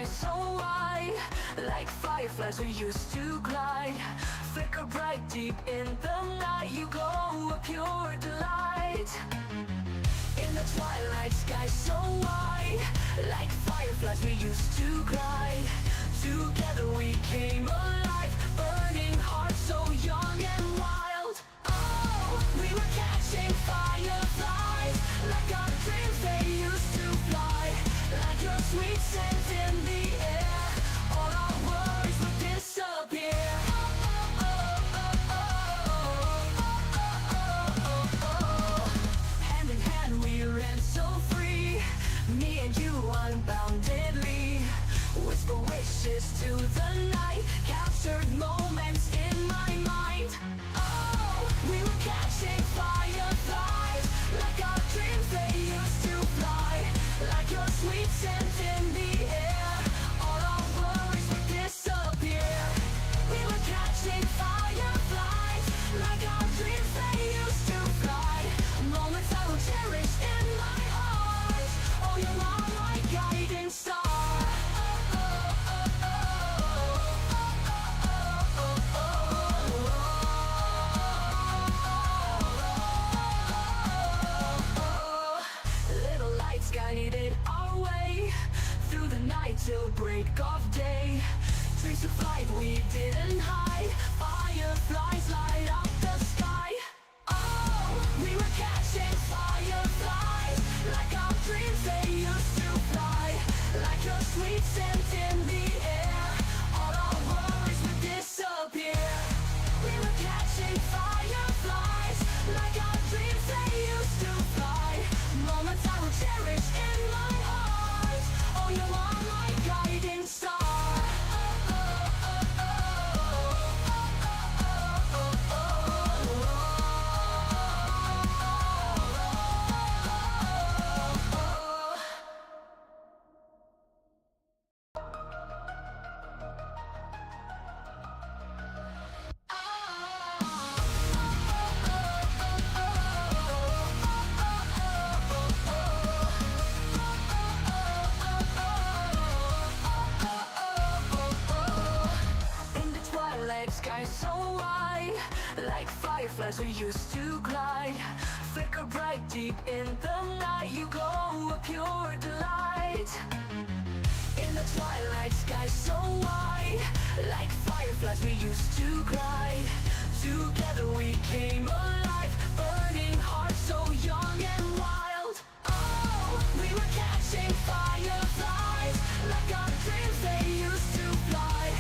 so white, like fireflies we used to glide. Flicker bright deep in the night, you glow a pure delight. In the twilight sky so white, like fireflies we used to glide. Together we came alive, burning hearts so young and wild. Oh, we were catching fireflies, like our dreams they used to fly. Like your sweet scent in the air, all our worries would disappear. Hand in hand we ran so free, me and you unboundedly. Whisper wishes to the night, captured moments in my mind. Oh, we were catching fireflies, like our dreams they used to fly. Like your sweet scent in the air, all our worries would disappear. We were catching fireflies, like our dreams they used to fly. Moments I will cherish in my heart. Oh, you are my guiding star. Little lights guided our way through the night till break of day. Dreams of flight we didn't hide, fireflies light up the sky. Oh, we were catching fireflies, like our dreams they used to fly. Like your sweet scent in the air, all our worries would disappear. We were catching fireflies, like our dreams they used to fly. Moments I will cherish in my heart. Oh, you are my guiding star. In the twilight sky so white, like fireflies we used to glide. Flicker bright deep in the night, you glow a pure delight. In the twilight sky so white, like fireflies we used to glide. Together we came alive, burning hearts so young and wild. Oh, we were catching fireflies, like our dreams they used to fly.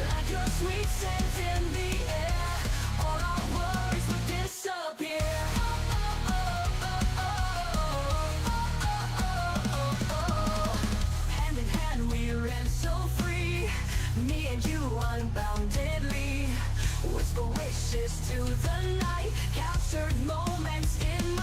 Like your sweet scent in the air, all our worries would disappear. Hand in hand we ran so free, me and you unboundedly. Whisper wishes to the night, captured moments in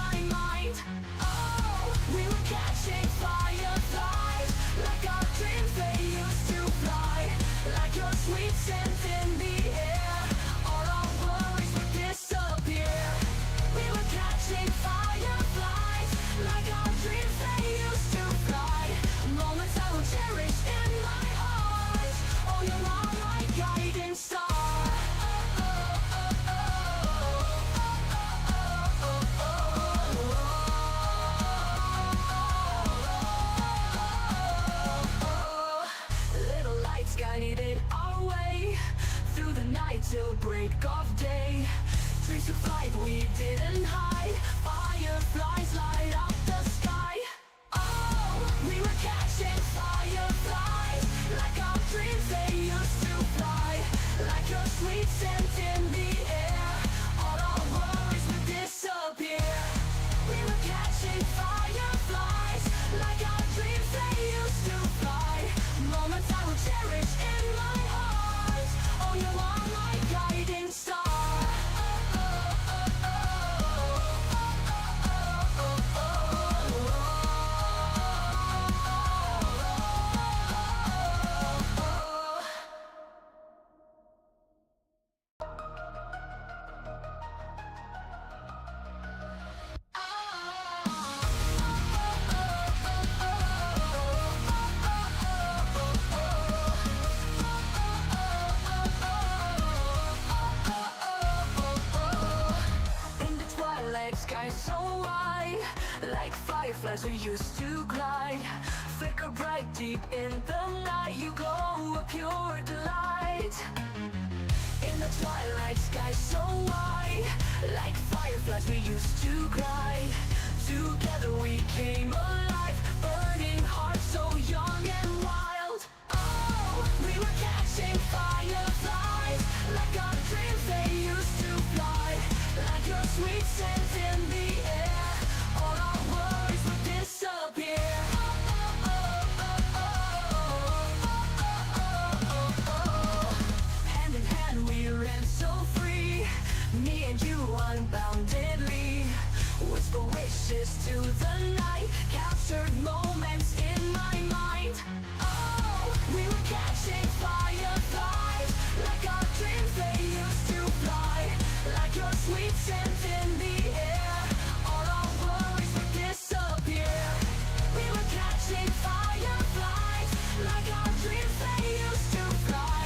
fireflies we used to glide. Flicker bright deep in the night, you glow a pure delight. In the twilight sky so wide, like fireflies we used to glide. Together we came alive, burning hearts so young and wild. Oh, we were catching fireflies, like our dreams they used to fly. Like your sweet scent in the air, all our worries would disappear. Hand in hand we ran so free, me and you unboundedly. Whisper wishes to the night, captured moments in my mind. Oh, we were catching fireflies, like our dreams they used to fly. Like your sweet scent in the air, all our worries would disappear. We were catching fireflies, like our dreams they used to fly.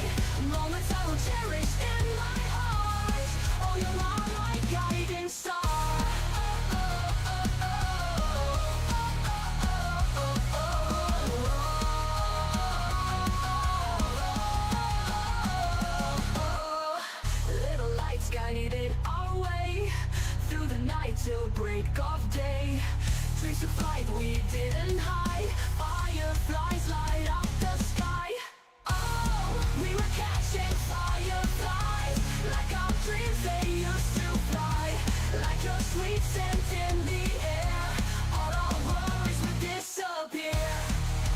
Moments I will cherish in my heart. Oh, you are my guiding star. Little lights guided our way through the night till break of day. Dreams to flight we didn't hide, fireflies light up the sky. Oh, we were catching fireflies, like our dreams they used to fly. Like your sweet scent in the air, all our worries would disappear.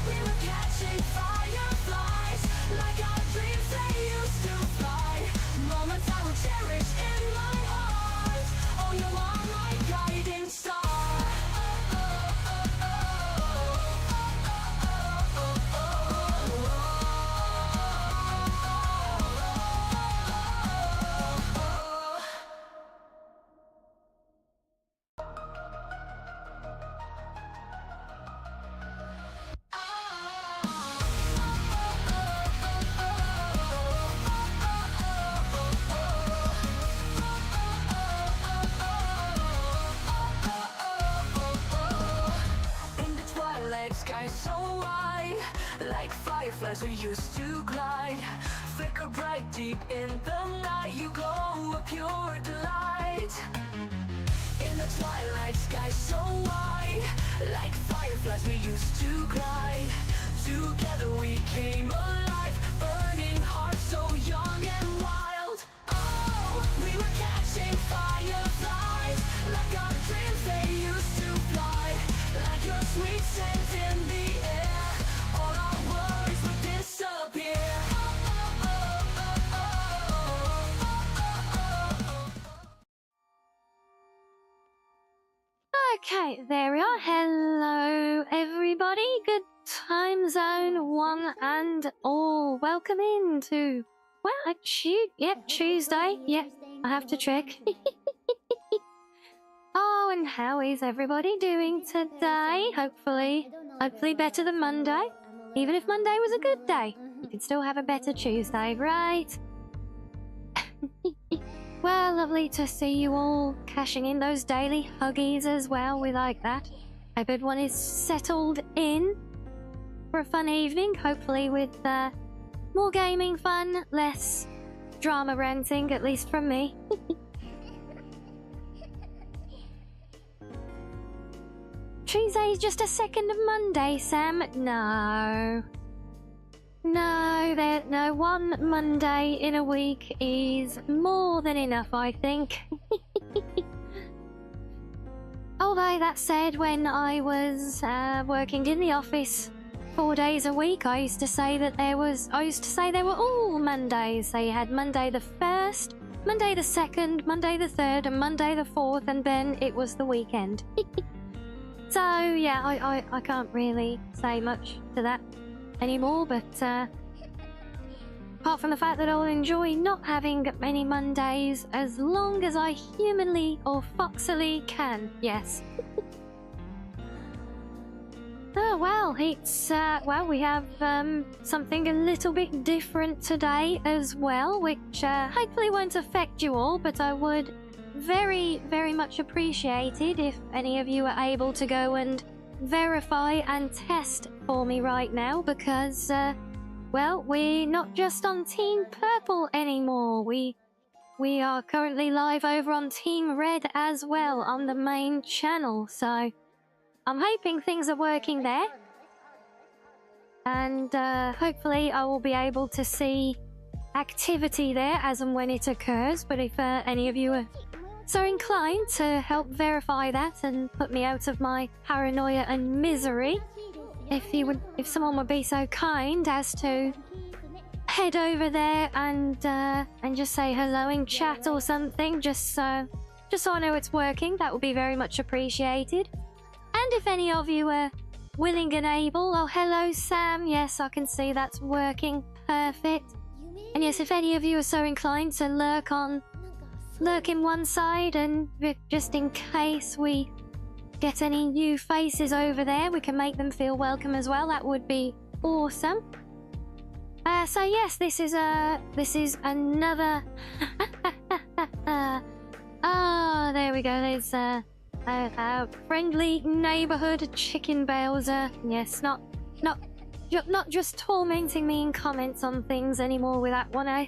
We were catching fireflies, like our dreams they used to fly. Moments I will cherish in my heart. Oh, you are my guiding star. Sky so wide, like fireflies we used to glide. Flicker bright deep in the night, you glow a pure delight. In the twilight sky so wide, like fireflies we used to glide. Together we came alive, burning hearts so young and wild. Oh, we were catching fireflies, like our dreams they used to fly. Like your sweet scent in the air, all our worries would disappear. Okay, there we are. Hello, everybody. Good time zone, one and all. Welcome into, well, Tuesday. Yep, I have to check. Oh, and how is everybody doing today? Hopefully better than Monday. Even if Monday was a good day, you can still have a better Tuesday, right? Well, lovely to see you all cashing in those daily huggies as well. We like that. Hope everyone is settled in for a fun evening, hopefully with more gaming fun, less drama ranting, at least from me. Tuesday is just a second of Monday, Sam. No, one Monday in a week is more than enough, I think. Although that said, when I was working in the office 4 days a week, I used to say they were all Mondays. So you had Monday the 1st, Monday the 2nd, Monday the 3rd, and Monday the 4th, and then it was the weekend. So yeah, I can't really say much to that anymore, but apart from the fact that I'll enjoy not having many Mondays as long as I humanly or foxily can, yes. Oh well, it's we have something a little bit different today as well, which hopefully won't affect you all, but I would very, very much appreciate it if any of you are able to go and verify and test for me right now because, well, we're not just on Team Purple anymore. We are currently live over on Team Red as well on the main channel. So I'm hoping things are working there. And hopefully I will be able to see activity there as and when it occurs. But if any of you are so inclined to help verify that and put me out of my paranoia and misery, if someone would be so kind as to head over there and just say hello in chat or something, just so I know it's working, that would be very much appreciated. And if any of you are willing and able, oh hello Sam, yes I can see that's working perfect. And yes, if any of you are so inclined to lurk in one side, and just in case we get any new faces over there, we can make them feel welcome as well. That would be awesome. So yes, this is another. Ah, there we go. There's a friendly neighborhood chicken Bowser. Yes, not just tormenting me in comments on things anymore with that one, eh?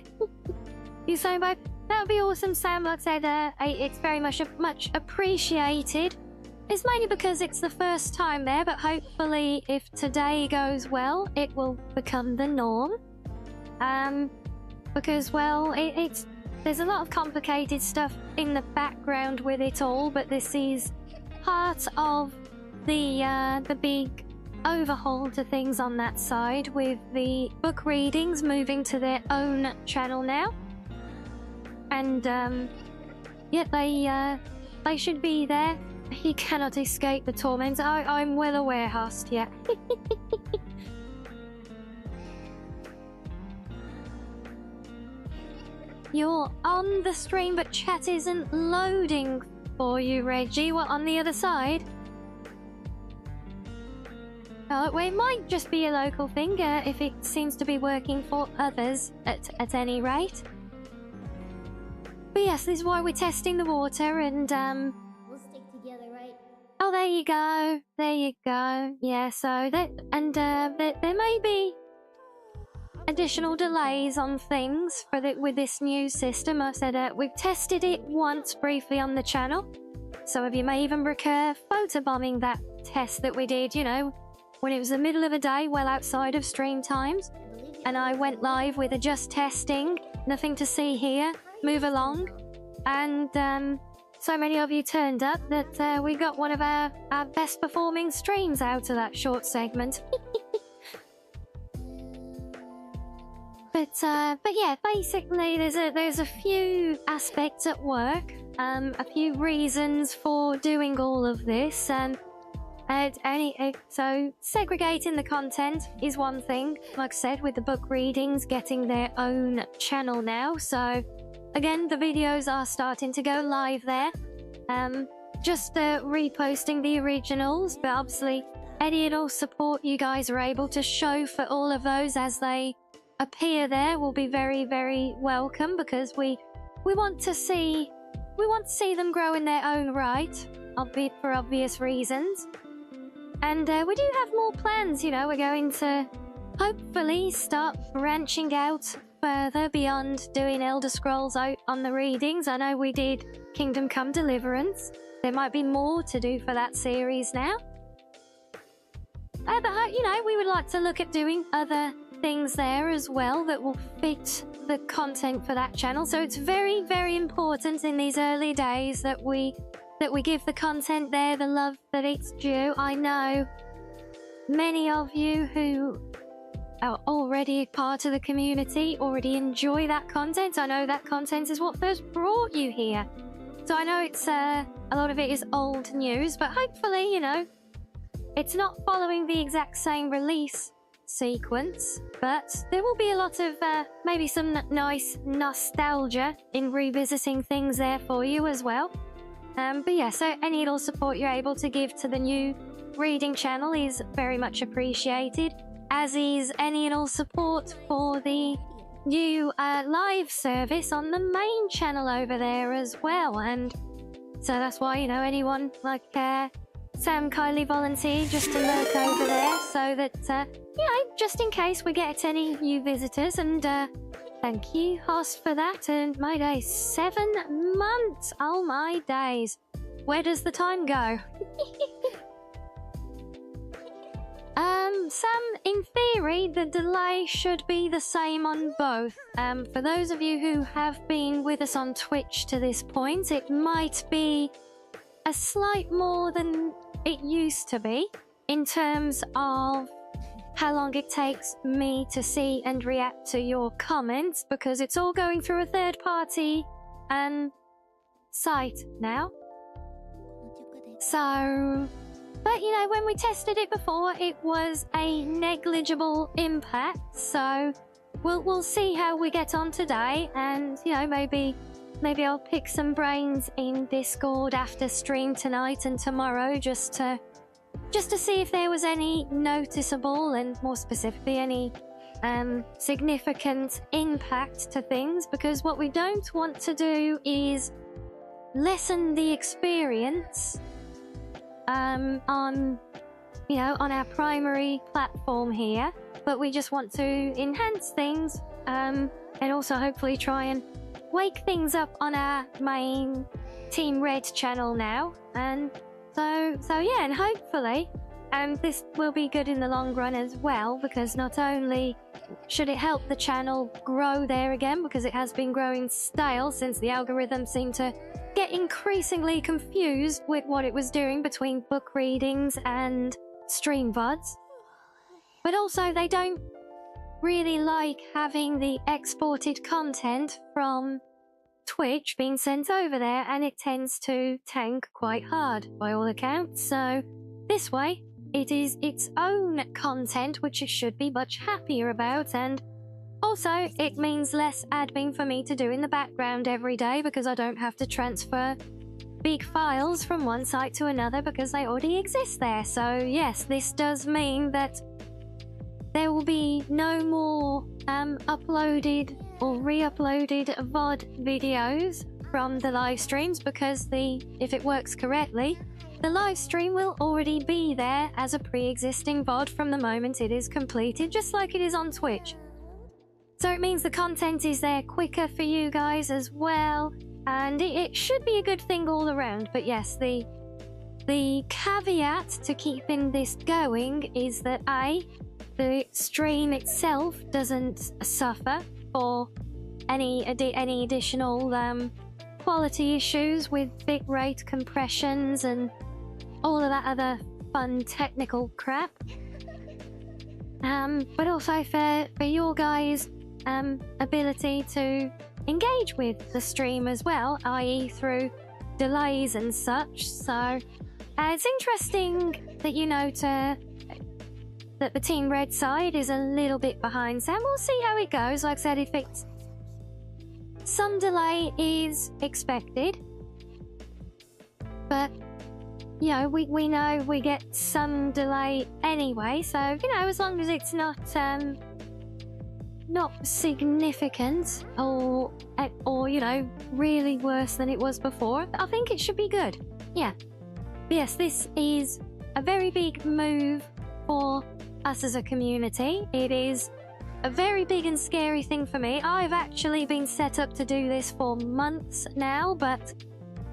You saying, babe? That would be awesome, Sam. Like I said, it's very much appreciated. It's mainly because it's the first time there, but hopefully if today goes well, it will become the norm. Because, well, there's a lot of complicated stuff in the background with it all, but this is part of the big overhaul to things on that side, with the book readings moving to their own channel now. And, yeah, they should be there. You cannot escape the torment. I'm well aware, Hust, yeah. You're on the stream, but chat isn't loading for you, Reggie. What, on the other side? Oh, well, it might just be a local thing, if it seems to be working for others, at any rate. But yes, this is why we're testing the water, and, We'll stick together, right? Oh, there you go. There you go. Yeah, so there may be additional delays on things with this new system. I said we've tested it once briefly on the channel. Some of you may even recur photobombing that test that we did, you know, when it was the middle of the day, well outside of stream times. And I went live with a just testing, nothing to see here, move along. And so many of you turned up that we got one of our best performing streams out of that short segment. But yeah, basically there's a few aspects at work, a few reasons for doing all of this, so segregating the content is one thing. Like I said, with the book readings getting their own channel now, so again the videos are starting to go live there. Just reposting the originals, but obviously any and all support you guys are able to show for all of those as they appear there will be very, very welcome, because we want to see them grow in their own right, albeit for obvious reasons. And we do have more plans, you know. We're going to hopefully start branching out further beyond doing Elder Scrolls out on the readings. I know we did Kingdom Come Deliverance. There might be more to do for that series now. But, you know, we would like to look at doing other things there as well that will fit the content for that channel. So it's very, very important in these early days that we give the content there the love that it's due. I know many of you who are already part of the community already enjoy that content. I know that content is what first brought you here. So I know it's a lot of it is old news, but hopefully, you know, it's not following the exact same release sequence, but there will be a lot of maybe some nice nostalgia in revisiting things there for you as well. But yeah, so any little support you're able to give to the new reading channel is very much appreciated, as is any and all support for the new live service on the main channel over there as well. And so that's why, you know, anyone like Sam kindly volunteered just to lurk over there so that, just in case we get any new visitors. And thank you, host, for that. And my days, 7 months. Oh my days. Where does the time go? Sam, in theory, the delay should be the same on both. For those of you who have been with us on Twitch to this point, it might be a slight more than it used to be in terms of how long it takes me to see and react to your comments, because it's all going through a third party site now. So, but when we tested it before, it was a negligible impact. So we'll see how we get on today, and maybe I'll pick some brains in Discord after stream tonight and tomorrow just to see if there was any noticeable and more specifically any significant impact to things, because what we don't want to do is lessen the experience on our primary platform here, but we just want to enhance things and also hopefully try and wake things up on our main Team Red channel now. And so yeah, and hopefully this will be good in the long run as well, because not only should it help the channel grow there again, because it has been growing stale since the algorithm seemed to get increasingly confused with what it was doing between book readings and stream VODs, but also they don't really like having the exported content from Twitch being sent over there, and it tends to tank quite hard by all accounts. So this way it is its own content, which it should be much happier about, and also it means less admin for me to do in the background every day, because I don't have to transfer big files from one site to another because they already exist there. So yes, this does mean that there will be no more uploaded or re-uploaded VOD videos from the live streams, because if it works correctly, the live stream will already be there as a pre-existing VOD from the moment it is completed, just like it is on Twitch. So it means the content is there quicker for you guys as well, and it should be a good thing all around. But yes, the caveat to keeping this going is that the stream itself doesn't suffer for any additional quality issues with bitrate compressions and all of that other fun technical crap. But also for your guys' ability to engage with the stream as well, i.e. through delays and such. So it's interesting that that the Team Red side is a little bit behind Sam. We'll see how it goes. Like I said, if it's some delay is expected, but we know we get some delay anyway, so as long as it's not significant or really worse than it was before, I think it should be good. Yeah. But yes, this is a very big move for us as a community. It is a very big and scary thing for me. I've actually been set up to do this for months now, but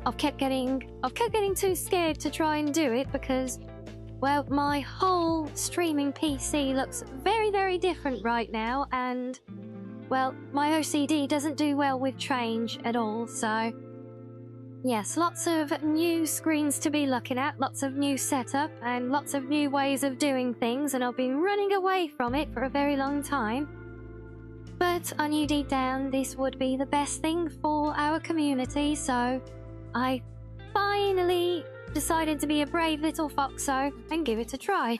I've kept getting too scared to try and do it because, well, my whole streaming PC looks very, very different right now, and, well, my OCD doesn't do well with change at all. So yes, lots of new screens to be looking at, lots of new setup, and lots of new ways of doing things, and I've been running away from it for a very long time. But I knew deep down this would be the best thing for our community, so I finally decided to be a brave little foxo and give it a try.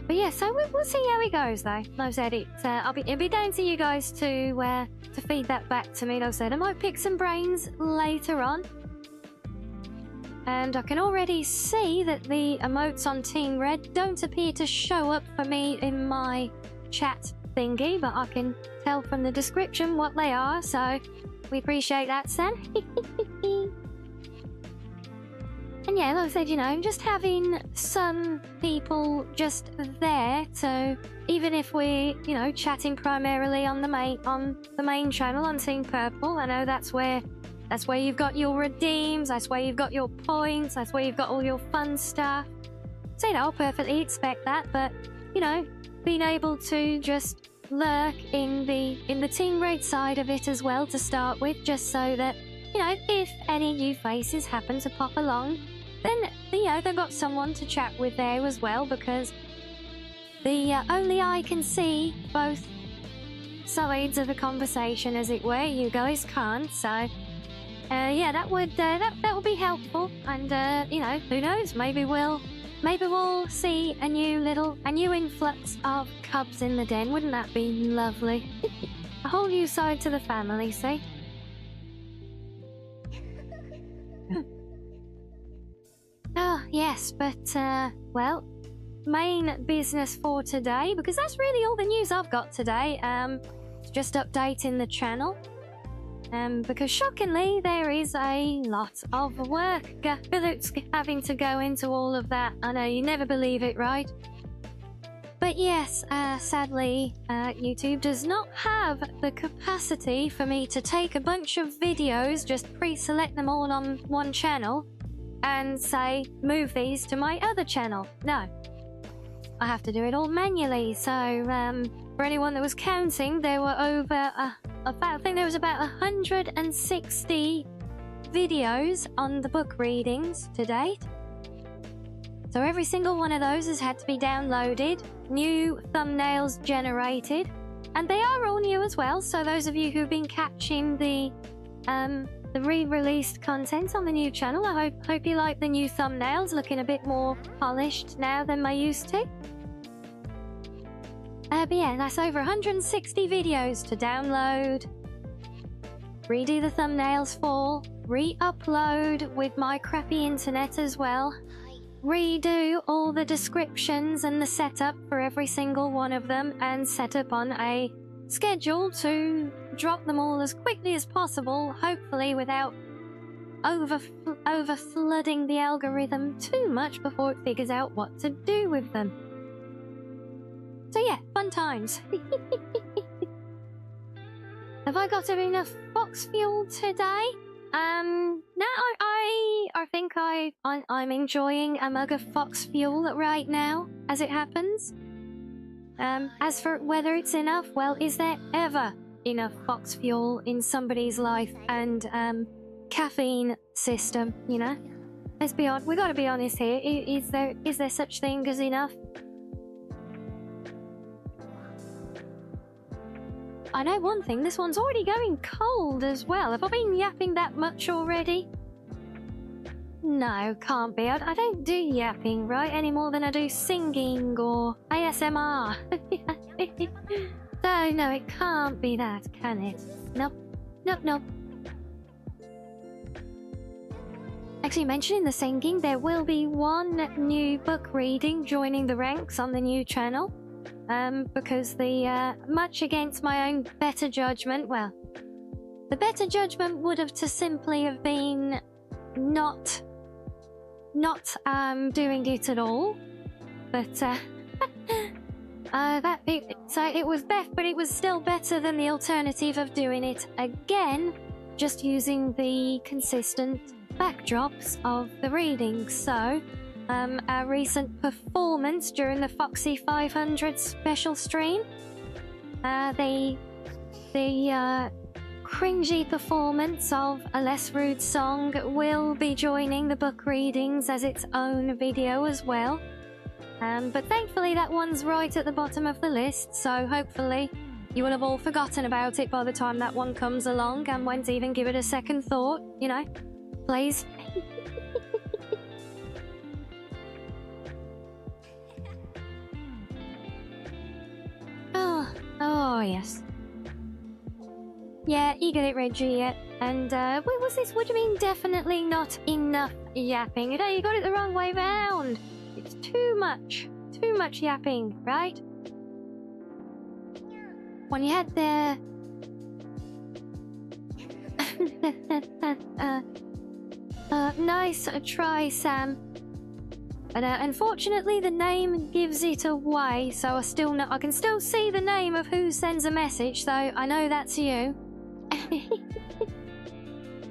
But yeah, so we'll see how it goes, though. Like I said, it'll be down to you guys to feed that back to me. Like I said, I might pick some brains later on. And I can already see that the emotes on Team Red don't appear to show up for me in my chat thingy, but I can tell from the description what they are, so we appreciate that, Sam. And yeah, like I said, you know, just having some people just there to, even if we're, you know, chatting primarily on the main channel on Team Purple. I know that's where you've got your redeems, that's where you've got your points, that's where you've got all your fun stuff. So, you know, I'll perfectly expect that, but, you know, being able to just lurk in the team raid side of it as well to start with, just so that, you know, if any new faces happen to pop along, then, you know, they've got someone to chat with there as well, because only I can see both sides of the conversation, as it were. You guys can't, so yeah, that would be helpful. And you know, who knows? Maybe we'll see a new influx of cubs in the den. Wouldn't that be lovely? A whole new side to the family, see? Oh, yes, but, well, main business for today, because that's really all the news I've got today. Just updating the channel. Because shockingly, there is a lot of work that's having to go into all of that. I know you never believe it, right? But yes, sadly, YouTube does not have the capacity for me to take a bunch of videos, just pre-select them all on one channel, and say, move these to my other channel. No. I have to do it all manually, so for anyone that was counting, there were over, I think there was about 160 videos on the book readings to date. So every single one of those has had to be downloaded, new thumbnails generated, and they are all new as well, so those of you who've been catching the re-released content on the new channel, I hope you like the new thumbnails, looking a bit more polished now than they used to. But yeah, that's over 160 videos to download, redo the thumbnails for, re-upload with my crappy internet as well, redo all the descriptions and the setup for every single one of them, and set up on a schedule to drop them all as quickly as possible, hopefully without over flooding the algorithm too much before it figures out what to do with them. So yeah, fun times. Have I got enough fox fuel today? No, I think I'm enjoying a mug of fox fuel right now, as it happens. As for whether it's enough, well, is there ever enough fox fuel in somebody's life and caffeine system, you know? Let's be honest, we gotta be honest here. Is there such thing as enough? I know one thing, this one's already going cold as well. Have I been yapping that much already? No, can't be. I don't do yapping, right, any more than I do singing or ASMR. So, no, it can't be that, can it? Nope. Nope, nope. Actually, mentioning the singing, there will be one new book reading joining the ranks on the new channel. Because much against my own better judgment, well, the better judgment would have to simply have been not doing it at all, but so it was but it was still better than the alternative of doing it again, just using the consistent backdrops of the readings. So our recent performance during the Foxy 500 special stream, the cringy performance of A Less Rude Song will be joining the book readings as its own video as well. But thankfully that one's right at the bottom of the list, so hopefully you will have all forgotten about it by the time that one comes along and won't even give it a second thought, you know? Please. Oh, yes. Yeah, you get it, Reggie, yeah. And, what was this? What do you mean, definitely not enough yapping? You know, you got it the wrong way round. It's too much yapping, right? When you had Nice try, Sam. But unfortunately, the name gives it away, so I can still see the name of who sends a message, so I know that's you.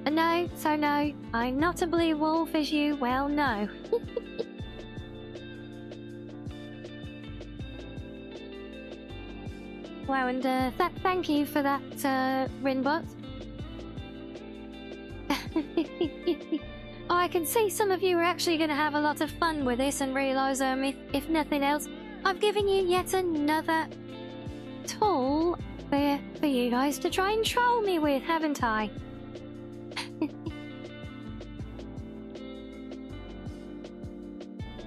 No, I'm not a blue wolf, as you well know. Wow, and thank you for that, Rinbot. I can see some of you are actually going to have a lot of fun with this and realise, if nothing else, I've given you yet another tool for you guys to try and troll me with, haven't I?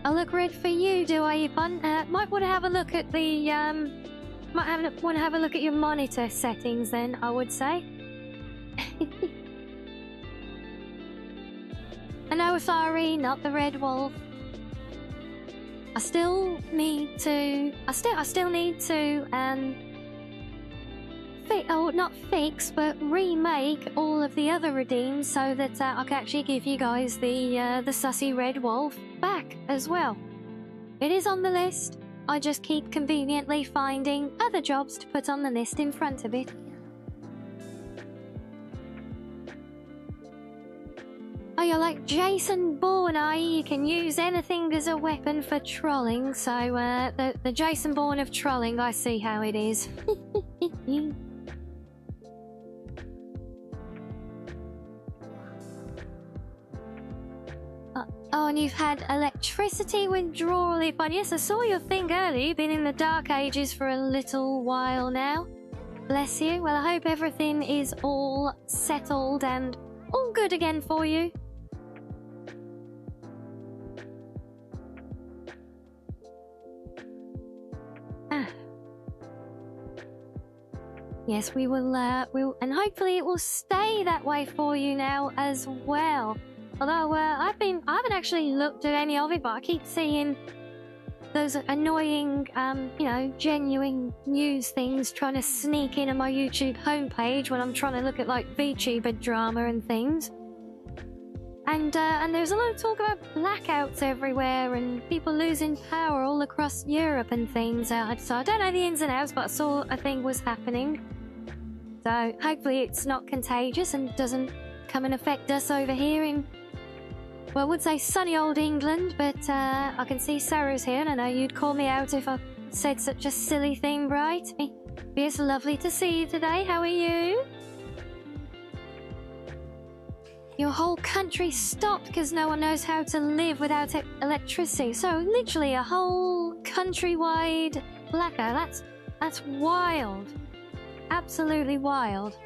I look red for you, do I, Yvonne? Might want to have a look at the, want to have a look at your monitor settings then, I would say. I know, Afari, not the red wolf. I still need to, not fix, but remake all of the other redeems so that I can actually give you guys the Sussy red wolf back as well. It is on the list. I just keep conveniently finding other jobs to put on the list in front of it. Oh, you're like Jason Bourne, are you? You can use anything as a weapon for trolling, so the Jason Bourne of trolling, I see how it is. Oh, and you've had electricity withdrawal, Ipon. Yes, I saw your thing earlier. You've been in the Dark Ages for a little while now. Bless you. Well, I hope everything is all settled and all good again for you. Yes, we will, and hopefully it will stay that way for you now as well. Although, I haven't actually looked at any of it, but I keep seeing those annoying, genuine news things trying to sneak in on my YouTube homepage when I'm trying to look at, like, VTuber drama and things. And there's a lot of talk about blackouts everywhere and people losing power all across Europe and things. So I don't know the ins and outs, but I saw a thing was happening. So hopefully it's not contagious and doesn't come and affect us over here in, well, I would say sunny old England, but I can see Sarah's here, and I know you'd call me out if I said such a silly thing, right? It's lovely to see you today. How are you? Your whole country stopped because no one knows how to live without electricity. So literally a whole countrywide blackout. That's wild. Absolutely wild.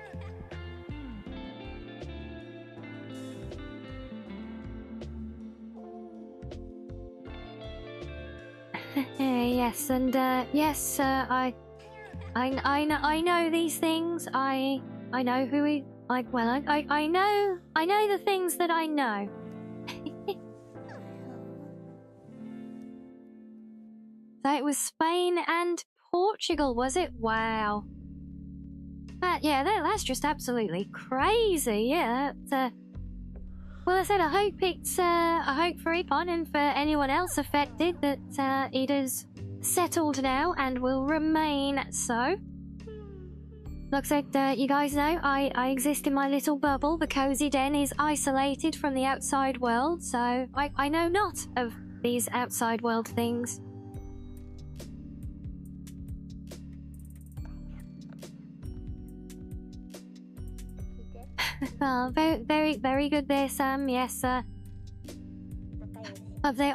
Yes, and yes, I know these things. I know who he. I know the things that I know. So it was Spain and Portugal, was it? Wow. That's just absolutely crazy. Yeah. Well, I said I hope for Ipon and for anyone else affected that it is settled now and will remain so. Like I said, you guys know, I exist in my little bubble. The cozy den is isolated from the outside world, so I know not of these outside world things. Oh, very, very good there, Sam. Yes, I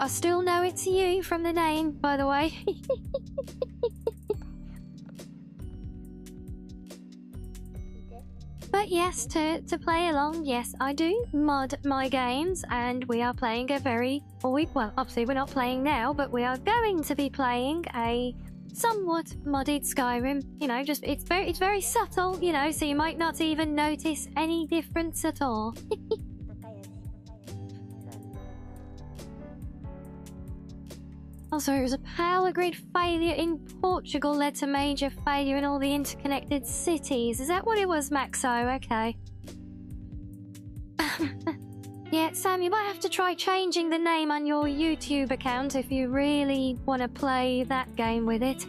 still know it's you from the name, by the way. But yes, to play along, yes, I do mod my games, and we are playing well, obviously we're not playing now, but we are going to be playing a somewhat modded Skyrim. You know, just it's very subtle, you know, so you might not even notice any difference at all. Also, it was a power grid failure in Portugal led to major failure in all the interconnected cities. Is that what it was, Maxo? Okay. Yeah, Sam, you might have to try changing the name on your YouTube account if you really want to play that game with it.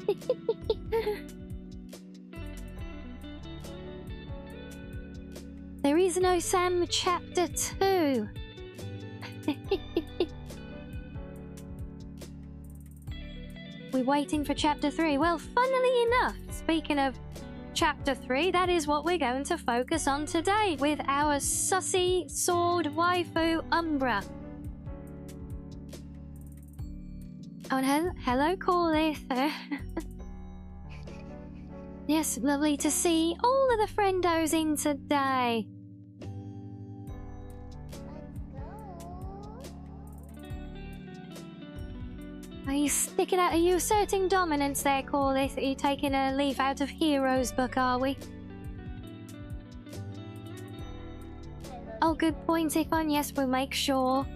There is no Sam Chapter 2. We're waiting for Chapter 3. Well, funnily enough, speaking of Chapter 3, that is what we're going to focus on today with our Sussy sword waifu Umbra. Oh, and hello, Corlith. Yes, lovely to see all of the friendos in today. Are you sticking out? Are you asserting dominance there, Corlith? Are you taking a leaf out of Hero's book, are we? Oh, good point, Ifon. Yes, we'll make sure.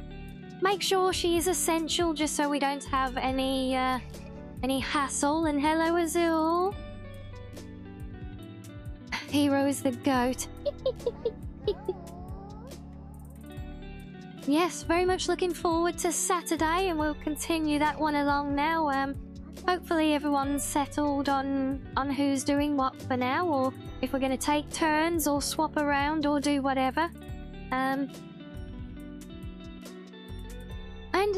Make sure she is essential, just so we don't have any hassle. And hello, Azul. Hero is the goat. Yes, very much looking forward to Saturday, and we'll continue that one along now. Hopefully everyone's settled on who's doing what for now, or if we're going to take turns or swap around or do whatever. And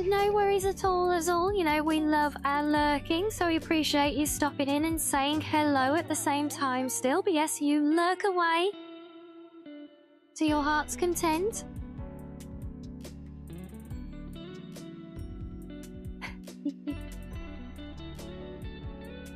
no worries at all, Azul. You know, we love our lurking, so we appreciate you stopping in and saying hello at the same time still. But yes, you lurk away to your heart's content.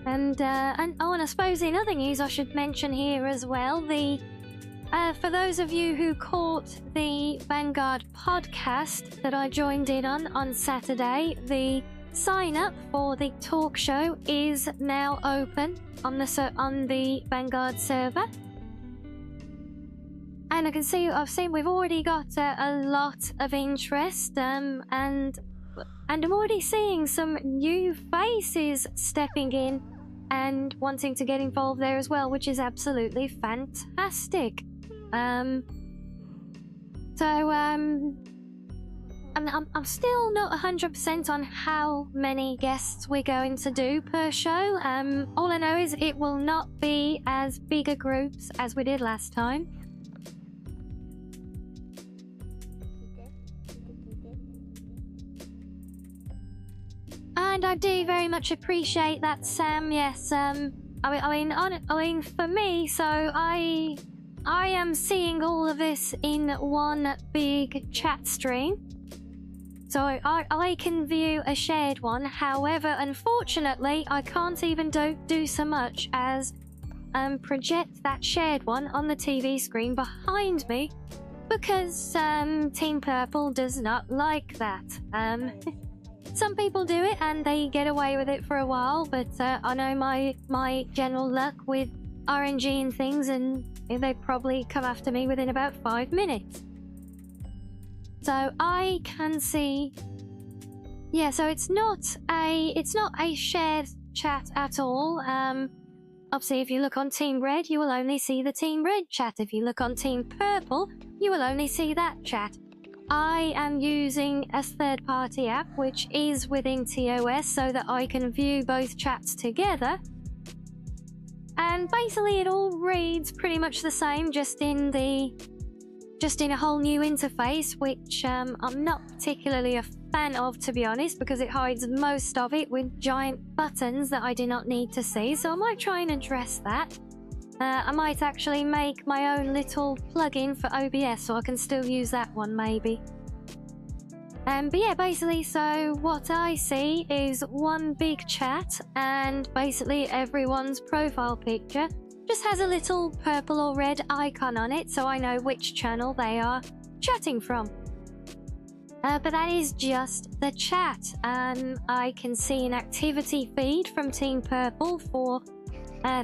And I suppose in other news I should mention here as well, for those of you who caught the Vanguard podcast that I joined in on Saturday, the sign up for the talk show is now open on the Vanguard server. And I can see, I've seen we've already got a lot of interest, and I'm already seeing some new faces stepping in and wanting to get involved there as well, which is absolutely fantastic. I'm still not 100% on how many guests we're going to do per show. All I know is it will not be as big a groups as we did last time. And I do very much appreciate that, Sam. Yes, I mean, for me, so I am seeing all of this in one big chat stream. So I can view a shared one. However, unfortunately, I can't even do so much as project that shared one on the TV screen behind me, because Team Purple does not like that. Some people do it and they get away with it for a while, but I know my general luck with RNG and things, and they probably come after me within about 5 minutes. So I can see, yeah. So it's not a shared chat at all. Obviously, if you look on Team Red, you will only see the Team Red chat. If you look on Team Purple, you will only see that chat. I am using a third-party app, which is within TOS, so that I can view both chats together. And basically, it all reads pretty much the same, just in a whole new interface, which I'm not particularly a fan of, to be honest, because it hides most of it with giant buttons that I do not need to see. So I might try and address that. I might actually make my own little plugin for OBS, so I can still use that one, maybe. But yeah, basically, so what I see is one big chat, and basically everyone's profile picture just has a little purple or red icon on it, so I know which channel they are chatting from. But that is just the chat. I can see an activity feed from Team Purple for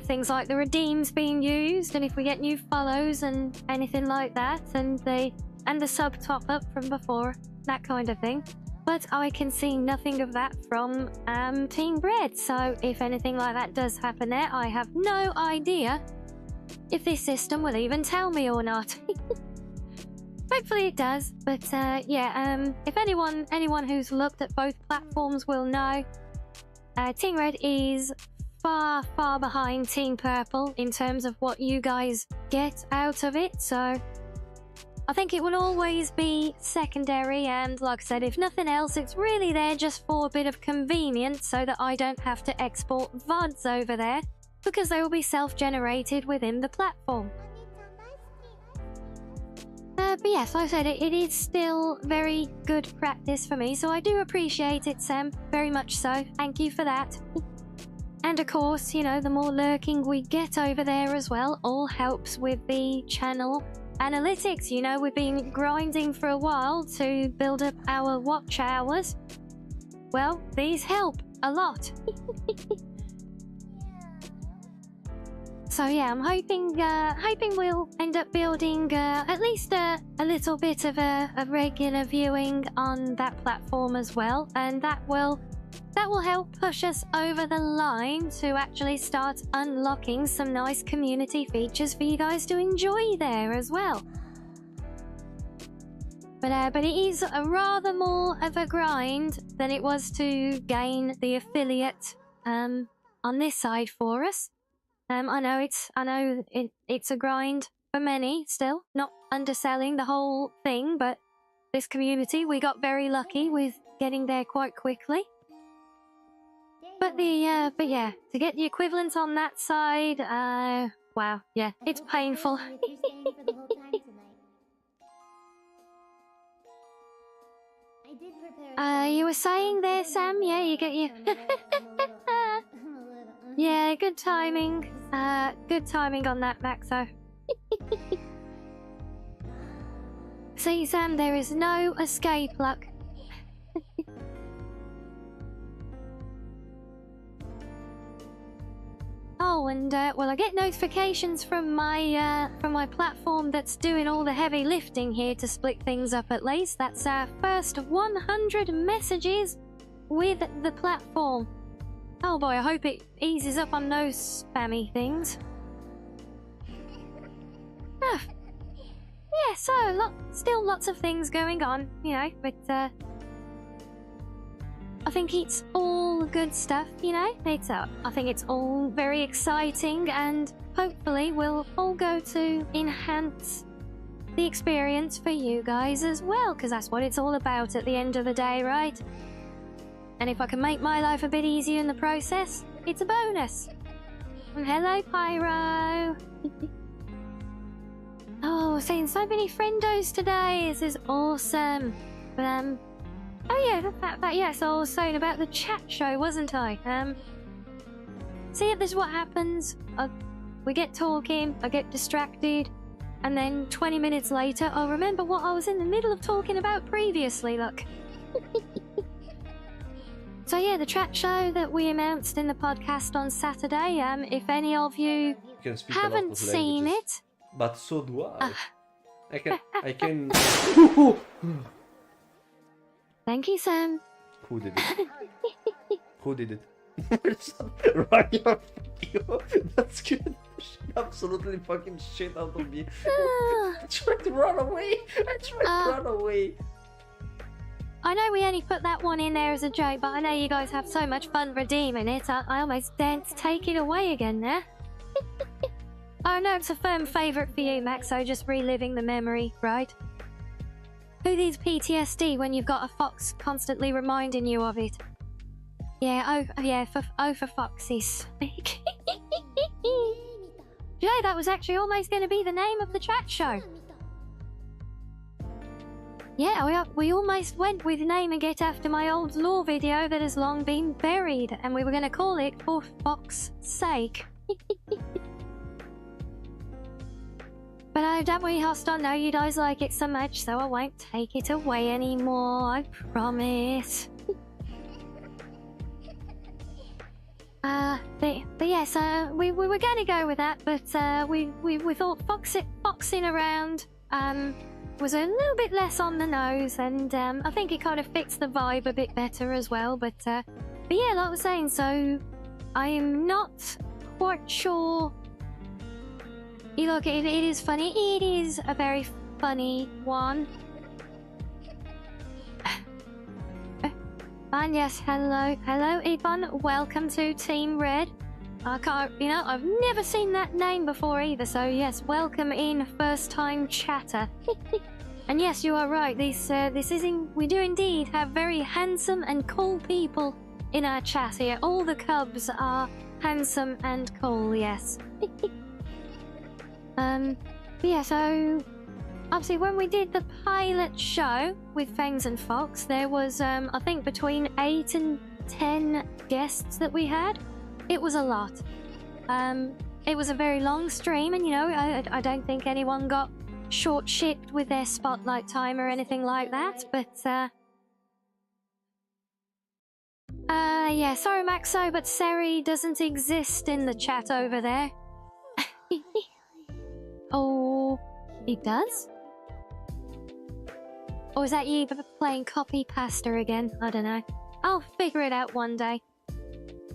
things like the redeems being used, and if we get new follows and anything like that, and the sub top up from before, that kind of thing. But I can see nothing of that from Team Red, so if anything like that does happen there, I have no idea if this system will even tell me or not. hopefully it does. But yeah, if anyone who's looked at both platforms will know, Team Red is far behind Team Purple in terms of what you guys get out of it. So I think it will always be secondary, and like I said, if nothing else, it's really there just for a bit of convenience so that I don't have to export VODs over there, because they will be self-generated within the platform. But yes, like I said, it is still very good practice for me, so I do appreciate it, Sam, very much so. Thank you for that. And of course, you know, the more lurking we get over there as well, all helps with the channel analytics. You know, we've been grinding for a while to build up our watch hours. Well, these help a lot. So yeah, I'm hoping we'll end up building at least a little bit of a regular viewing on that platform as well, and that will help push us over the line to actually start unlocking some nice community features for you guys to enjoy there as well. But it is a rather more of a grind than it was to gain the affiliate on this side for us. I know it's a grind for many still, not underselling the whole thing, but this community, we got very lucky with getting there quite quickly. But yeah, to get the equivalent on that side, wow, yeah, it's painful. You were saying there, Sam? Yeah, you get you. Yeah, good timing. Good timing on that, Maxo. See, Sam, there is no escape luck. Oh, and well, I get notifications from my platform that's doing all the heavy lifting here to split things up at least. That's our first 100 messages with the platform. Oh boy, I hope it eases up on those spammy things. Yeah, so still lots of things going on, you know, but I think it's all good stuff, you know. I think it's all very exciting, and hopefully we'll all go to enhance the experience for you guys as well, because that's what it's all about at the end of the day, right? And if I can make my life a bit easier in the process, it's a bonus. And hello, Pyro. Oh, seeing so many friendos today. This is awesome. But oh yeah, that yes, I was saying about the chat show, wasn't I? See if this is what happens. We get talking, I get distracted, and then 20 minutes later, I'll remember what I was in the middle of talking about previously. Look. So yeah, the chat show that we announced in the podcast on Saturday, if any of you haven't seen it... But so do I. I can... Thank you, Sam. Who did it? Who did it? Ryan, that's good. Absolutely fucking shit out of me. I tried to run away. I know we only put that one in there as a joke, but I know you guys have so much fun redeeming it. I almost dared to take it away again there. Oh no, it's a firm favourite for you, Max, so just reliving the memory, right? Who needs PTSD when you've got a fox constantly reminding you of it? Yeah, for Foxy's sake. Jay, that was actually almost going to be the name of the chat show. Yeah, we almost went with naming it after my old lore video that has long been buried, and we were going to call it For Fox's Sake. But don't worry, Hoston, no, you guys like it so much, so I won't take it away anymore, I promise. But yes, we were going to go with that, but we thought foxing around was a little bit less on the nose, and I think it kind of fits the vibe a bit better as well. But yeah, like I was saying, so I am not quite sure. Look, it is funny. It is a very funny one. And yes, hello, Ivan. Welcome to Team Red. I can't, I've never seen that name before either, so yes, welcome in, first-time chatter. And yes, you are right, we do indeed have very handsome and cool people in our chat here. All the cubs are handsome and cool, yes. Yeah, so obviously when we did the pilot show with Fangs and Fox, there was, I think between 8 and 10 guests that we had. It was a lot. It was a very long stream, and I don't think anyone got short-shipped with their spotlight time or anything like that, but yeah, sorry Maxo, but Seri doesn't exist in the chat over there. Oh, it does? Or is that you playing copy pasta again? I don't know. I'll figure it out one day.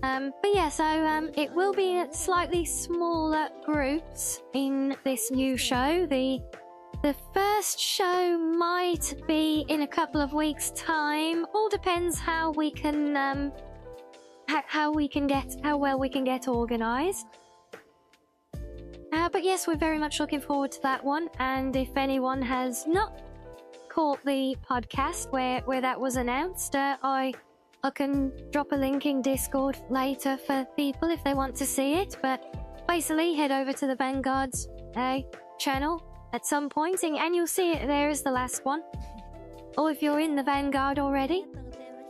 But yeah, so it will be at slightly smaller groups in this new show. The first show might be in a couple of weeks' time. All depends how we can how well we can get organised. But yes, we're very much looking forward to that one. And if anyone has not caught the podcast where that was announced, I can drop a link in Discord later for people if they want to see it. But basically, head over to the Vanguard's channel at some point, and you'll see it there as the last one. Or if you're in the Vanguard already,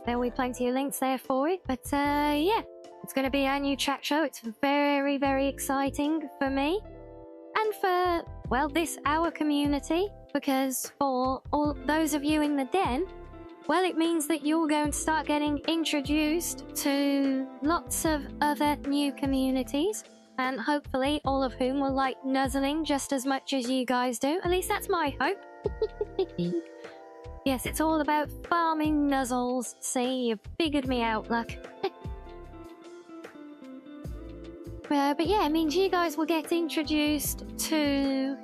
there'll be plenty of links there for it. But yeah, it's going to be our new chat show. It's very, very exciting for me and for, well, our community, because for all those of you in the den, well, it means that you're going to start getting introduced to lots of other new communities, and hopefully all of whom will like nuzzling just as much as you guys do. At least that's my hope. Yes, it's all about farming nuzzles. See, you figured me out, luck. But yeah, it means you guys will get introduced to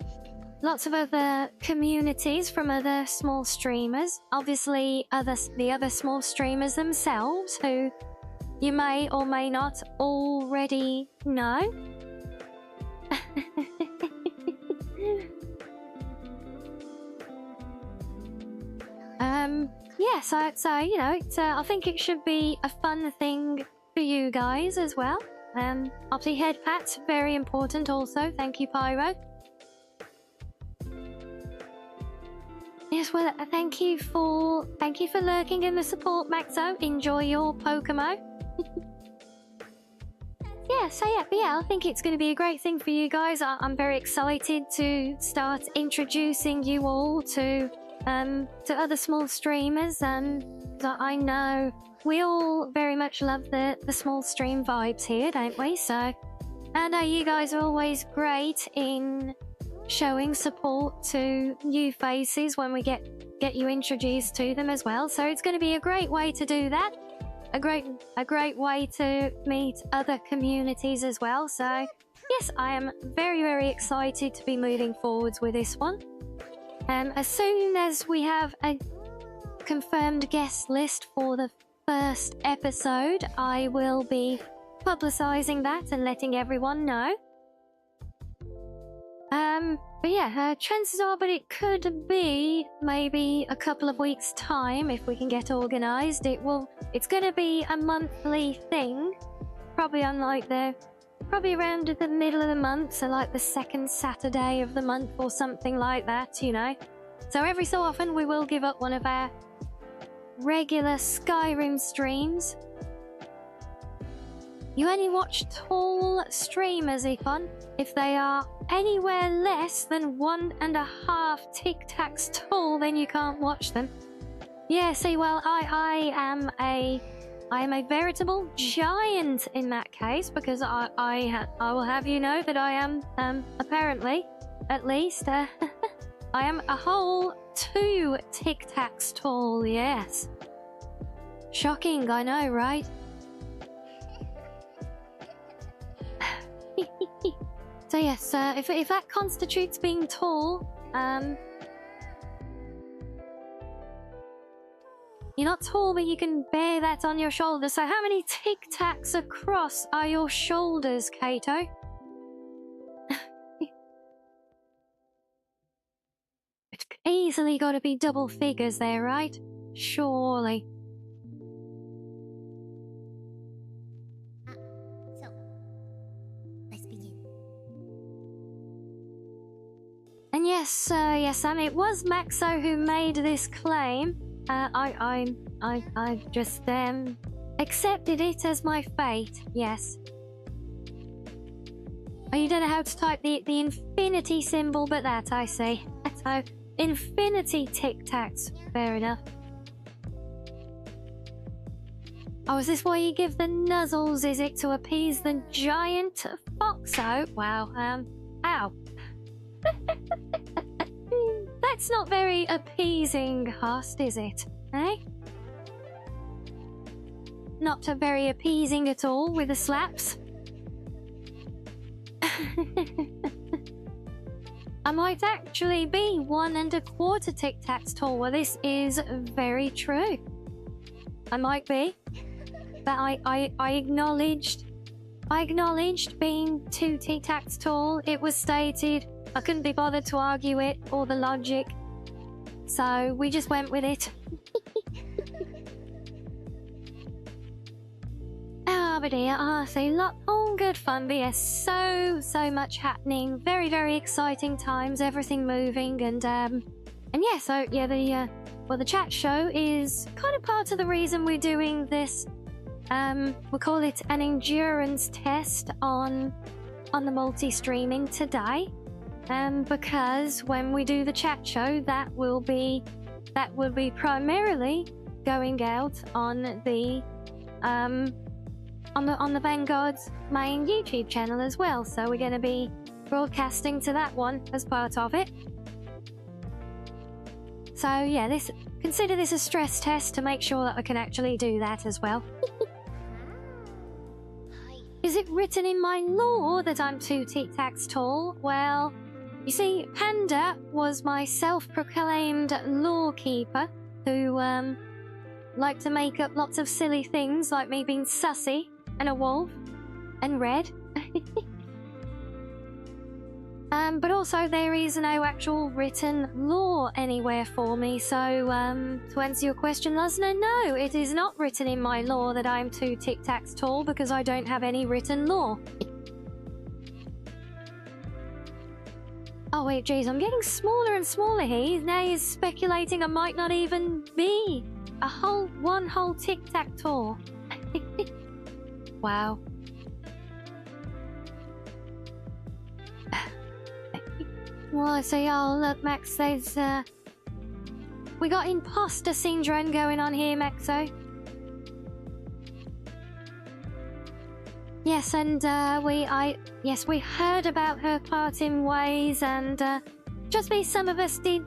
lots of other communities from other small streamers. Obviously, the other small streamers themselves, who you may or may not already know. Yeah, so I think it should be a fun thing for you guys as well. Obviously, head pats, very important also. Thank you, Pyro. Yes, well, thank you for lurking in the support, Maxo. Enjoy your Pokemon. Yeah, so yeah, I think it's going to be a great thing for you guys. I'm very excited to start introducing you all to other small streamers. I know we all very much love the small stream vibes here, don't we? So I know you guys are always great in showing support to new faces when we get you introduced to them as well. So it's going to be a great way to do that. A great way to meet other communities as well. So yes, I am very, very excited to be moving forwards with this one. As soon as we have a confirmed guest list for the first episode, I will be publicising that and letting everyone know. But yeah, chances are, but it could be maybe a couple of weeks' time if we can get organised. It's going to be a monthly thing, probably around the middle of the month, so like the second Saturday of the month or something like that, So every so often we will give up one of our regular Skyrim streams. You only watch tall streamers, Econ. If they are anywhere less than 1.5 Tic Tacs tall, then you can't watch them. Yeah, see, well, I am a veritable giant in that case, because I will have you know that I am, apparently, at least, I am a whole 2 Tic Tacs tall, yes. Shocking, I know, right? So yes, if that constitutes being tall, You're not tall, but you can bear that on your shoulders. So how many tic-tacs across are your shoulders, Kato? It's easily got to be double figures there, right? Surely. So, let's begin. And yes, it was Maxo who made this claim. I just accepted it as my fate. Yes. Oh, you don't know how to type the infinity symbol, but that I see. So infinity tic-tacs. Fair enough. Oh, is this why you give the nuzzles? Is it to appease the giant foxo? Wow. Ow. That's not very appeasing, Host, is it? Eh? Not very appeasing at all with the slaps. I might actually be 1 1/4 tic-tacs tall. Well, this is very true. I might be. But I acknowledged being 2 tic-tacs tall. It was stated. I couldn't be bothered to argue it or the logic. So we just went with it. But dear, see, all good fun. But yes, so much happening. Very, very exciting times. Everything moving, and yeah. So yeah, the chat show is kind of part of the reason we're doing this. We'll call it an endurance test on the multi-streaming today. Because when we do the chat show, that will be primarily going out on the Vanguard's main YouTube channel as well. So we're going to be broadcasting to that one as part of it. So yeah, consider this a stress test to make sure that I can actually do that as well. Is it written in my law that I'm 2 tic-tacs tall? Well, you see, Panda was my self-proclaimed lawkeeper who liked to make up lots of silly things like me being Sussy and a wolf and red. But also there is no actual written law anywhere for me. So to answer your question, Lusna, no, it is not written in my law that I'm 2 tic-tacs tall because I don't have any written law. Oh wait, geez, I'm getting smaller and smaller here. Now he's speculating I might not even be one whole tic-tac tall. Wow. Well, I see. Oh, look, Max says, we got imposter syndrome going on here, Maxo. Yes, and we heard about her parting ways, and just be some of us did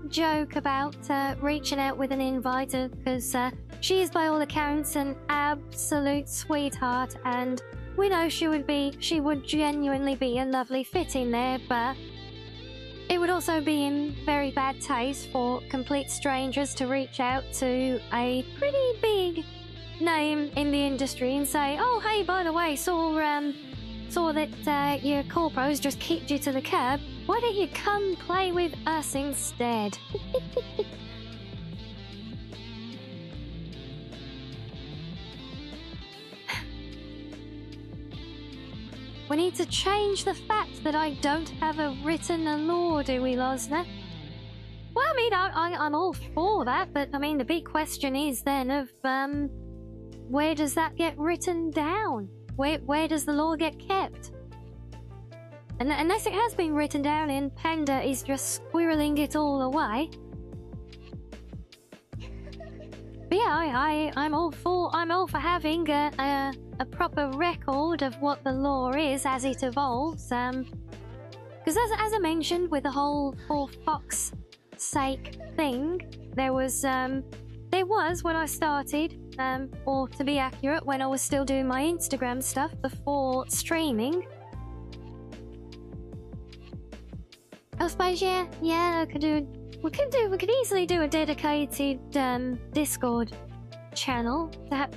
joke about reaching out with an invite, because she is by all accounts an absolute sweetheart, and we know she would genuinely be a lovely fit in there, but it would also be in very bad taste for complete strangers to reach out to a pretty big name in the industry and say, oh, hey, by the way, saw that your corpos just kicked you to the curb. Why don't you come play with us instead? We need to change the fact that I don't have a written law, do we, Losner? Well, I mean, I'm all for that, but I mean, the big question is then of, where does that get written down? Where does the law get kept? And unless it has been written down and Panda is just squirreling it all away. But yeah, I'm all for having a proper record of what the law is as it evolves. Because as I mentioned, with the whole for fox sake thing, there was when I started, or to be accurate, when I was still doing my Instagram stuff before streaming. I suppose, yeah, I could do We could easily do a dedicated Discord channel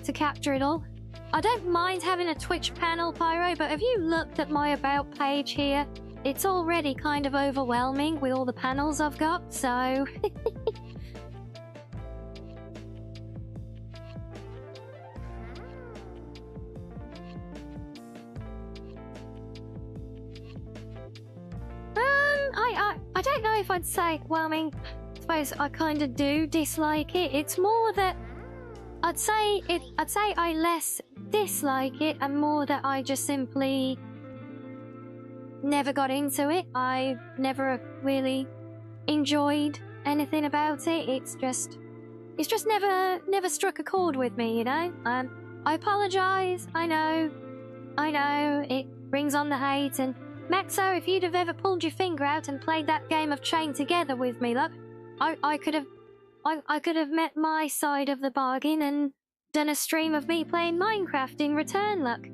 to capture it all. I don't mind having a Twitch panel, Pyro, but have you looked at my about page here? It's already kind of overwhelming with all the panels I've got, so... I don't know if I'd say, well, I mean, I suppose I kind of do dislike it. It's more that I'd say I less dislike it and more that I just simply never got into it. I never really enjoyed anything about it. It's just never struck a chord with me, you know? I apologize. I know it brings on the hate, and Maxo, if you'd have ever pulled your finger out and played that game of Chain Together with me, look, I could have met my side of the bargain and done a stream of me playing Minecraft in return, look.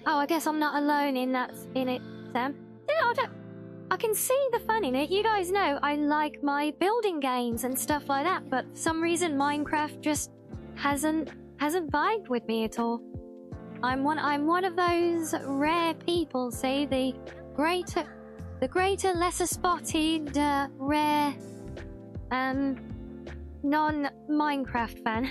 Oh, I guess I'm not alone in it, Sam. Yeah, I can see the fun in it. You guys know I like my building games and stuff like that, but for some reason Minecraft just hasn't vibed with me at all. I'm one of those rare people, see, the greater, lesser spotted, rare, non-Minecraft fan.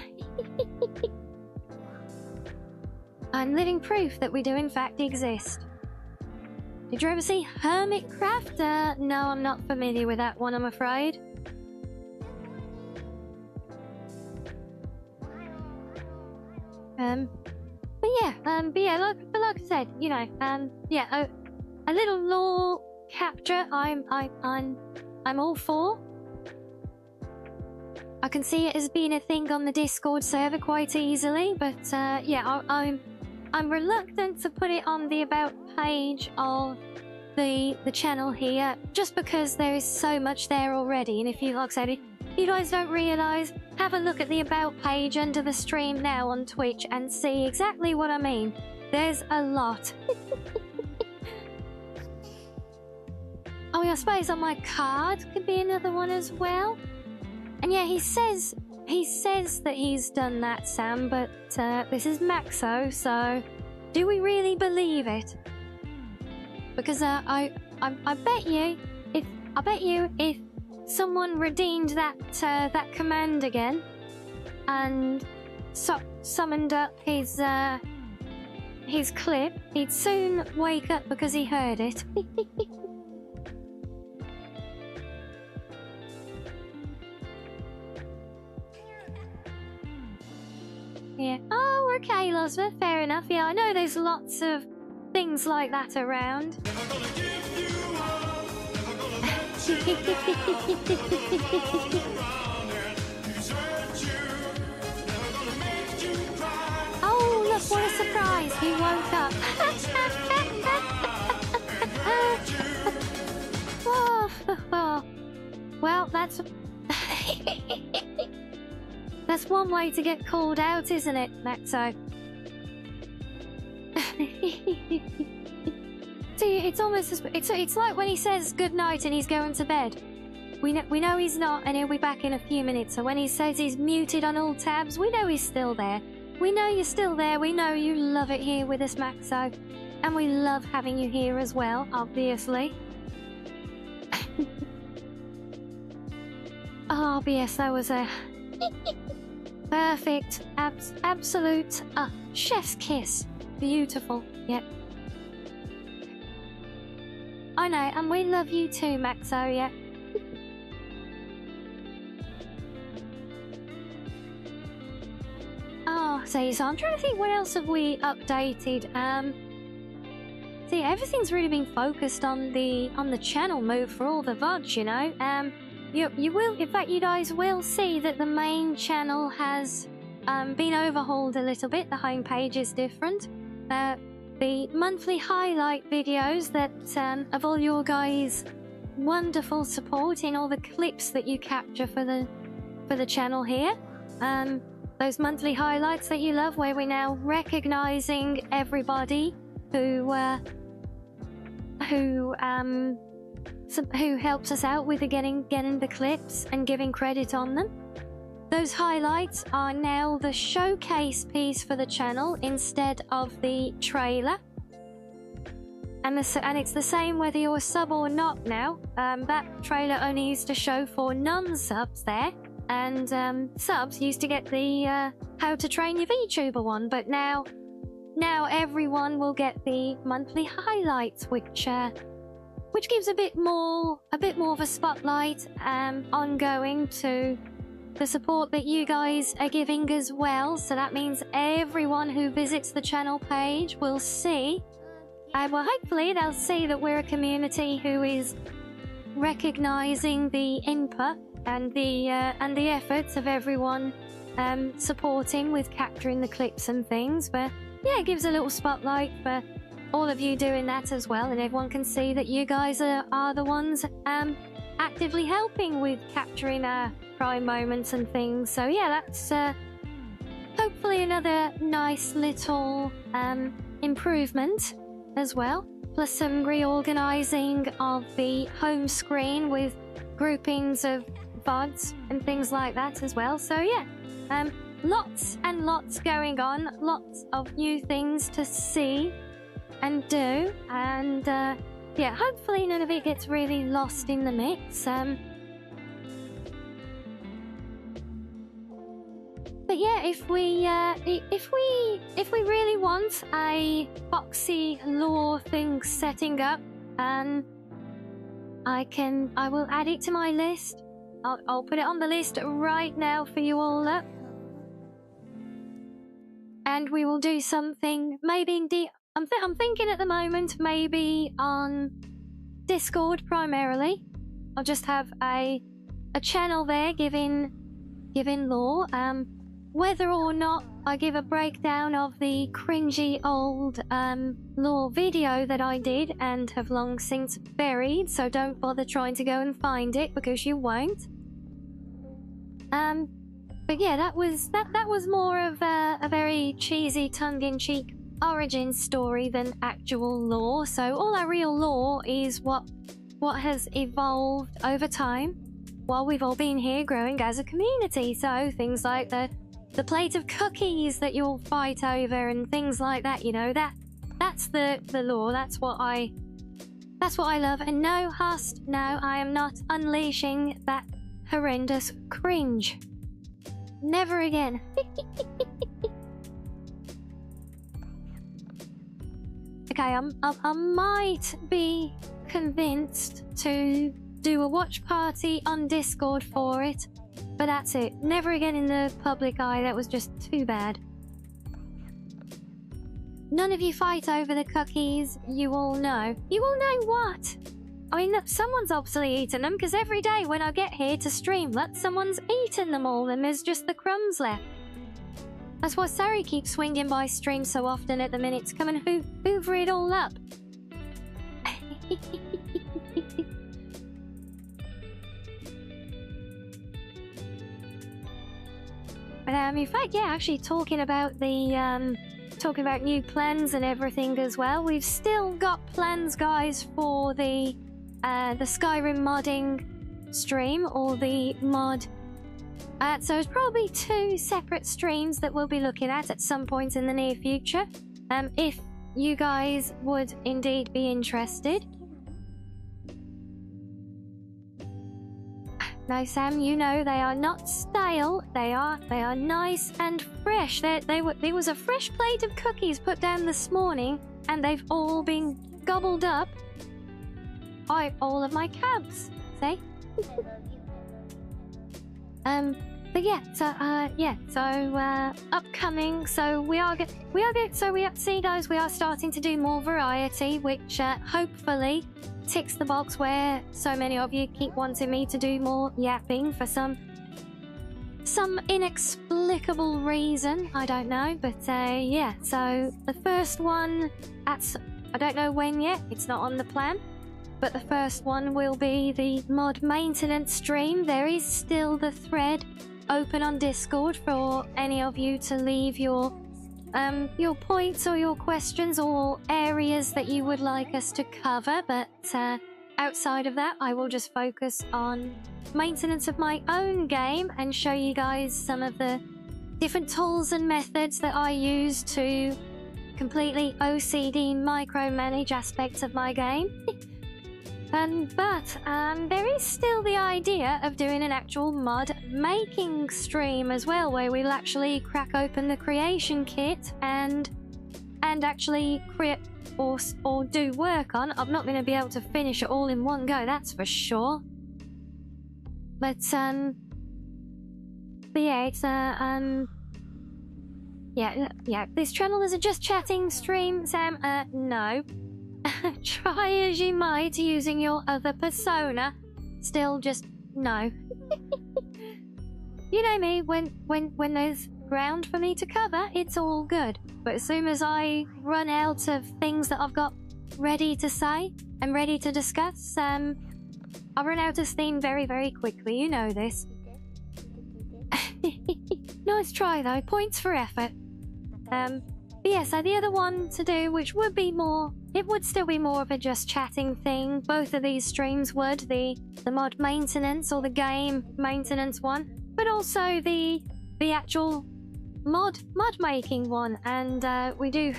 I'm living proof that we do in fact exist. Did you ever see Hermitcraft? No, I'm not familiar with that one, I'm afraid. But yeah, like I said, you know, yeah, a little lore capture, I'm all for. I can see it as being a thing on the Discord server quite easily, but yeah, I'm reluctant to put it on the about page of the channel here, just because there is so much there already. And if you, like I said, if you guys don't realise, have a look at the about page under the stream now on Twitch and see exactly what I mean. There's a lot. Oh, I suppose on my card could be another one as well. And yeah, he says that he's done that, Sam, but this is Maxo, so do we really believe it? Because I bet you if someone redeemed that command again and summoned up his clip, he'd soon wake up because he heard it. Yeah. Oh, okay, Losbeth. Fair enough. Yeah, I know there's lots of things like that around. Oh, look, what a surprise. He woke up. Oh, well, that's... That's one way to get called out, isn't it, Maxo? See, it's almost it's like when he says good night and he's going to bed. We know he's not, and he'll be back in a few minutes. So when he says he's muted on all tabs, we know he's still there. We know you're still there. We know you love it here with us, Maxo, and we love having you here as well, obviously. Oh, BS, that was a perfect, absolute chef's kiss. Beautiful. Yep. I know, and we love you too, Maxo, yeah. Oh, Seiso, I'm trying to think what else have we updated. See, everything's really been focused on the channel move for all the VODs, you know. You will, in fact, you guys will see that the main channel has been overhauled a little bit. The homepage is different. The monthly highlight videos that of all your guys' wonderful support in all the clips that you capture for the channel here. Those monthly highlights that you love, where we're now recognizing everybody who who helps us out with getting the clips and giving credit on them. Those highlights are now the showcase piece for the channel instead of the trailer. And it's the same whether you're a sub or not now. That trailer only used to show for non-subs there. And subs used to get the how to train your VTuber one. But now everyone will get the monthly highlights, which gives a bit more of a spotlight ongoing to the support that you guys are giving as well. So that means everyone who visits the channel page will see. Well, hopefully they'll see that we're a community who is recognizing the input and the efforts of everyone supporting with capturing the clips and things. But yeah, it gives a little spotlight for all of you doing that as well, and everyone can see that you guys are the ones actively helping with capturing our prime moments and things. So yeah, that's hopefully another nice little improvement as well, plus some reorganizing of the home screen with groupings of VODs and things like that as well. So yeah, lots and lots going on, lots of new things to see and do, and yeah, hopefully none of it gets really lost in the mix. But yeah, if we really want a boxy lore thing setting up, I will add it to my list. I'll put it on the list right now for you all up, and we will do something. Maybe indeed, I'm thinking at the moment maybe on Discord primarily. I'll just have a channel there giving lore. Whether or not I give a breakdown of the cringy old lore video that I did and have long since buried, so don't bother trying to go and find it because you won't. But yeah, that was more of a very cheesy, tongue-in-cheek origin story than actual lore. So all our real lore is what has evolved over time while we've all been here growing as a community. So things like the plate of cookies that you'll fight over and things like that, you know, that's the lore. That's what I love. And no, Hust, no, I am not unleashing that horrendous cringe. Never again. Okay, I might be convinced to do a watch party on Discord for it, but that's it. Never again in the public eye. That was just too bad. None of you fight over the cookies. You all know. You all know what? I mean, look, someone's obviously eaten them, because every day when I get here to stream, look, someone's eaten them all and there's just the crumbs left. That's why Sari keeps swinging by stream so often at the minute to come and hoover it all up. But in fact, yeah, actually talking about the talking about new plans and everything as well. We've still got plans, guys, for the Skyrim modding stream, or the mod. So it's probably 2 separate streams that we'll be looking at some point in the near future. If you guys would indeed be interested. No, Sam, you know they are not stale. They are nice and fresh. There was a fresh plate of cookies put down this morning, and they've all been gobbled up by all of my cabs. See? But yeah, so upcoming. So we see, guys, we are starting to do more variety, which hopefully ticks the box where so many of you keep wanting me to do more yapping for some inexplicable reason. I don't know, but yeah. So the first one, I don't know when yet. It's not on the plan. But the first one will be the mod maintenance stream. There is still the thread open on Discord for any of you to leave your points or your questions or areas that you would like us to cover. But outside of that, I will just focus on maintenance of my own game and show you guys some of the different tools and methods that I use to completely OCD micromanage aspects of my game. But there is still the idea of doing an actual mod making stream as well, where we'll actually crack open the creation kit and actually create or do work on. I'm not going to be able to finish it all in one go, that's for sure. But yeah, it's yeah. This channel is a just chatting stream, Sam. No. Try as you might using your other persona, still just no. You know me, when there's ground for me to cover, it's all good. But as soon as I run out of things that I've got ready to say and ready to discuss, I run out of steam very, very quickly. You know this. Nice try though, points for effort. But yeah, so the other one to do, which would be more, it would still be more of a just chatting thing. Both of these streams would, the mod maintenance or the game maintenance one, but also the actual mod making one. And I do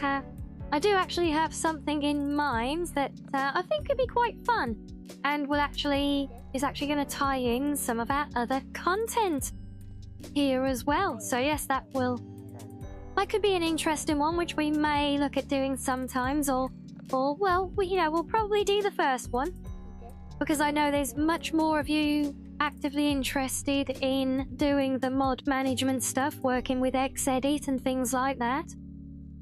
actually have something in mind that I think could be quite fun, and is actually going to tie in some of our other content here as well. So yes, that could be an interesting one, which we may look at doing sometimes, or well, we'll probably do the first one, because I know there's much more of you actively interested in doing the mod management stuff, working with Xedit and things like that,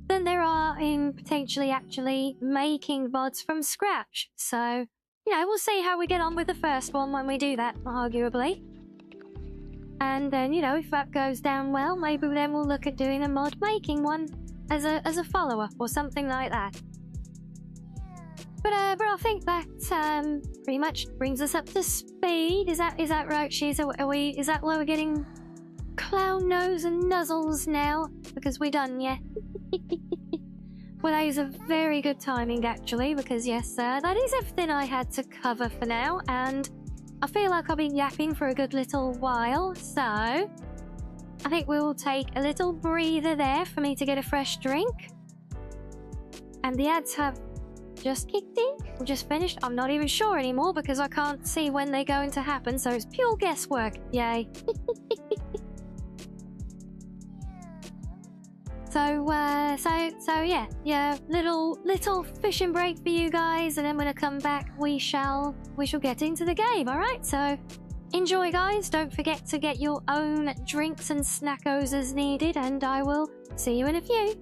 than there are in potentially actually making mods from scratch. So, we'll see how we get on with the first one when we do that, arguably. And then, if that goes down well, maybe then we'll look at doing a mod making one as a follow-up or something like that. But I think that pretty much brings us up to speed. Is that right, Shiz? Is that where we're getting clown nose and nuzzles now? Because we're done, yeah? Well, that is a very good timing, actually, because yes, that is everything I had to cover for now, and I feel like I've been yapping for a good little while, so I think we'll take a little breather there for me to get a fresh drink. And the ads have just kicked in, or just finished. I'm not even sure anymore because I can't see when they're going to happen, so it's pure guesswork. Yay. So yeah, little fishing break for you guys, and then when I come back, we shall get into the game. All right, so enjoy, guys. Don't forget to get your own drinks and snackos as needed, and I will see you in a few.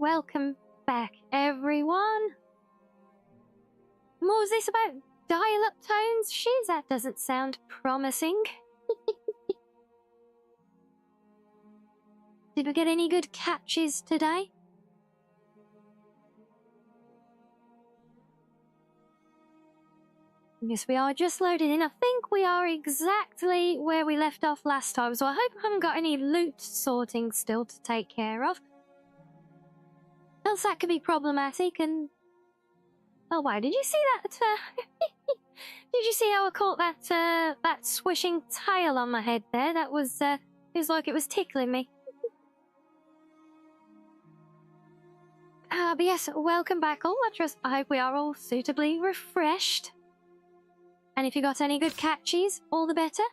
welcome back, everyone. What was this about dial-up tones? Shiz, that doesn't sound promising. Did we get any good catches today? Yes, we are just loaded in. I think we are exactly where we left off last time, so I hope I haven't got any loot sorting still to take care of. Else that could be problematic, and... Oh, wow, did you see that? Did you see how I caught that swishing tail on my head there? That was, it was like it was tickling me. But yes, welcome back all. I hope we are all suitably refreshed. And if you got any good catches, all the better.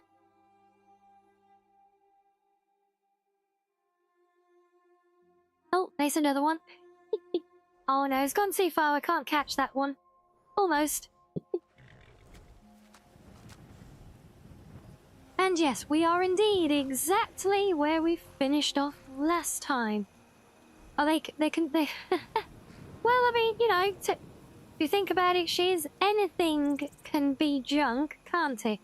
Oh, there's another one. Oh no, it's gone too far. I can't catch that one. Almost. And yes, we are indeed exactly where we finished off last time. Oh, they can... Well, I mean, you know... If you think about it, Shiz, anything can be junk, can't it?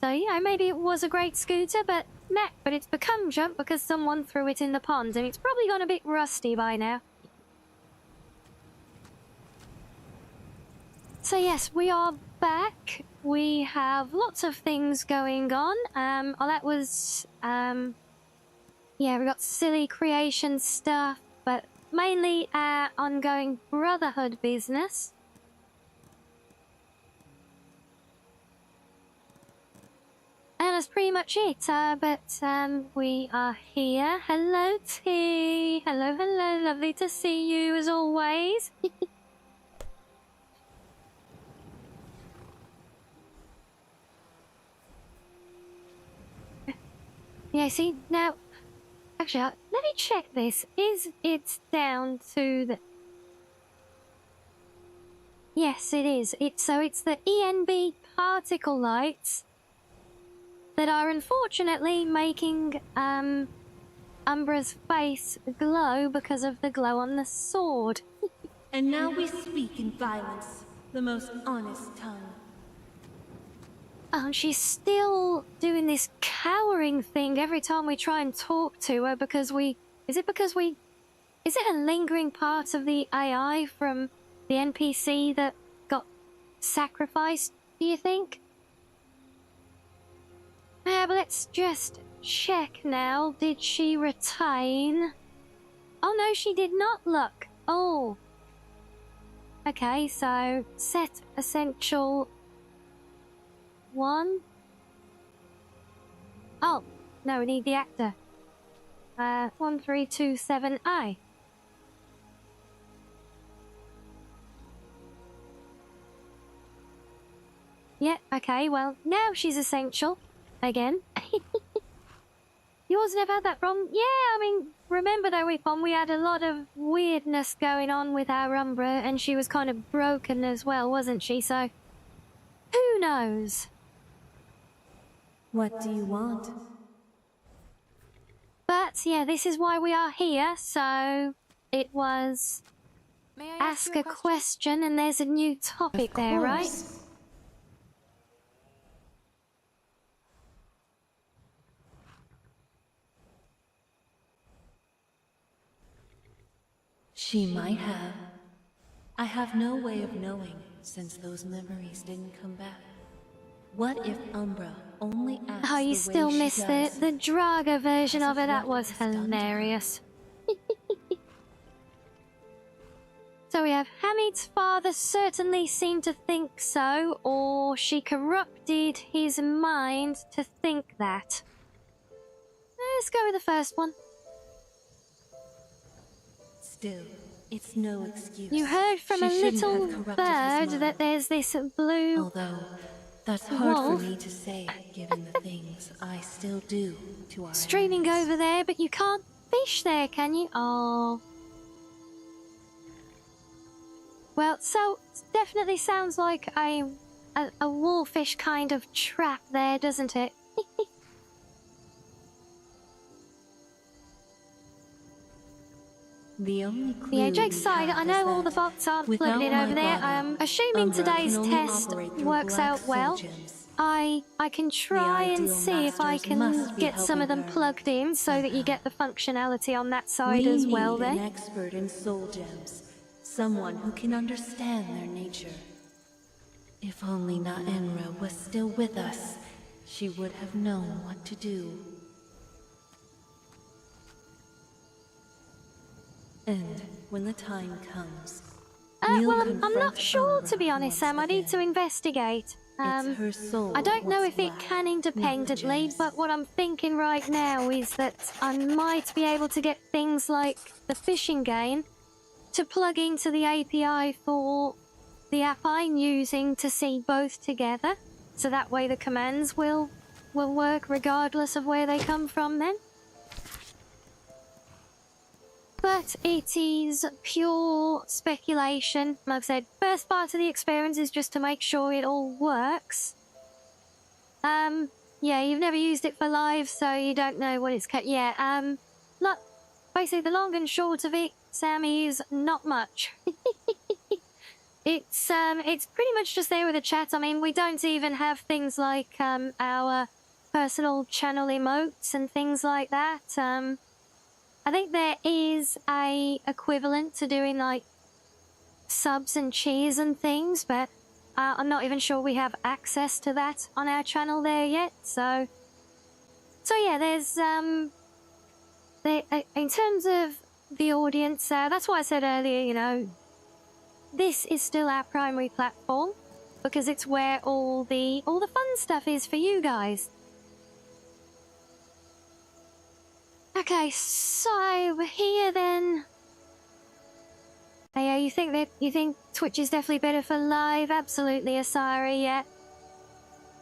So, you know, maybe it was a great scooter, but nah, but it's become junk because someone threw it in the pond, and it's probably gone a bit rusty by now. So yes, we are back. We have lots of things going on. Oh, that was, yeah, we got silly creation stuff, but mainly ongoing Brotherhood business. And that's pretty much it, but we are here. Hello, T. Hello, hello, lovely to see you as always. Yeah, see, now... Actually, let me check this. Is it down to the... Yes, it is. So it's the ENB particle lights that are unfortunately making Umbra's face glow because of the glow on the sword. And now we speak in violence, the most honest tongue. Oh, and she's still doing this cowering thing every time we try and talk to her because we... Is it a lingering part of the AI from the NPC that got sacrificed, do you think? But let's just check now. Did she retain? Oh no, she did not, look. Oh. Okay, so set essential 1. Oh, no, we need the actor. 1327I. Yeah, okay, well, now she's essential. Again. Yours never had that problem? Yeah, I mean, remember though, Weepon, we had a lot of weirdness going on with our Umbra, and she was kind of broken as well, wasn't she? So, who knows? What do you want? But, yeah, this is why we are here, so it was... May I ask a question, and there's a new topic there, right? She might have. I have no way of knowing, since those memories didn't come back. What if Umbra only acts Oh, you the still way she miss does? the Draga version Because of of it. That what was was done to her. hilarious. So we have Hamid's father certainly seemed to think so, or she corrupted his mind to think that. Let's go with the first one. Still, it's no excuse. You heard from She a shouldn't little have corrupted bird his mind. that there's this blue... Although, that's hard wolf for me to say, given the things I still do to our streaming enemies. over there, but you can't fish there, can you? Oh. Well, so it definitely sounds like a wolfish kind of trap there, doesn't it? The only clue Yeah, jokes we aside, have I is know all the that bots aren't without plugged in my over there. body, Assuming Umbra can today's only test operate through works black out well, soul gems. I can try and ideal see if I masters can must be get some of them helping her plugged in so that you somehow. get the functionality on that side We as well need an then. expert in soul gems, someone who can understand their nature. If only Naenra was still with us, she would have known what to do. And when the time comes, Well, I'm confront not sure, Umbra to be honest, once Sam. I need to again. investigate. It's her soul. I don't know what's if it black, can not the independently, gems. but what I'm thinking right now is that I might be able to get things like the fishing game to plug into the API for the app I'm using to see both together. So that way the commands will work regardless of where they come from then. But it is pure speculation. Like I said, first part of the experience is just to make sure it all works. Yeah, you've never used it for live, so you don't know what it's... Look, basically the long and short of it, Sammy, is not much. It's pretty much just there with the chat. I mean, we don't even have things like, our personal channel emotes and things like that. I think there is a equivalent to doing like subs and cheers and things, but I'm not even sure we have access to that on our channel there yet. So yeah, there's in terms of the audience, that's why I said earlier, you know, this is still our primary platform because it's where all the fun stuff is for you guys. Okay, so we're here then. Hey, you think Twitch is definitely better for live? Absolutely, Asari, yeah.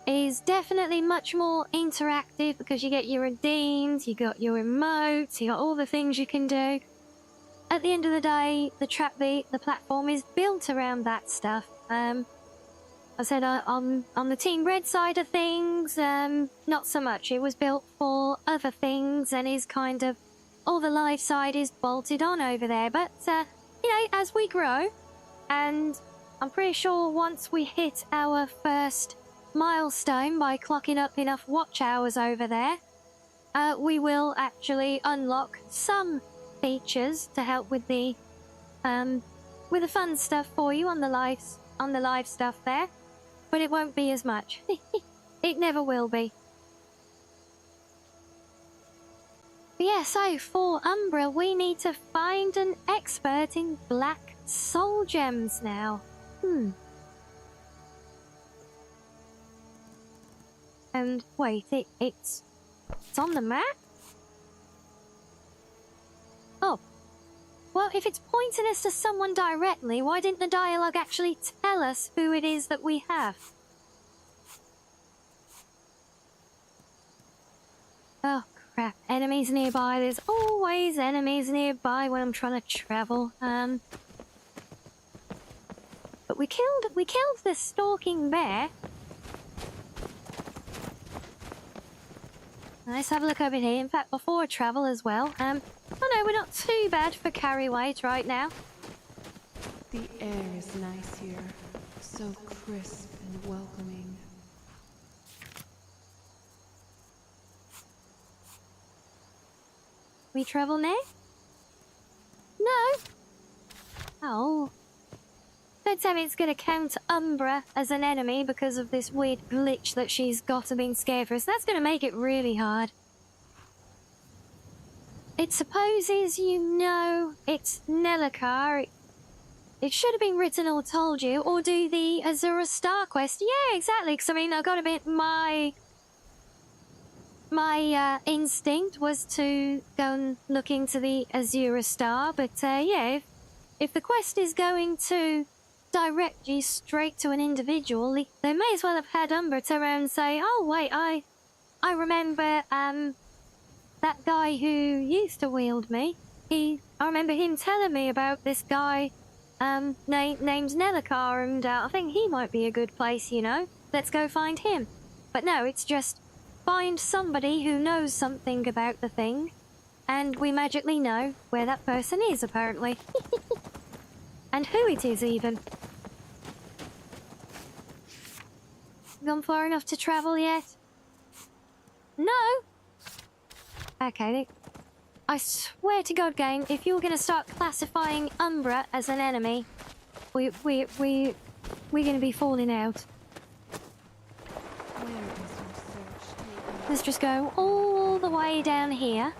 It is definitely much more interactive because you get your redeems, you got your emotes, you got all the things you can do. At the end of the day, the platform is built around that stuff. I said on the Team Red side of things, not so much. It was built for other things and is kind of... all the live side is bolted on over there. But, you know, as we grow, and I'm pretty sure once we hit our first milestone by clocking up enough watch hours over there, we will actually unlock some features to help with the fun stuff for you on the live stuff there. But it won't be as much. It never will be. But yeah, so for Umbra, we need to find an expert in black soul gems now. And wait, it's on the map? Oh. Well, if it's pointing us to someone directly, why didn't the dialogue actually tell us who it is that we have? Oh, crap. Enemies nearby. There's always enemies nearby when I'm trying to travel. But we killed the stalking bear. Let's have a look over here. In fact, before I travel as well. Oh no, we're not too bad for carry weight right now. The air is nice here, so crisp and welcoming. We travel now? No. Oh. Don't tell me it's gonna count Umbra as an enemy because of this weird glitch that she's got and been scared for us. That's gonna make it really hard. It supposes you know it's Nelakar. It should have been written or told you, or do the Azura Star quest. Yeah, exactly, because I mean, I got a bit... My instinct was to go and look into the Azura Star, but yeah, if the quest is going to direct you straight to an individual, they may as well have had Umbra turn around and say, oh wait, I remember, that guy who used to wield me. I remember him telling me about this guy, named Nelakar, and I think he might be a good place, you know. Let's go find him. But no, it's just find somebody who knows something about the thing, And we magically know where that person is, apparently. And who it is, even. Gone far enough to travel yet? No! Okay, I swear to God, game, if you're gonna start classifying Umbra as an enemy, we're gonna be falling out. Where does your search take you? Let's just go all the way down here.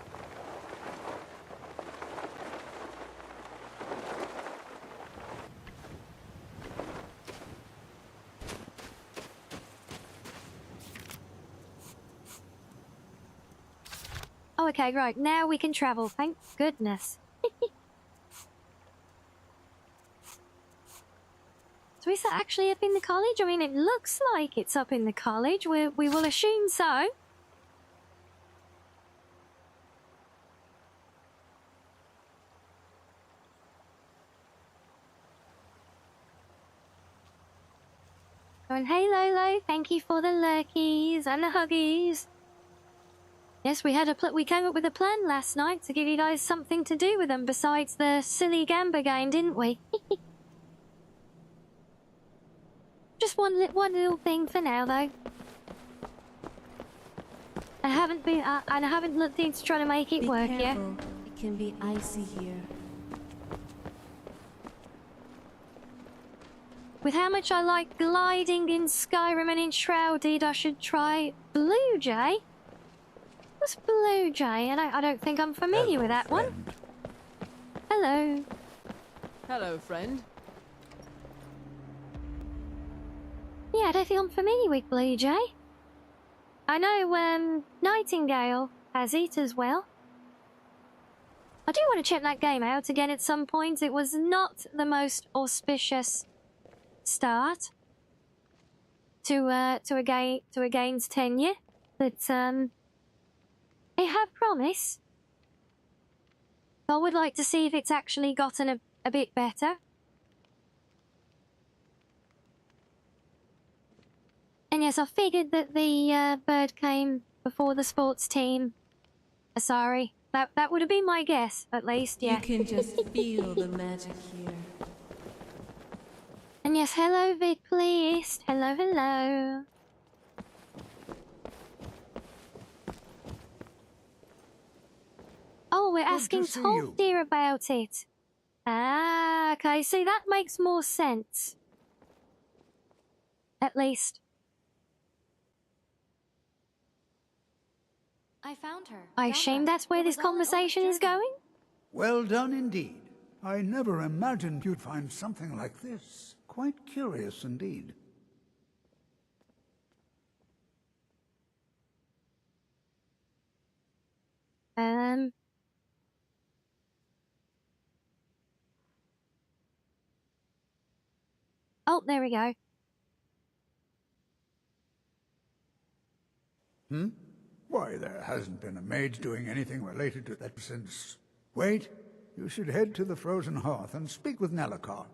Oh, okay, right. Now we can travel. Thank goodness. So is that actually up in the college? I mean, it looks like it's up in the college. We will assume so. And hey, Lolo, thank you for the lurkies and the huggies. Yes, we came up with a plan last night to give you guys something to do with them besides the silly Gamba game, didn't we? Just one little thing for now, though. I haven't looked into trying to make it work yet. Careful. It can be icy here. With how much I like gliding in Skyrim and Enshrouded, I should try Blue Jay. What's Blue Jay? And I don't think I'm familiar with that one. Hello. Hello, friend. Yeah, I don't think I'm familiar with Blue Jay. I know Nightingale has it as well. I do want to check that game out again at some point. It was not the most auspicious start to a game's tenure, but I have promise. I would like to see if it's actually gotten a bit better. And yes, I figured that the bird came before the sports team. Sorry, that would have been my guess, at least. Yeah. You can just feel the magic here. And yes, hello, Vic, please. Hello, hello. Oh, we're asking Top Deer about it. Ah, okay. See, that makes more sense. At least. I found her. I assume that's where this conversation is going? Well done indeed. I never imagined you'd find something like this. Quite curious indeed. Oh, there we go. Why, there hasn't been a mage doing anything related to that since... Wait, you should head to the Frozen Hearth and speak with Nelacar.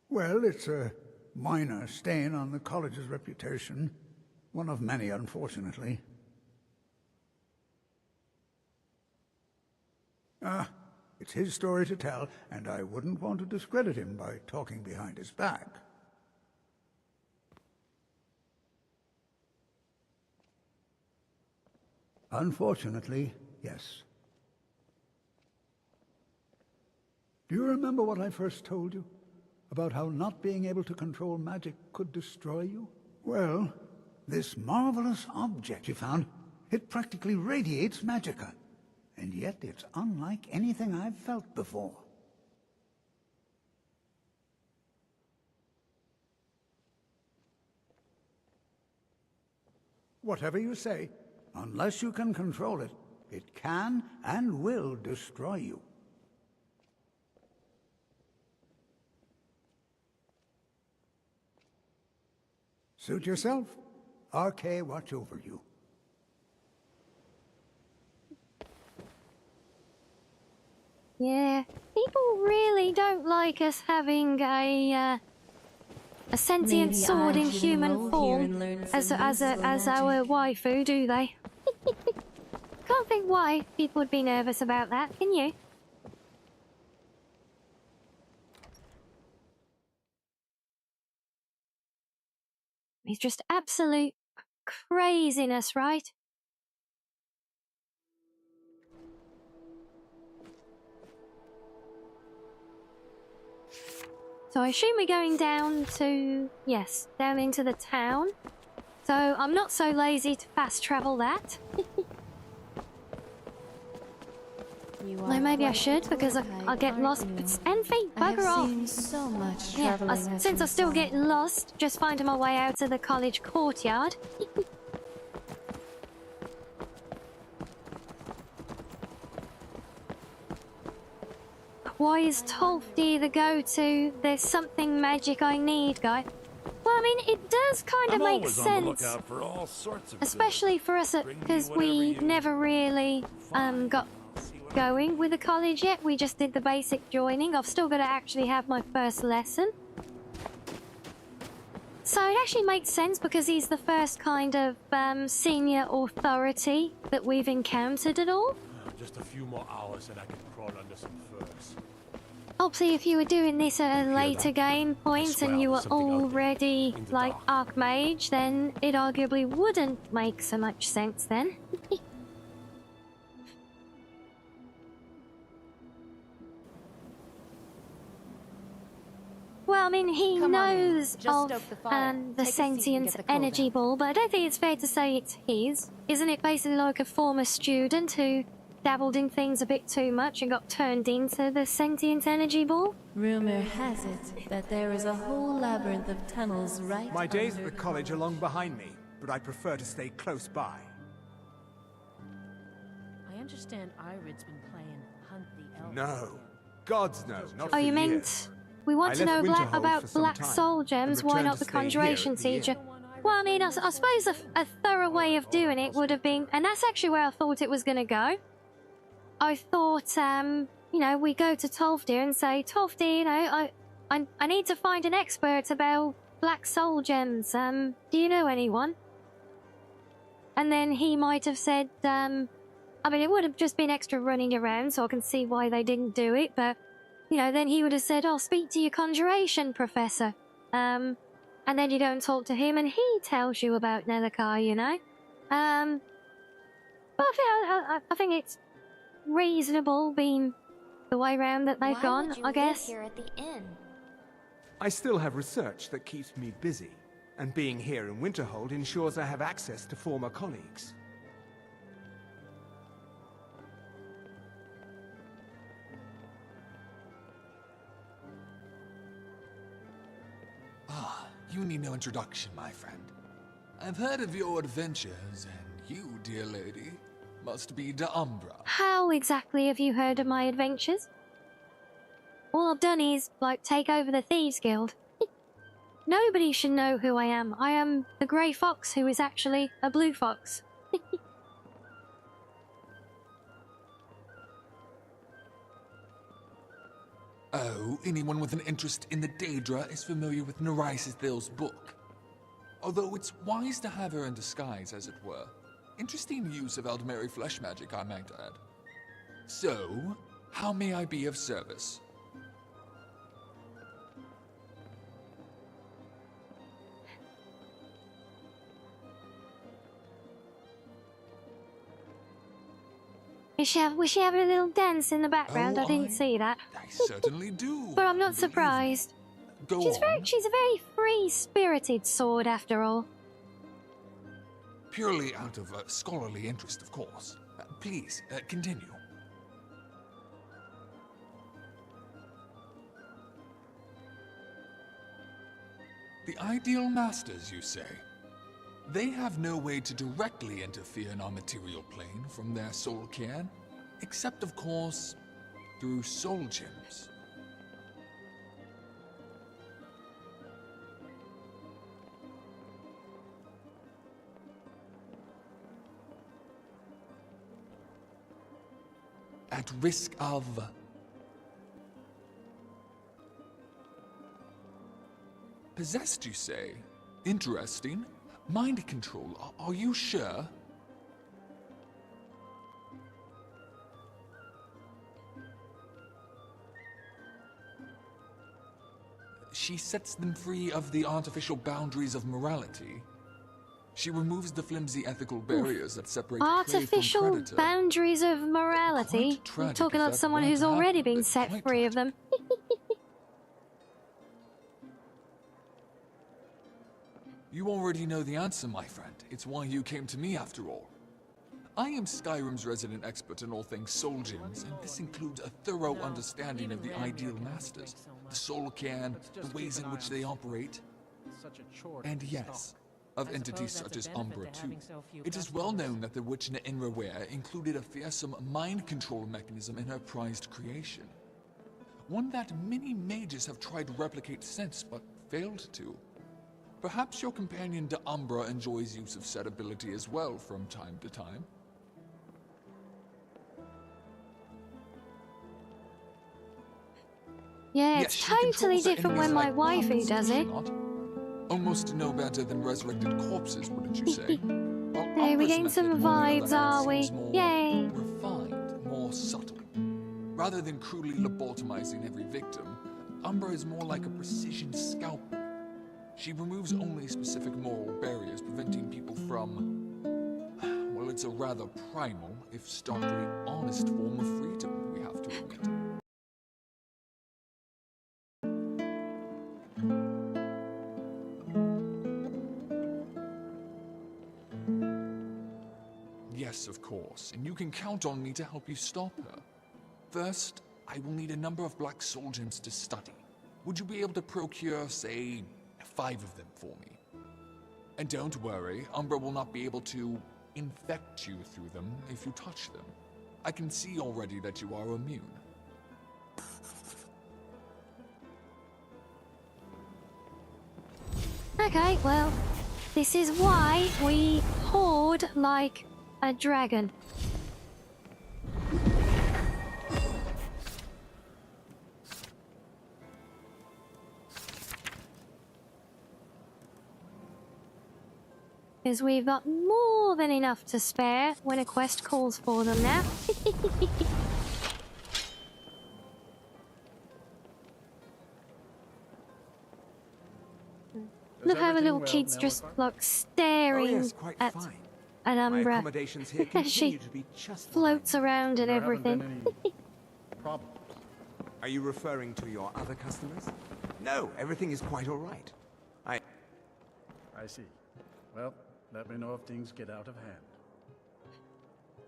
Well, it's a minor stain on the college's reputation. One of many, unfortunately. It's his story to tell, and I wouldn't want to discredit him by talking behind his back. Unfortunately, yes. Do you remember what I first told you? About how not being able to control magic could destroy you? Well, this marvelous object you found, it practically radiates magicka. And yet it's unlike anything I've felt before. Whatever you say, unless you can control it, it can and will destroy you. Suit yourself. RK watch over you. Yeah, people really don't like us having a a sentient Maybe sword I in should human enroll here form and learn as some useful our magic. waifu, do they? Can't think why people would be nervous about that, can you? It's just absolute craziness, right? So I assume we're going down to, yes, down into the town. So I'm not so lazy to fast travel that. You Well, are maybe I quite should the because tour I'll guide, get lost. aren't you? It's Enfield, I have bugger off. seen so much Yeah, traveling at since I your still get side. lost, just finding my way out of the college courtyard. Why is Tolfty the go-to? There's something magic I need, guy. Well, I mean, it does kind of make always on the sense. lookout for all sorts of Especially for us, Bring me because whatever we you never really find. got I'll see what I going with the college yet. We just did the basic joining. I've still got to actually have my first lesson. So it actually makes sense because he's the first kind of senior authority that we've encountered at all. Just a few more hours and I can crawl under some furs. Obviously, if you were doing this at a later game point swear and you were there's something out there already in the like dark. Archmage, then it arguably wouldn't make so much sense then. Well, I mean, he Come on in. knows Just of stoke the fire. the Take a seat and sentient get the cold energy out. ball, but I don't think it's fair to say it's his. Isn't it basically like a former student who dabbled in things a bit too much and got turned into the sentient energy ball? Rumor has it that there is a whole labyrinth of tunnels right My days at under the college are long behind me, but I prefer to stay close by. I understand Irid's been playing Hunt the Elves. No. Gods no, not Oh, for you years. meant we want I to know left Winterhold about for some black time, soul and gems. Why returned not to the stay here conjuration at the inn. teacher? Well, I mean, I suppose a thorough way of doing it would have been, and that's actually where I thought it was going to go. I thought, you know, we go to Tolfty and say, Tolfty, you know, I need to find an expert about black soul gems. Do you know anyone? And then he might have said, I mean, it would have just been extra running around, so I can see why they didn't do it, but, you know, then he would have said, oh, speak to your conjuration professor. And then you go and talk to him, and he tells you about Nellicar, you know? But I think it's reasonable being the way round that they've Why gone, would you I guess. live here at the inn? I still have research that keeps me busy, and being here in Winterhold ensures I have access to former colleagues. Ah, you need no introduction, my friend. I've heard of your adventures, and you, dear lady, must be D'Umbra. How exactly have you heard of my adventures? All I've done is, like, take over the Thieves Guild. Nobody should know who I am. I am the Grey Fox who is actually a Blue Fox. Oh, anyone with an interest in the Daedra is familiar with Nerisithil's book. Although it's wise to have her in disguise, as it were. Interesting use of Eldmeri flesh magic, I might add. So, how may I be of service? Was she having a little dance in the background? Oh, I didn't see that. I certainly do. But I'm not Believe me. surprised. Go She's on. she's a very free-spirited sword, after all. Purely out of scholarly interest, of course. Please, continue. The ideal masters, you say? They have no way to directly interfere in our material plane from their soul cairn, except, of course, through soul gems. At risk of... Possessed, you say? Interesting. Mind control, are you sure? She sets them free of the artificial boundaries of morality. She removes the flimsy ethical barriers that separate prey from Artificial predator. boundaries of morality? Quite I'm tragic talking if about that someone were who's to already happen, been but set quite free of them. You already know the answer, my friend. It's why you came to me, after all. I am Skyrim's resident expert in all things soul gems, and this includes a thorough understanding of the ideal masters, the soul cairn, the ways in which they operate, and yes, of entities such as Umbra too. It is well known that the witch Nainra included a fearsome mind control mechanism in her prized creation. One that many mages have tried to replicate since, but failed to. Perhaps your companion de Umbra enjoys use of said ability as well from time to time. Yeah, Yes, it's she totally controls her different when enemies my like waifu puppets, does she it. not? Almost no better than resurrected corpses, wouldn't you say? While Hey, we're Umbra's getting some method, on the other vibes, hand, are we? seems more Yay! refined, more subtle. Rather than crudely lobotomizing every victim, Umbra is more like a precision scalpel. She removes only specific moral barriers, preventing people from... well, it's a rather primal, if starkly honest form of freedom, we have to admit. Yes, of course, and you can count on me to help you stop her. First, I will need a number of black soul gems to study. Would you be able to procure, say, 5 of them for me? And don't worry, Umbra will not be able to infect you through them if you touch them. I can see already that you are immune. Okay, well, this is why we hoard like a dragon. Because we've got more than enough to spare when a quest calls for them now. Look how the little kid's just like staring Oh yes, quite at fine. an My Umbra accommodations here as she continue to be just floats around and There haven't been everything. any problems. Are you referring to your other customers? No, everything is quite all right. I see. Well, let me know if things get out of hand.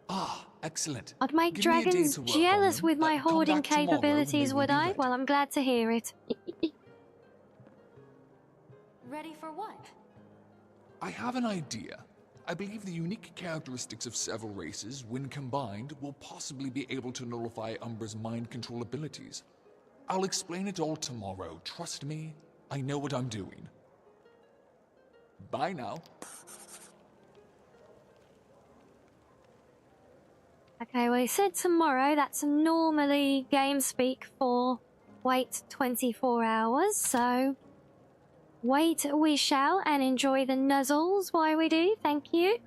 Ah, excellent. I'd make Give me a day dragons to work jealous on them. with my Come hoarding back tomorrow when capabilities, they would will be I? ready. Well, I'm glad to hear it. Ready for what? I have an idea. I believe the unique characteristics of several races, when combined, will possibly be able to nullify Umbra's mind control abilities. I'll explain it all tomorrow. Trust me, I know what I'm doing. Bye now. Okay, well, he said tomorrow. That's normally game speak for wait 24 hours, so wait we shall and enjoy the nuzzles while we do. Thank you.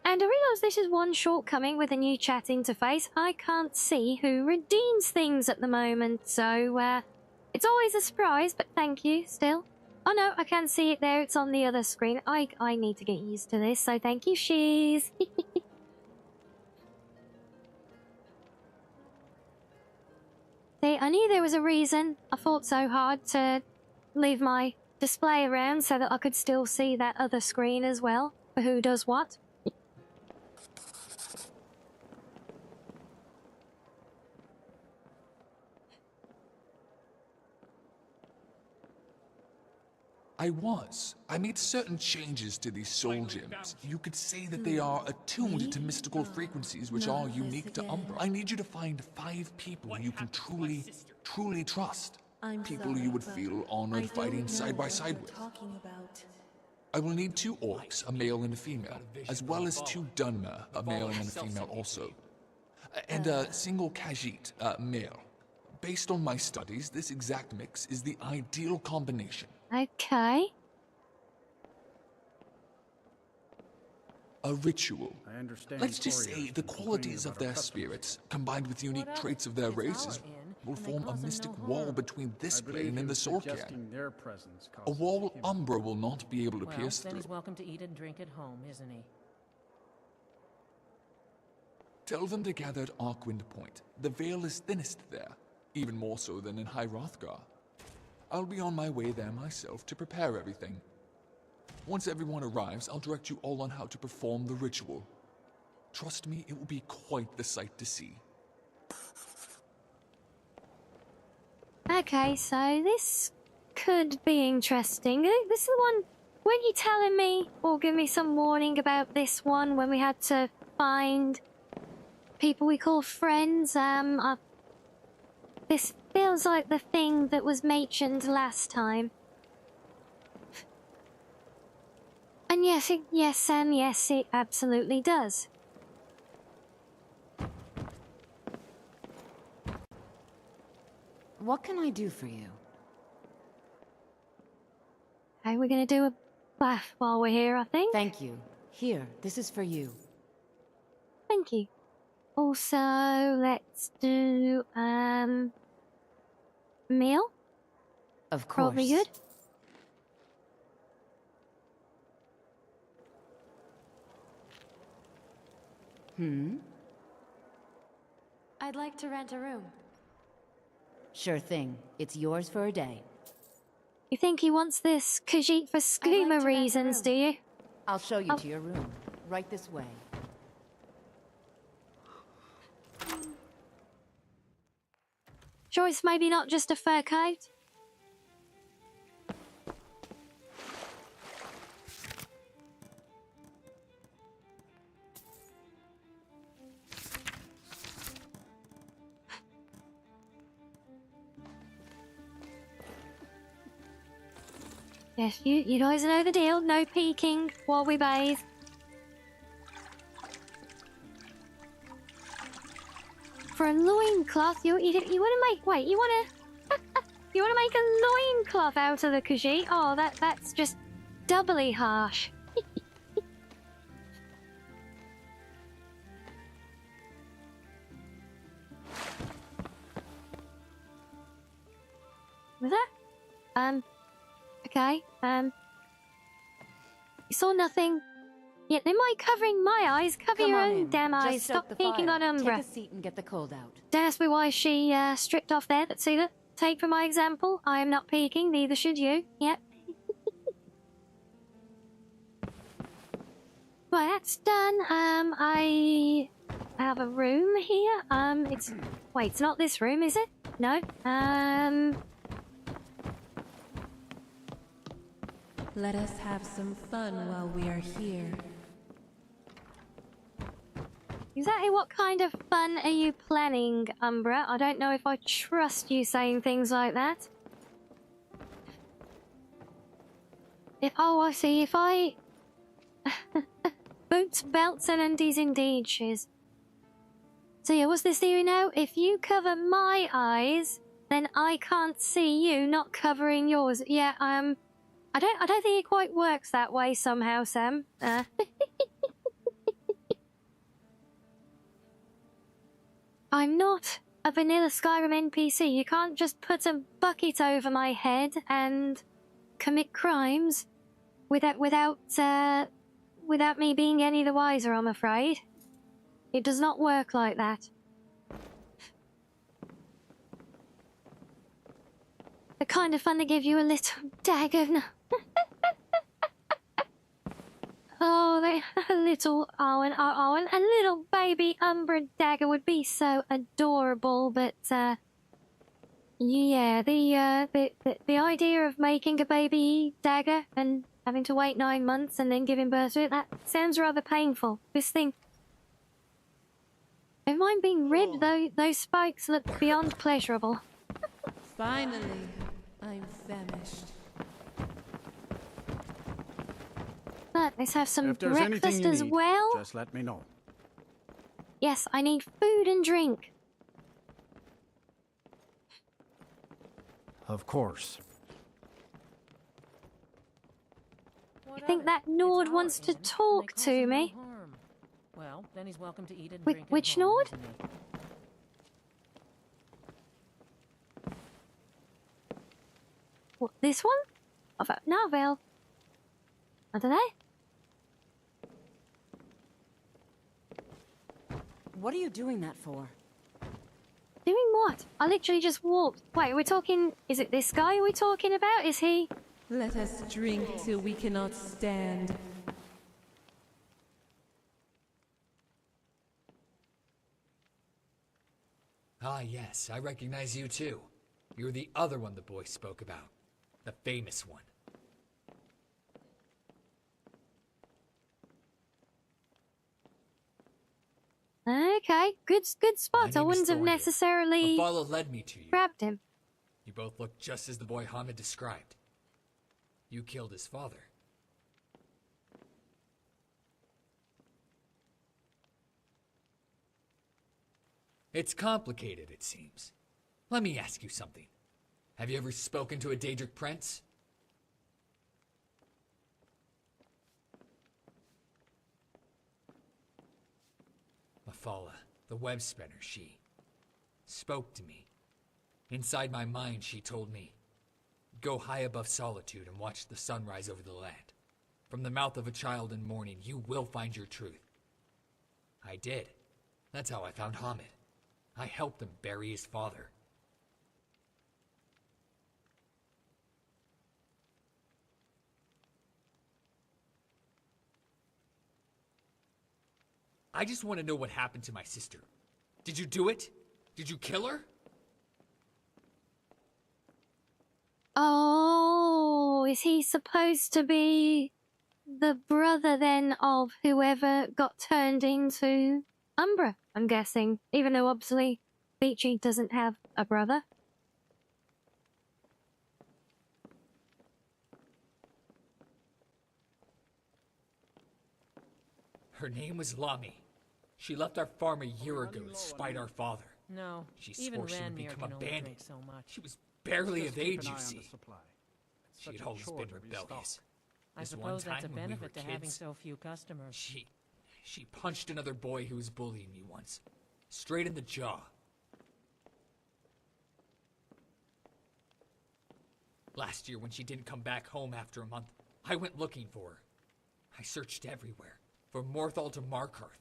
And I realise this is one shortcoming with the new chat interface. I can't see who redeems things at the moment, so it's always a surprise, but thank you still. Oh no, I can see it there. It's on the other screen. I need to get used to this, so thank you, Shees. See, I knew there was a reason. I fought so hard to leave my display around so that I could still see that other screen as well for who does what. I made certain changes to these soul gems. You could say that they are attuned to mystical frequencies which are unique to Umbra. I need you to find 5 people you can truly trust. People you would feel honored fighting side by side with. I will need 2 orcs, a male and a female, as well as 2 Dunmer, a male and a female also. And a single Khajiit, male. Based on my studies, this exact mix is the ideal combination. Okay. A ritual. I understand. Let's just couriers say the complaining qualities of about our their customs. spirits, combined with unique What traits else? of their It's our races, inn, will and they form a cause them mystic no wall harm. between this I believe plane he and the was Sorkian. suggesting their presence A causes wall human- Umbra will not be able to Well, pierce then through. he's welcome to eat and drink at home, isn't he? Tell them to gather at Arkwind Point. The veil is thinnest there, even more so than in High Hrothgar. I'll be on my way there myself to prepare everything. Once everyone arrives, I'll direct you all on how to perform the ritual. Trust me, it will be quite the sight to see. Okay, so this could be interesting. This is the one. Weren't you telling me or give me some warning about this one when we had to find people we call friends? This feels like the thing that was mentioned last time. And yes, it absolutely does. What can I do for you? Okay, we're gonna do a bath while we're here, I think. Thank you. Here, this is for you. Thank you. Also, let's do meal. Of course. Probably good. I'd like to rent a room. Sure thing. It's yours for a day. You think he wants this Khajiit for skooma reasons, do you? I'll show you to your room. Right this way. Sure, it's maybe not just a fur coat. Yes, you guys know the deal. No peeking while we bathe. For a loincloth, you want to make... Wait, you want to... you want to make a loincloth out of the Khajiit? Oh, that's just doubly harsh. Was that? Okay, you saw nothing. Yet am I covering my eyes? Cover Come your on own in. damn Just eyes. stoke Stop the peeking fire. on Umbra. Take a seat and get the cold out. Don't ask me why she stripped off there. See that? Take from my example. I am not peeking, neither should you. Yep. Right, that's done. I have a room here. It's... Wait, it's not this room, is it? No. Let us have some fun while we are here. Exactly what kind of fun are you planning, Umbra? I don't know if I trust you saying things like that. I see. If I... Boots, belts, and undies indeed, shiz. So yeah, what's this theory now? If you cover my eyes, then I can't see you not covering yours. Yeah, I don't think it quite works that way somehow, Sam. I'm not a vanilla Skyrim NPC. You can't just put a bucket over my head and commit crimes without me being any the wiser, I'm afraid. It does not work like that. The kind of fun to give you a little dagger. No. A little Owen, a little baby Umbra dagger would be so adorable, but yeah, the idea of making a baby dagger and having to wait 9 months and then giving birth to it, that sounds rather painful. This thing... Never mind being ribbed, though, those spikes look beyond pleasurable. Finally, I'm famished. But let's have some If there's anything breakfast you as need, well. just let me know. Yes, I need food and drink. Of course. I think that Nord wants to talk to me. Well, then he's welcome to eat and Wait, drink at which home, Nord? isn't he? What, this one? I thought Narvel. I don't know. What are you doing that for? Doing what? I literally just walked. Wait, we're talking... Is it this guy we're talking about? Is he... Let us drink till we cannot stand. Ah, yes, I recognize you too. You're the other one the boy spoke about. The famous one. Okay, good spot. I name is wouldn't have Thorndir. necessarily Mephala led me to you. grabbed him. You both look just as the boy Hamid described. You killed his father. It's complicated, it seems. Let me ask you something. Have you ever spoken to a Daedric prince? Mephala, the web spinner, she spoke to me. Inside my mind, she told me, go high above solitude and watch the sunrise over the land. From the mouth of a child in mourning, you will find your truth. I did. That's how I found Hamid. I helped him bury his father. I just want to know what happened to my sister. Did you do it? Did you kill her? Oh, is he supposed to be the brother then of whoever got turned into Umbra, I'm guessing, even though obviously Beachy doesn't have a brother. Her name was Lami. She left our farm a year ago to spite our father. No, She even swore she would Ranmir become can a only bandit. drink so much. She was barely Just of keep age, an you eye on the see. supply. It's She'd such a always chore been to rebellious. I This one suppose that's a time when we benefit were to having kids, so few customers. She punched another boy who was bullying me once. Straight in the jaw. Last year when she didn't come back home after a month, I went looking for her. I searched everywhere, from Morthal to Markarth.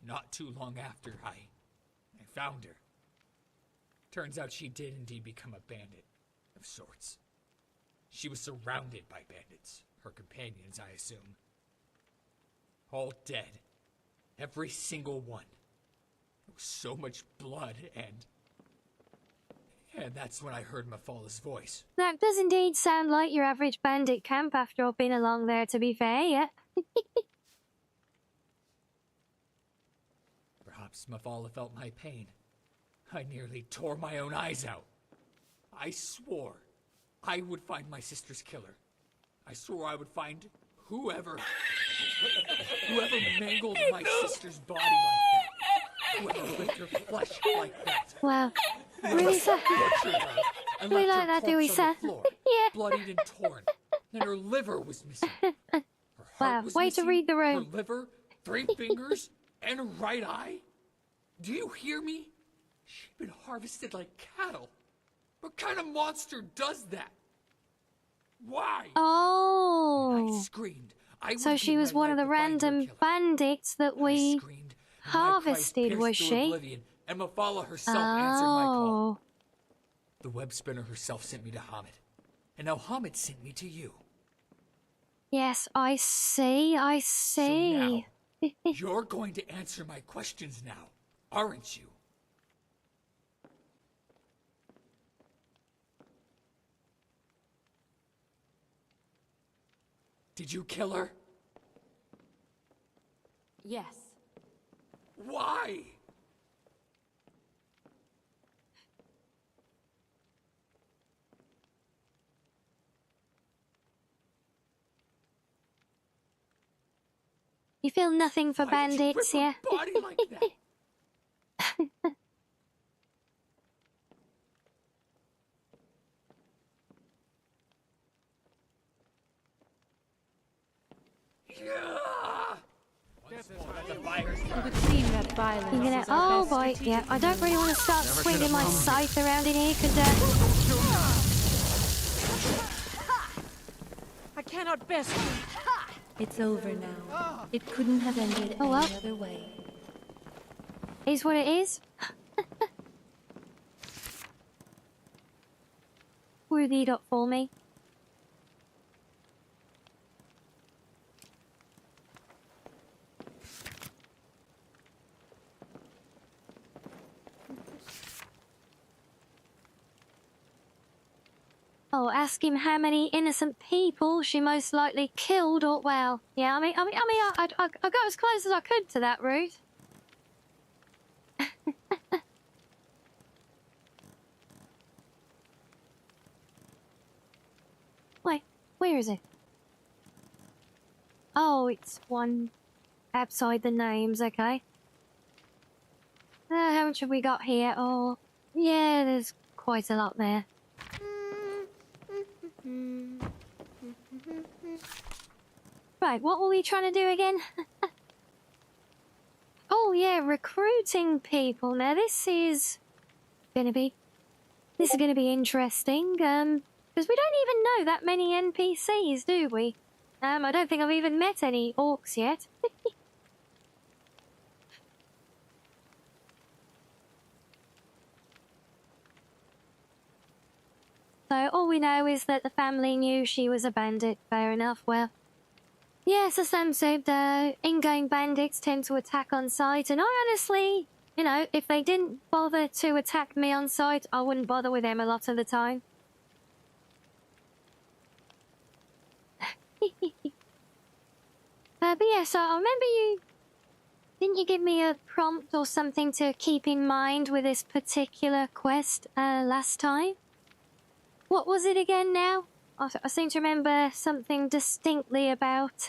Not too long after, I found her. Turns out she did indeed become a bandit, of sorts. She was surrounded by bandits, her companions, I assume. All dead. Every single one. There was so much blood, and that's when I heard Mephala's voice. That does indeed sound like your average bandit camp after I've been along there, to be fair, yeah. Perhaps Mephala felt my pain. I nearly tore my own eyes out. I swore I would find my sister's killer. I swore I would find whoever mangled my sister's body like that. Whoever ripped her flesh like that. Wow. Really, sir? We like that, do we, sir? Yeah. Bloodied and torn. And her liver was missing. Her heart was way missing, to read the room. Her liver, 3 fingers, and a right eye. Do you hear me? She'd been harvested like cattle. What kind of monster does that? Why? Oh. I screamed. So she was one of the random bandits that we harvested, was she? Oblivion, and Mephala herself answered my call. The web spinner herself sent me to Hamid. And now Hamid sent me to you. Yes, I see, I see. So now, you're going to answer my questions now, aren't you? Did you kill her? Yes. Why? You feel nothing for Why did you bandits, rip yeah? her body like that? It would seem that violence You're gonna, is our oh best boy, strategic yeah, I don't really want to start swinging my scythe around in here, could I cannot bear to. It's over now. It couldn't have ended Oh, well. any other way. is what it is. What have you got for me? Oh, ask him how many innocent people she most likely killed, or well, yeah. I got as close as I could to that route. Wait, where is it? Oh, it's one outside the names. Okay. How much have we got here? Oh, yeah, there's quite a lot there. Right, what were we trying to do again? Oh yeah, recruiting people. Now this is gonna be interesting. Because we don't even know that many NPCs, do we? I don't think I've even met any orcs yet. So all we know is that the family knew she was a bandit. Fair enough. Well, yes, as Sam said, in-game bandits tend to attack on sight, and I honestly, you know, if they didn't bother to attack me on sight, I wouldn't bother with them a lot of the time. But yeah, so I remember didn't you give me a prompt or something to keep in mind with this particular quest last time? What was it again now? I seem to remember something distinctly about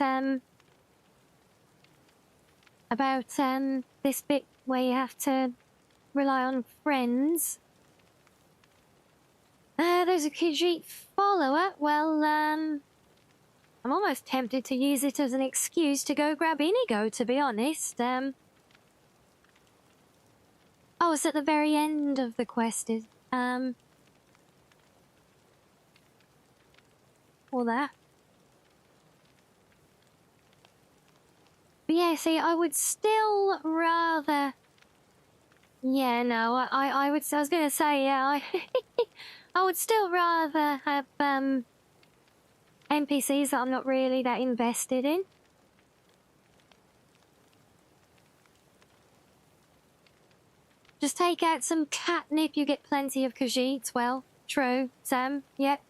this bit where you have to rely on friends. There's a Khajiit follower. Well, I'm almost tempted to use it as an excuse to go grab Inigo, to be honest. Oh, it's at the very end of the quest. All that. But yeah, see, I would still rather... Yeah, no, I was gonna say, yeah, I would still rather have, NPCs that I'm not really that invested in. Just take out some catnip, you get plenty of Khajiits. Well, true, Sam, yep.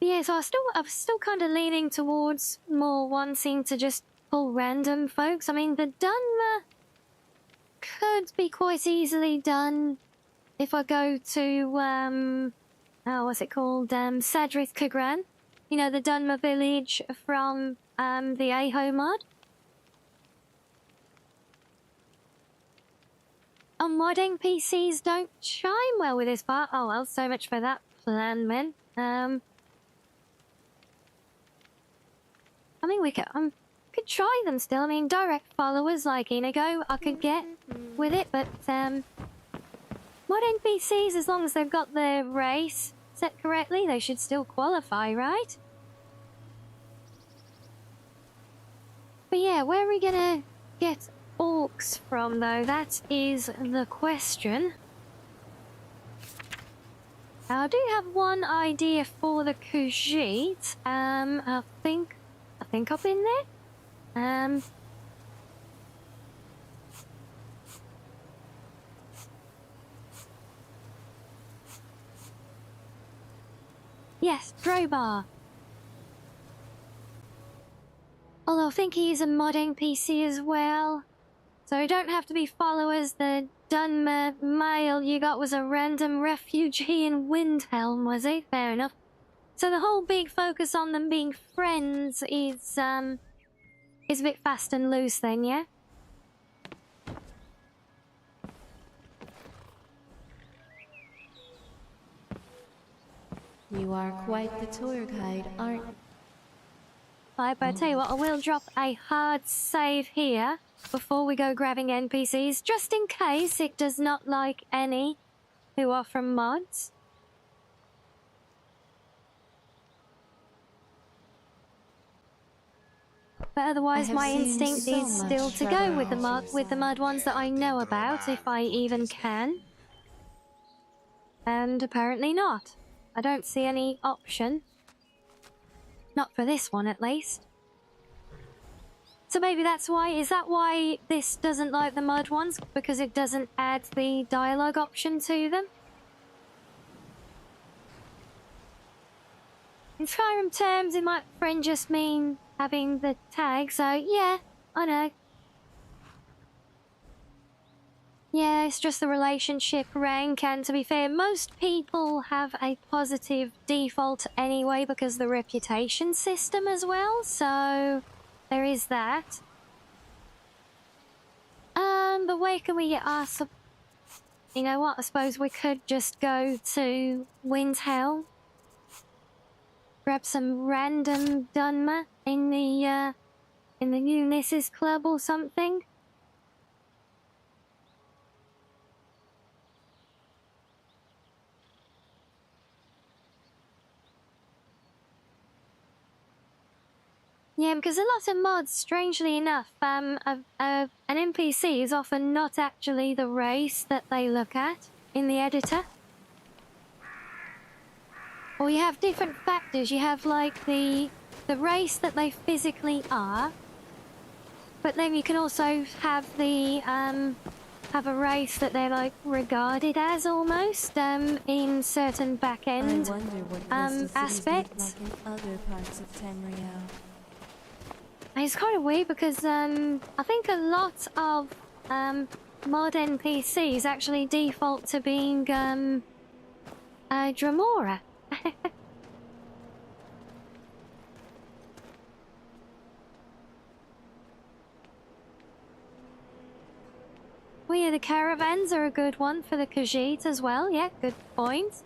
Yeah, so I'm still kind of leaning towards more wanting to just pull random folks. I mean, the Dunmer could be quite easily done if I go to, oh, what's it called? Sadrith Kagran. You know, the Dunmer village from, the Aho mod. Mod NPCs don't chime well with this part. Oh, well, so much for that plan, men. I mean, we could try them still. I mean, direct followers like Inigo, I could get with it, but, mod NPCs, as long as they've got their race set correctly, they should still qualify, right? But yeah, where are we gonna get orcs from, though? That is the question. I do have one idea for the Khajiit. I think I've been there. Yes, Drobar. Although I think he is a mod NPC as well. So you don't have to be followers. The Dunmer male you got was a random refugee in Windhelm, was he? Fair enough. So the whole big focus on them being friends is a bit fast and loose then, yeah? You are quite the tour guide, aren't you? fight, but I tell you what, I will drop a hard save here before we go grabbing NPCs, just in case it does not like any who are from mods. But otherwise, my instinct is still to go with the mud ones that I know about, if I even can. And apparently not. I don't see any option. Not for this one, at least. So maybe that's why. Is that why this doesn't like the mud ones? Because it doesn't add the dialogue option to them? In Skyrim terms, it might friend just mean having the tag, so yeah, I know. Yeah, it's just the relationship rank, and to be fair, most people have a positive default anyway because of the reputation system as well, so there is that. But where can we get our you know what, I suppose we could just go to Windhelm. Grab some random Dunmer in the Ulysses Club or something. Yeah, because a lot of mods, strangely enough, an NPC is often not actually the race that they look at in the editor. Or you have different factors. You have like the race that they physically are, but then you can also have the have a race that they're like regarded as almost in certain back end aspects. Like in other parts of Tenryou. It's kind of weird because I think a lot of mod NPCs actually default to being Dremora. Well, yeah, the caravans are a good one for the Khajiit as well. Yeah, good point.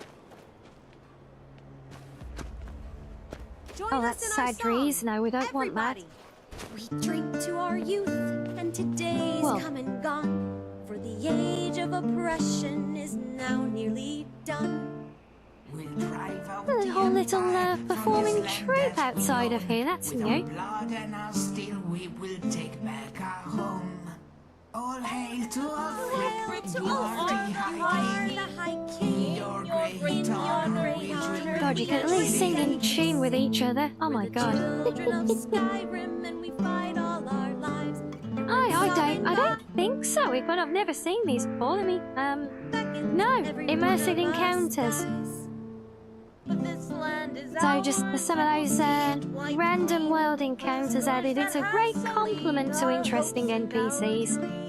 Oh, that's Sadries. No, we don't want that. We drink to our youth, and today's come and gone. For the age of oppression is now nearly done. We'll drive out a whole little performing troupe outside of here. That's new. Blood and our steel we will take back our home. All hail to Ulfric, you are the High King. Your great honor we drink. God, you can at least sing in tune with each other. Oh my god. Children of Skyrim, and we fight all our lives. I don't think so. But I've never seen these before. Let me no, immersive encounters. So just some of those random world encounters added. It's a great compliment to interesting NPCs.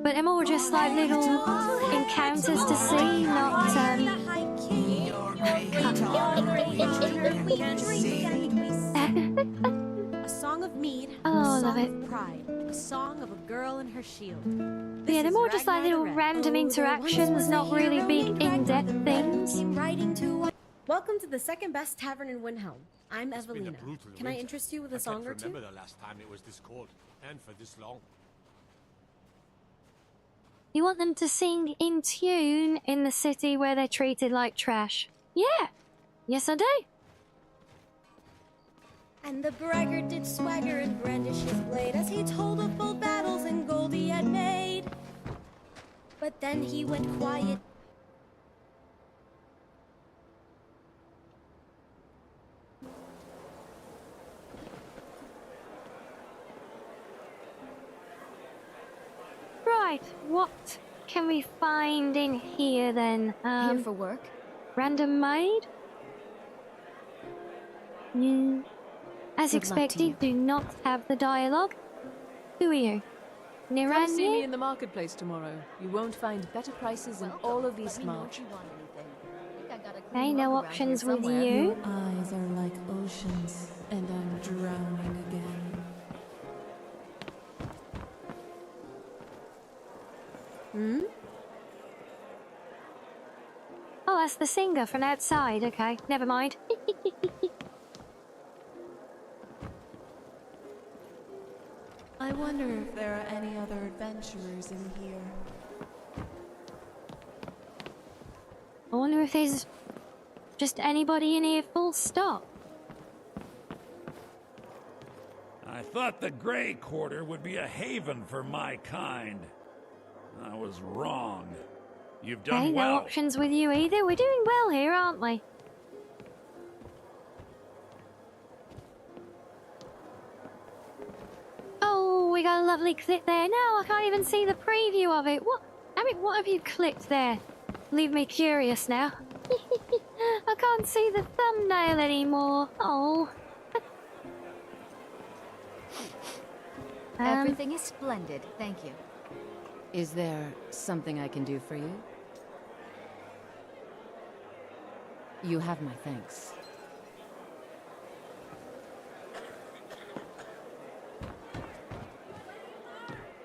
But they're more just like little encounters to see, not A song of mead, oh, a love song it. of pride, a song of a girl and her shield. Yeah, they're more just like little random interactions, not really big in-depth things. Welcome to the second best tavern in Windhelm. I'm Evelina. Can I interest you with a song or two? I remember the last time it was this cold, and for this long. You want them to sing in tune in the city where they're treated like trash? Yeah. Yes, I do. And the braggart did swagger and brandish his blade as he told of bold battles and gold he had made. But then he went quiet. Right, what can we find in here then? Here for work? Random maid? As Good luck to expected, you. do not have the dialogue. Who are you? Come see me Niranya? in the marketplace tomorrow. You won't find better prices in all of East March. Okay, no options with you. Your eyes are like oceans, and I'm drowning again. Hmm? Oh, that's the singer from outside. Okay, never mind. I wonder if there are any other adventurers in here. I wonder if there's just anybody in here full stop. I thought the Grey Quarter would be a haven for my kind. I was wrong. You've done Hey, well. no options with you either. We're doing well here, aren't we? Oh, we got a lovely clip there. No, I can't even see the preview of it. What? I mean, what have you clicked there? Leave me curious now. I can't see the thumbnail anymore. Oh. Everything is splendid, thank you. Is there something I can do for you? You have my thanks.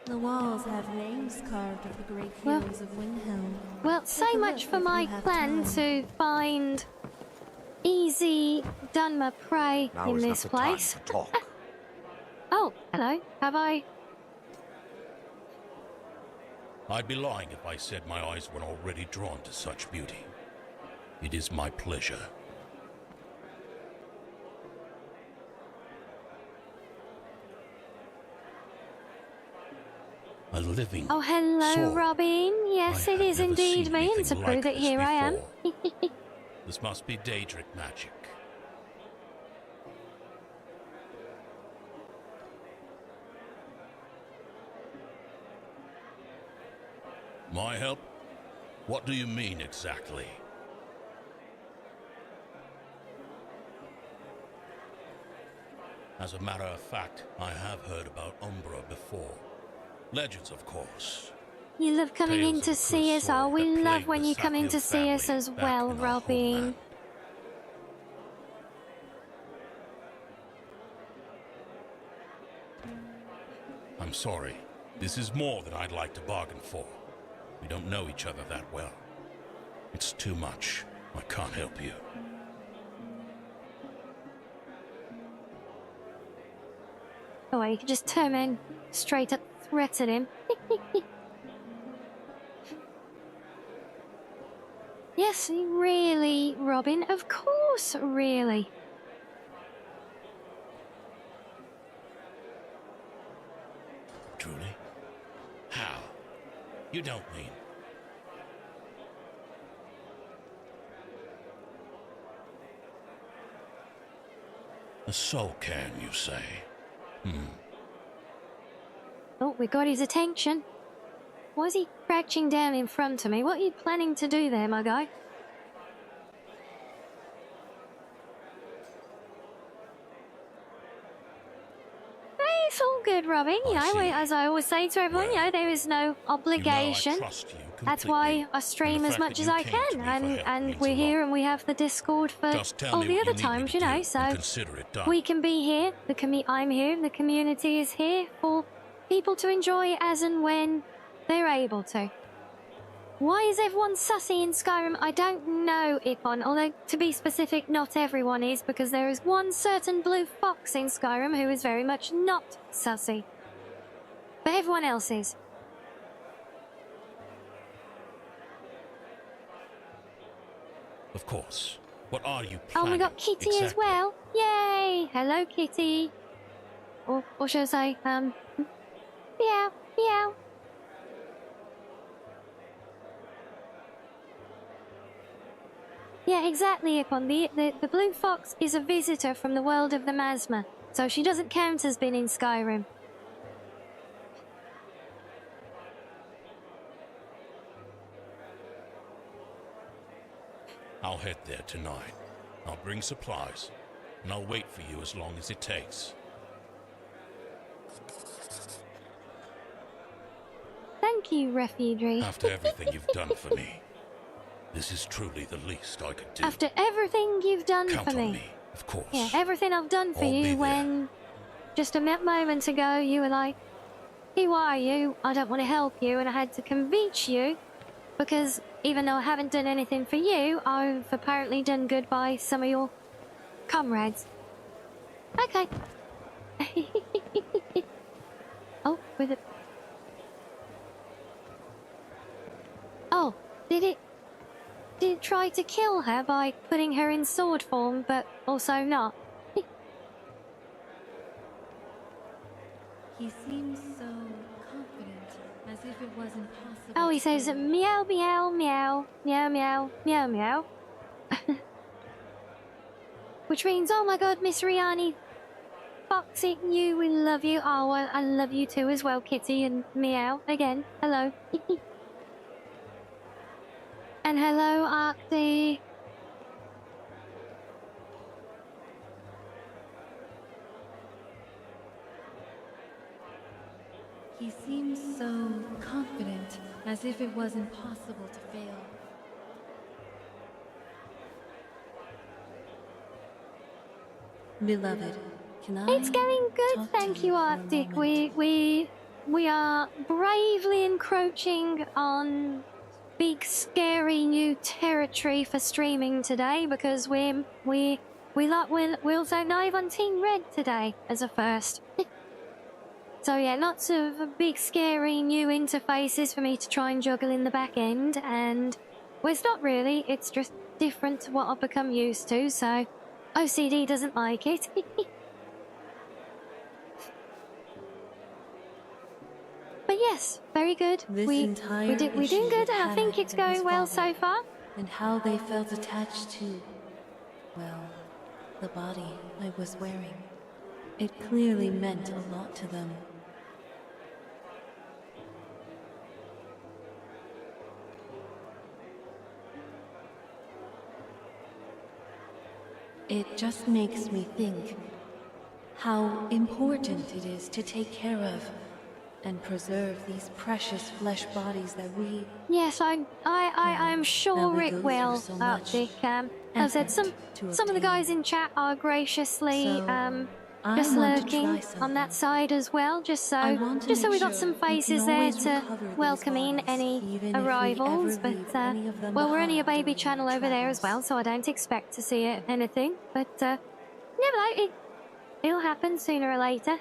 The walls have names carved of the great heroes of Windhelm. Well, so much for my plan to find easy Dunmer prey in this place. Oh, hello. Have I? I'd be lying if I said my eyes weren't already drawn to such beauty. It is my pleasure. A living Oh, hello, sword. Robin. Yes, it is never indeed seen me, and anything to like prove that this here I am. This must be Daedric magic. My help? What do you mean exactly? As a matter of fact, I have heard about Umbra before. Legends, of course. You love coming in to see us. Oh, we love when you come in to see us as well, Robin. I'm sorry. This is more than I'd like to bargain for. We don't know each other that well. It's too much. I can't help you. Oh, you can just turn in straight up threaten him. Yes, really, Robin. Of course, really. Truly? How? You don't mean... A soul can, you say? Oh, we got his attention. Why is he crouching down in front of me? What are you planning to do there, my guy? It's all good, Robin. You know, as I always say to everyone, you know, there is no obligation. You know I trust you That's why I stream as much as I can, and we're here and we have the Discord for all the other times, you know. So we can be here. I'm here. The community is here for people to enjoy as and when they're able to. Why is everyone sussy in Skyrim? I don't know, Ipon. Although, to be specific, not everyone is, because there is one certain blue fox in Skyrim who is very much not sussy. But everyone else is. Of course. What are you planning? Oh, we got Kitty exactly? as well. Yay! Hello, Kitty. Or should I say, meow, meow. Yeah, exactly, Ipon. The blue fox is a visitor from the world of the Masma, so she doesn't count as being in Skyrim. I'll head there tonight. I'll bring supplies, and I'll wait for you as long as it takes. Thank you, refugee. After everything you've done for me, this is truly the least I could do. After everything you've done Count for on me. me, of course. Yeah, everything I've done for I'll be you there. when just a moment ago you were like, who are you? I don't want to help you, and I had to convince you because even though I haven't done anything for you, I've apparently done good by some of your comrades. Okay. with it. Oh, did it try to kill her by putting her in sword form, but also not? He seems so confident, as if it was impossible. Oh, he to says fail. meow, meow, meow, meow, meow, meow, meow. Which means, oh my god, Miss Rianni, Foxy, you, we love you. Oh, I love you too as well, Kitty, and meow again. Hello. And hello, Arctic. He seems so confident, as if it was impossible to fail. Beloved, can I? It's going good, talk to thank you, for a Arctic. moment? We are bravely encroaching on big, scary new territory for streaming today because we're also live on Team Red today as a first. So yeah, lots of big, scary new interfaces for me to try and juggle in the back end, and well, it's not really. It's just different to what I've become used to. So OCD doesn't like it. But yes, very good. This We're entire doing issue good. with I think Hannah it's and his going well father, so far. and how they felt attached to, well, the body I was wearing. It clearly meant a lot to them. It just makes me think how important it is to take care of and preserve these precious flesh bodies that we... Yes, I'm sure we it go will, through so much Arctic. As I said, some to of the obtain. guys in chat are graciously So, I just want to lurking try on something. that side as well, just I so want to make we got sure some we can faces there always to recover these welcome in bodies, any even if we arrivals. ever leave But any of them well, we're only a behind baby during channel our over there as travels. well, so I don't expect to see anything. But never know, it'll happen sooner or later.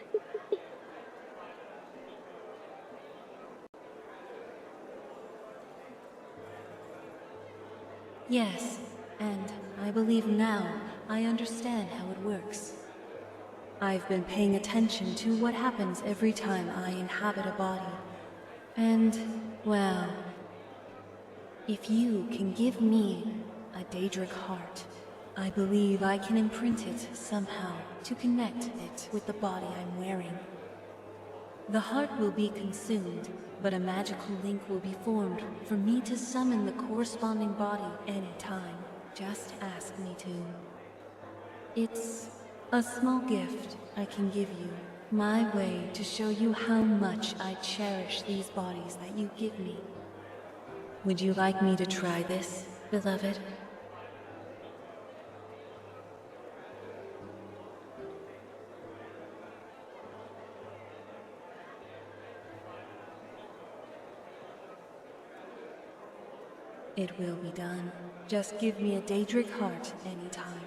Yes, and I believe now I understand how it works. I've been paying attention to what happens every time I inhabit a body. And, well, if you can give me a Daedric heart, I believe I can imprint it somehow to connect it with the body I'm wearing. The heart will be consumed, but a magical link will be formed for me to summon the corresponding body anytime. Just ask me to. It's a small gift I can give you, my way to show you how much I cherish these bodies that you give me. Would you like me to try this, beloved? It will be done. Just give me a Daedric heart anytime.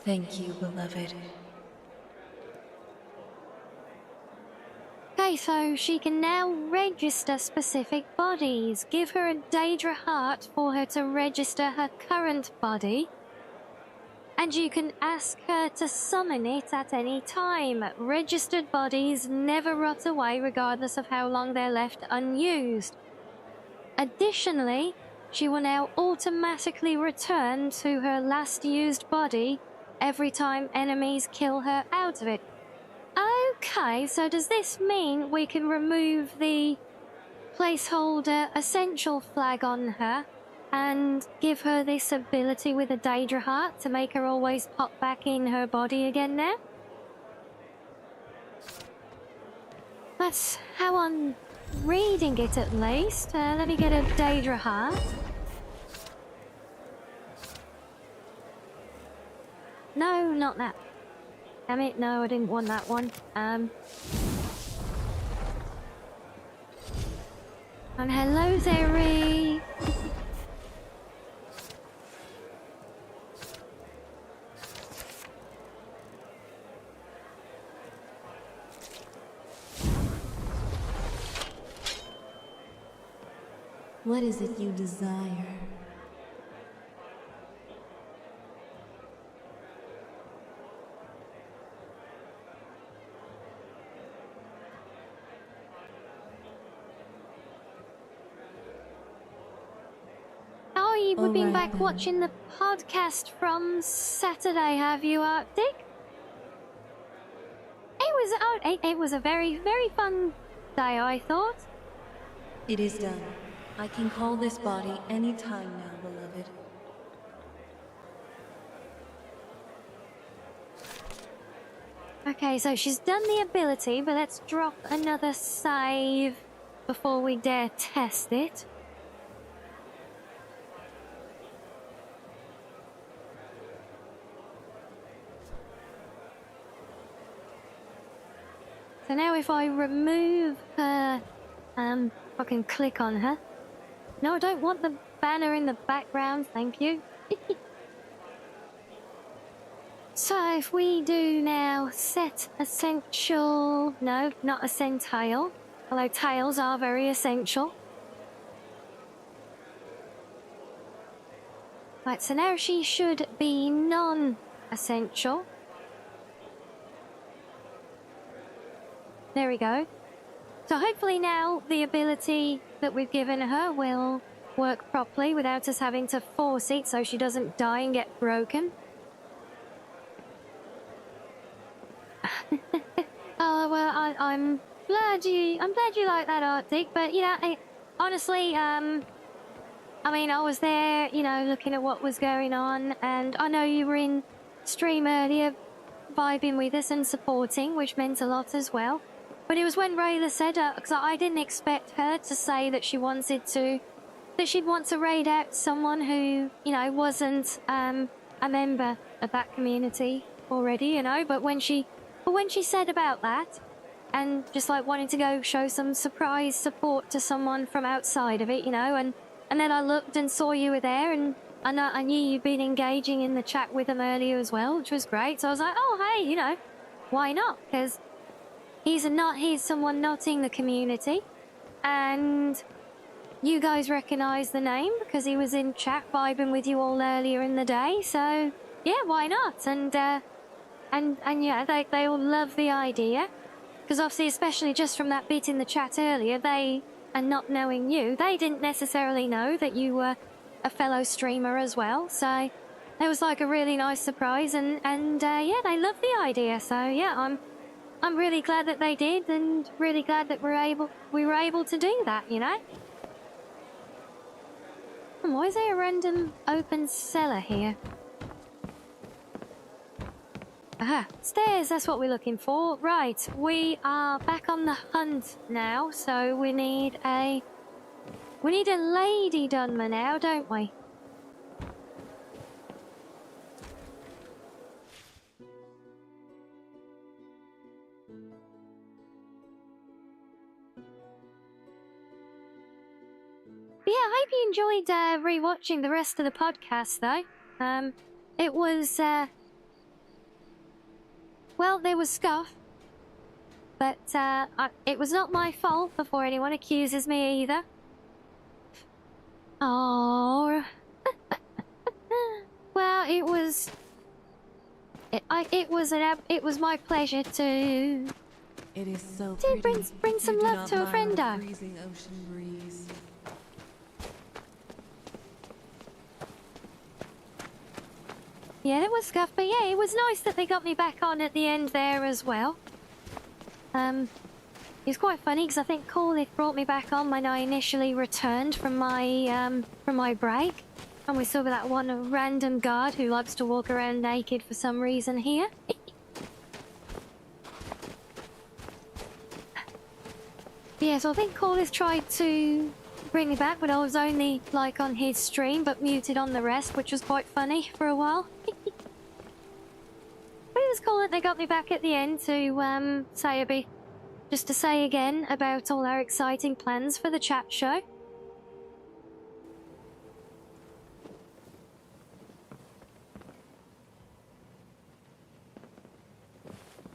Thank you, beloved. Okay, so she can now register specific bodies. Give her a Daedra heart for her to register her current body. And you can ask her to summon it at any time. Registered bodies never rot away regardless of how long they're left unused. Additionally, she will now automatically return to her last used body every time enemies kill her out of it. Okay, so does this mean we can remove the placeholder essential flag on her and give her this ability with a Daedra heart to make her always pop back in her body again now? That's how I'm reading it at least. Let me get a Daedra heart. No, not that. Damn it, no, I didn't want that one. And hello there, Ree. What is it you desire? Oh, you've been Alright back then. watching the podcast from Saturday, have you, Arctic? It was a very, very fun day, I thought. It is done. I can call this body any time now, beloved. Okay, so she's done the ability, but let's drop another save before we dare test it. So now if I remove her, I can click on her. No, I don't want the banner in the background, thank you. So if we do now set essential, no, not essential, although tails are very essential. Right, so now she should be non-essential. There we go. So hopefully now the ability that we've given her will work properly without us having to force it so she doesn't die and get broken. Oh well, I'm glad you like that, Arctic. But you know, honestly, I mean, I was there, you know, looking at what was going on, and I know you were in stream earlier, vibing with us and supporting, which meant a lot as well. But it was when Rayla said, because I didn't expect her to say that she wanted to, that she'd want to raid out someone who, you know, wasn't a member of that community already, you know. But when she said about that, and just like wanting to go show some surprise support to someone from outside of it, you know, and then I looked and saw you were there, and I knew you'd been engaging in the chat with them earlier as well, which was great. So I was like, oh hey, you know, why not? Because he's someone not in the community, and you guys recognise the name because he was in chat vibing with you all earlier in the day. So yeah, why not? And yeah, they all love the idea, because obviously, especially just from that bit in the chat earlier, and not knowing you, they didn't necessarily know that you were a fellow streamer as well. So it was like a really nice surprise, and yeah, they love the idea. So yeah, I'm really glad that they did, and really glad that we were able to do that, you know. And why is there a random open cellar here? Aha, stairs, that's what we're looking for. Right, we are back on the hunt now, so we need a lady Dunmer now, don't we? Yeah, I hope you enjoyed rewatching the rest of the podcast, though. It was well, there was scuff, but it was not my fault before anyone accuses me either. Oh, well, it was my pleasure to. It is so to pretty. bring some You do love not to a mind friendo. freezing ocean breeze. Yeah, it was scuff, but yeah, it was nice that they got me back on at the end there as well. It was quite funny because I think Corlith brought me back on when I initially returned from my break, and we saw that one random guard who likes to walk around naked for some reason here. Yeah, so I think Corlith tried to bring me back, but I was only like on his stream, but muted on the rest, which was quite funny for a while. But it was cool that they got me back at the end to just to say again about all our exciting plans for the chat show.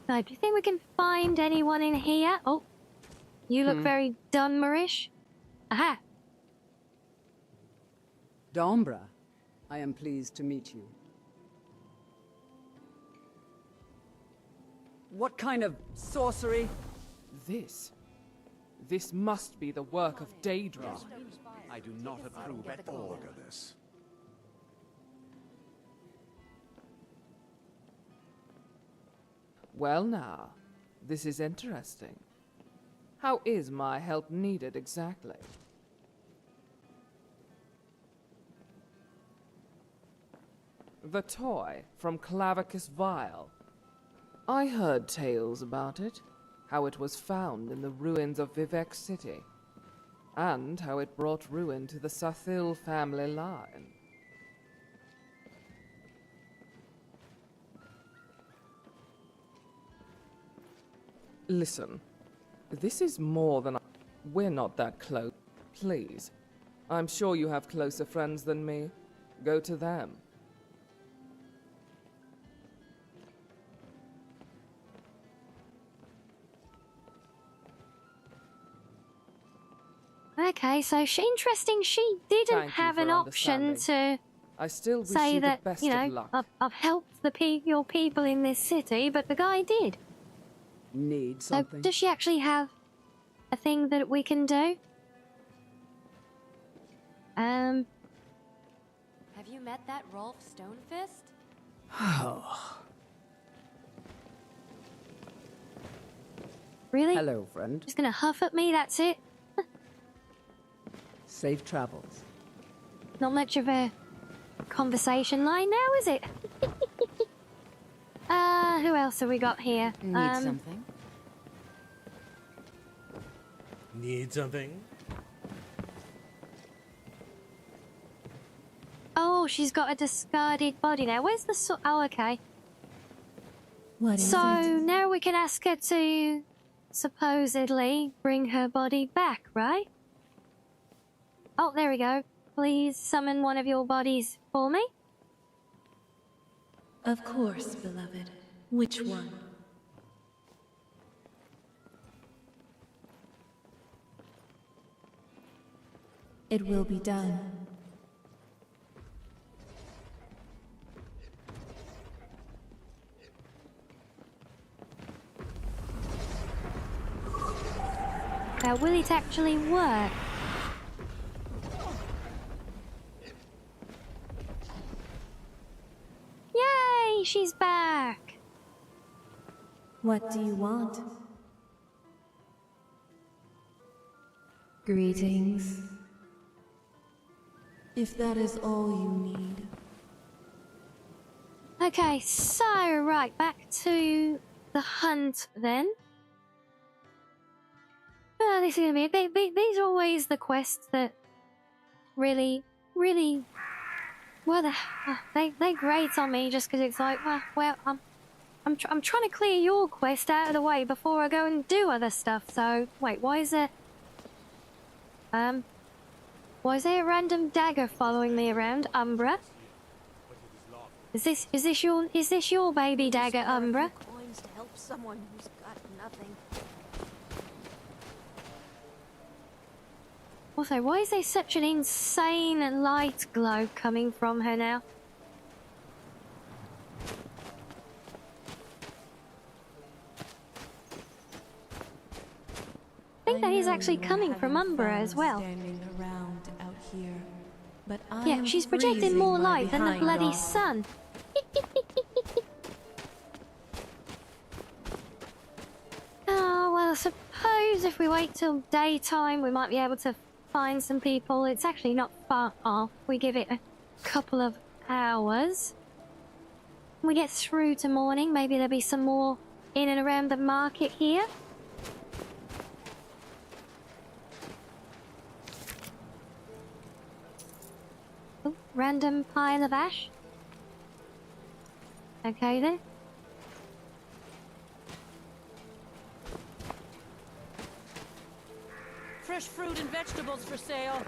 Now, do you think we can find anyone in here? Oh, you look very Dunmerish. Aha. Dombra, I am pleased to meet you. What kind of sorcery? This must be the work of Daedra. I do not approve at all of this. Well now, this is interesting. How is my help needed exactly? The toy from Clavicus Vial. I heard tales about it, how it was found in the ruins of Vivec City, and how it brought ruin to the Sathil family line. Listen, this is more than we're not that close. Please. I'm sure you have closer friends than me. Go to them. Okay, so interesting. She didn't Thank you have for an option to I still wish say you that, the best you of know, luck. I've helped your people in this city, but the guy did. Need So something? does she actually have a thing that we can do? Have you met that Rolf Stonefist? Really? Hello, friend. Just gonna huff at me, that's it? Safe travels. Not much of a conversation line now, is it? Who else have we got here? Need something? Need something? Oh, she's got a discarded body now. Where's the oh, okay. What is so it? now we can ask her to supposedly bring her body back, right? Oh, there we go. Please summon one of your bodies for me. Of course, beloved. Which one? It will be done. Now, will it actually work? Yay, she's back. What do you want? Greetings. If that is all you need. Okay, so, right, back to the hunt then. This is gonna be these are always the quests that really well they grate on me just because it's like well I'm trying to clear your quest out of the way before I go and do other stuff. So wait, why is there a random dagger following me around, Umbra? Is this your baby dagger, Umbra? Coins to help someone who's got nothing. Also, why is there such an insane light glow coming from her now? I think that is actually coming from Umbra as well. Standing around out here, but Yeah, she's projecting more light than the bloody sun. Oh, well, I suppose if we wait till daytime, we might be able to find some people. It's actually not far off. We give it a couple of hours. When we get through to morning, maybe there'll be some more in and around the market here. Oh, random pile of ash. Okay then. Fresh fruit and vegetables for sale.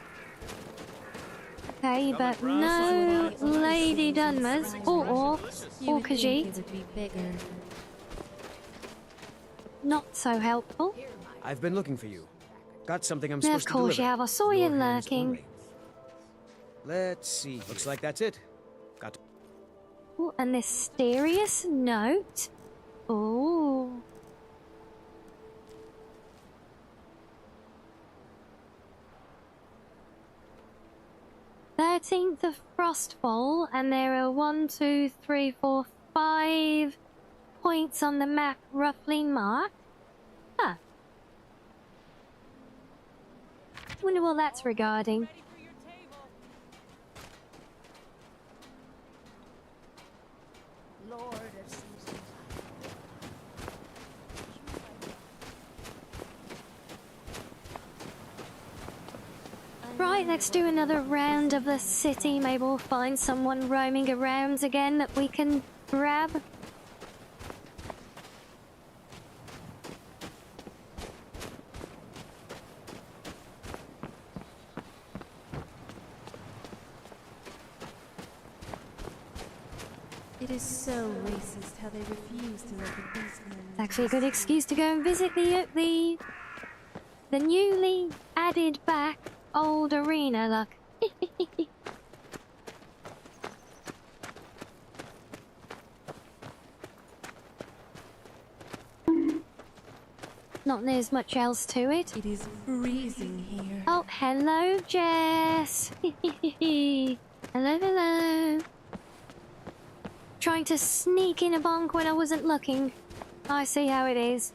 Okay, but no Lady Dunmers or Khajiit. Not so helpful. I've been looking for you. Got something I'm Of supposed to course deliver. you have. I saw you Your hands lurking. only. Let's see. Looks like that's it. Got to... Ooh, a mysterious note. Ooh. "13th of Frostfall, and there are 1, 2, 3, 4, 5 points on the map roughly marked." Huh. Wonder what that's regarding. Lord of Sussy. Right, let's do another round of the city. Maybe we'll find someone roaming around again that we can grab. It is so racist how they refuse to let the beastmen. It's actually a good excuse to go and visit the newly added back old arena. Look. Not there's much else to it. It is freezing here. Oh, hello, Jess. Hello, hello. Trying to sneak in a bonk when I wasn't looking. I see how it is.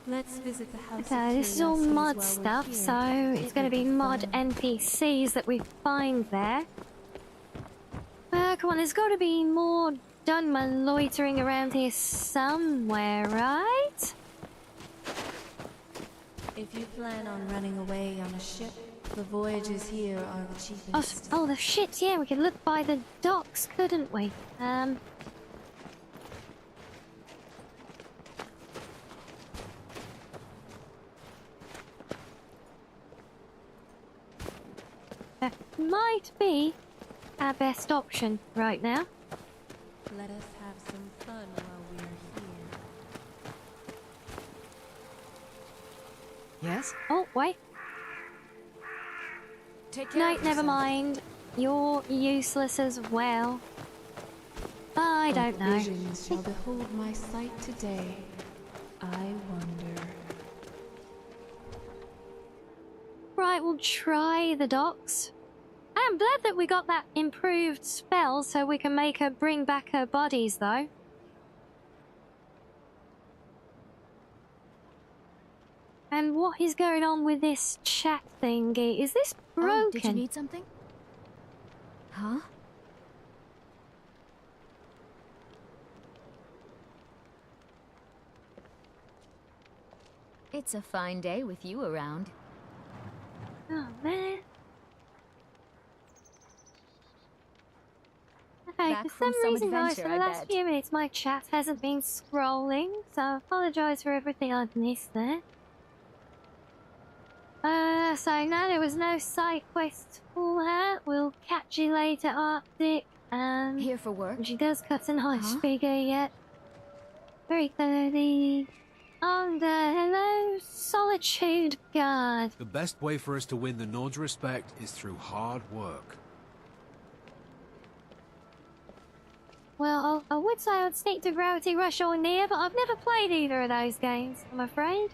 Let's visit the house. Okay, this is all mod stuff, so it's going to be mod NPCs that we find there. Come on, there's got to be more Dunman loitering around here somewhere, right? If you plan on running away on a ship, the voyages here are the cheapest. Oh, the ships, yeah, we could look by the docks, couldn't we? That might be our best option right now. Let us have some fun while we're here. Yes? Oh, wait. Take care No, of never yourself. mind. You're useless as well. I don't know. Visions shall behold my sight today. I wonder. Right, we'll try the docks. I'm glad that we got that improved spell so we can make her bring back her bodies, though. And what is going on with this chat thingy? Is this broken? Oh, did you need something? Huh? It's a fine day with you around. Oh, man. Okay, Back for from some some reason, guys, adventure, for the I last bet. few minutes, my chat hasn't been scrolling, so I apologise for everything I've missed there. So no, there was no side quest for her. We'll catch you later, Arctic. Here for work? She does cut a nice Huh? figure yet. Very clearly. And, hello, Solitude Guard. The best way for us to win the Nord's respect is through hard work. Well, I would say I'd stick to Gravity Rush or Nier, but I've never played either of those games, I'm afraid.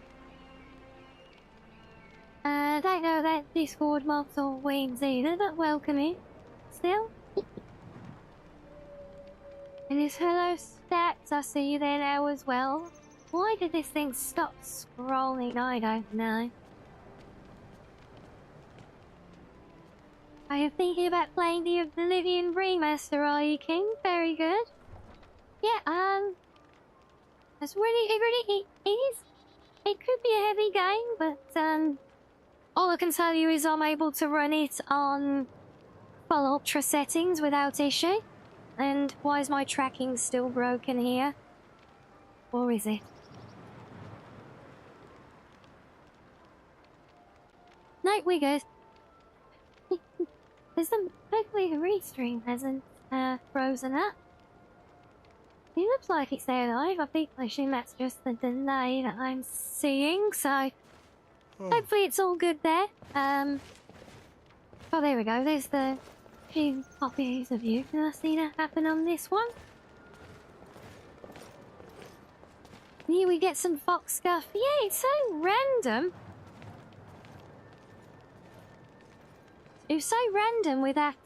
I don't know that Discord mobs or weebs either, but welcoming. Still. And it's hello Stacks, I see you there now as well. Why did this thing stop scrolling? I don't know. Are you thinking about playing the Oblivion Remaster, are you, King? Very good. Yeah, it's really, it could be a heavy game, but, all I can tell you is I'm able to run it on full ultra settings without issue. And why is my tracking still broken here? Or is it? No, we good. Hopefully the restream hasn't frozen up. It looks like it's there live. I assume that's just the delay that I'm seeing, so hopefully it's all good there. Oh, there we go. There's the few copies of you. Can I see that happen on this one? Here we get some fox scuff. Yeah, it's so random. It was so random with that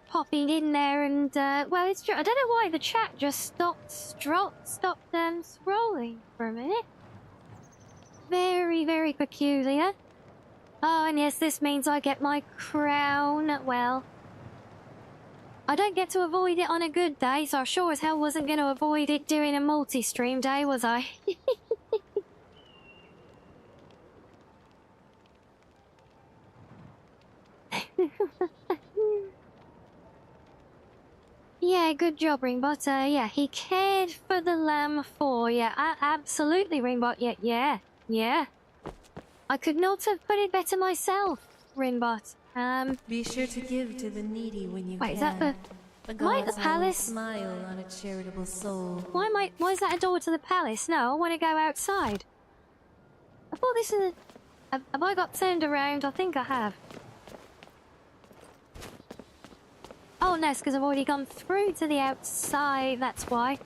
popping in there and, well, it's true. I don't know why the chat just stopped scrolling for a minute. Very, very peculiar. Oh, and yes, this means I get my crown. Well, I don't get to avoid it on a good day, so I sure as hell wasn't going to avoid it during a multi-stream day, was I? Yeah, good job, Ringbot. Yeah, he cared for the lamb for you. Absolutely, Ringbot. Yeah. I could not have put it better myself, Ringbot. Be sure to give to the needy when you can. Wait, is that the gods palace? always smile on a charitable soul. Why is that a door to the palace? No, I want to go outside. I thought this is have I got turned around? I think I have. Oh, no, it's because I've already gone through to the outside, that's why.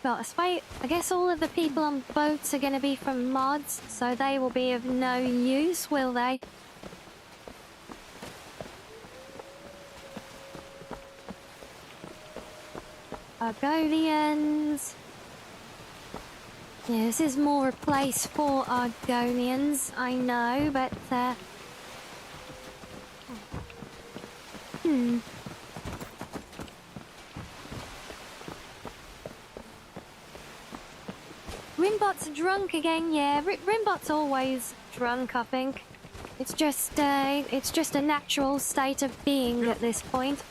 Well, I guess all of the people on boats are going to be from mods, so they will be of no use, will they? Argonians. Yeah, this is more a place for Argonians, I know, but, Rimbot's drunk again, yeah. Rimbot's always drunk, I think. It's just a natural state of being at this point.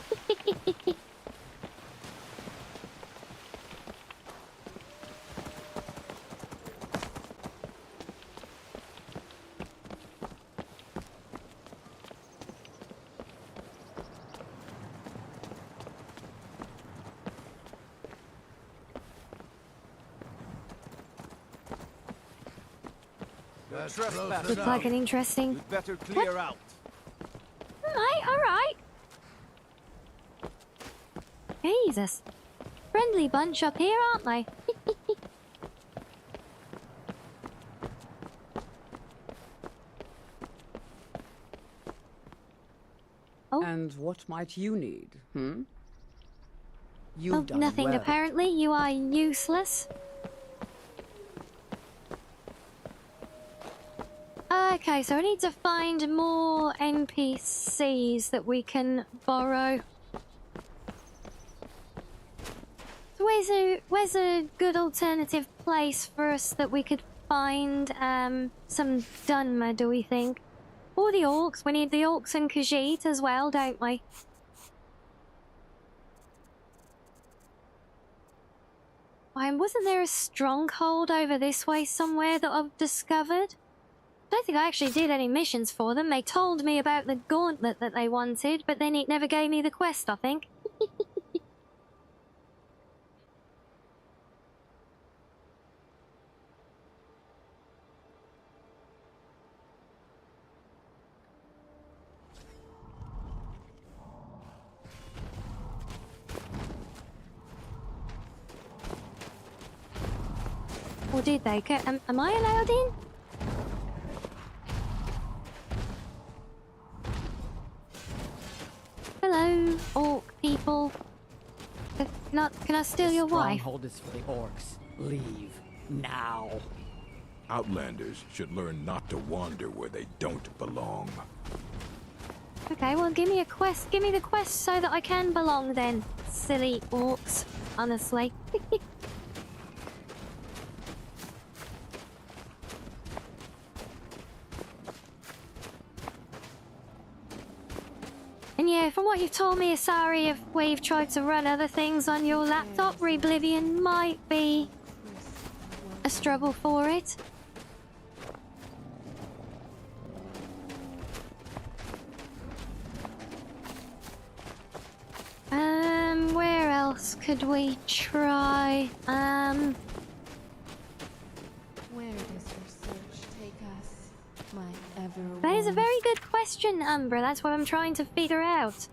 Looks like an interesting... You'd better clear out. Alright. Jesus. Friendly bunch up here, aren't they? Oh. And what might you need, You've done nothing well. apparently. You are useless. Okay, so I need to find more NPCs that we can borrow. So where's a good alternative place for us that we could find some Dunmer, do we think? Or the Orcs. We need the Orcs and Khajiit as well, don't we? Wasn't there a stronghold over this way somewhere that I've discovered? I don't think I actually did any missions for them. They told me about the gauntlet that they wanted, but then it never gave me the quest, I think. Or did they? Am I allowed in? Hello, orc people. Can I steal your wife? Stronghold is for the orcs. Leave now. Outlanders should learn not to wander where they don't belong. Okay, well, give me a quest. Give me the quest so that I can belong then. Silly orcs, honestly. And yeah, from what you've told me, Asari, where you've tried to run other things on your laptop, Reblivion might be a struggle for it. Where else could we try? Where does your search take us, my ever? That is a very good question, Umbra. That's what I'm trying to figure out.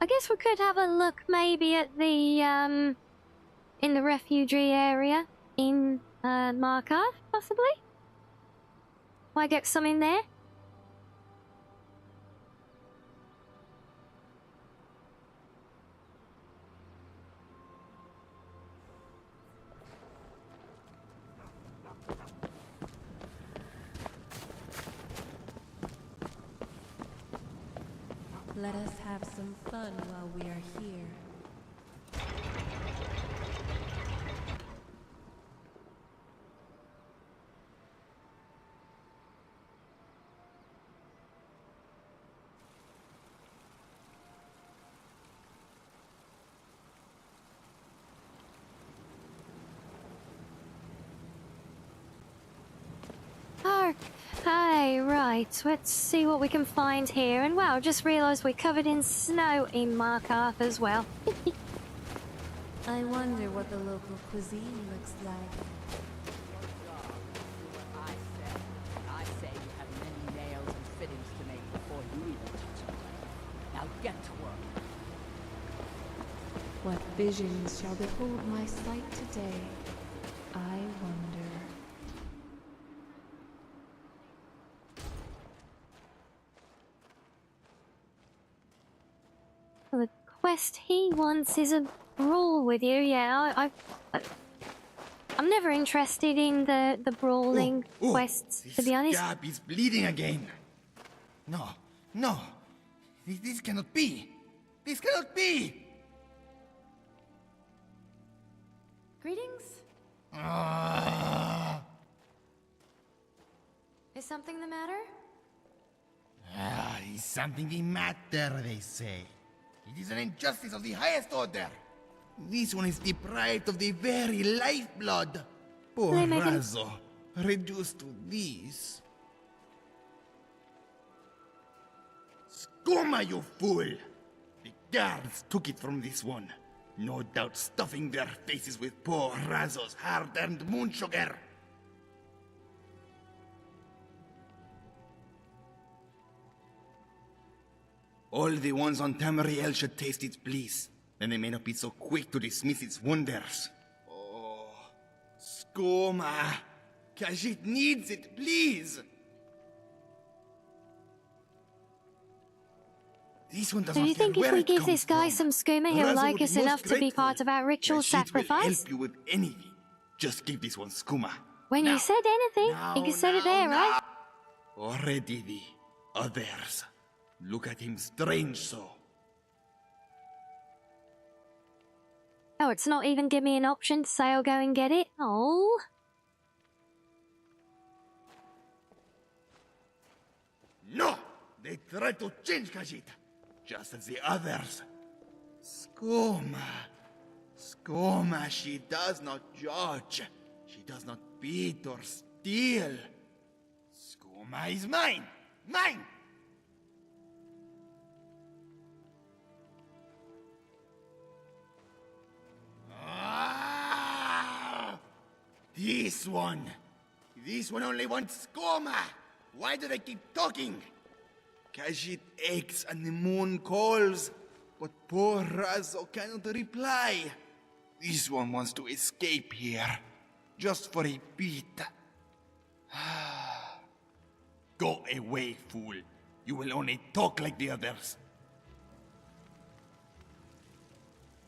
I guess we could have a look maybe at the, in the refugee area in, Markarth, possibly? Might get some in there. Let us have some fun while we are here. Okay, right. Let's see what we can find here. And wow, just realised we're covered in snow in Markarth as well. I wonder what the local cuisine looks like. I say you have many nails and fittings to make before you even touch it. Now get to work. What visions shall behold my sight today? I wonder. Well, the quest he wants is a brawl with you. Yeah, I'm never interested in the brawling quests, to be honest. Gap is bleeding again. No, no. This cannot be. This cannot be. Greetings? Is something the matter? Is something the matter, they say. It is an injustice of the highest order. This one is deprived of the very lifeblood. Poor Razzo, reduced to this. Skoma, you fool! The guards took it from this one. No doubt stuffing their faces with poor Razzo's hard-earned moon sugar. All the ones on Tamriel should taste its bliss. Then they may not be so quick to dismiss its wonders. Oh, Skoma! Khajiit needs it, please! This one does Do not you think care if where we it give comes this guy from. some skooma, he'll Razzo like would be us most enough to be grateful. part of our ritual Khajiit will sacrifice? help you with anything. Just give this one Skuma. When you said anything, you can said it there, right? Already the others. Look at him strange so. Oh, it's not even give me an option to say I'll go and get it? Oh. No! They tried to change Khajiit, just as the others. Skoma. Skoma, she does not judge. She does not beat or steal. Skoma is mine! Mine! Ah! This one only wants Skoma! Why do they keep talking? Khajiit aches and the moon calls, but poor Razzo cannot reply. This one wants to escape here, just for a bit. Go away, fool. You will only talk like the others.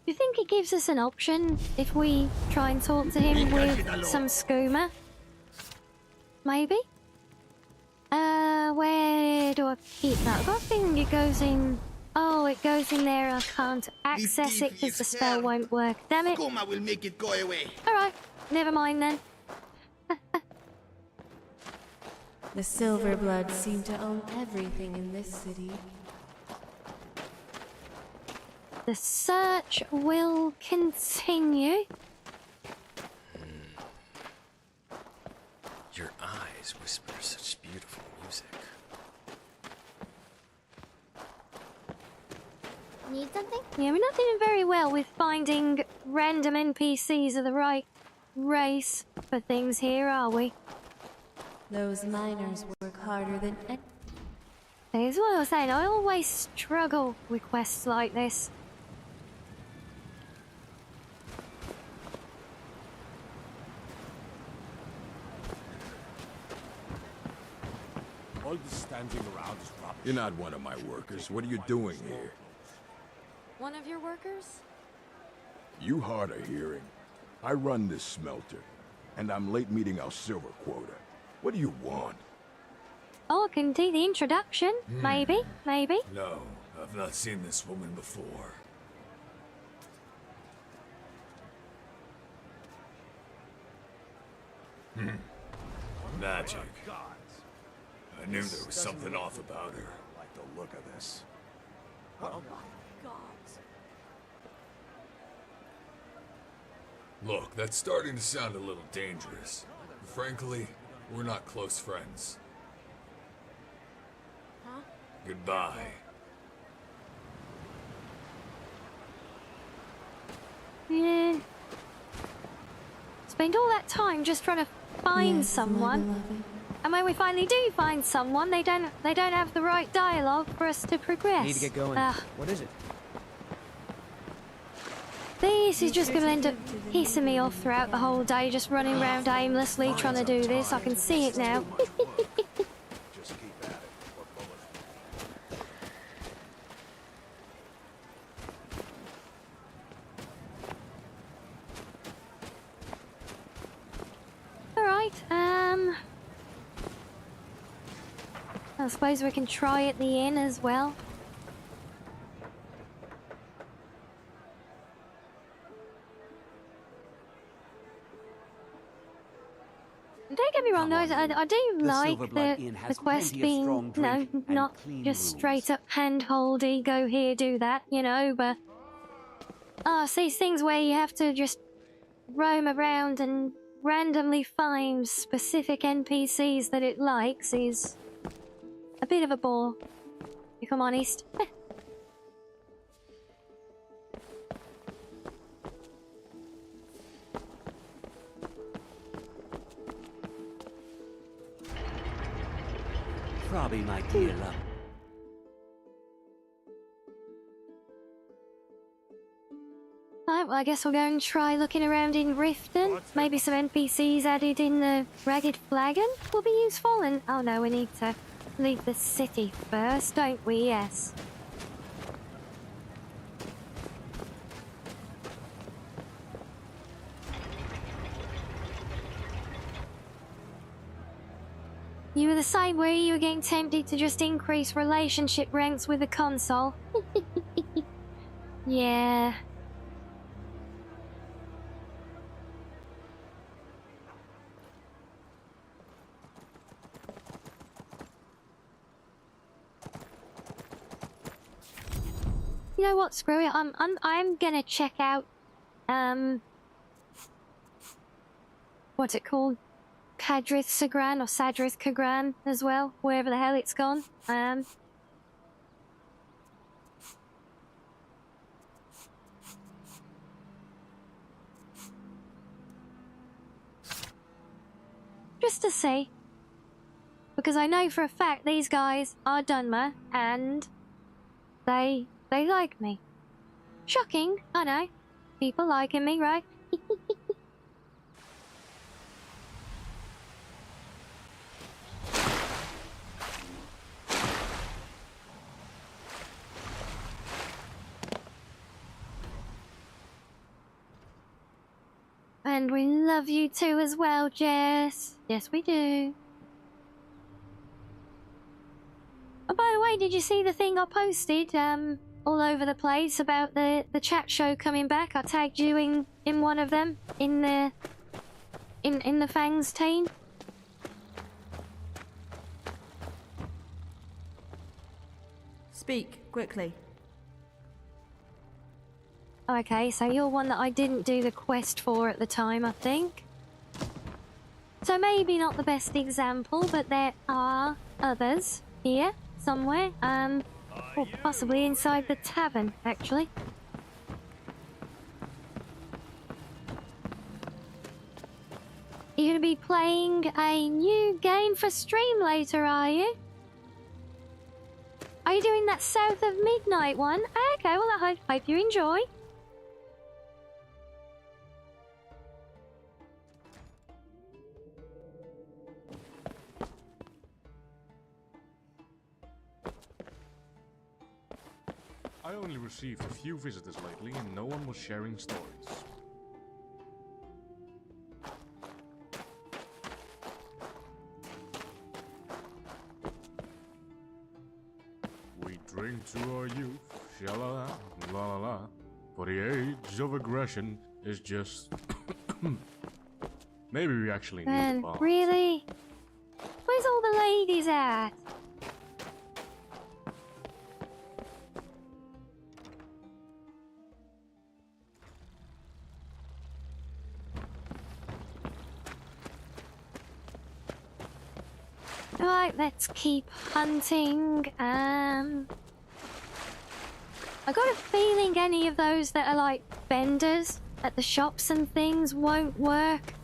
Do you think he gives us an option if we try and talk to him with some skooma? Maybe? Where do I keep that? I've got a feeling it goes in... Oh, it goes in there. I can't access it because the spell won't work. Damn it. Skoma will make it go away. Alright, never mind then. The Silverbloods seem to own everything in this city. The search will continue. Your eyes whisper such beautiful music. Need something? Yeah, we're not doing very well with finding random NPCs of the right race for things here, are we? Those miners work harder than any. That's what I was saying. I always struggle with quests like this. All this standing around is rubbish. You're not one of my workers. What are you doing here? One of your workers? You hard of hearing. I run this smelter, and I'm late meeting our silver quota. What do you want? Oh, I can do the introduction. Maybe. No, I've not seen this woman before. Magic. I knew there was something off about her. Like the look of this. Oh my god. Look, that's starting to sound a little dangerous. Frankly, we're not close friends. Huh? Goodbye. Yeah. Spend all that time just trying to find someone. And when we finally do find someone, they don't have the right dialogue for us to progress. Need to get going. What is it? This is just going to end up pissing me off throughout the whole day, just running around aimlessly trying to do this. I can see it now. Just keep at it. Alright, I suppose we can try at the inn as well. Don't get me wrong, though, I do like the quest being, not just straight up hand-holdy, go here, do that, you know, but... it's these things where you have to just roam around and randomly find specific NPCs that it likes is a bit of a bore, if I'm honest. Probably my dear love. Right, well, I guess we'll go and try looking around in Riften. Maybe some NPCs added in the Ragged Flagon will be useful. And oh no, we need to leave the city first, don't we? Yes. You were the same way. You were getting tempted to just increase relationship ranks with the console. Yeah. You know what? Screw it. I'm gonna check out what's it called? Kadrith Sagran or Sadrith Kagran as well, wherever the hell it's gone. Just to see. Because I know for a fact these guys are Dunmer and they like me. Shocking, I know. People liking me, right? And we love you too as well, Jess. Yes, we do. Oh, by the way, did you see the thing I posted all over the place about the chat show coming back? I tagged you in one of them in the Fangs team. Speak quickly. Okay, so you're one that I didn't do the quest for at the time, I think. So maybe not the best example, but there are others here somewhere. Or possibly inside the tavern, actually. You're gonna be playing a new game for stream later, are you? Are you doing that South of Midnight one? Okay, well I hope you enjoy. I only received a few visitors lately and no one was sharing stories. We drink to our youth, sha-la-la, la-la-la. For the age of aggression is just... Maybe we actually need a Man, bar. really? Where's all the ladies at? Right, let's keep hunting. I got a feeling any of those that are like vendors at the shops and things won't work.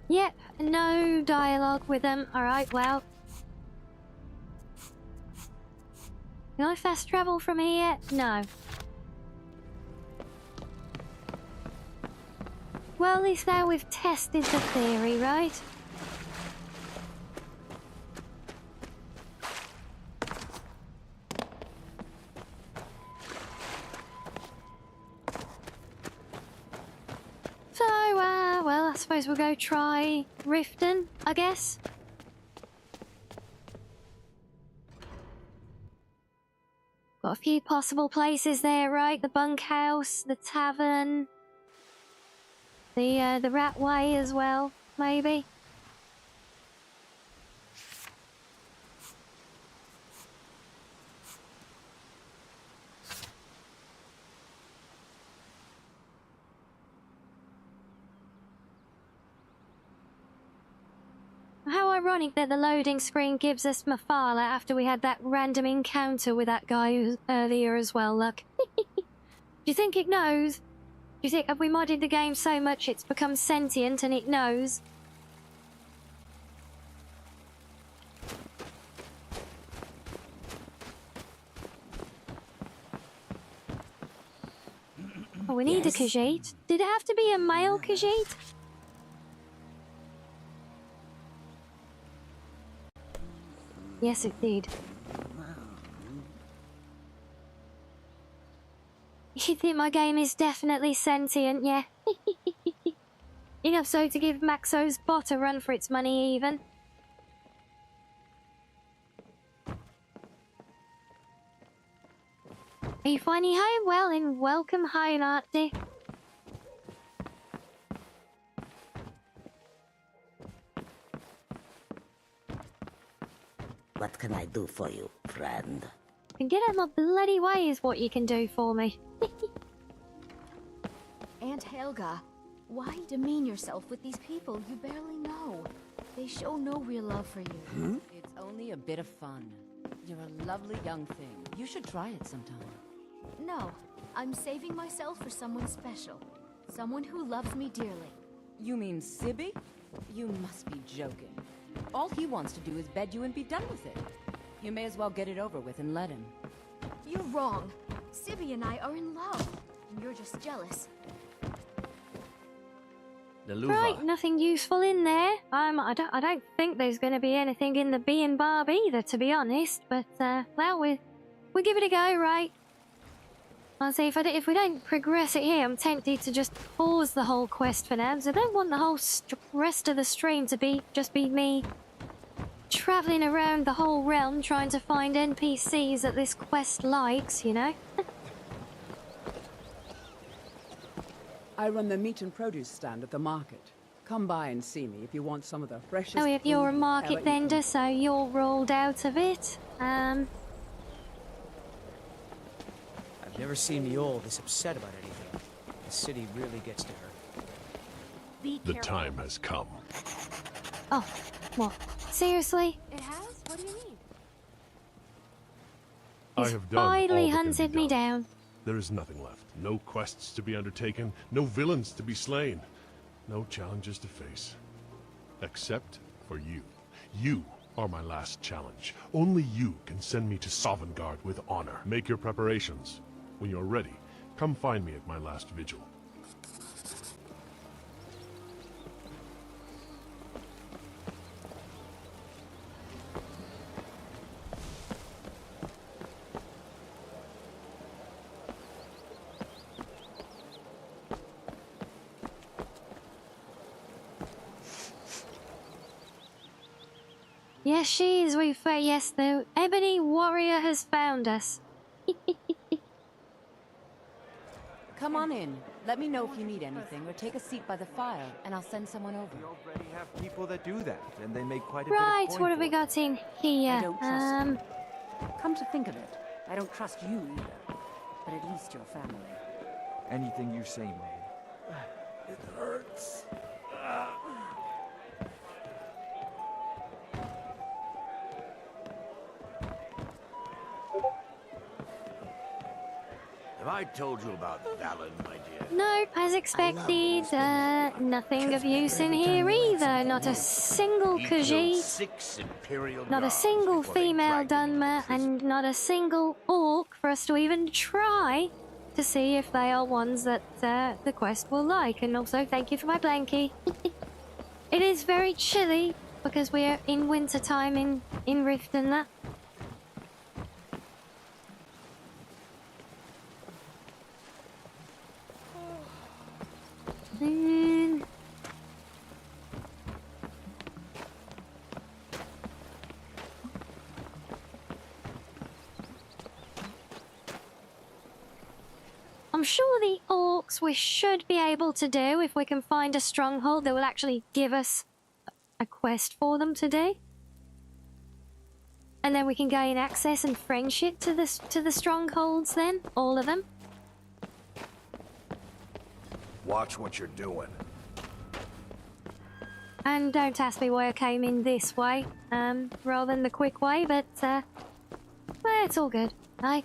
Yep, no dialogue with them. Alright, well. Can I fast travel from here? No. Well, at least now we've tested the theory, right? So, well, I suppose we'll go try Riften, I guess. Got a few possible places there, right? The bunkhouse, the tavern, the Ratway as well, maybe. How ironic that the loading screen gives us Mafala after we had that random encounter with that guy earlier as well, look. Do you think it knows? Do you think have we modded the game so much it's become sentient and it knows? Oh, we need a Khajiit. Did it have to be a male Khajiit? Yes, it did. You think my game is definitely sentient, yeah? Enough so to give Maxo's bot a run for its money, even. Are you finally home? Well, then welcome home, Archie. What can I do for you, friend? And get out of my bloody way is what you can do for me. Aunt Helga, why demean yourself with these people you barely know? They show no real love for you. It's only a bit of fun. You're a lovely young thing. You should try it sometime. No, I'm saving myself for someone special. Someone who loves me dearly. You mean Sibby? You must be joking. All he wants to do is bed you and be done with it. You may as well get it over with and let him. You're wrong. Sibby and I are in love. And you're just jealous. Right, nothing useful in there. I don't think there's going to be anything in the bee and barb either, to be honest. But well, we give it a go, right? I'll say if we don't progress it here, I'm tempted to just pause the whole quest for now, because I don't want the whole rest of the stream to just be me traveling around the whole realm trying to find NPCs that this quest likes, you know? I run the meat and produce stand at the market. Come by and see me if you want some of the freshest. Oh, if you're a food market ever vendor, eaten. so you're rolled out of it. I've never seen me all this upset about anything. The city really gets to her. The time has come. Oh, what? Seriously? It has? What do you mean? I have done all that Finally can be hunted me done. down. There is nothing left. No quests to be undertaken. No villains to be slain. No challenges to face. Except for you. You are my last challenge. Only you can send me to Sovngarde with honor. Make your preparations. When you're ready, come find me at my last vigil. Yes, she is. Yes, the Ebony Warrior has found us. Come on in. Let me know if you need anything, or take a seat by the fire, and I'll send someone over. We already have people that do that, and they make quite a Right, bit of what coin have we for it. got in here? I don't trust you. Come to think of it, I don't trust you either. But at least your family. Anything you say, Mom. It hurts. Have I told you about Valen, my dear? Nope, as expected. Nothing of use in here either. Not a single Khajiit, 6 Imperial not a guards single before they female dragged him into Dunmer, prison. and not a single orc for us to even try to see if they are ones that the quest will like. And also, thank you for my blankie. It is very chilly because we're in winter time in Rift and that. I'm sure the orcs we should be able to do if we can find a stronghold that will actually give us a quest for them to do. And then we can gain access and friendship to the strongholds then, all of them. Watch what you're doing. And don't ask me why I came in this way, rather than the quick way, but, well, it's all good, aye?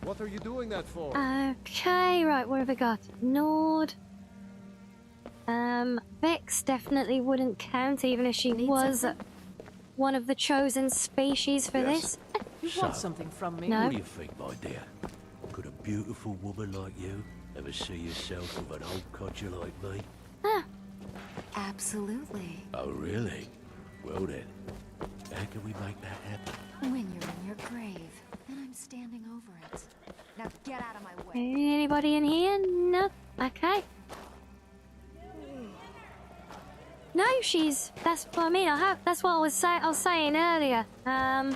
What are you doing that for? Okay, right, what have we got? Nord. Vex definitely wouldn't count, even if she was one of the chosen species for this. You want something from me? No. What do you think, my dear? Could a beautiful woman like you ever see yourself with an old codger like me? Absolutely. Oh, really? Well then, how can we make that happen? When you're in your grave, and I'm standing over it. Now get out of my way. Anybody in here? No. Okay. No, that's what I mean. That's what I was saying earlier. Well,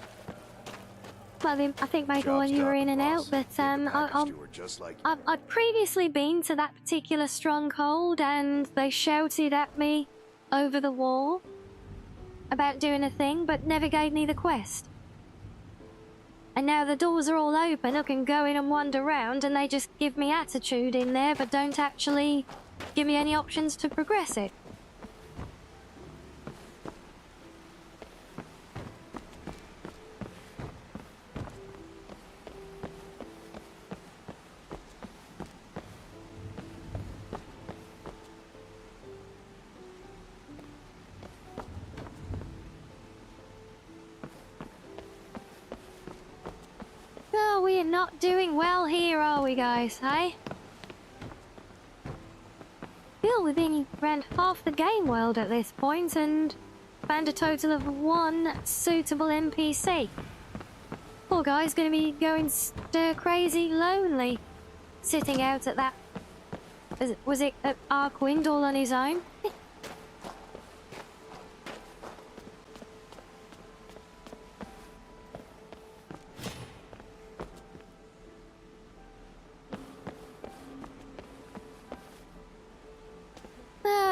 I think maybe when you were in and out, but I'd previously been to that particular stronghold, and they shouted at me over the wall about doing a thing, but never gave me the quest. And now the doors are all open, I can go in and wander around, and they just give me attitude in there, but don't actually give me any options to progress it. Oh, we are not doing well here, are we, guys, hey? Feel we've been around half the game world at this point and found a total of 1 suitable NPC. Poor guy's gonna be going stir-crazy lonely, sitting out at that... Was it at Arkwind all on his own?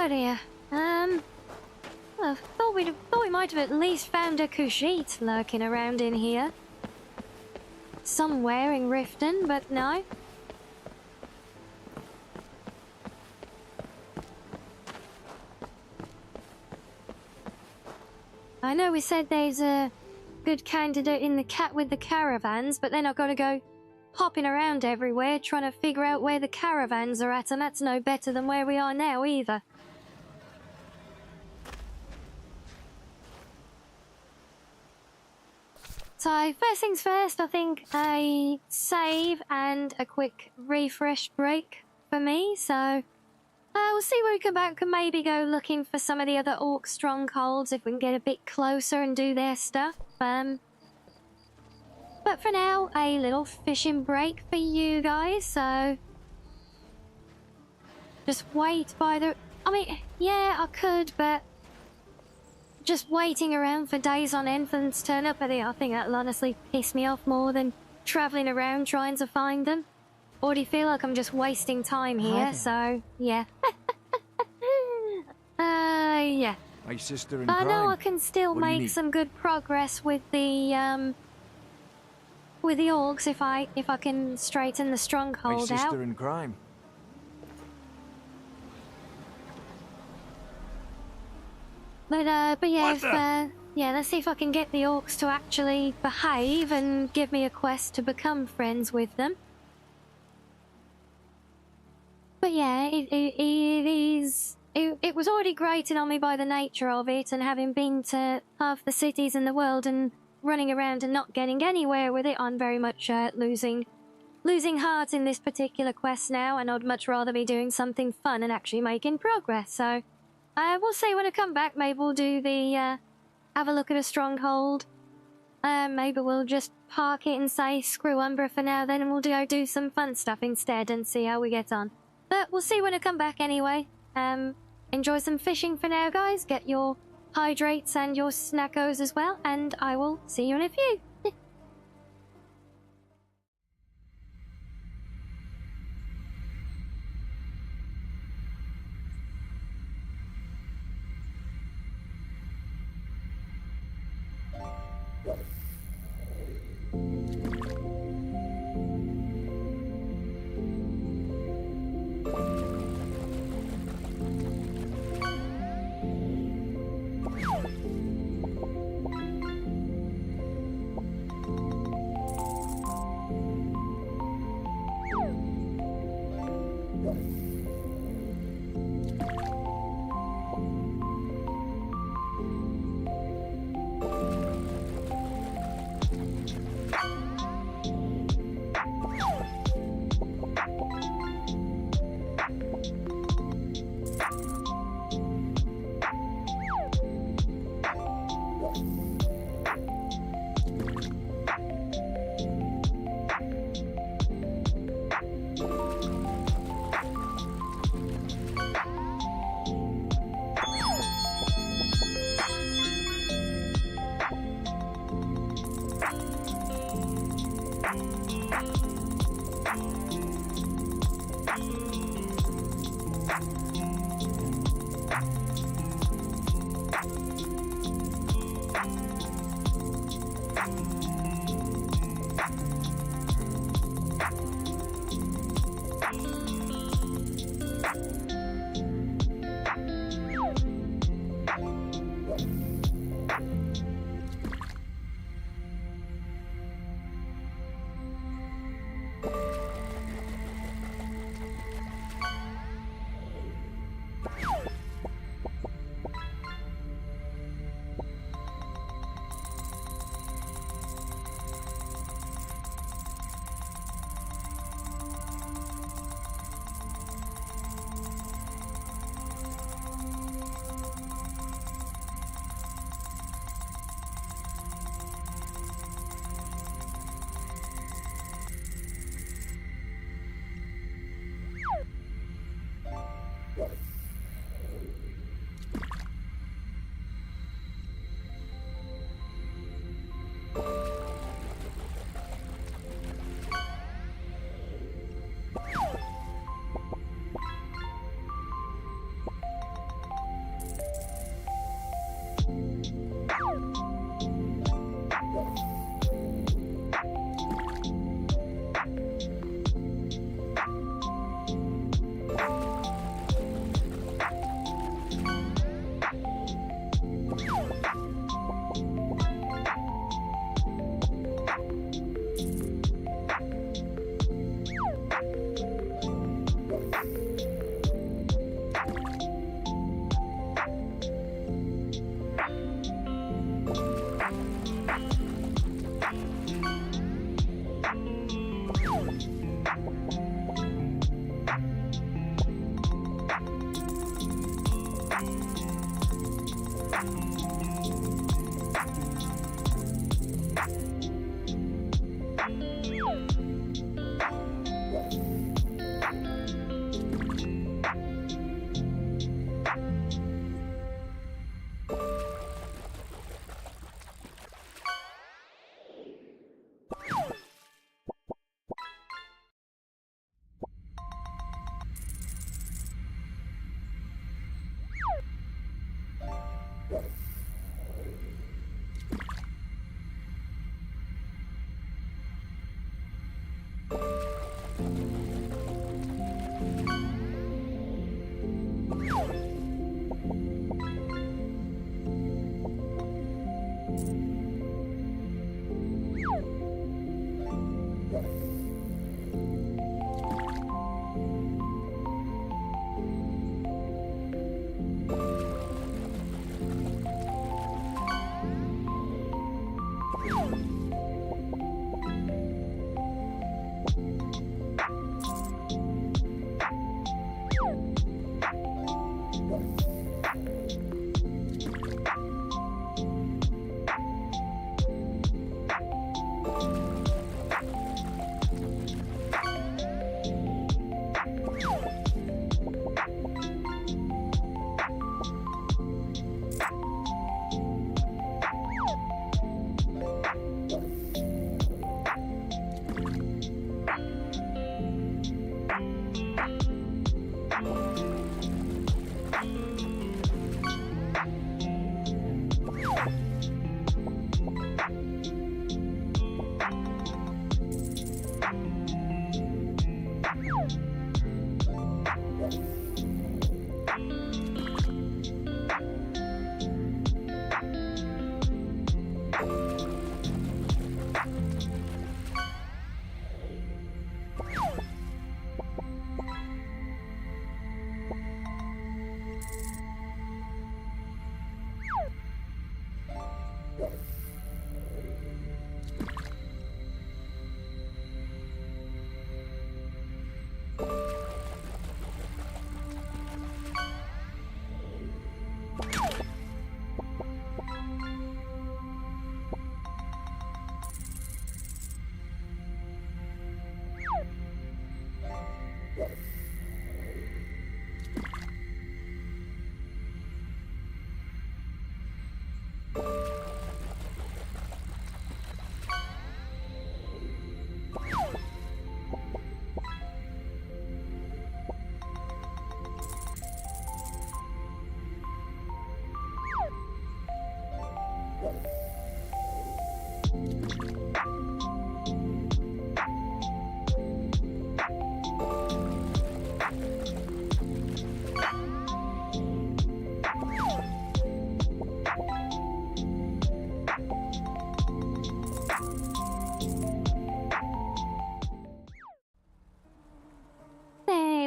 Oh dear. Well, thought we might have at least found a Kushite lurking around in here. Somewhere in Riften, but no. I know we said there's a good candidate in the cat with the caravans, but then I've got to go hopping around everywhere trying to figure out where the caravans are at, and that's no better than where we are now either. So first things first, I think a save and a quick refresh break for me, so we'll see where we come back. Can maybe go looking for some of the other orc strongholds if we can get a bit closer and do their stuff. But for now, a little fishing break for you guys, so just wait by the... I mean, yeah, I could, but just waiting around for days on end for them to turn up, I think that'll honestly piss me off more than travelling around trying to find them. Already feel like I'm just wasting time here, so yeah. Yeah. My sister in But I crime. know I can still What do you make need? some good progress with the orcs if I can straighten the My stronghold out. sister in crime. But yeah, What the? yeah, let's see if I can get the orcs to actually behave and give me a quest to become friends with them. But yeah, it was already grated on me by the nature of it, and having been to half the cities in the world and running around and not getting anywhere with it, I'm very much losing heart in this particular quest now, and I'd much rather be doing something fun and actually making progress. So we'll see when I come back. Maybe we'll do the have a look at a stronghold. Maybe we'll just park it and say screw Umbra for now then, and we'll go do some fun stuff instead and see how we get on. But we'll see when I come back anyway. Enjoy some fishing for now, guys. Get your hydrates and your snackos as well, and I will see you in a few.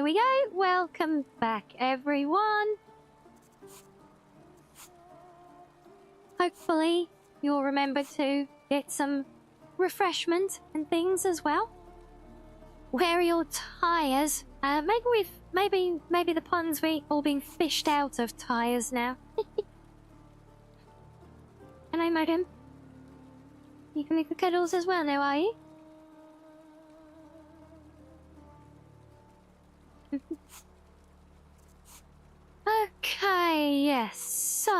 we go. Welcome back, everyone. Hopefully, you'll remember to get some refreshment and things as well. Wear your tires. Maybe the puns we all been fished out of tires now. Hello, madam. You can make the cuddles as well now, are you? Okay, yes, so...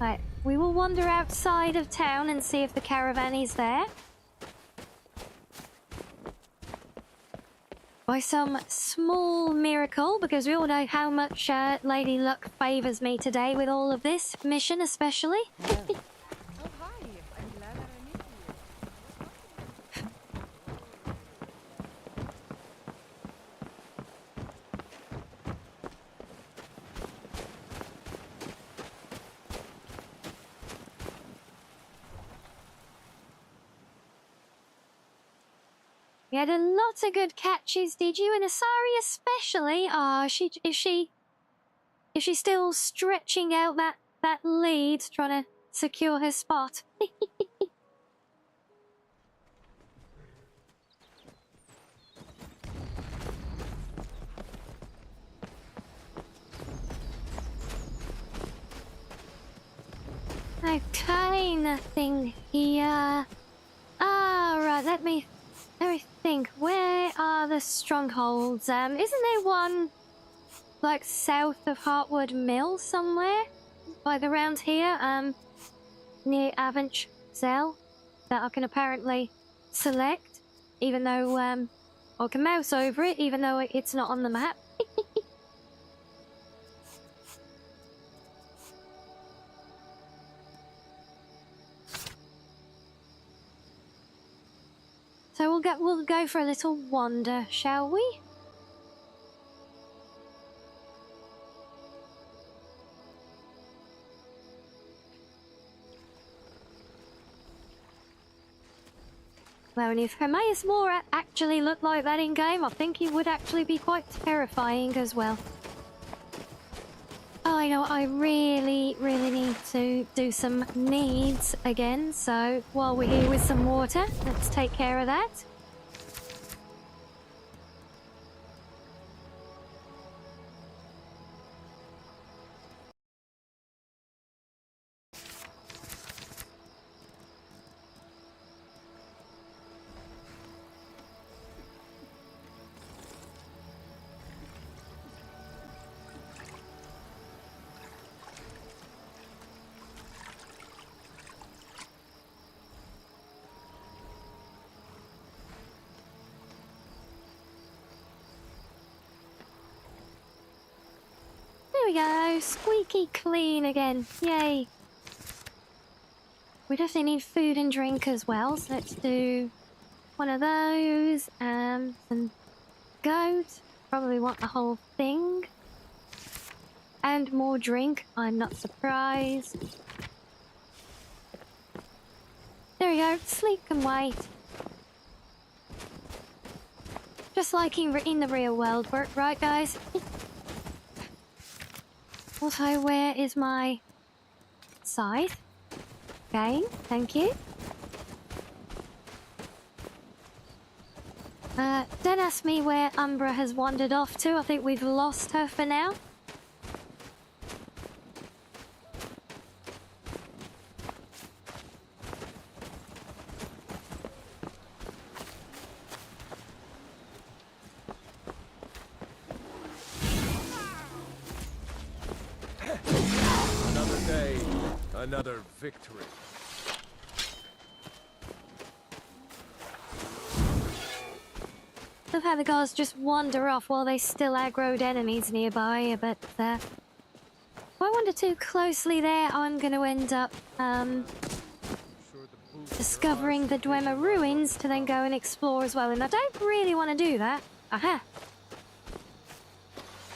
Right, we will wander outside of town and see if the caravan is there. By some small miracle, because we all know how much Lady Luck favours me today with all of this mission especially. You had a lot of good catches, did you? And Asari especially. Ah, is she still stretching out that lead, trying to secure her spot? Okay, nothing here. Right, let me think. Where are the strongholds? Isn't there one, like, south of Heartwood Mill somewhere? Like, around here, near Avench Zell, that I can apparently select, even though, I can mouse over it, even though it's not on the map. So we'll go for a little wander, shall we? Well, and if Hermaeus Moore actually looked like that in game, I think he would actually be quite terrifying as well. Oh, I know, I really need to do some needs again, so while we're here with some water, let's take care of that. There we go, squeaky clean again, yay. We definitely need food and drink as well, so let's do one of those, some goat, probably want the whole thing. And more drink, I'm not surprised. There we go, sleep and wait. Just like in the real world, right guys? Also, where is my scythe? Okay, thank you. Don't ask me where Umbra has wandered off to. I think we've lost her for now. Another day, another victory. I've had the guards just wander off while they still aggroed enemies nearby, but if I wander too closely there, I'm going to end up discovering the Dwemer ruins to then go and explore as well, and I don't really want to do that. Aha!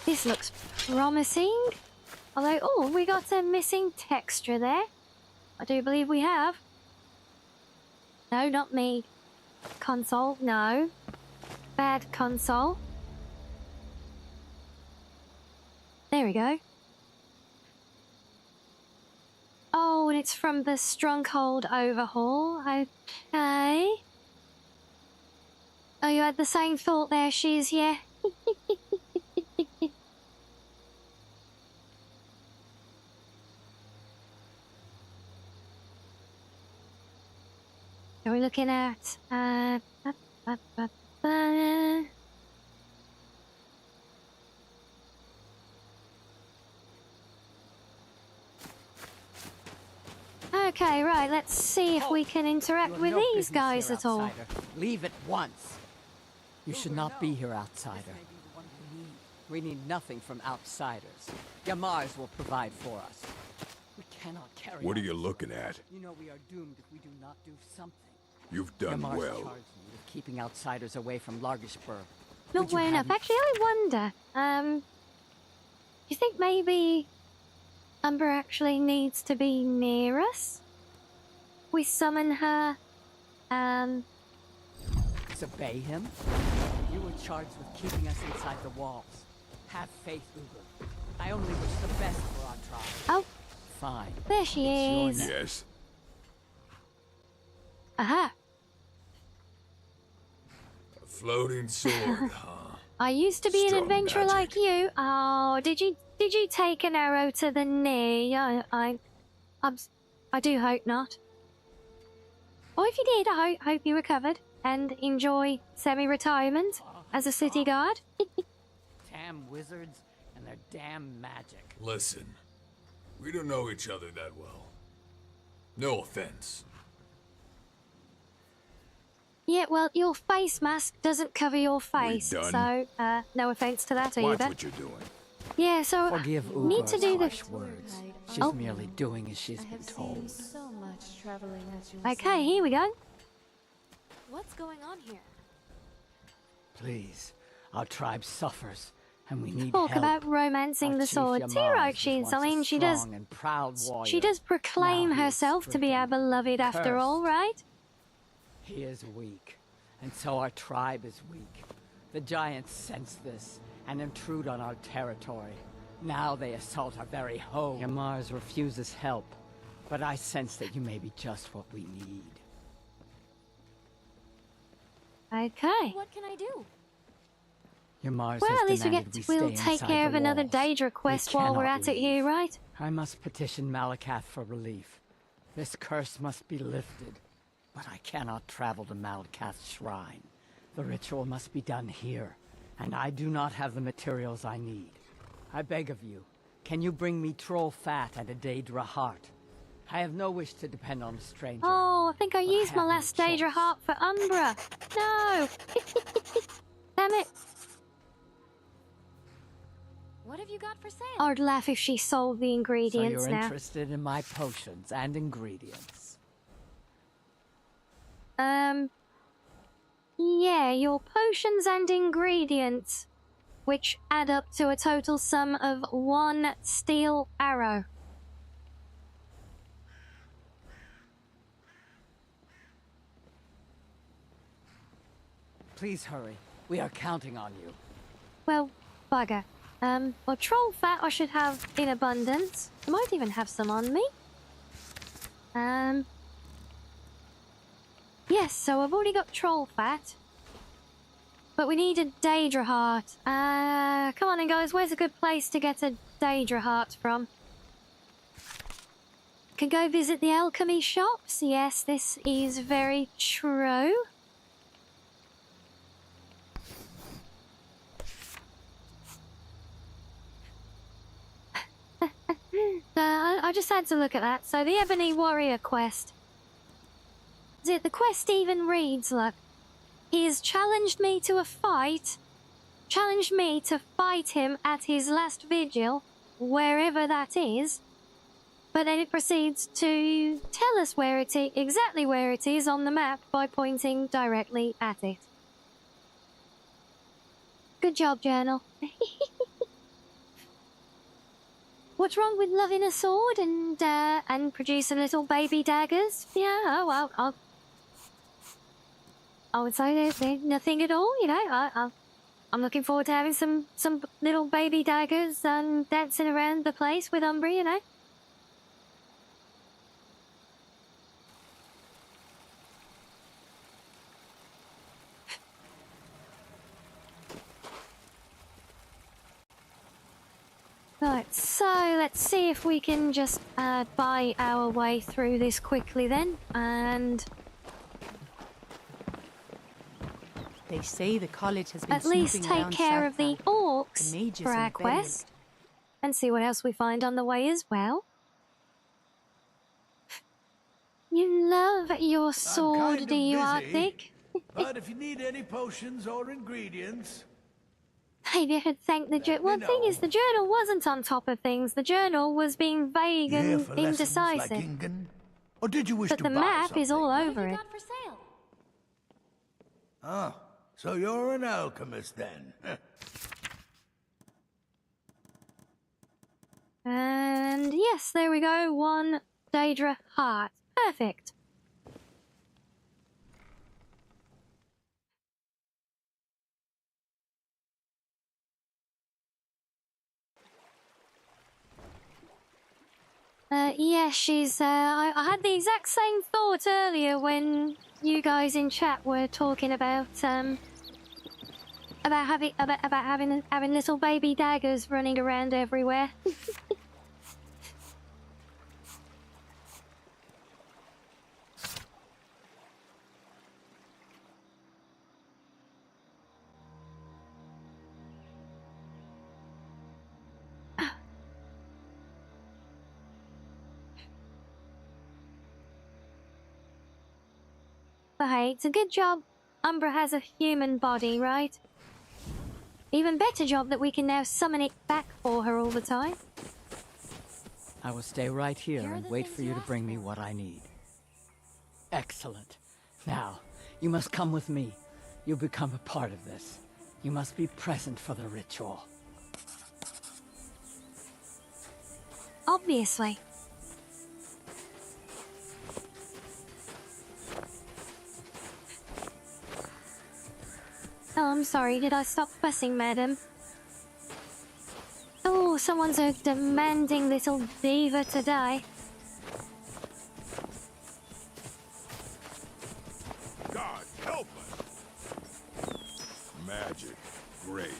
This looks promising. Although, oh, we got a missing texture there. I do believe we have. No, not me. Console, no. Bad console. There we go. Oh, and it's from the Stronghold overhaul. Okay. Oh, you had the same thought there, Shiz, yeah? Are we looking at, Okay, right, let's see if we can interact with these guys at all. Leave at once. You should not be here, outsider. We need nothing from outsiders. Yamars will provide for us. We cannot carry What are on you this looking way. at? You know we are doomed if we do not do something. You've done Yamars well. charged me with keeping outsiders away from Largishburg. Not well enough. Actually, I wonder, you think maybe Umber actually needs to be near us? We summon her, Disobey him? You were charged with keeping us inside the walls. Have faith, Uber. I only wish the best for our tribe. Oh. Fine. There she It's is. your Yes. Aha. A floating sword, huh? I used to be an Strong adventurer magic. like you. Oh, did you take an arrow to the knee? I do hope not. Or if you did, I hope you recovered and enjoy semi-retirement as a city guard. Damn wizards and their damn magic. Listen, we don't know each other that well. No offense. Yeah, well, your face mask doesn't cover your face, done? so no offense to that Watch either. what you're doing. Yeah, so Forgive Uber's need to do harsh this. words. She's Oh. merely doing as she's been told. So much traveling as you Okay, here we go. What's going on here? Please, our tribe suffers, and we need Talk help. about romancing Our the chief sword. Yamars Too right, was she is. once I a mean, she does. strong and proud warrior. She does proclaim Now he is herself to be our stricken, beloved after all, cursed. right? He is weak, and so our tribe is weak. The giants sense this and intrude on our territory. Now they assault our very home. Yamars refuses help, but I sense that you may be just what we need. Okay. What can I do? Yamars Well, has at least demanded we we'll stay take inside care of the another walls. Daedra quest while we're cannot at it leave. here, right? I must petition Malakath for relief. This curse must be lifted, but I cannot travel to Malakath's shrine. The ritual must be done here, and I do not have the materials I need. I beg of you, can you bring me troll fat and a Daedra heart? I have no wish to depend on a stranger. Oh, I think I used my have no last Daedra heart for Umbra. No! Damn it. What have you got for sale? I'd laugh if she sold the So ingredients you're now. interested in my potions and ingredients? Yeah, your potions and ingredients, which add up to a total sum of 1 steel arrow. Please hurry. We are counting on you. Well, bugger. Well, troll fat I should have in abundance. I might even have some on me. Yes, so I've already got troll fat. But we need a Daedra heart. Come on then, guys. Where's a good place to get a Daedra heart from? Can go visit the alchemy shops. Yes, this is very true. I just had to look at that. So the Ebony Warrior quest. The quest even reads, look. He has challenged me to a fight. Challenged me to fight him at his last vigil, wherever that is. But then it proceeds to tell us where it is, exactly where it is on the map by pointing directly at it. Good job, journal. What's wrong with loving a sword and producing little baby daggers? Yeah, oh well, I would say there's nothing at all, you know. I'm looking forward to having some little baby daggers and dancing around the place with Umbra, you know. Right, so let's see if we can just buy our way through this quickly then, and They say the college has been at least snooping take around care of the Southside. orcs The mages for our and the Burial. quest, and see what else we find on the way as well. You love your sword, kind do of you, busy, Arctic? But if you need any potions or ingredients... Maybe I should thank the journal. Well, the thing is, the journal wasn't on top of things. The journal was being vague Here and for lessons like indecisive. Ingen? Or did you wish But to the buy map something? is all over it. Got for sale. Oh, so you're an alchemist then? And yes, there we go. 1 Daedra heart. Perfect. Yeah, she's, I had the exact same thought earlier when you guys in chat were talking about having little baby daggers running around everywhere. But hey, it's a good job Umbra has a human body, right? Even better job that we can now summon it back for her all the time. I will stay right here and wait for you to bring me what I need. Excellent. Now, you must come with me. You'll become a part of this. You must be present for the ritual. Obviously. Oh, I'm sorry. Did I stop fussing, madam? Oh, someone's a demanding little diva today. God, help us! Magic. Great.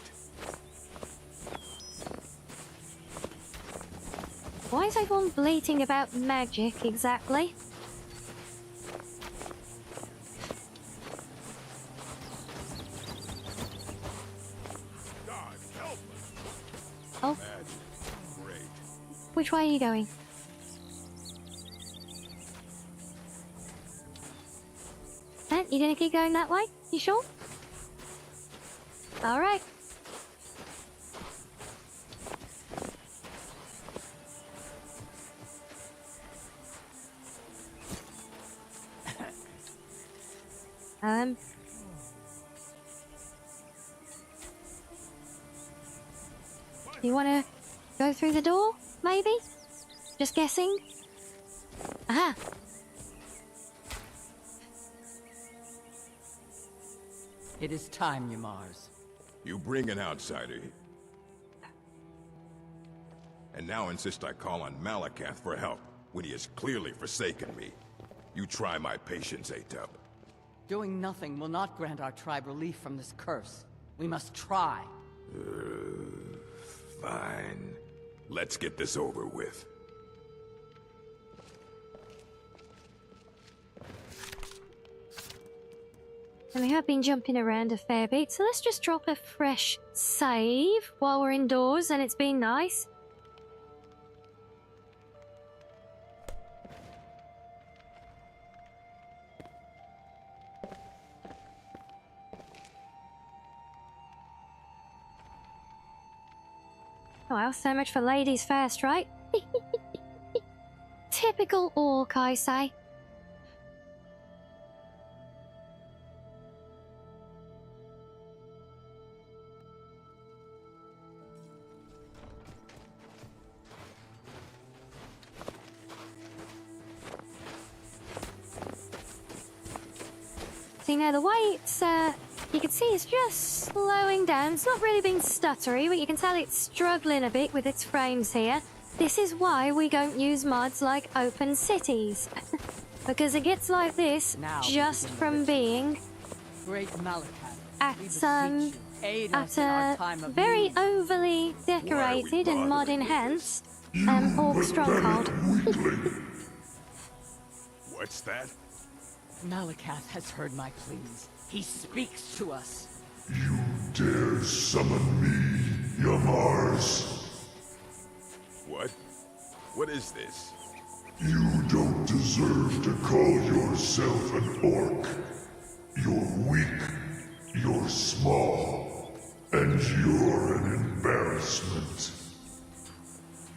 Why is everyone bleating about magic, exactly? God, help us! Oh. Magic. Great. Which way are you going? You gonna keep going that way? You sure? Alright. You wanna go through the door, maybe? Just guessing? Aha! It is time, Ymars. You bring an outsider. And now insist I call on Malakath for help, when he has clearly forsaken me. You try my patience, Atub. Doing nothing will not grant our tribe relief from this curse. We must try. Fine. Let's get this over with. And we have been jumping around a fair bit, so let's just drop a fresh save while we're indoors and it's been nice. Well, so much for ladies first, right? Typical orc, I say. See, now the way it's, you can see it's just slowing down. It's not really being stuttery, but you can tell it's struggling a bit with its frames here. This is why we don't use mods like Open Cities. Because it gets like this Now just from being Great Malachi, at us in our time of very need. overly decorated and mod enhanced Orc Stronghold. What's that? Malakath has heard my pleas. He speaks to us. You dare summon me, Yamars? What? What is this? You don't deserve to call yourself an orc. You're weak, you're small, and you're an embarrassment.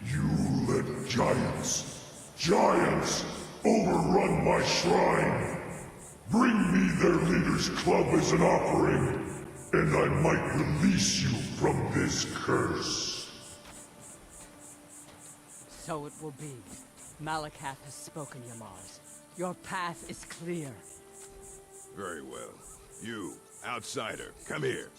You let giants, overrun my shrine. Bring me their leader's club as an offering, and I might release you from this curse. So it will be. Malakath has spoken, Yamars. Your path is clear. Very well. You, outsider, come here.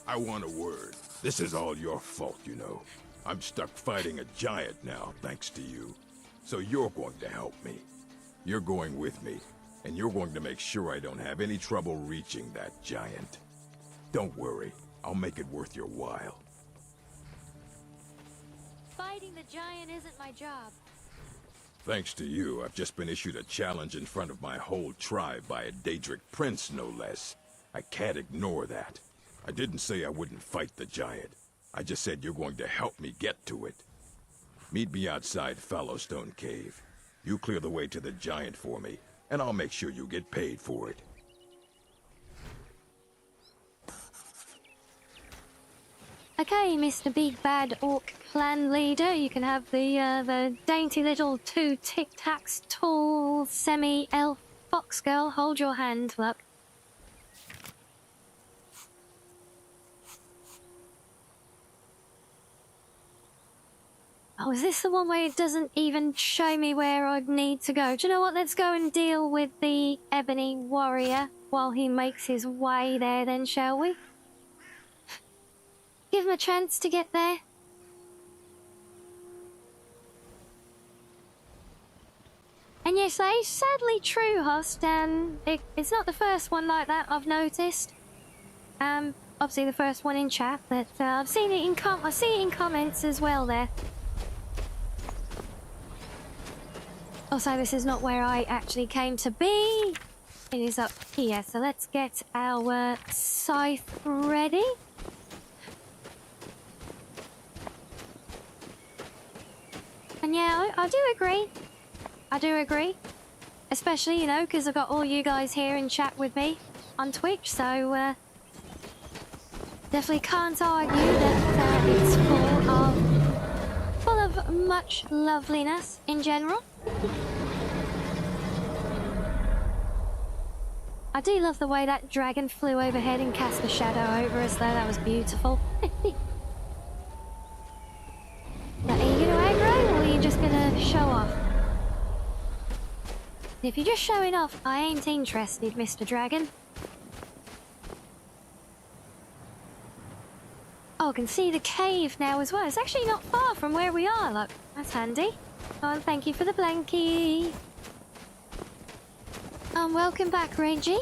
I want a word. This is all your fault, you know. I'm stuck fighting a giant now, thanks to you. So you're going to help me. You're going with me, and you're going to make sure I don't have any trouble reaching that giant. Don't worry, I'll make it worth your while. Fighting the giant isn't my job. Thanks to you, I've just been issued a challenge in front of my whole tribe by a Daedric prince, no less. I can't ignore that. I didn't say I wouldn't fight the giant. I just said you're going to help me get to it. Meet me outside Fallowstone Cave. You clear the way to the giant for me, and I'll make sure you get paid for it. Okay, Mr. Big Bad Orc Clan Leader, you can have the dainty little 2 Tic Tacs tall semi-elf fox girl hold your hand, look. Oh, is this the one where it doesn't even show me where I'd need to go? Do you know what? Let's go and deal with the Ebony Warrior while he makes his way there then, shall we? Give him a chance to get there. And yes, that is sadly true, Host. It's not the first one like that I've noticed. Obviously the first one in chat, but I've seen it in I see it in comments as well there. Also, this is not where I actually came to be. It is up here, so let's get our scythe ready. And yeah, I do agree. I do agree. Especially, you know, because I've got all you guys here in chat with me on Twitch, so definitely can't argue that it's full of much loveliness in general. I do love the way that dragon flew overhead and cast a shadow over us, though. That was beautiful. Now, are you gonna aggro, or are you just gonna show off? If you're just showing off, I ain't interested, Mr. Dragon. Oh, I can see the cave now as well. It's actually not far from where we are, look. That's handy. Oh, and thank you for the blankie. Welcome back, Reggie.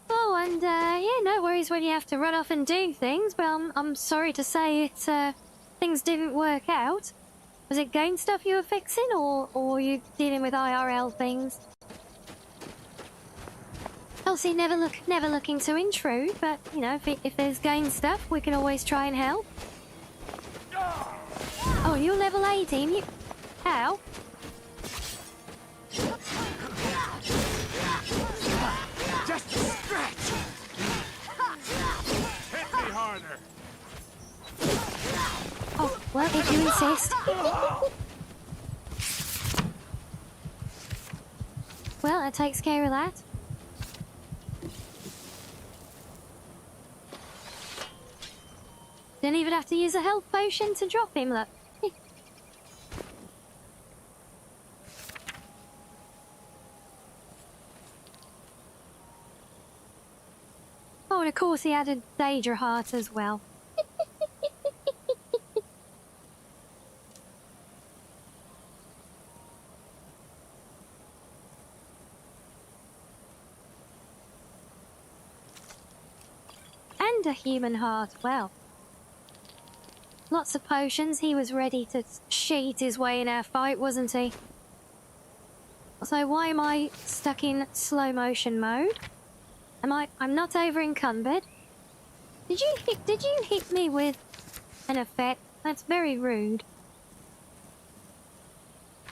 Oh, and yeah, no worries when you have to run off and do things, but I'm sorry to say things didn't work out. Was it game stuff you were fixing, or were you dealing with IRL things? Elsie, never looking to intrude, but you know, if there's game stuff, we can always try and help. Oh, you're level 18. You how? Just stretch! Hit me harder! Oh, well, if you insist. Well, that takes care of that. Didn't even have to use a health potion to drop him, look. and of course he had a Daedra heart as well. And a human heart, well. Lots of potions, he was ready to cheat his way in our fight, wasn't he? So why am I stuck in slow motion mode? I'm not over encumbered. Did you hit me with an effect? That's very rude.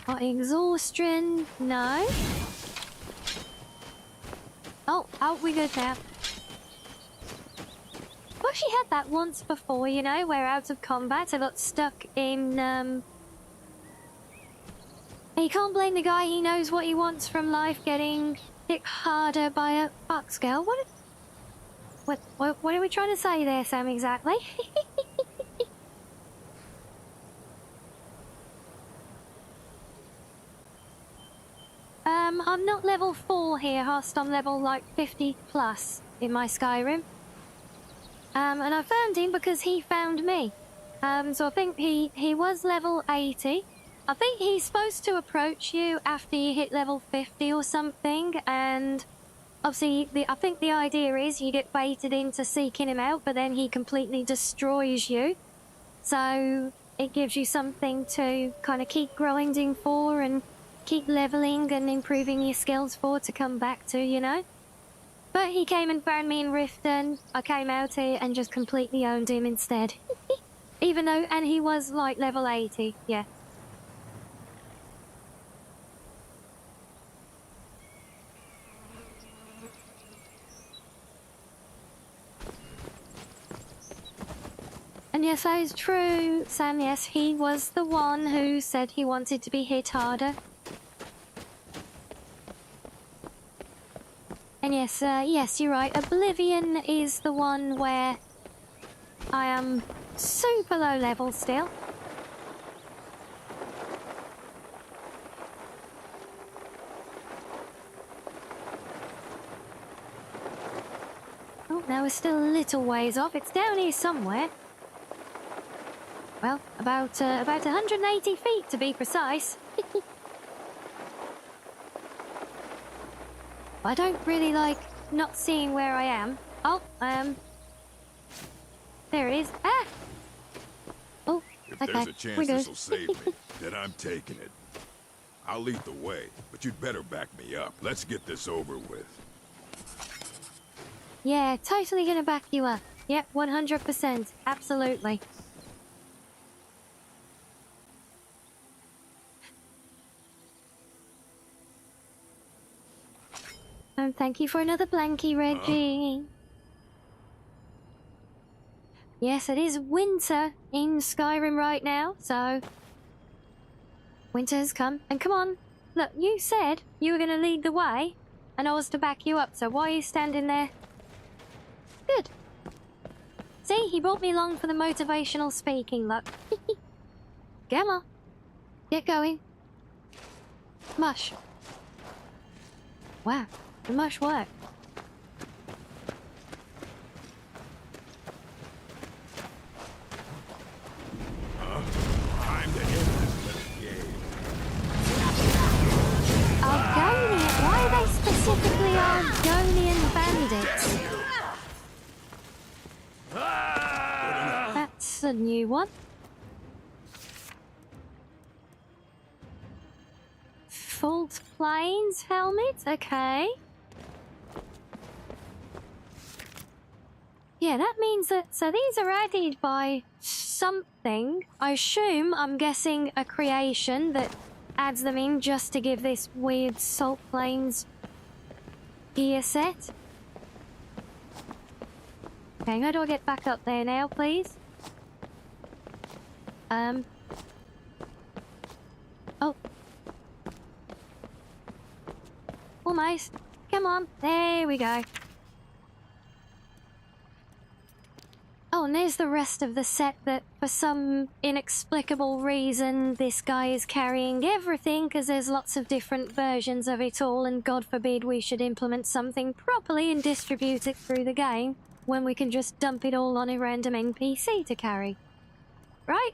Got exhaustion? No. Oh, we good now. I've actually had that once before, you know, where out of combat I got stuck in, You can't blame the guy, he knows what he wants from life, getting hit harder by a box girl. What are we trying to say there, Sam, exactly? I'm not level 4 here, Host. I'm level, like, 50 plus in my Skyrim. And I found him because he found me. So I think he was level 80. I think he's supposed to approach you after you hit level 50 or something, and obviously I think the idea is you get baited into seeking him out, but then he completely destroys you. So it gives you something to kind of keep grinding for and keep leveling and improving your skills for to come back to, you know? But he came and found me in Riften. I came out here and just completely owned him instead. Even though, and he was like level 80, yeah. And yes, that is true, Sam. Yes, he was the one who said he wanted to be hit harder. And yes, yes, you're right. Oblivion is the one where I am super low level still. Oh, now we're still a little ways off. It's down here somewhere. Well, about 180 feet to be precise. I don't really like not seeing where I am. Oh, there it is. Ah! Oh, If okay. there's a chance this'll save me, then I'm taking it. I'll lead the way, but you'd better back me up. Let's get this over with. Yeah, totally gonna back you up. Yep, 100%. Absolutely. And thank you for another blankie, Reggie. Yes, it is winter in Skyrim right now, so winter's come. And come on, look, you said you were going to lead the way, and I was to back you up, so why are you standing there? Good. See, he brought me along for the motivational speaking, look. Come on. Get going. Mush. Wow. The mush work. Time to end this little game. Argonian? Why are they specifically Argonian bandits? That's a new one. Fault Plains helmet? Okay. Yeah, that means that... So these are added by something. I'm guessing a creation that adds them in just to give this weird Salt Plains gear set. Okay, how do I get back up there now, please? Oh. Almost. Come on. There we go. Oh, and there's the rest of the set that, for some inexplicable reason, this guy is carrying everything because there's lots of different versions of it all, and God forbid we should implement something properly and distribute it through the game. when we can just dump it all on a random NPC to carry. Right?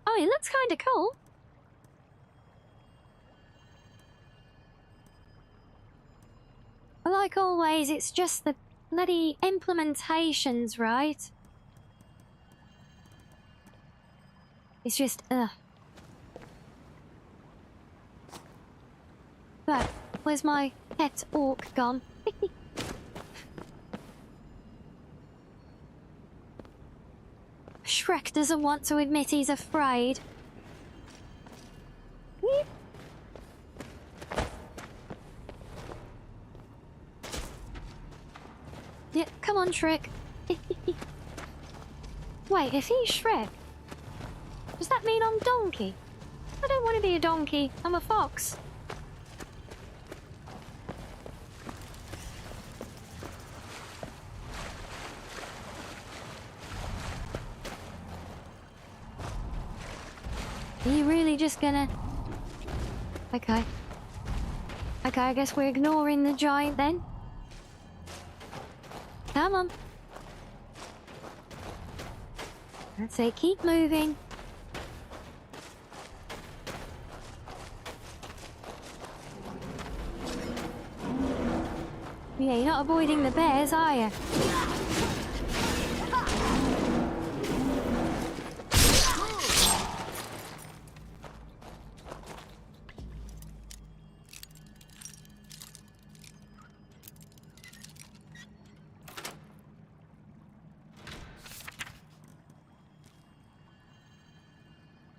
Oh, it looks kind of cool. Like always, it's just the bloody implementations, right? It's just, ugh. Right, where's my pet orc gone? Shrek doesn't want to admit he's afraid. Yeah, come on, Shrek. Wait, if he's Shrek, does that mean I'm donkey? I don't want to be a donkey. I'm a fox. Are you really just gonna... Okay. Okay, I guess we're ignoring the giant then. Come on. That's it, keep moving. Yeah, you're not avoiding the bears, are you?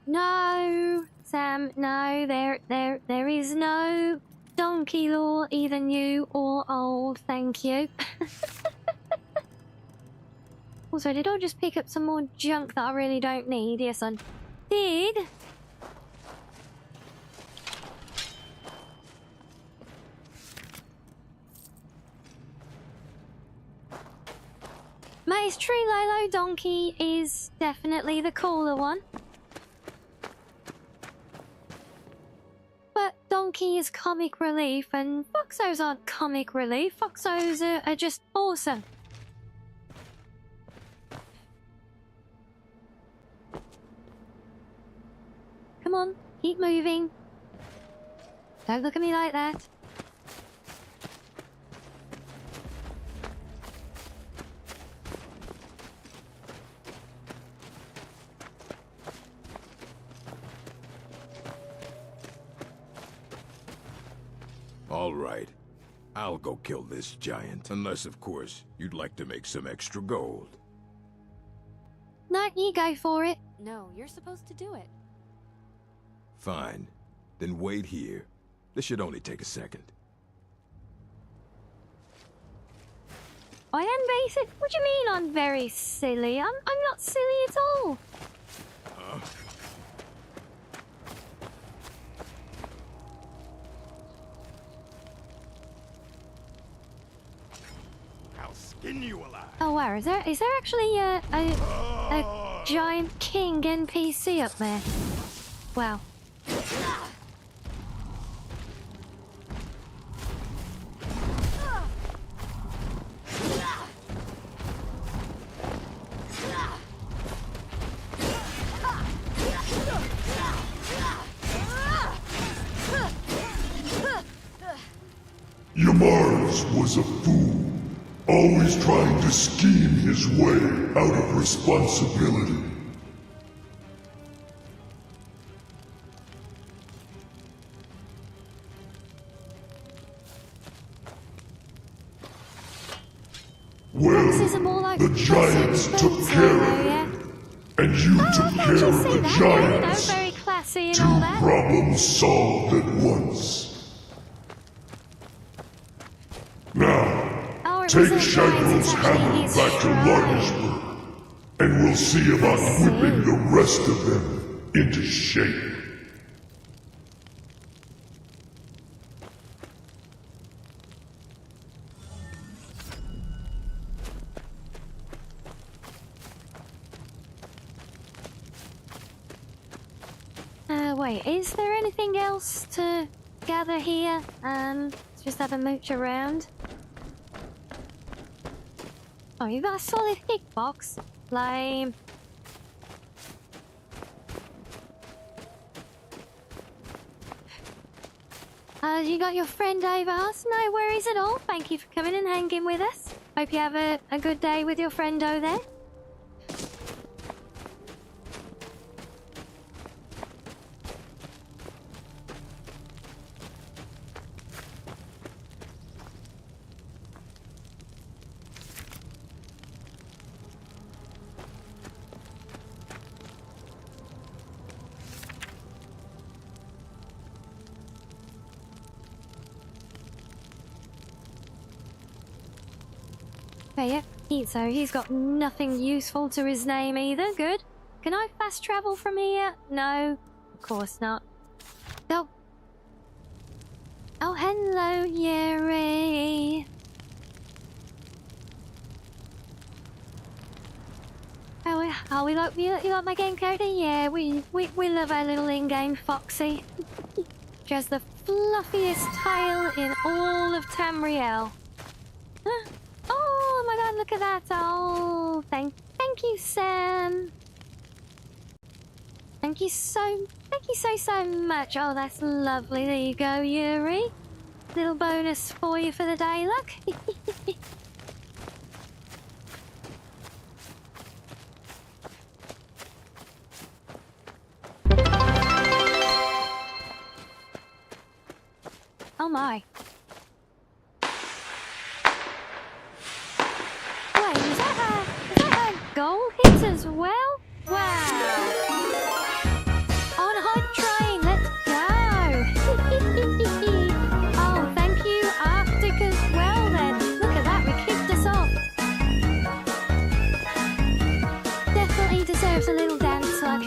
No, Sam, no, there is no donkey law, either new or old, thank you. Also, did I just pick up some more junk that I really don't need? Yes, I did. Mate, it's true, Lolo, donkey is definitely the cooler one. But donkey is comic relief, and foxos aren't comic relief. Foxos are just awesome. Come on, keep moving. Don't look at me like that. All right. I'll go kill this giant. Unless, of course, you'd like to make some extra gold. No, you go for it. No, you're supposed to do it. Fine. Then wait here. This should only take a second. I am basic? What do you mean I'm very silly? I'm not silly at all. I'll skin you alive. Oh wow, is there actually a giant king NPC up there? Wow. Yamars was a fool, always trying to scheme his way out of responsibility. Well, the giants took care of it, and you took care of the giants. Very classy and Two all that. problems solved at once. Now, take Shagro's hammer back to Largisburg, and we'll see about whipping the rest of them into shape. Wait, is there anything else to gather here? Let's just have a mooch around. Oh, you got a solid hitbox. Lame. You got your friend over us? No worries at all. Thank you for coming and hanging with us. Hope you have a good day with your friendo there. Okay, yep. So he's got nothing useful to his name either. Good. Can I fast travel from here? No, of course not. Oh. Oh, hello, Yuri. Oh, you like my game character? Yeah, we love our little in-game Foxy. She has the fluffiest tail in all of Tamriel. Huh? Oh my god, look at that. Oh, thank you, Sam. Thank you so much. Oh, that's lovely. There you go, Yuri. Little bonus for you for the day, look. Oh my. Wait, is that a goal hit as well? Wow. On hot train, let's go. Oh, thank you, Arctic as well then. Look at that, we kicked us off. Definitely deserves a little dance like.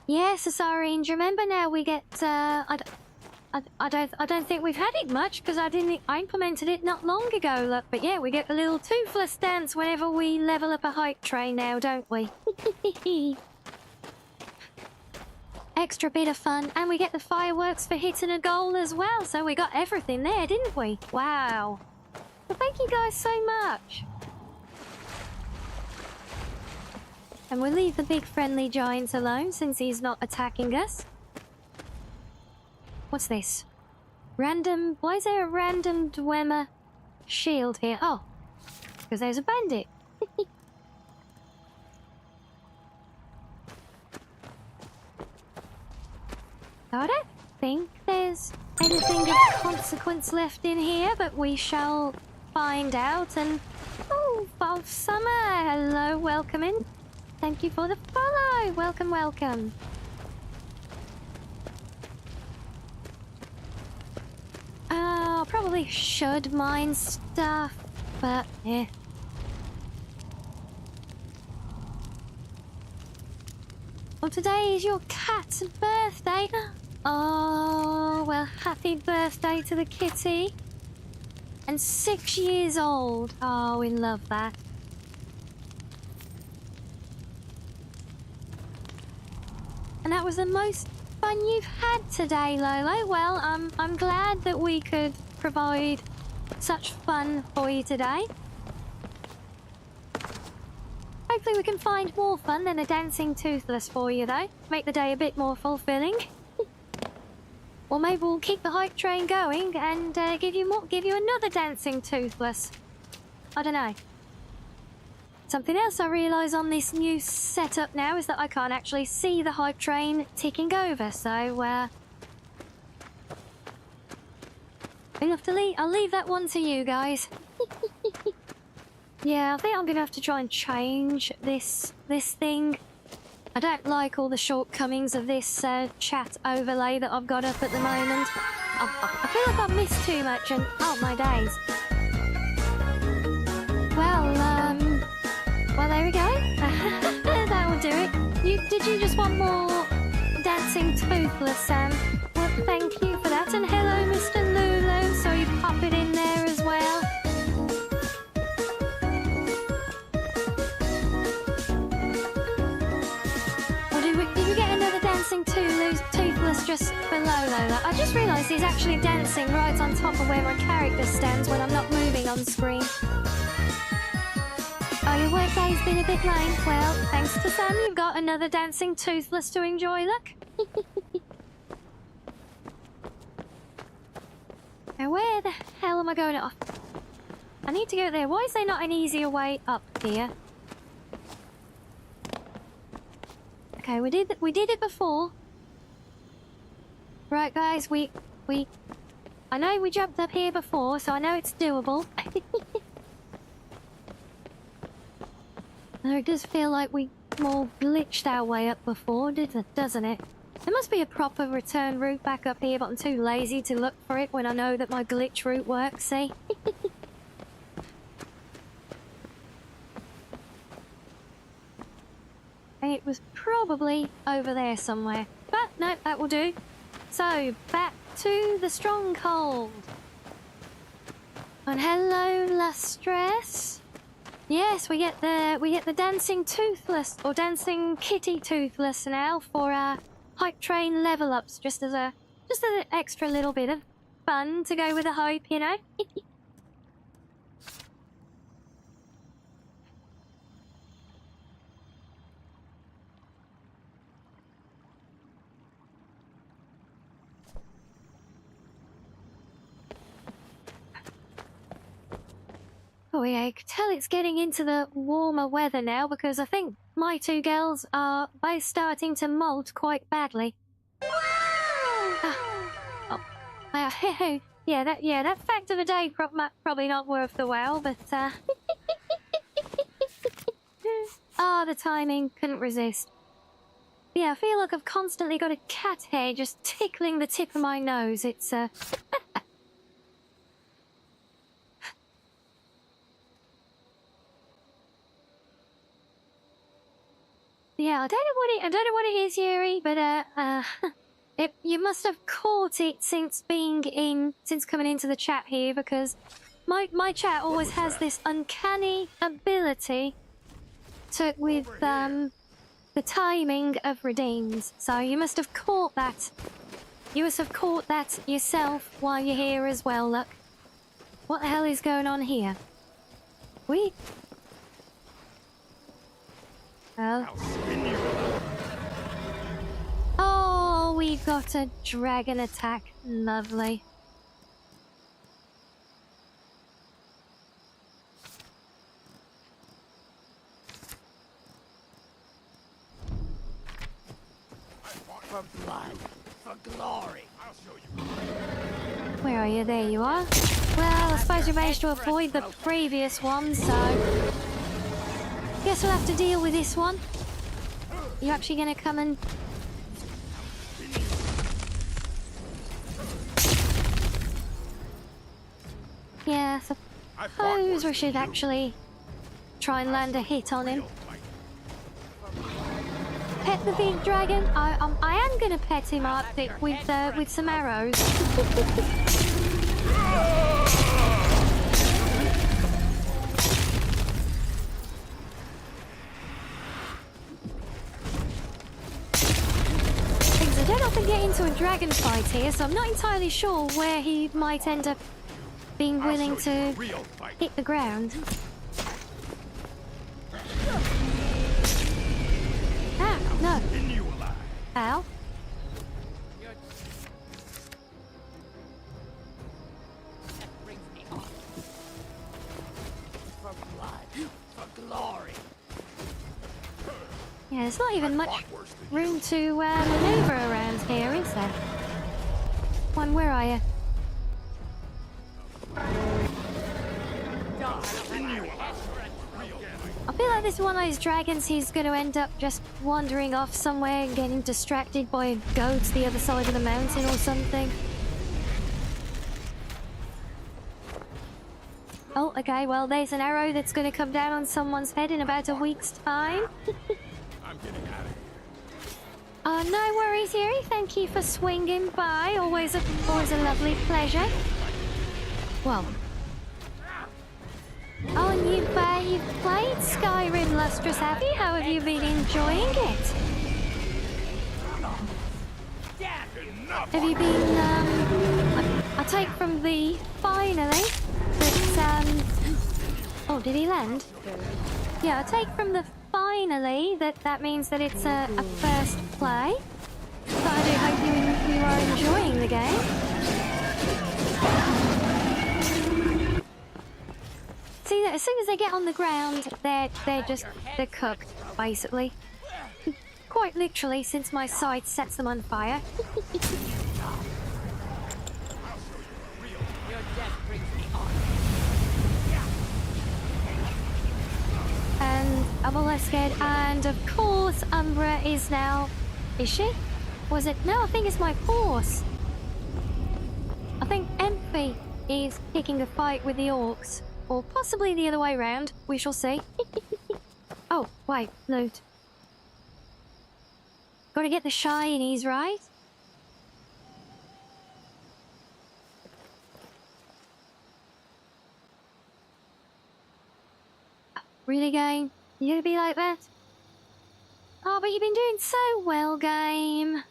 Yes, sorry, and remember now we get, I don't think we've had it much, because I implemented it not long ago, look, but yeah, we get a little toothless dance whenever we level up a hype train now, don't we? Extra bit of fun, and we get the fireworks for hitting a goal as well, so we got everything there, didn't we? Wow. Well, thank you guys so much. And we'll leave the big friendly giant alone since he's not attacking us. What's this? Random... Why is there a random Dwemer shield here? Oh, because there's a bandit. I don't think there's anything of consequence left in here, but we shall find out. And... Oh, Bob Summer! Hello, welcome in. Thank you for the follow! Welcome, welcome. Probably should mine stuff, but eh. Well, today is your cat's birthday. Oh, well, happy birthday to the kitty. And 6 years old. Oh, we love that. And that was the most fun you've had today, Lolo. Well, I'm glad that we could provide such fun for you today. Hopefully we can find more fun than a dancing toothless for you, though. Make the day a bit more fulfilling. Or maybe we'll keep the hype train going and give you another dancing toothless. I don't know. Something else I realise on this new setup now is that I can't actually see the hype train ticking over, so I'll leave that one to you guys. Yeah, I think I'm gonna have to try and change this thing. I don't like all the shortcomings of this chat overlay that I've got up at the moment. I feel like I've missed too much, and oh my days. Well, there we go. That will do it. Did you just want more dancing toothless, Sam. Well, thank you for that. And hello, Mr. Lulu. So you pop it in there as well. Or did we get another dancing toothless just below, though? I just realised he's actually dancing right on top of where my character stands when I'm not moving on screen. Oh, your workday's been a bit lame. Well, thanks to Sam, you've got another dancing toothless to enjoy, look. Now, where the hell am I going off? I need to go there. Why is there not an easier way up here? Okay, we did it before. Right, guys, I know we jumped up here before, so I know it's doable. It does feel like we more glitched our way up before, doesn't it? There must be a proper return route back up here, but I'm too lazy to look for it when I know that my glitch route works, see? It was probably over there somewhere. But no, that will do. So, back to the stronghold. And hello, Lustress. Yes, we get the dancing toothless or dancing kitty toothless now for our hype train level ups, just as an extra little bit of fun to go with the hype, you know. Oh yeah, I can tell it's getting into the warmer weather now because I think my two girls are both starting to molt quite badly. Yeah, that fact of the day probably not worth the while, but the timing, couldn't resist. Yeah, I feel like I've constantly got a cat hair just tickling the tip of my nose. It's yeah, I don't know what it is, Yuri, but you must have caught it since coming into the chat here, because my chat always has this uncanny ability with the timing of redeems. So you must have caught that. You must have caught that yourself while you're here as well. Look, what the hell is going on here? Oh, we've got a dragon attack. Lovely. For blood, for glory. I'll show you. Where are you? There you are. Well, I suppose we managed to avoid the previous one, so guess we'll have to deal with this one. You actually gonna come and... Yeah, suppose we should actually try and land a hit on him. Pet the big dragon. I am gonna pet him up with some arrows. I don't often get into a dragon fight here, so I'm not entirely sure where he might end up being willing to hit the ground. Ah, no. Ow. For blood, for glory. Yeah, there's not even much room to maneuver around here, is there? One, where are you? I feel like this is one of those dragons, he's going to end up just wandering off somewhere and getting distracted by a goat to the other side of the mountain or something. Oh, okay, well, there's an arrow that's going to come down on someone's head in about a week's time. I'm getting out of here. Oh, no worries, Yuri. Thank you for swinging by. Always a lovely pleasure. Well. Oh, and you've played Skyrim, Lustrous, have you? How have you been enjoying it? Have you been, I take from the finally that, oh, did he land? Yeah, I take from the finally that means that it's a first play. So I do hope you are enjoying the game. See, as soon as they get on the ground, they're cooked, basically. Quite literally, since my side sets them on fire. And Abolesked, and of course Umbra is now... Is she? Was it? No, I think it's my force. I think Emphy is picking a fight with the orcs. Or possibly the other way around. We shall see. Oh, wait, loot. Gotta get the shinies, right? Really, game? You gonna be like that? Oh, but you've been doing so well, game.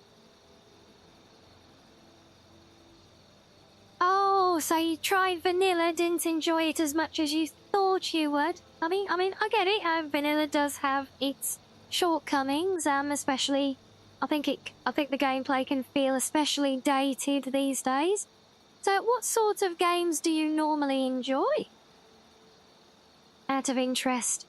Oh, so you tried vanilla, didn't enjoy it as much as you thought you would. I mean, I get it. Vanilla does have its shortcomings, especially. I think the gameplay can feel especially dated these days. So, what sort of games do you normally enjoy? Out of interest.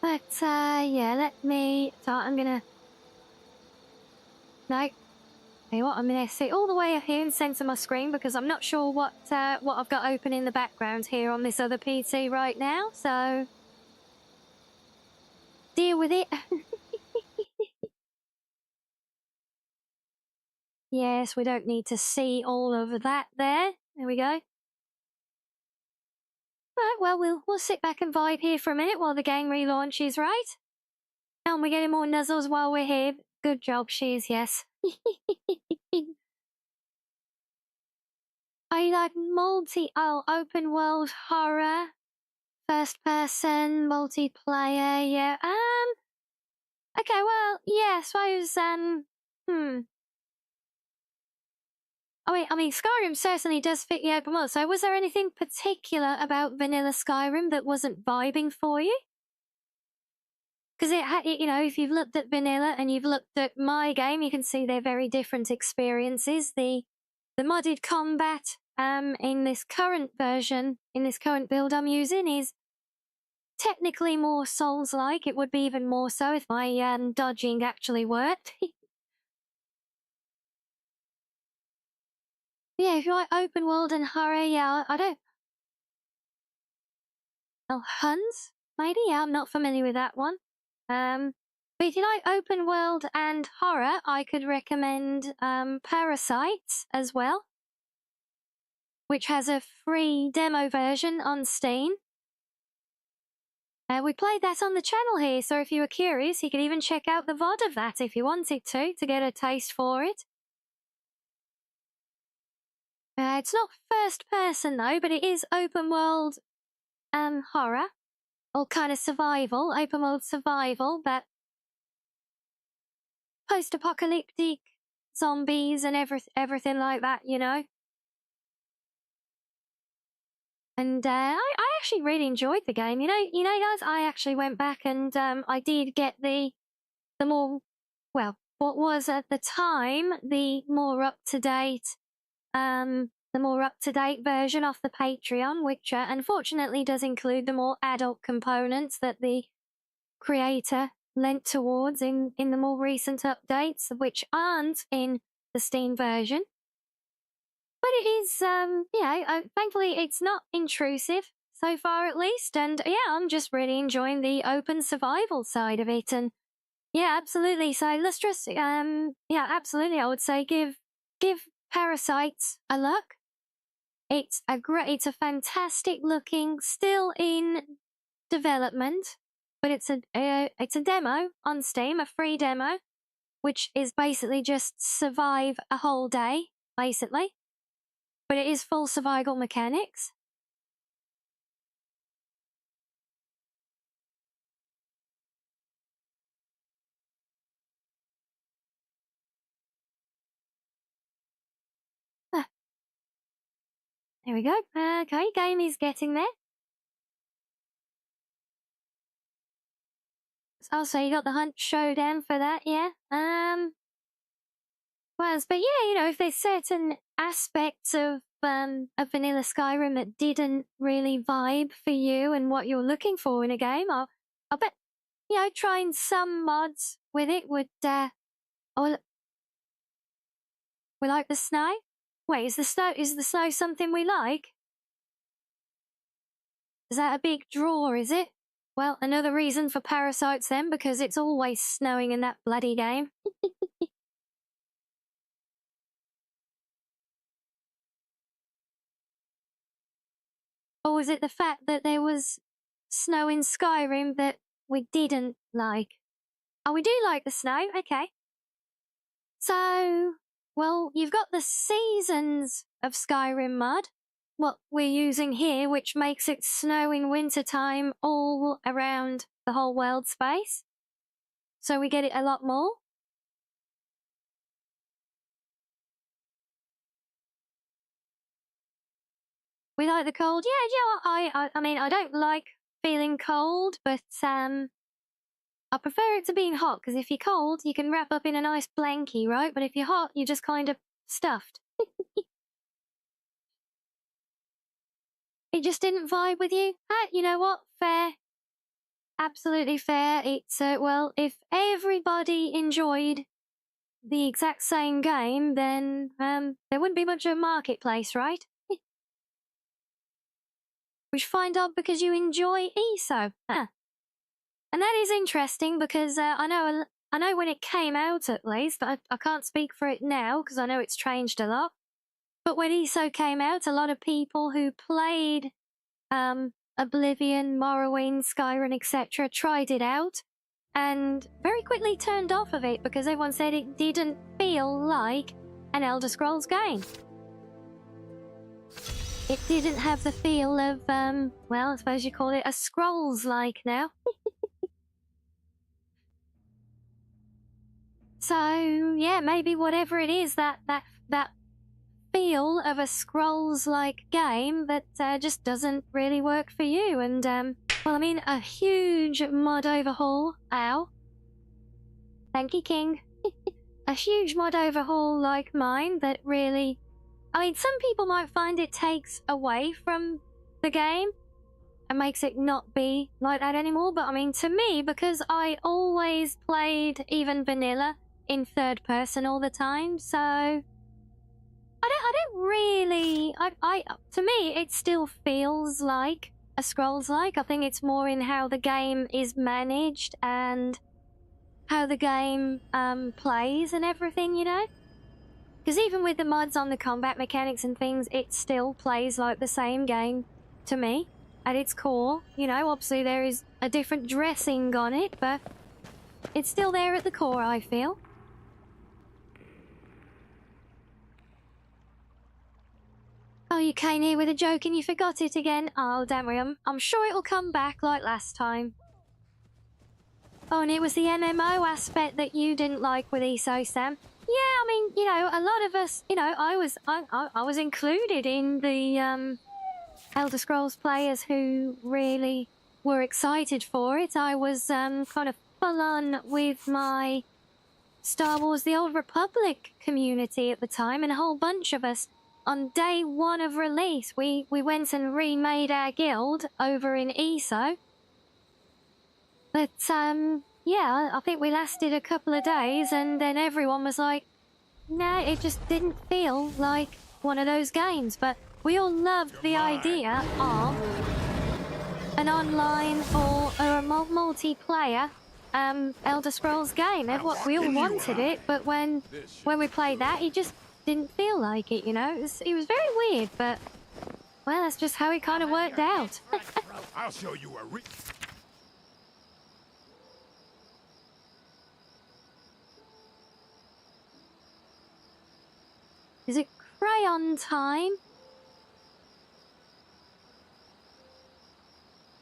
But, yeah, let me... So I'm gonna... No. Tell you what, I'm gonna sit all the way up here and censor my screen because I'm not sure what I've got open in the background here on this other PC right now, so... Deal with it. Yes, we don't need to see all of that there. There we go. Right, well, we'll sit back and vibe here for a minute while the game relaunches, right? And we're getting more nuzzles while we're here. Good job, Shears, yes. I like open world horror, first person, multiplayer, yeah. Okay, well, yeah, I suppose, I mean, Skyrim certainly does fit the open world. So was there anything particular about vanilla Skyrim that wasn't vibing for you? Because you know, if you've looked at vanilla and you've looked at my game, you can see they're very different experiences. The modded combat in this current version, in this current build I'm using, is technically more Souls-like. It would be even more so if my dodging actually worked. Yeah, if you like open world and horror, yeah, I don't... Oh, Huns? Maybe? Yeah, I'm not familiar with that one. But if you like open world and horror, I could recommend Parasites as well, which has a free demo version on Steam. We played that on the channel here, so if you were curious, you could even check out the VOD of that if you wanted to get a taste for it. It's not first person though, but it is open world horror. Or kind of survival, open world survival, but post-apocalyptic zombies and everything like that, you know. And I actually really enjoyed the game. You know, guys, I actually went back and I did get the more, well, what was at the time the more up-to-date version off the Patreon, which unfortunately does include the more adult components that the creator lent towards in the more recent updates, which aren't in the Steam version. But it is, thankfully it's not intrusive so far at least, and yeah, I'm just really enjoying the open survival side of it, and yeah, absolutely. So Lustrous, yeah, absolutely, I would say give Parasites a look. It's a fantastic looking, still in development, but it's a demo on Steam, a free demo, which is basically just survive a whole day, basically. But it is full survival mechanics. There we go. Okay, game is getting there. Oh, so you got the Hunt Showdown for that, yeah? Well, but yeah, you know, if there's certain aspects of vanilla Skyrim that didn't really vibe for you and what you're looking for in a game, I'll bet, you know, trying some mods with it would, oh, we like the snow? Wait, is the snow something we like? Is that a big draw, is it? Well, another reason for parasites then, because it's always snowing in that bloody game. Or was it the fact that there was snow in Skyrim that we didn't like? Oh, we do like the snow, okay. So, well, you've got the seasons of Skyrim mod, what we're using here, which makes it snow in wintertime all around the whole world space. So we get it a lot more. We like the cold. Yeah, you know, I mean, I don't like feeling cold, but I prefer it to being hot, because if you're cold, you can wrap up in a nice blankie, right? But if you're hot, you're just kind of stuffed. It just didn't vibe with you? You know what? Fair. Absolutely fair. It's, well, if everybody enjoyed the exact same game, then there wouldn't be much of a marketplace, right? Which find out because you enjoy ESO. Huh. And that is interesting because I know when it came out at least, I can't speak for it now because I know it's changed a lot. But when ESO came out, a lot of people who played Oblivion, Morrowind, Skyrim, etc. tried it out and very quickly turned off of it because everyone said it didn't feel like an Elder Scrolls game. It didn't have the feel of, well, I suppose you call it a Scrolls-like now. So, yeah, maybe whatever it is, that feel of a Scrolls-like game that just doesn't really work for you. And, well, I mean, a huge mod overhaul. Ow. Thank you, King. A huge mod overhaul like mine that really... I mean, some people might find it takes away from the game and makes it not be like that anymore. But, I mean, to me, because I always played even vanilla in third person all the time, so... I don't really... to me, it still feels like a Scrolls-like. I think it's more in how the game is managed and how the game plays and everything, you know? Because even with the mods on the combat mechanics and things, it still plays like the same game to me at its core. You know, obviously there is a different dressing on it, but it's still there at the core, I feel. Oh, you came here with a joke and you forgot it again. Oh, don't worry, I'm sure it'll come back like last time. Oh, and it was the MMO aspect that you didn't like with ESO, Sam. Yeah, I mean, you know, a lot of us, you know, I was included in the Elder Scrolls players who really were excited for it. I was kind of full on with my Star Wars The Old Republic community at the time, and a whole bunch of us on day one of release, we went and remade our guild over in ESO. But, yeah, I think we lasted a couple of days and then everyone was like, nah, it just didn't feel like one of those games. But we all loved the idea of an online or a multiplayer Elder Scrolls game. We all wanted it, but when we played that, it just didn't feel like it, you know? It was very weird, but Well, that's just how it kind of worked out. I'll show you a Is it crayon time?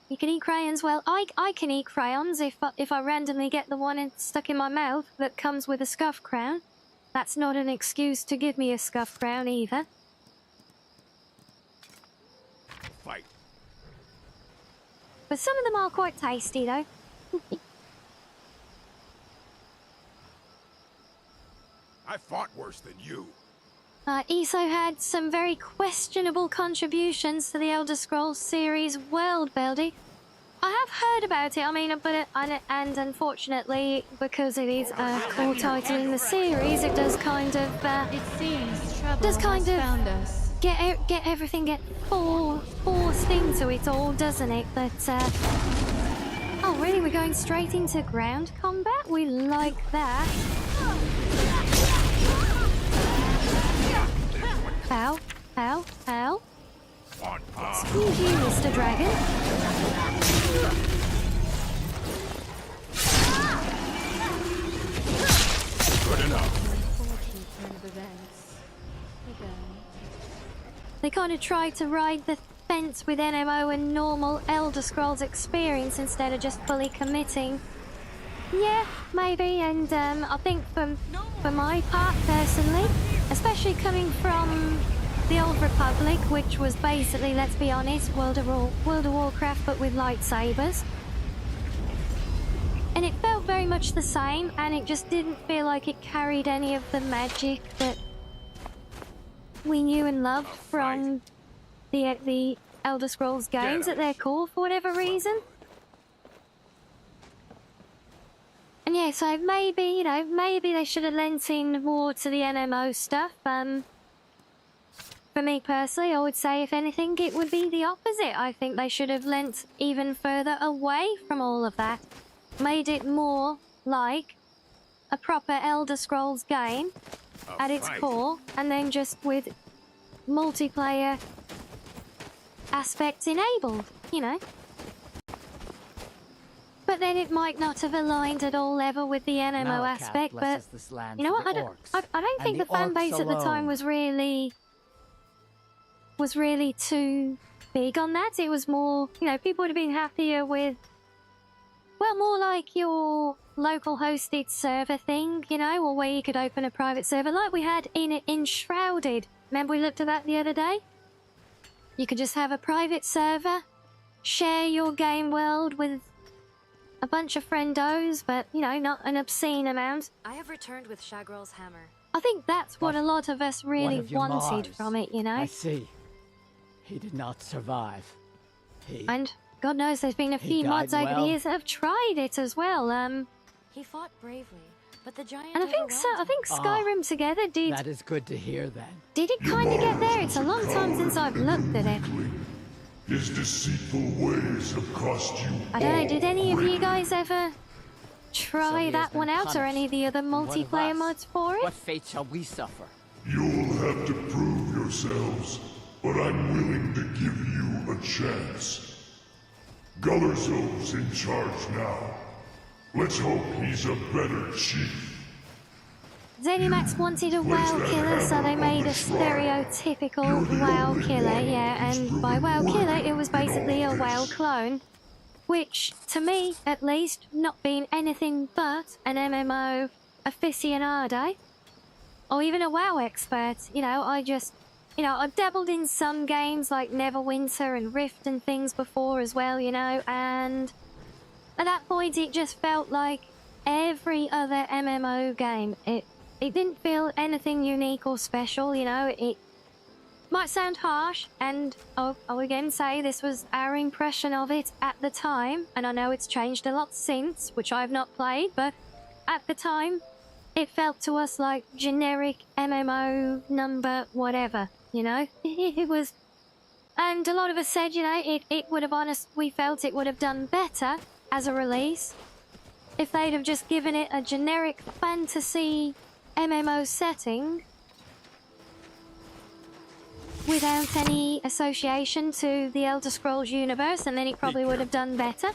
You can eat crayons. Well, I can eat crayons if I randomly get the one stuck in my mouth that comes with a scuff crown. That's not an excuse to give me a scuff crown either. fight. But some of them are quite tasty, though. I fought worse than you. ESO had some very questionable contributions to the Elder Scrolls series world building. I have heard about it, I mean, and unfortunately, because it is a core title in the series, it does kind of, it seems trouble does kind has of found us. get everything forced into it all, doesn't it? But, oh really, we're going straight into ground combat? We like that. Ow, ow, ow. Excuse you, Mr. Dragon. Good enough. They kind of tried to ride the fence with NMO and normal Elder Scrolls experience instead of just fully committing. Yeah, maybe, and I think for my part personally, especially coming from the Old Republic, which was basically, let's be honest, World of Warcraft but with lightsabers. And it felt very much the same, and it just didn't feel like it carried any of the magic that we knew and loved from the Elder Scrolls games at their core for whatever reason. And yeah, so maybe, you know, maybe they should have lent in more to the NMO stuff. For me personally, I would say, if anything, it would be the opposite. I think they should have lent even further away from all of that. Made it more like a proper Elder Scrolls game at its core, and then just with multiplayer aspects enabled, you know. But then it might not have aligned at all level with the NMO aspect, but you know what, I don't think the fan base at the time was really too big on that. It was more, you know, people would have been happier with, well, more like your local hosted server thing, you know, or where you could open a private server like we had in Enshrouded. Remember we looked at that the other day? You could just have a private server, share your game world with a bunch of friendos, but, you know, not an obscene amount. I have returned with Shagrol's hammer. I think that's what a lot of us really wanted from it, you know? I see. He did not survive. And God knows there's been a few mods over the years that have tried it as well. He fought bravely, but the giant and I think Skyrim together did. That is good to hear then. Did it kind of get there? It's a long time since I've looked at it. His deceitful ways have cost you. I don't know, did any of you guys ever try that one out, or any of the other multiplayer mods for it? What fate shall we suffer? You'll have to prove yourselves, but I'm willing to give you a chance. Gullerzo's in charge now. Let's hope he's a better chief. Zenimax wanted a WoW killer, so they made a stereotypical WoW killer, yeah, and by WoW killer it was basically a WoW clone. Which, to me, at least, not being anything but an MMO aficionado, or even a WoW expert, you know, I've dabbled in some games like Neverwinter and Rift and things before as well, you know, and at that point it just felt like every other MMO game. It didn't feel anything unique or special, you know. It might sound harsh, and I'll again say this was our impression of it at the time, and I know it's changed a lot since, which I've not played, but at the time, it felt to us like generic MMO number whatever, you know? It was... And a lot of us said, you know, it would have we felt it would have done better as a release if they'd have just given it a generic fantasy MMO setting without any association to the Elder Scrolls universe, and then it probably would have done better.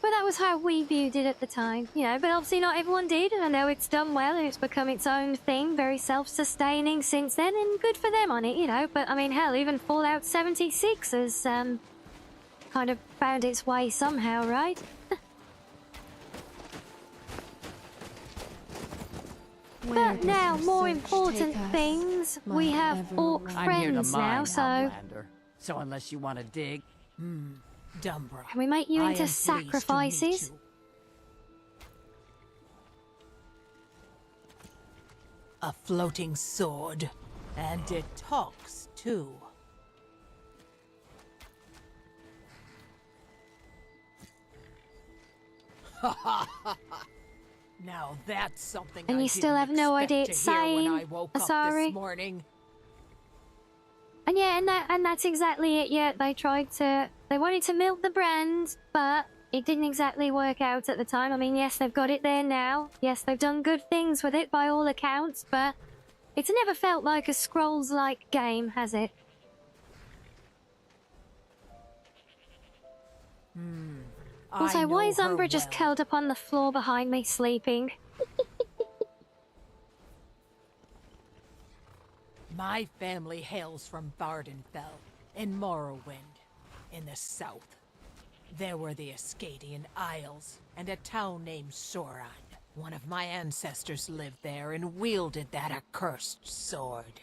But that was how we viewed it at the time, you know, but obviously not everyone did. I know it's done well and it's become its own thing, very self-sustaining since then, and good for them on it, you know. But I mean, hell, even Fallout 76 has kind of found its way somehow, right? But now, more important things, we have orc I'm here to friends mine, now, so... Outlander. So unless you want to dig... Dumbra. Can we make you I into am pleased to meet sacrifices? you. A floating sword. And it talks, too. Now that's something And I you still didn't have no idea expect it's to hear when saying, I woke up Asari? this morning. And yeah, and that's exactly it. Yeah, they wanted to milk the brand, but it didn't exactly work out at the time. I mean, yes, they've got it there now. Yes, they've done good things with it by all accounts, but it's never felt like a Scrolls-like game, has it? Also, why is Umbra just curled up on the floor behind me, sleeping? My family hails from Vardenfell, in Morrowind, in the south. There were the Ascadian Isles, and a town named Soran. One of my ancestors lived there and wielded that accursed sword.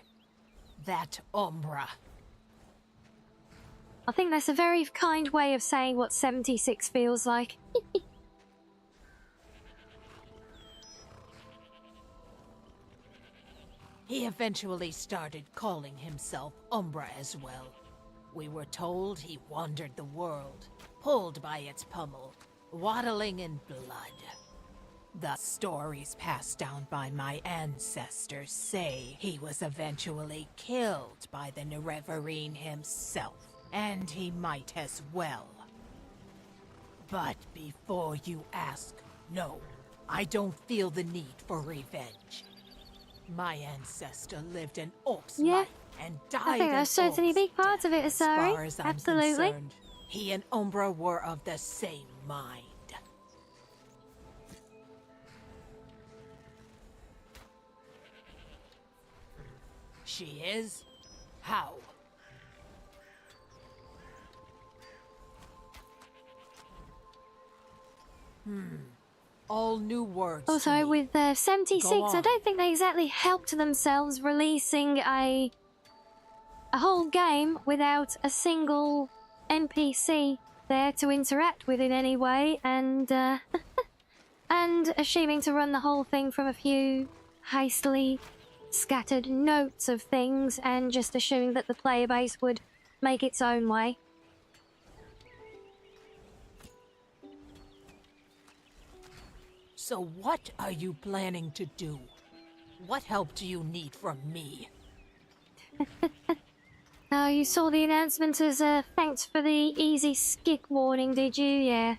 That Umbra. I think that's a very kind way of saying what 76 feels like. He eventually started calling himself Umbra as well. We were told he wandered the world, pulled by its pummel, waddling in blood. The stories passed down by my ancestors say he was eventually killed by the Nerevarine himself, and he might as well. But before you ask, no, I don't feel the need for revenge. My ancestor lived an orc's life and died I think that's certainly a big part of it, as Asari. far as I'm Absolutely. concerned. He and Umbra were of the same mind. She is? How? All new words. Also, with 76, I don't think they exactly helped themselves releasing a whole game without a single NPC there to interact with in any way, and and assuming to run the whole thing from a few hastily scattered notes of things, and just assuming that the player base would make its own way. So what are you planning to do? What help do you need from me? Oh, you saw the announcement as thanks for the easy skick warning, did you? Yeah.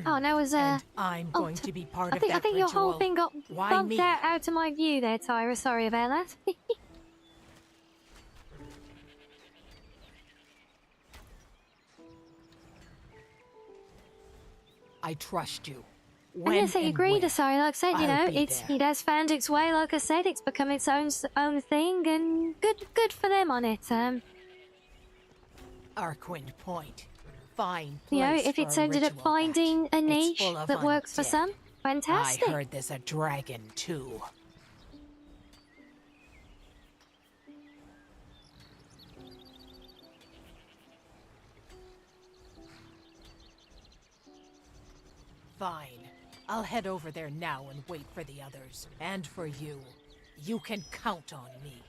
Oh, that was I'm going to be part of that I think your whole ritual. thing got Why bumped me? out of my view there, Tyra. Sorry about that. I trust you. And yes, I agreed. Sorry, like I said, you I'll know, be it has found its way. Like I said, it's become its own thing, and good for them on it. Arkwind Point. Fine You know, place if for it's a ended up ritual finding a niche full of that works for undead. some, fantastic. I heard there's a dragon, too. Fine. I'll head over there now and wait for the others. And for you. You can count on me.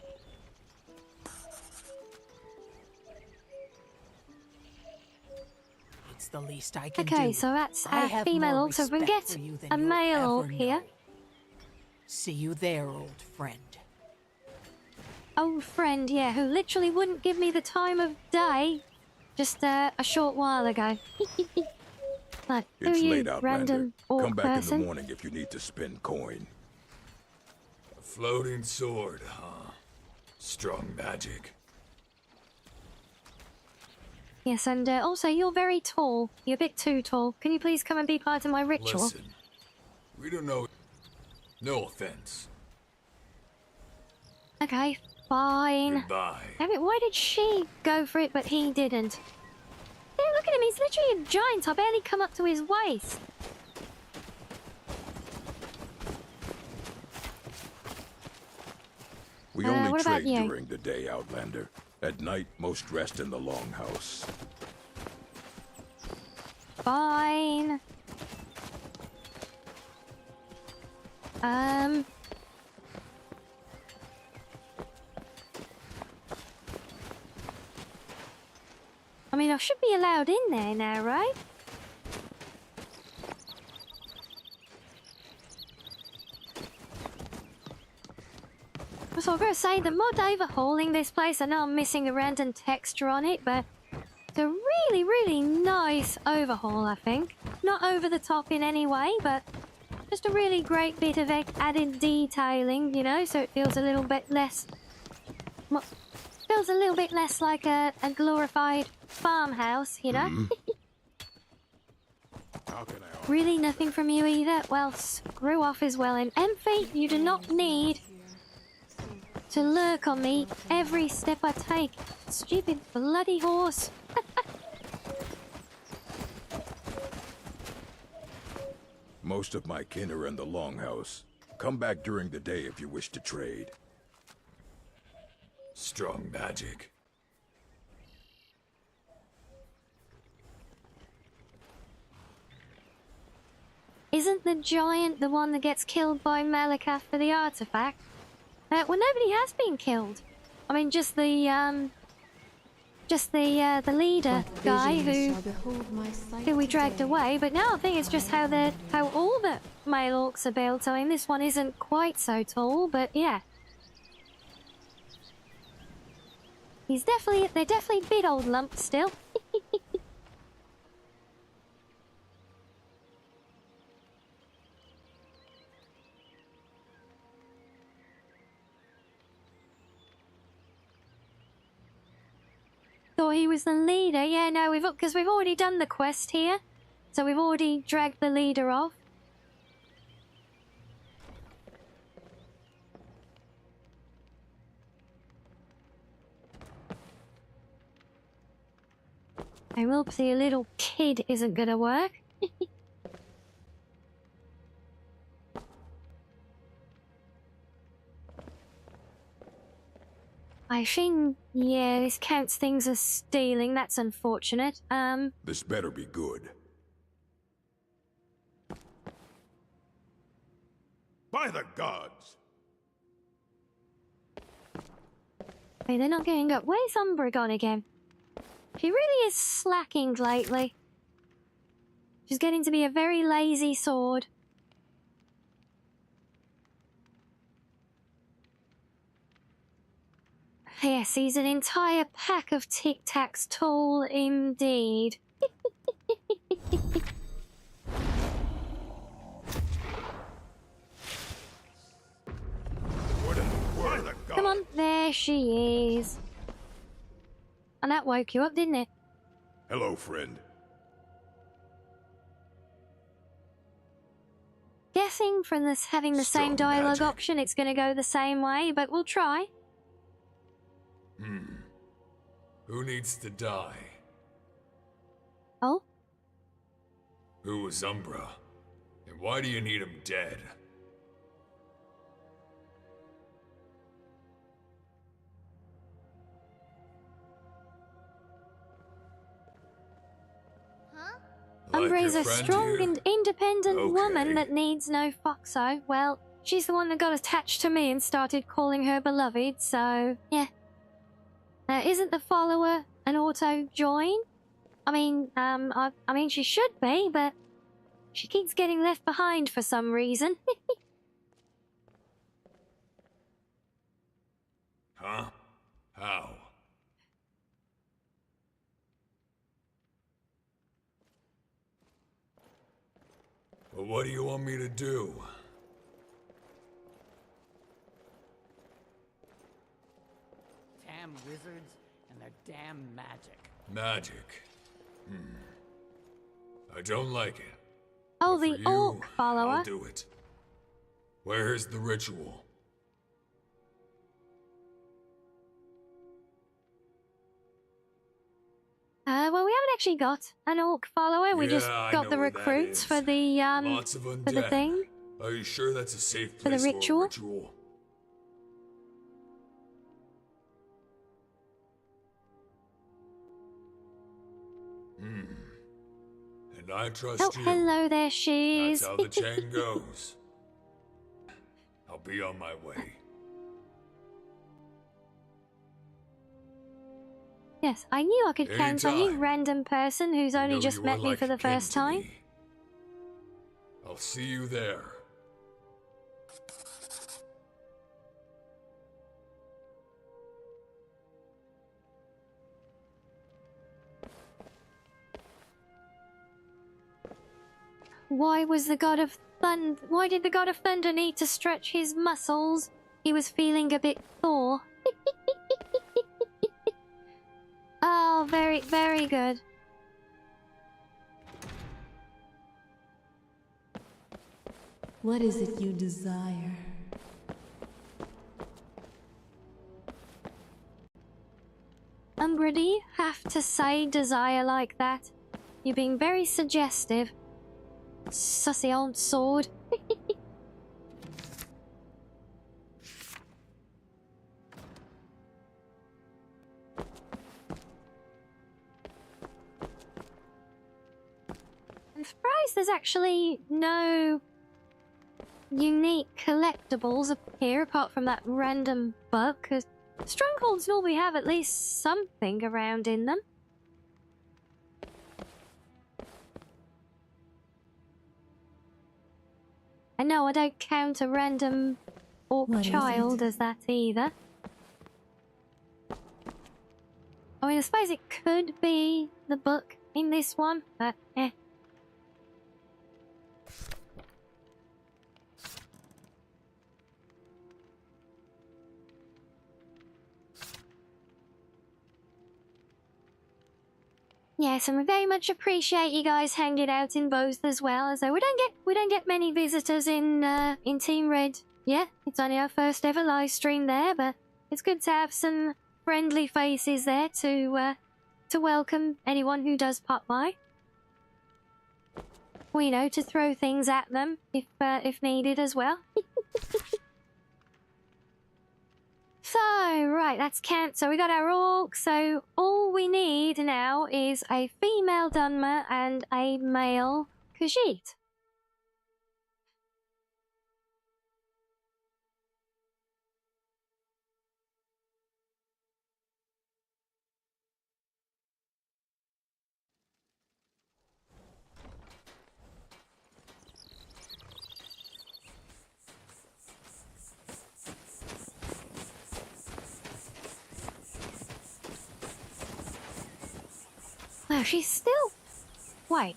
It's the least I can do. Okay, so that's I our have female more orc, so we can respect get for you than a you'll male ever orc here. know. See you there, old friend. Old friend, yeah, who literally wouldn't give me the time of day just a short while ago. Like, who It's are you, late, Outlander. random orc Come back person? in the morning if you need to spend coin. A floating sword, huh? Strong magic. Yes, and also you're very tall. You're a bit too tall. Can you please come and be part of my ritual? Listen, we don't know. No offense. Okay, fine. Goodbye. Damn it, why did she go for it but he didn't? Hey, look at him, he's literally a giant. I barely come up to his waist. We only what about trade you? during the day, Outlander. At night, most rest in the longhouse. Fine. I mean, I should be allowed in there now, right? So I've got to say, the mod overhauling this place, I know I'm missing a random texture on it, but it's a really, really nice overhaul, I think. Not over the top in any way, but just a really great bit of added detailing, you know, so it feels a little bit less... feels a little bit less like a glorified farmhouse, you know? How can I... Really nothing from you either? Well, screw off as well. And Emphy, you do not need to lurk on me every step I take. Stupid bloody horse. Most of my kin are in the longhouse. Come back during the day if you wish to trade. Strong magic. Isn't the giant the one that gets killed by Malakath for the artifact? Well, nobody has been killed. I mean, just the leader guy who we dragged away. But now I think it's just how all the male orcs are built. I mean, this one isn't quite so tall, but yeah. They're definitely big old lumps still. Thought he was the leader. Yeah, no, because we've already done the quest here, so we've already dragged the leader off. I will see a little kid isn't gonna work. I think, yeah, this counts things as stealing. That's unfortunate. This better be good. By the gods! Hey, they're not going up. Where's Umbra gone again? She really is slacking lately. She's getting to be a very lazy sword. Yes, he's an entire pack of Tic Tacs tall indeed. Come on, there she is. And that woke you up, didn't it? Hello, friend. Guessing from this having the same dialogue option, it's going to go the same way, but we'll try. Who needs to die? Oh? Who was Umbra? And why do you need him dead? Umbra is your a friend strong here? and independent Okay. woman that needs no foxo. Well, she's the one that got attached to me and started calling her beloved, so yeah. Isn't the follower an auto join? I mean, I mean she should be, but she keeps getting left behind for some reason. Huh? How? But what do you want me to do? Damn wizards and their damn magic. Magic. I don't like it. Oh, But the for you, orc follower. I'll do it. Where's the ritual? Well, we haven't actually got an orc follower. We just Yeah, I got know the where that recruits is. for the Lots of for the undead. thing. Are you sure that's a safe For the place ritual? for a ritual? And I trust Oh, you. hello there, She's. That's how the chain goes. I'll be on my way. Yes, I knew I could count on you, Anytime. random person who's only know just you met are me like for the kin first to time. me. I'll see you there. Why did the god of thunder need to stretch his muscles? He was feeling a bit Thor. Oh, very, very good. What is it you desire? Umbra, do you have to say desire like that? You're being very suggestive. Sussy old sword. I'm surprised there's actually no unique collectibles up here apart from that random book, because strongholds normally have at least something around in them. And no, I don't count a random orc What is child it? as that either. I mean, I suppose it could be the book in this one, but eh. Yes, and we very much appreciate you guys hanging out in both as well. As though we don't get many visitors in Team Red. Yeah, it's only our first ever live stream there, but it's good to have some friendly faces there to welcome anyone who does pop by. Well, you know, to throw things at them if needed as well. So, right, that's count. So we got our orc. So all we need now is a female Dunmer and a male Khajiit. Wow, she's still... Wait.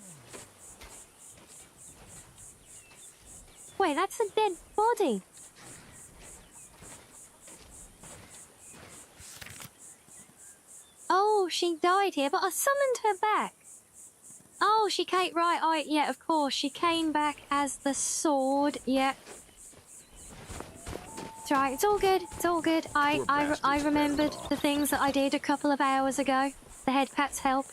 Wait, that's a dead body. Oh, she died here, but I summoned her back. Oh, she came... Right, yeah, of course. She came back as the sword, yeah. It's right, it's all good, it's all good. I remembered the things that I did a couple of hours ago. The head pats help.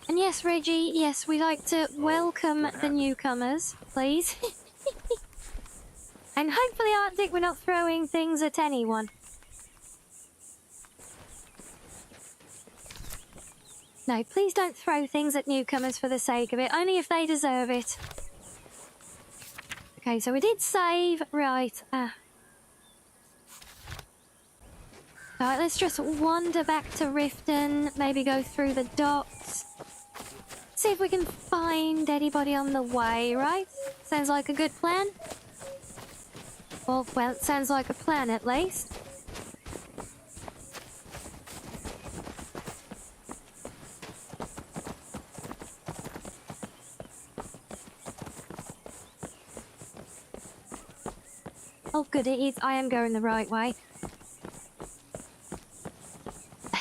And yes, Reggie, yes, we like to welcome the newcomers, please. And hopefully, Arctic, we're not throwing things at anyone. No, please don't throw things at newcomers for the sake of it, only if they deserve it. Okay, so we did save, right. Alright, let's just wander back to Riften, maybe go through the docks. See if we can find anybody on the way, right? Sounds like a good plan? Well, it sounds like a plan at least. Oh, good, it is. I am going the right way.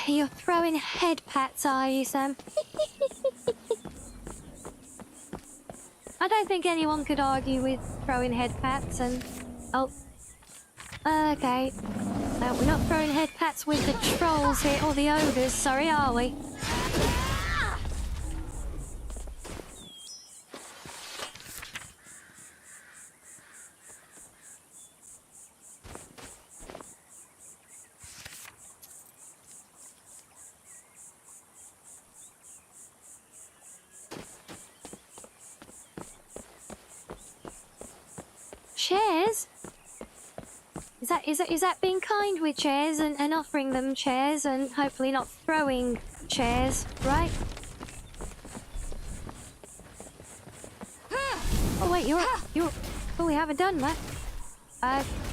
You're throwing head pats, are you, Sam? I don't think anyone could argue with throwing head pats and... Oh. Okay. We're not throwing head pats with the trolls here, or the ogres, sorry, are we? Chairs? Is that being kind with chairs and offering them chairs and hopefully not throwing chairs, right? Oh wait, you're oh, we haven't done that.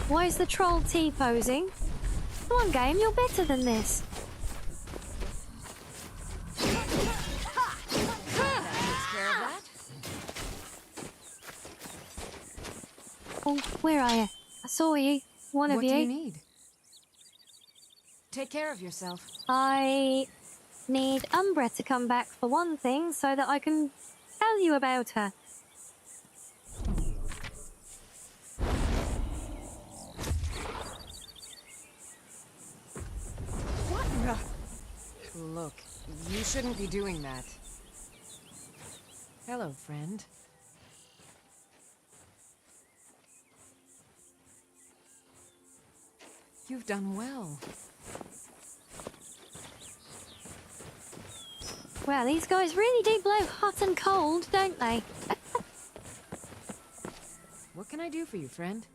Why is the troll T-posing? Come on, game, you're better than this. Oh, where are you? I saw you. One of you. What do you need? Take care of yourself. I need Umbra to come back for one thing so that I can tell you about her. What? Look, you shouldn't be doing that. Hello, friend. You've done well. Well, these guys really do blow hot and cold, don't they? What can I do for you, friend?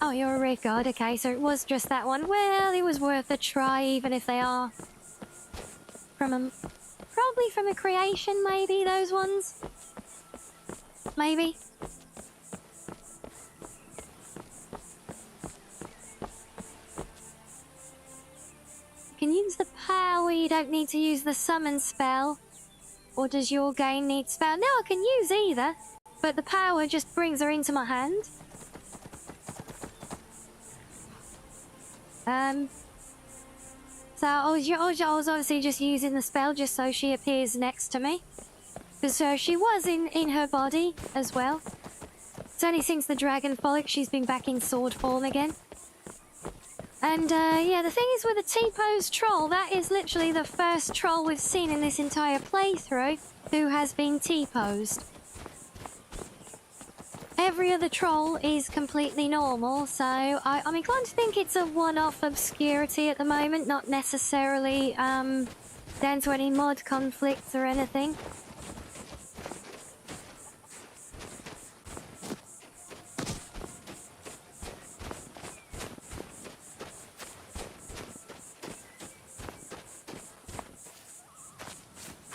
Oh, you're a red god. Okay, so it was just that one. Well, it was worth a try, even if they are from a... Probably from a creation, maybe, those ones? Maybe. You can use the power, you don't need to use the summon spell. Or does your game need spell? No, I can use either. But the power just brings her into my hand. So I was obviously just using the spell just so she appears next to me. Because she was in her body as well. It's only since the dragon frolic she's been back in sword form again. And yeah, the thing is with the T-pose troll, that is literally the first troll we've seen in this entire playthrough who has been T-posed. Every other troll is completely normal, so I'm inclined to think it's a one-off obscurity at the moment, not necessarily down to any mod conflicts or anything.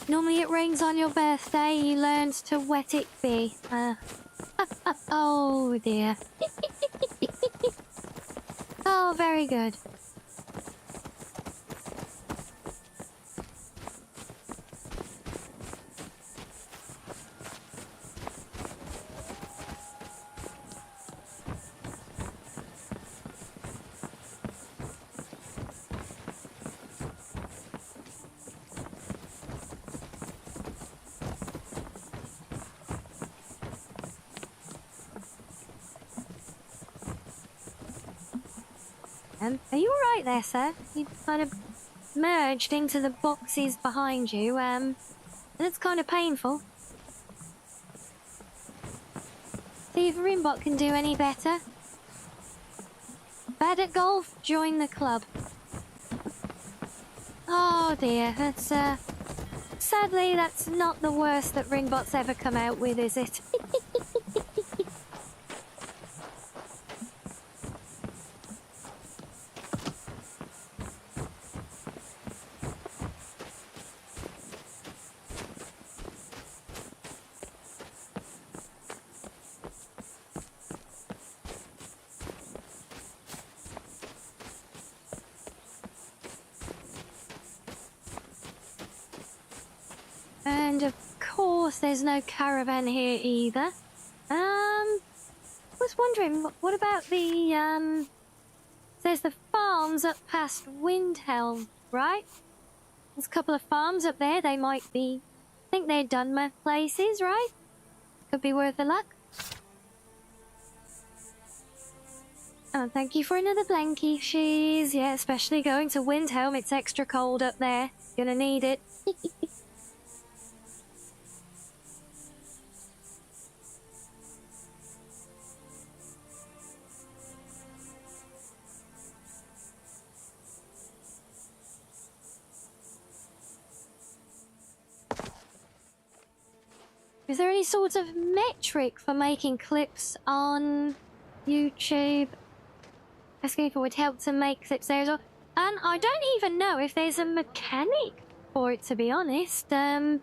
Normally it rains on your birthday, you learned to wet it be. Oh dear. Oh, very good. Are you alright there, sir? You kind of merged into the boxes behind you, and it's kind of painful. See if Rimbot can do any better. Bad at golf? Join the club. Oh dear, that's sadly that's not the worst that Ringbot's ever come out with, is it? And of course there's no caravan here either. Was wondering, what about the, there's the farms up past Windhelm, right? There's a couple of farms up there, they might be, I think they're Dunmer places, right? Could be worth a look. Oh, thank you for another blankie, she's, yeah, especially going to Windhelm, it's extra cold up there. Gonna need it. Is there any sort of metric for making clips on YouTube? Asking if it would help to make clips there as well. And I don't even know if there's a mechanic for it, to be honest. For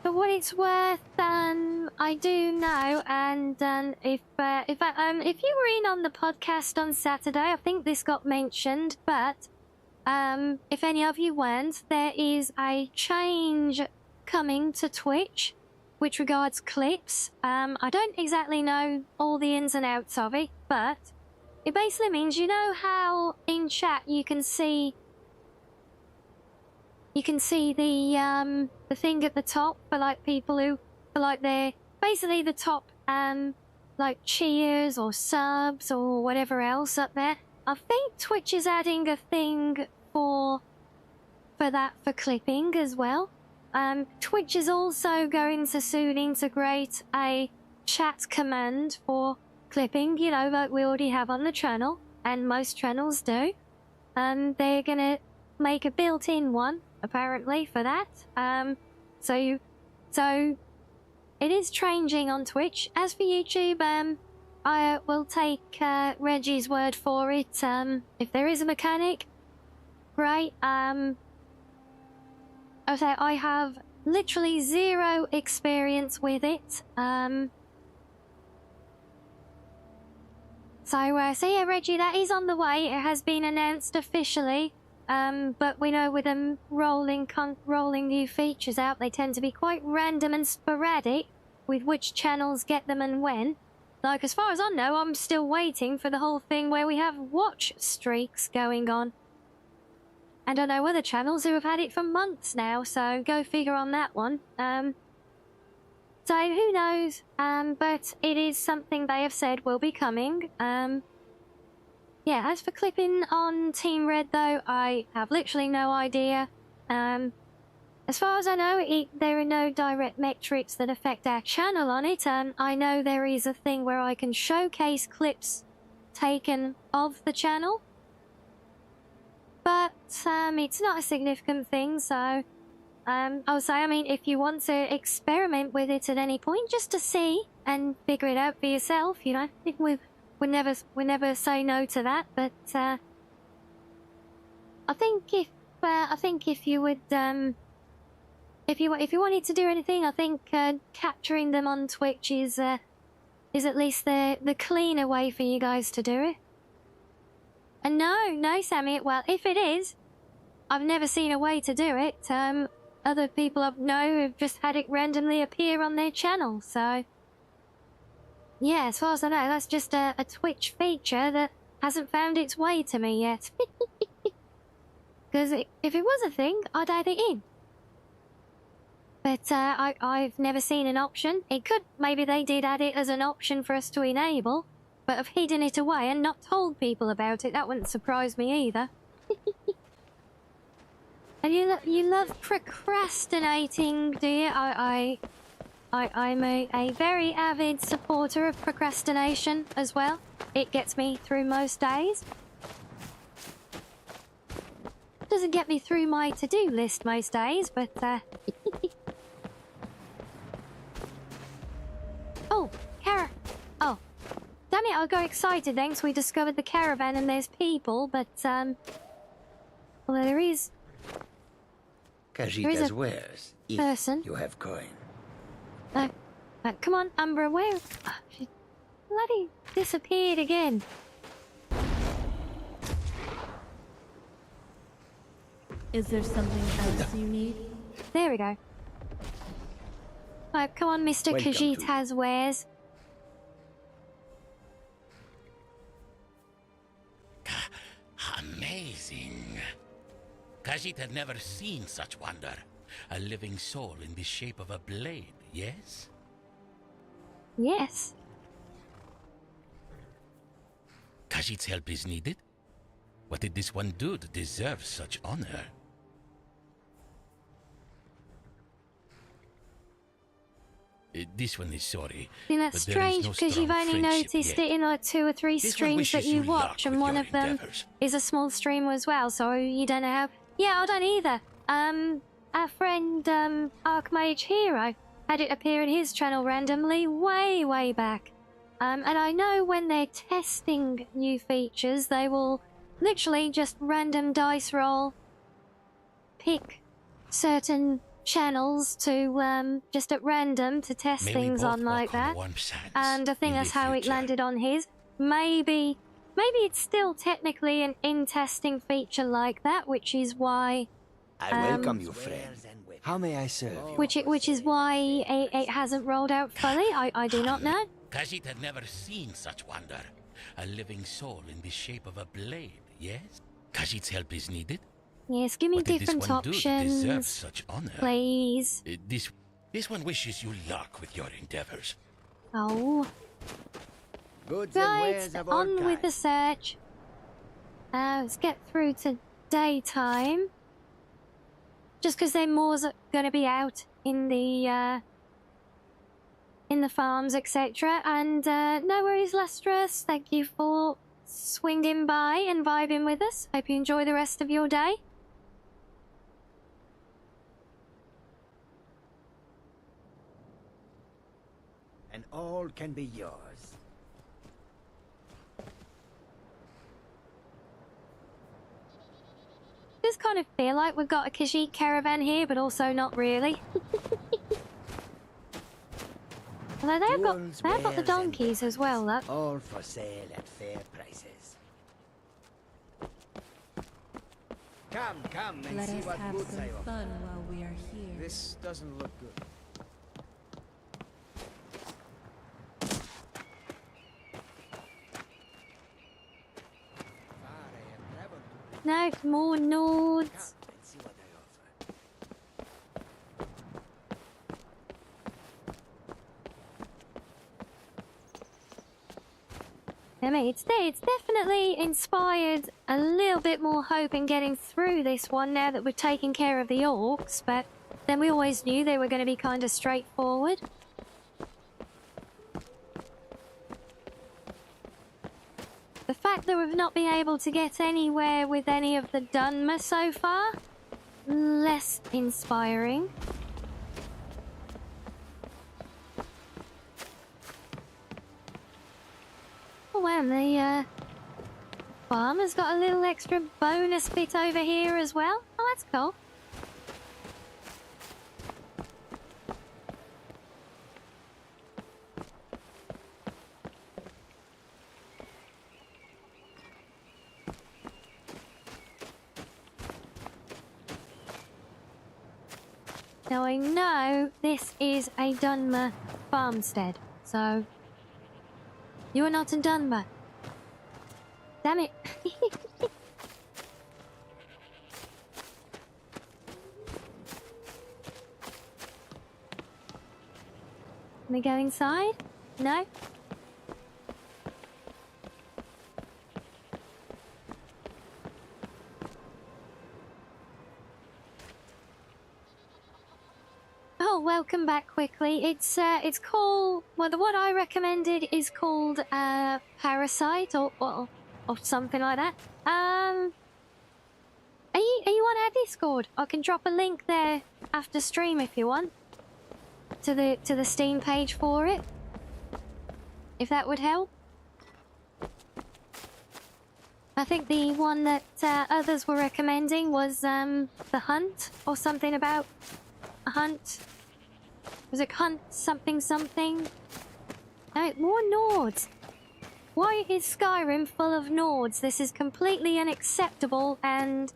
what it's worth, I do know. And if you were in on the podcast on Saturday, I think this got mentioned. But if any of you weren't, there is a change coming to Twitch, which regards clips. I don't exactly know all the ins and outs of it, but it basically means, you know how in chat you can see the thing at the top for like people who for like their basically the top like cheers or subs or whatever else up there. I think Twitch is adding a thing for that for clipping as well. Twitch is also going to soon integrate a chat command for clipping, you know, like we already have on the channel, and most channels do. They're gonna make a built-in one, apparently, for that. So it is changing on Twitch. As for YouTube, I will take Reggie's word for it. If there is a mechanic, great. I have literally zero experience with it. So yeah, Reggie, that is on the way. It has been announced officially. But we know with them rolling new features out, they tend to be quite random and sporadic with which channels get them and when. Like, as far as I know, I'm still waiting for the whole thing where we have watch streaks going on. And I know other channels who have had it for months now, so go figure on that one. So who knows? But it is something they have said will be coming. Yeah, as for clipping on Team Red, though, I have literally no idea. As far as I know, there are no direct metrics that affect our channel on it. I know there is a thing where I can showcase clips taken of the channel. But it's not a significant thing, so I'll say, I mean, if you want to experiment with it at any point, just to see and figure it out for yourself, you know, we never say no to that. But I think if you would if you wanted to do anything, I think capturing them on Twitch is at least the cleaner way for you guys to do it. And no, Sammy. Well, if it is, I've never seen a way to do it. Other people I know have just had it randomly appear on their channel. So, yeah, as far as I know, that's just a Twitch feature that hasn't found its way to me yet. Because if it was a thing, I'd add it in. But I've never seen an option. It could, maybe they did add it as an option for us to enable. But have hidden it away and not told people about it. That wouldn't surprise me either. And you love procrastinating, do you? I'm a very avid supporter of procrastination as well. It gets me through most days. Doesn't get me through my to-do list most days, but Oh, Kara. Oh. Damn it, I got excited then because we discovered the caravan and there's people, but, well, there is Khajiit's wares, person. If you have coin. Come on, Umbra, where? Oh, she bloody disappeared again. Is there something else you need? There we go. Right, come on, Mr. Khajiit's wares. Khajiit had never seen such wonder. A living soul in the shape of a blade, yes? Yes. Khajiit's help is needed? What did this one do to deserve such honor? This one is sorry. I think that's but there is strange no because you've strong only friendship noticed yet. it in like 2 or 3 This one streams that wishes you you watch, luck and with one your of them endeavors. is a small stream as well, so you don't know how. Yeah, I don't either. Our friend, Archmage Hero had it appear in his channel randomly way back. And I know when they're testing new features, they will literally just random dice roll, pick certain channels to, just at random to test May we things both on like walk on that. warm sands And I think in that's the how it future. landed on his. Maybe it's still technically an in-testing feature like that, which is why... I welcome you, friend. How may I serve you? Which is why it hasn't rolled out fully. I do not know. Khajiit had never seen such wonder. A living soul in the shape of a blade, yes? Khajiit's help is needed? Yes, give me What did this different one do to deserve options, such honor? please. This one wishes you luck with your endeavors. Oh. Goods and Right, wares of all on with kinds. the search. Let's get through to daytime. Just because then more's going to be out in the farms, etc. And no worries, Lustrous. Thank you for swinging by and vibing with us. Hope you enjoy the rest of your day. And all can be yours. Does kind of feel like we've got a Khajiit caravan here, but also not really. Although they've got Jewels, the wares, and donkeys as well, look. All for sale at fair prices. Come and Let see us what have goods some I offer. fun while we are here. This doesn't look good. No, more Nords. And see what I offer. I mean, it's definitely inspired a little bit more hope in getting through this one now that we're taking care of the orcs, but then we always knew they were going to be kind of straightforward. The fact that we've not been able to get anywhere with any of the Dunmer so far, less inspiring. Oh wow, the farmer's got a little extra bonus bit over here as well. Oh, that's cool. Now I know this is a Dunmer farmstead, so you are not in Dunmer. Damn it. Can we go inside? No? Oh, welcome back quickly. It's called, well, what I recommended is called Parasite or something like that. Are you on our Discord? I can drop a link there after stream if you want to the Steam page for it, if that would help. I think the one that others were recommending was The Hunt or something about a hunt. Was it Hunt something something? No, more Nords. Why is Skyrim full of Nords? This is completely unacceptable and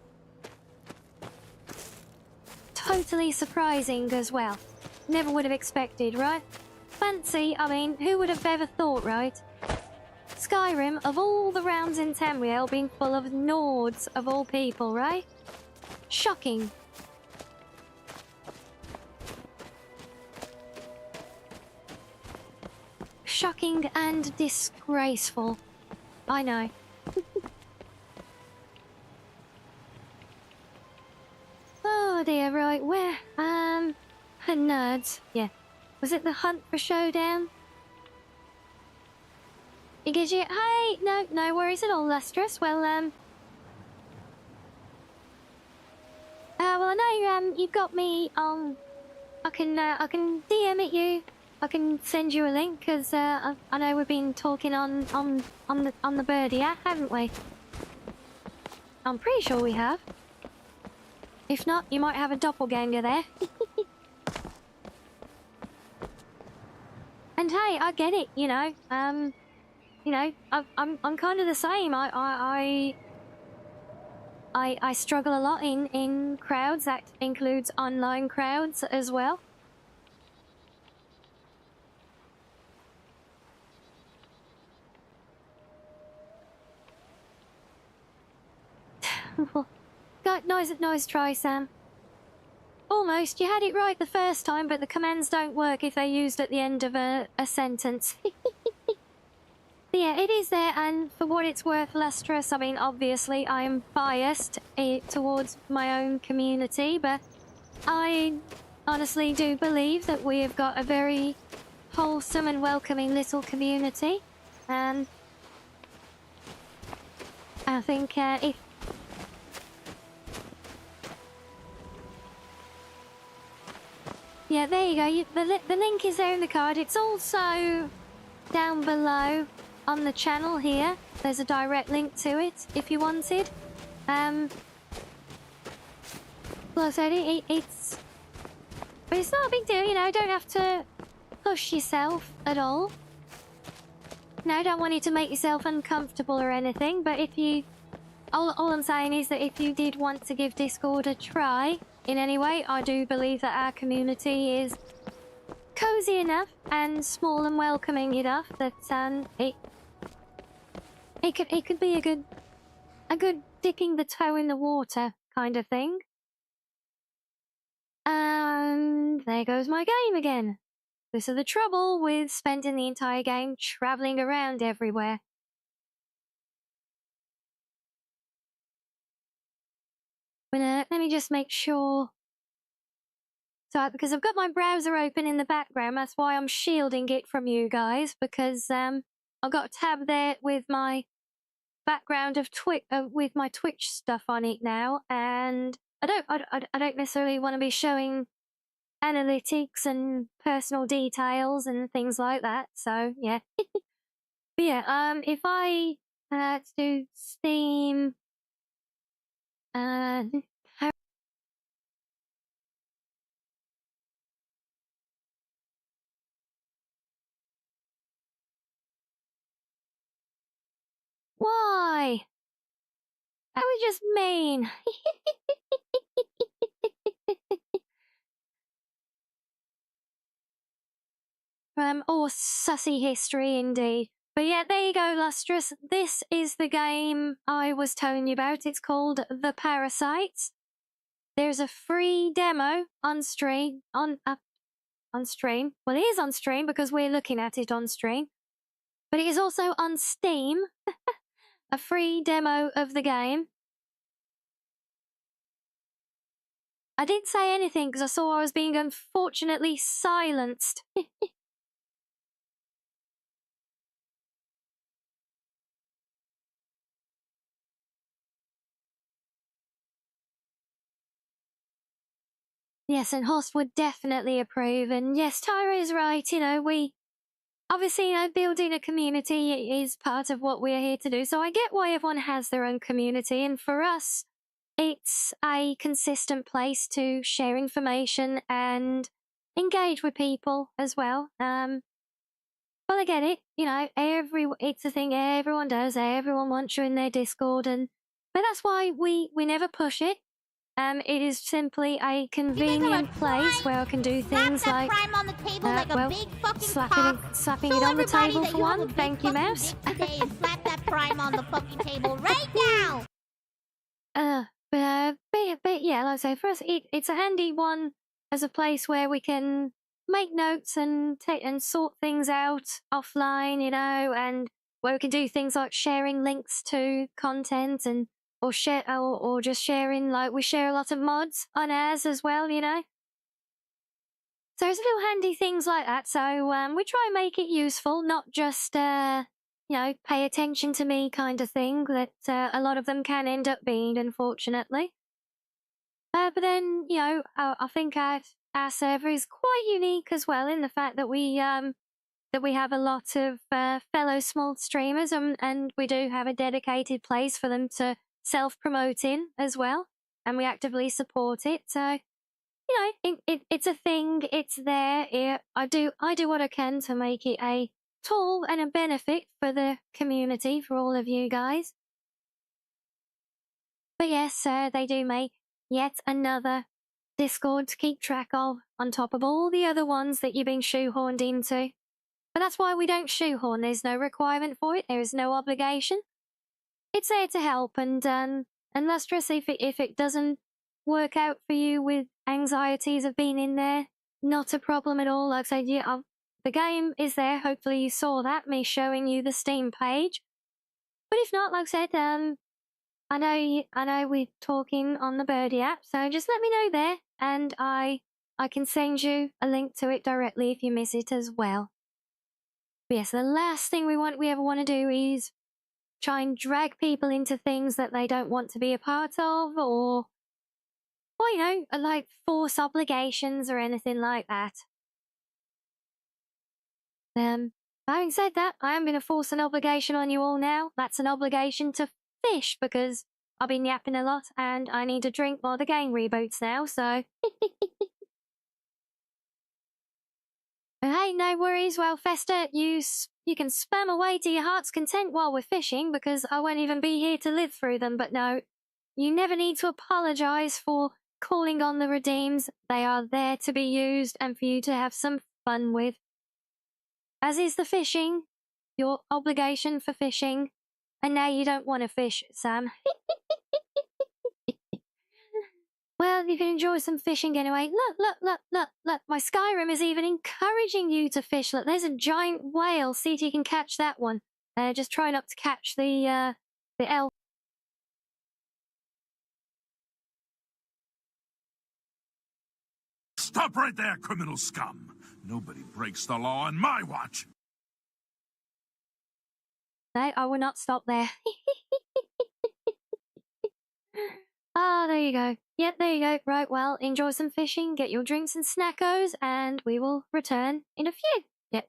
totally surprising as well. Never would have expected, right? Fancy, I mean, who would have ever thought, right? Skyrim, of all the rounds in Tamriel, being full of Nords of all people, right? Shocking. Shocking and disgraceful. I know. Oh dear, right, where? Nerds. Yeah. Was it the hunt for showdown? It gives you... Hey! No worries at all, Lustrous. Well, well, I know, you've got me on... I can DM it you. I can send you a link, because, I know we've been talking on the birdie app, haven't we? I'm pretty sure we have. If not, you might have a doppelganger there. And hey, I get it, you know. You know, I'm kind of the same. I struggle a lot in crowds. That includes online crowds as well. Got nice try, Sam. Almost. You had it right the first time, but the commands don't work if they're used at the end of a sentence. Yeah, it is there, and for what it's worth, Lustrous, I mean, obviously, I am biased towards my own community, but I honestly do believe that we have got a very wholesome and welcoming little community, and I think if... Yeah, there you go. The link is there in the card. It's also down below on the channel here. There's a direct link to it if you wanted. Well, I said it's... But it's not a big deal, you know. Don't have to push yourself at all. No, don't want you to make yourself uncomfortable or anything, but if you... All I'm saying is that if you did want to give Discord a try in any way, I do believe that our community is cozy enough and small and welcoming enough that it could be a good dipping the toe in the water kind of thing. And there goes my game again. This is the trouble with spending the entire game traveling around everywhere. But let me just make sure. So, because I've got my browser open in the background, that's why I'm shielding it from you guys, because I've got a tab there with my background of with my Twitch stuff on it now, and I don't necessarily want to be showing analytics and personal details and things like that. So yeah, but yeah, if I let's do Steam, why? That was just mean. Or sussy history indeed. But yeah, there you go, Lustrous. This is the game I was telling you about. It's called The Parasites. There's a free demo on stream. On stream. Well, it is on stream because we're looking at it on stream. But it is also on Steam. A free demo of the game. I didn't say anything because I saw I was being unfortunately silenced. Yes, and Horst would definitely approve. And yes, Tyra is right. You know, we obviously, you know, building a community is part of what we're here to do. So I get why everyone has their own community. And for us, it's a consistent place to share information and engage with people as well. Well, I get it. You know, it's a thing everyone does. Everyone wants you in their Discord, but that's why we never push it. It is simply a convenient place where I can do things like, slapping it on the table for one. Thank you, Mouse. Today and slap that prime on the fucking table right now. But yeah, like I say, for us, it's a handy one as a place where we can make notes and sort things out offline, you know, and where we can do things like sharing links to content and or just sharing, like we share a lot of mods on ours as well, you know. So there's little handy things like that. So we try and make it useful, not just you know, pay attention to me kind of thing that a lot of them can end up being, unfortunately. But then, you know, I think our server is quite unique as well in the fact that we have a lot of fellow small streamers, and we do have a dedicated place for them to self-promote in as well, and we actively support it. So, you know, it's a thing. It's there. I do what I can to make it a tool and a benefit for the community, for all of you guys. But yes, they do make yet another Discord to keep track of, on top of all the other ones that you've been shoehorned into. But that's why we don't shoehorn. There's no requirement for it. There is no obligation. It's there to help, and Lustrous, if it doesn't work out for you with anxieties of being in there, not a problem at all. Like I said, yeah, the game is there. Hopefully you saw that, me showing you the Steam page. But if not, like I said, I know we're talking on the Birdie app, so just let me know there, and I can send you a link to it directly if you miss it as well. But yes, the last thing we ever want to do is try and drag people into things that they don't want to be a part of, or you know, like force obligations or anything like that. Having said that, I am going to force an obligation on you all now. That's an obligation to fish, because I've been yapping a lot and I need a drink while the game reboots now, so... Hey, no worries. Well, Fester, you can spam away to your heart's content while we're fishing, because I won't even be here to live through them. But no, you never need to apologise for calling on the redeems. They are there to be used and for you to have some fun with. As is the fishing, your obligation for fishing. And now you don't want to fish, Sam. Well, you can enjoy some fishing anyway. Look. My Skyrim is even encouraging you to fish. Look, there's a giant whale. See if you can catch that one. Just try not to catch the elf. Stop right there, criminal scum! Nobody breaks the law on my watch! No, I will not stop there. Ah, there you go. Yep, there you go. Right, well, enjoy some fishing, get your drinks and snackos, and we will return in a few. Yep.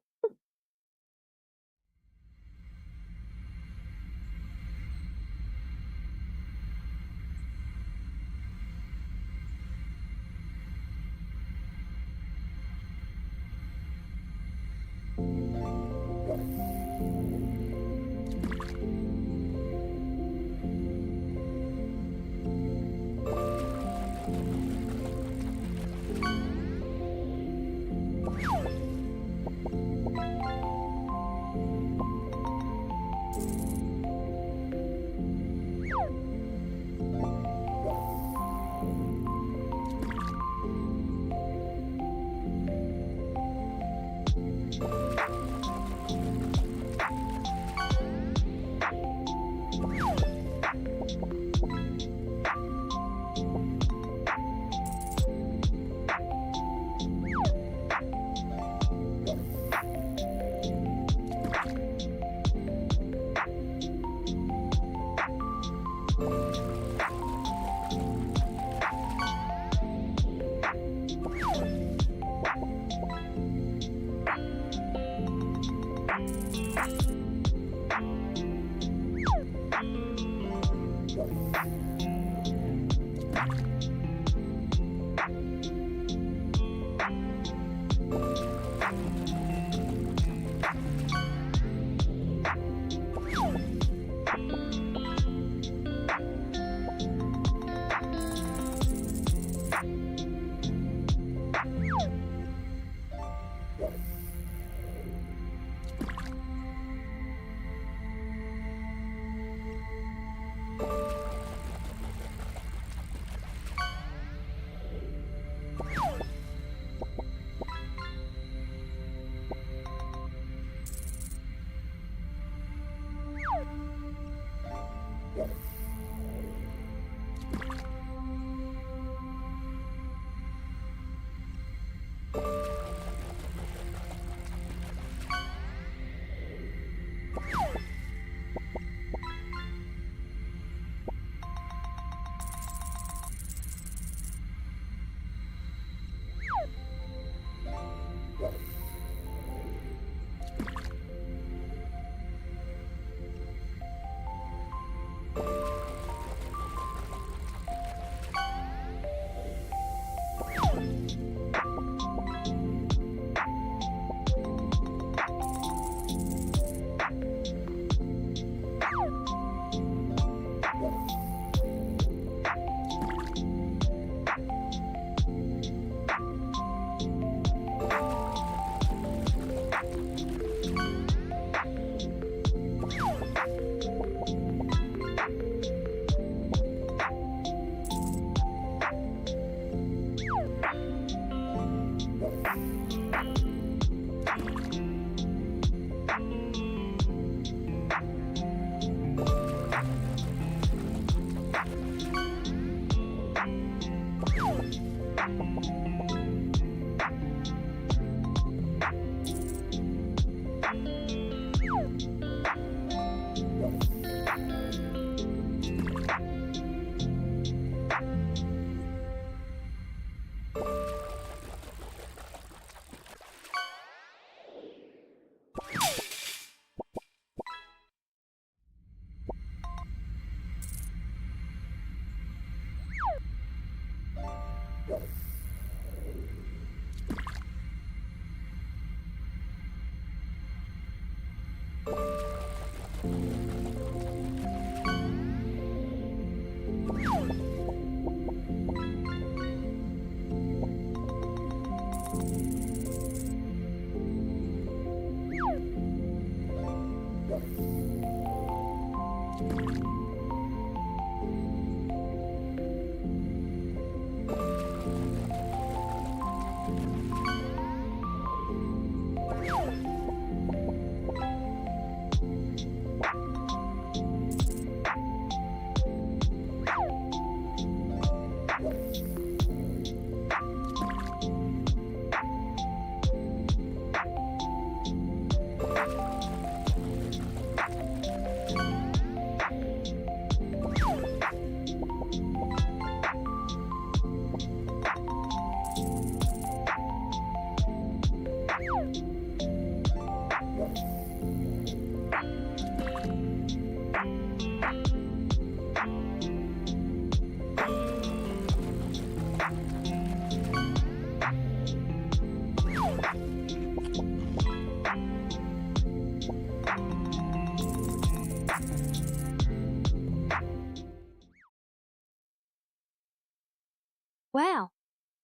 Wow.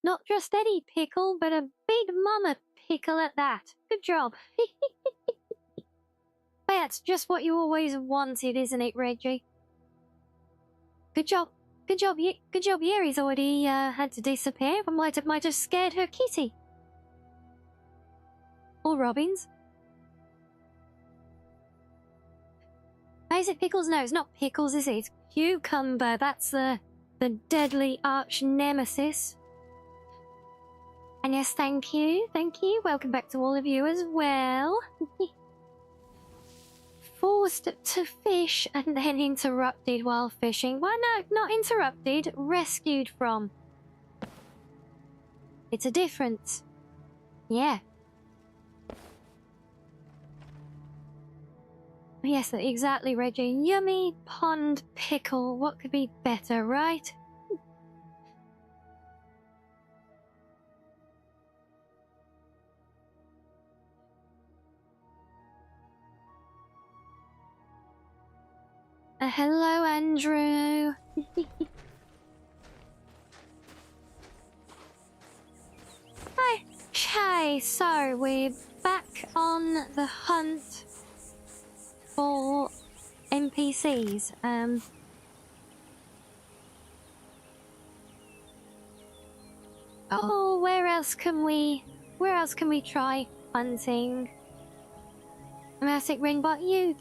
Not just any pickle, but a big mama pickle at that. Good job. That's just what you always wanted, isn't it, Reggie? Good job. Good job, good job, Yeri's already had to disappear. I might have scared her kitty. Or Robin's. Is it Pickles? No, it's not Pickles, is it? It's Cucumber. That's the deadly arch nemesis. And yes, thank you. Thank you. Welcome back to all of you as well. Forced to fish and then interrupted while fishing. Well, no, not interrupted. Rescued from. It's a difference. Yeah. Yes, exactly, Reggie. Yummy pond pickle. What could be better, right? Hello, Andrew. Okay, so we're back on the hunt for NPCs. Oh, where else can we try hunting? Massic Ringbot, you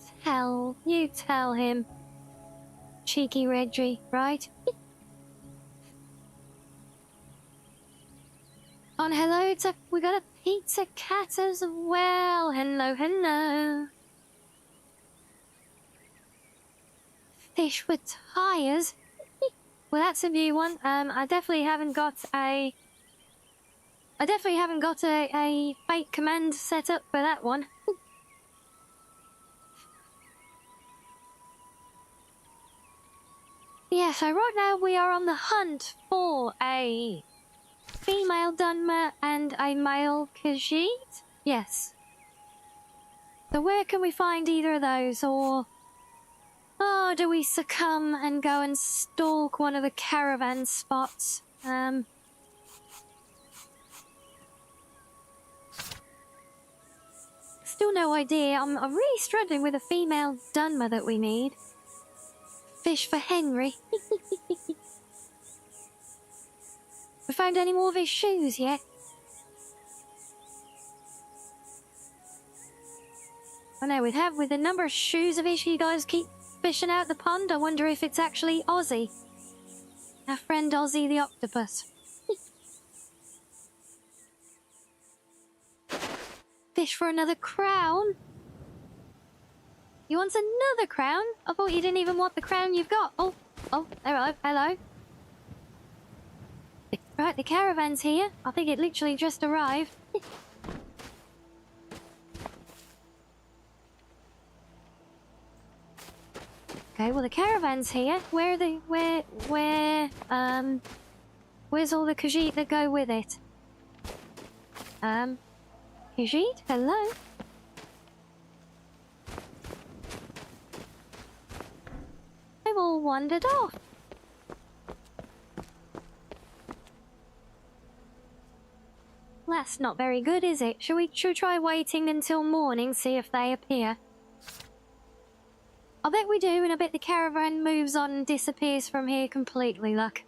tell him. Cheeky Reggie, right? On hello, we got a pizza cat as well. Hello, hello. Fish with tires? Well, that's a new one. I definitely haven't got a fake command set up for that one. Yeah, so right now we are on the hunt for a female Dunmer and a male Khajiit? Yes. So where can we find either of those, or... Oh, do we succumb and go and stalk one of the caravan spots? Still no idea. I'm really struggling with a female Dunmer that we need. Fish for Henry. We found any more of his shoes yet? I know with the number of shoes of his you guys keep fishing out the pond, I wonder if it's actually Ozzy. Our friend Ozzy the octopus. Fish for another crown? You want another crown? I thought you didn't even want the crown you've got. Oh, hello. Right, the caravan's here. I think it literally just arrived. Okay, well the caravan's here. Where's all the Khajiit that go with it? Khajiit, hello? They've all wandered off. That's not very good, is it? Should we try waiting until morning, see if they appear? I bet we do, and I bet the caravan moves on and disappears from here completely, look.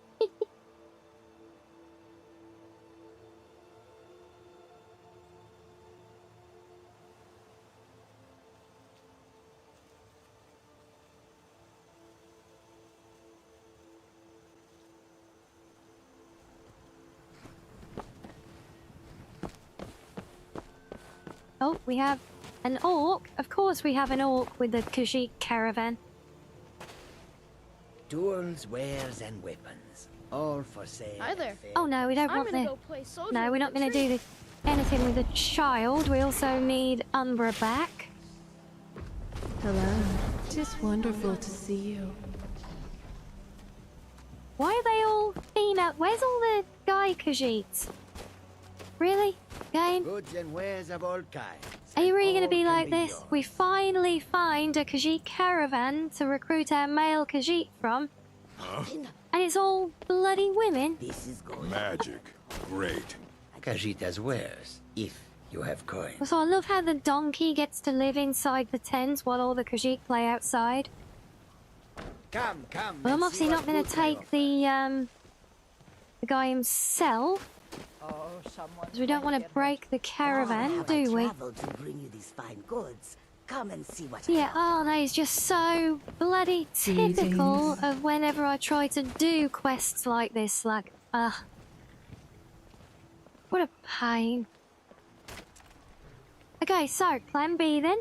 Oh, we have an orc. Of course we have an orc with the Khajiit caravan. Tools, wares, and weapons. All for sale. Hi there. Oh no, we don't I'm want gonna the... go play soldier No, we're with not the going to tree. do anything with the child. We also need Umbra back. Hello. Just wonderful to see you. Why are they all female? Where's all the guy Khajiits? Really? Game? Goods and wares of all kinds. Are you really going to be All like can be this? yours. We finally find a Khajiit caravan to recruit our male Khajiit from, Huh? and it's all bloody women. This is good. Magic. Great. Khajiit as wares, if you have coins. So I love how the donkey gets to live inside the tent while all the Khajiit play outside. Come. Well, I'm and obviously see not what going to goods I take the guy himself, because we don't want to break the caravan, do we? traveled to bring you these fine goods. Come and see what Yeah, oh, that is just so bloody typical Greetings. of whenever I try to do quests like this. Like, what a pain. Okay, so, plan B then.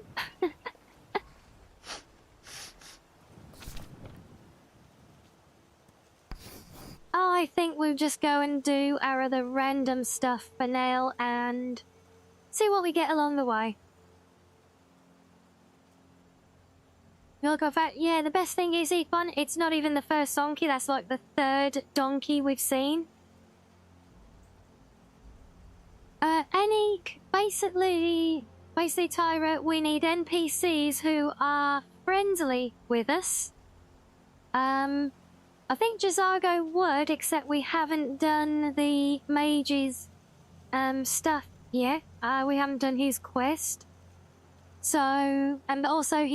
I think we'll just go and do our other random stuff for now and see what we get along the way. Look, in fact, yeah, the best thing is, Ethan, it's not even the first donkey, that's like the third donkey we've seen. Basically, Tyra, we need NPCs who are friendly with us. I think Jazago would, except we haven't done the mage's stuff yet. We haven't done his quest. So, and also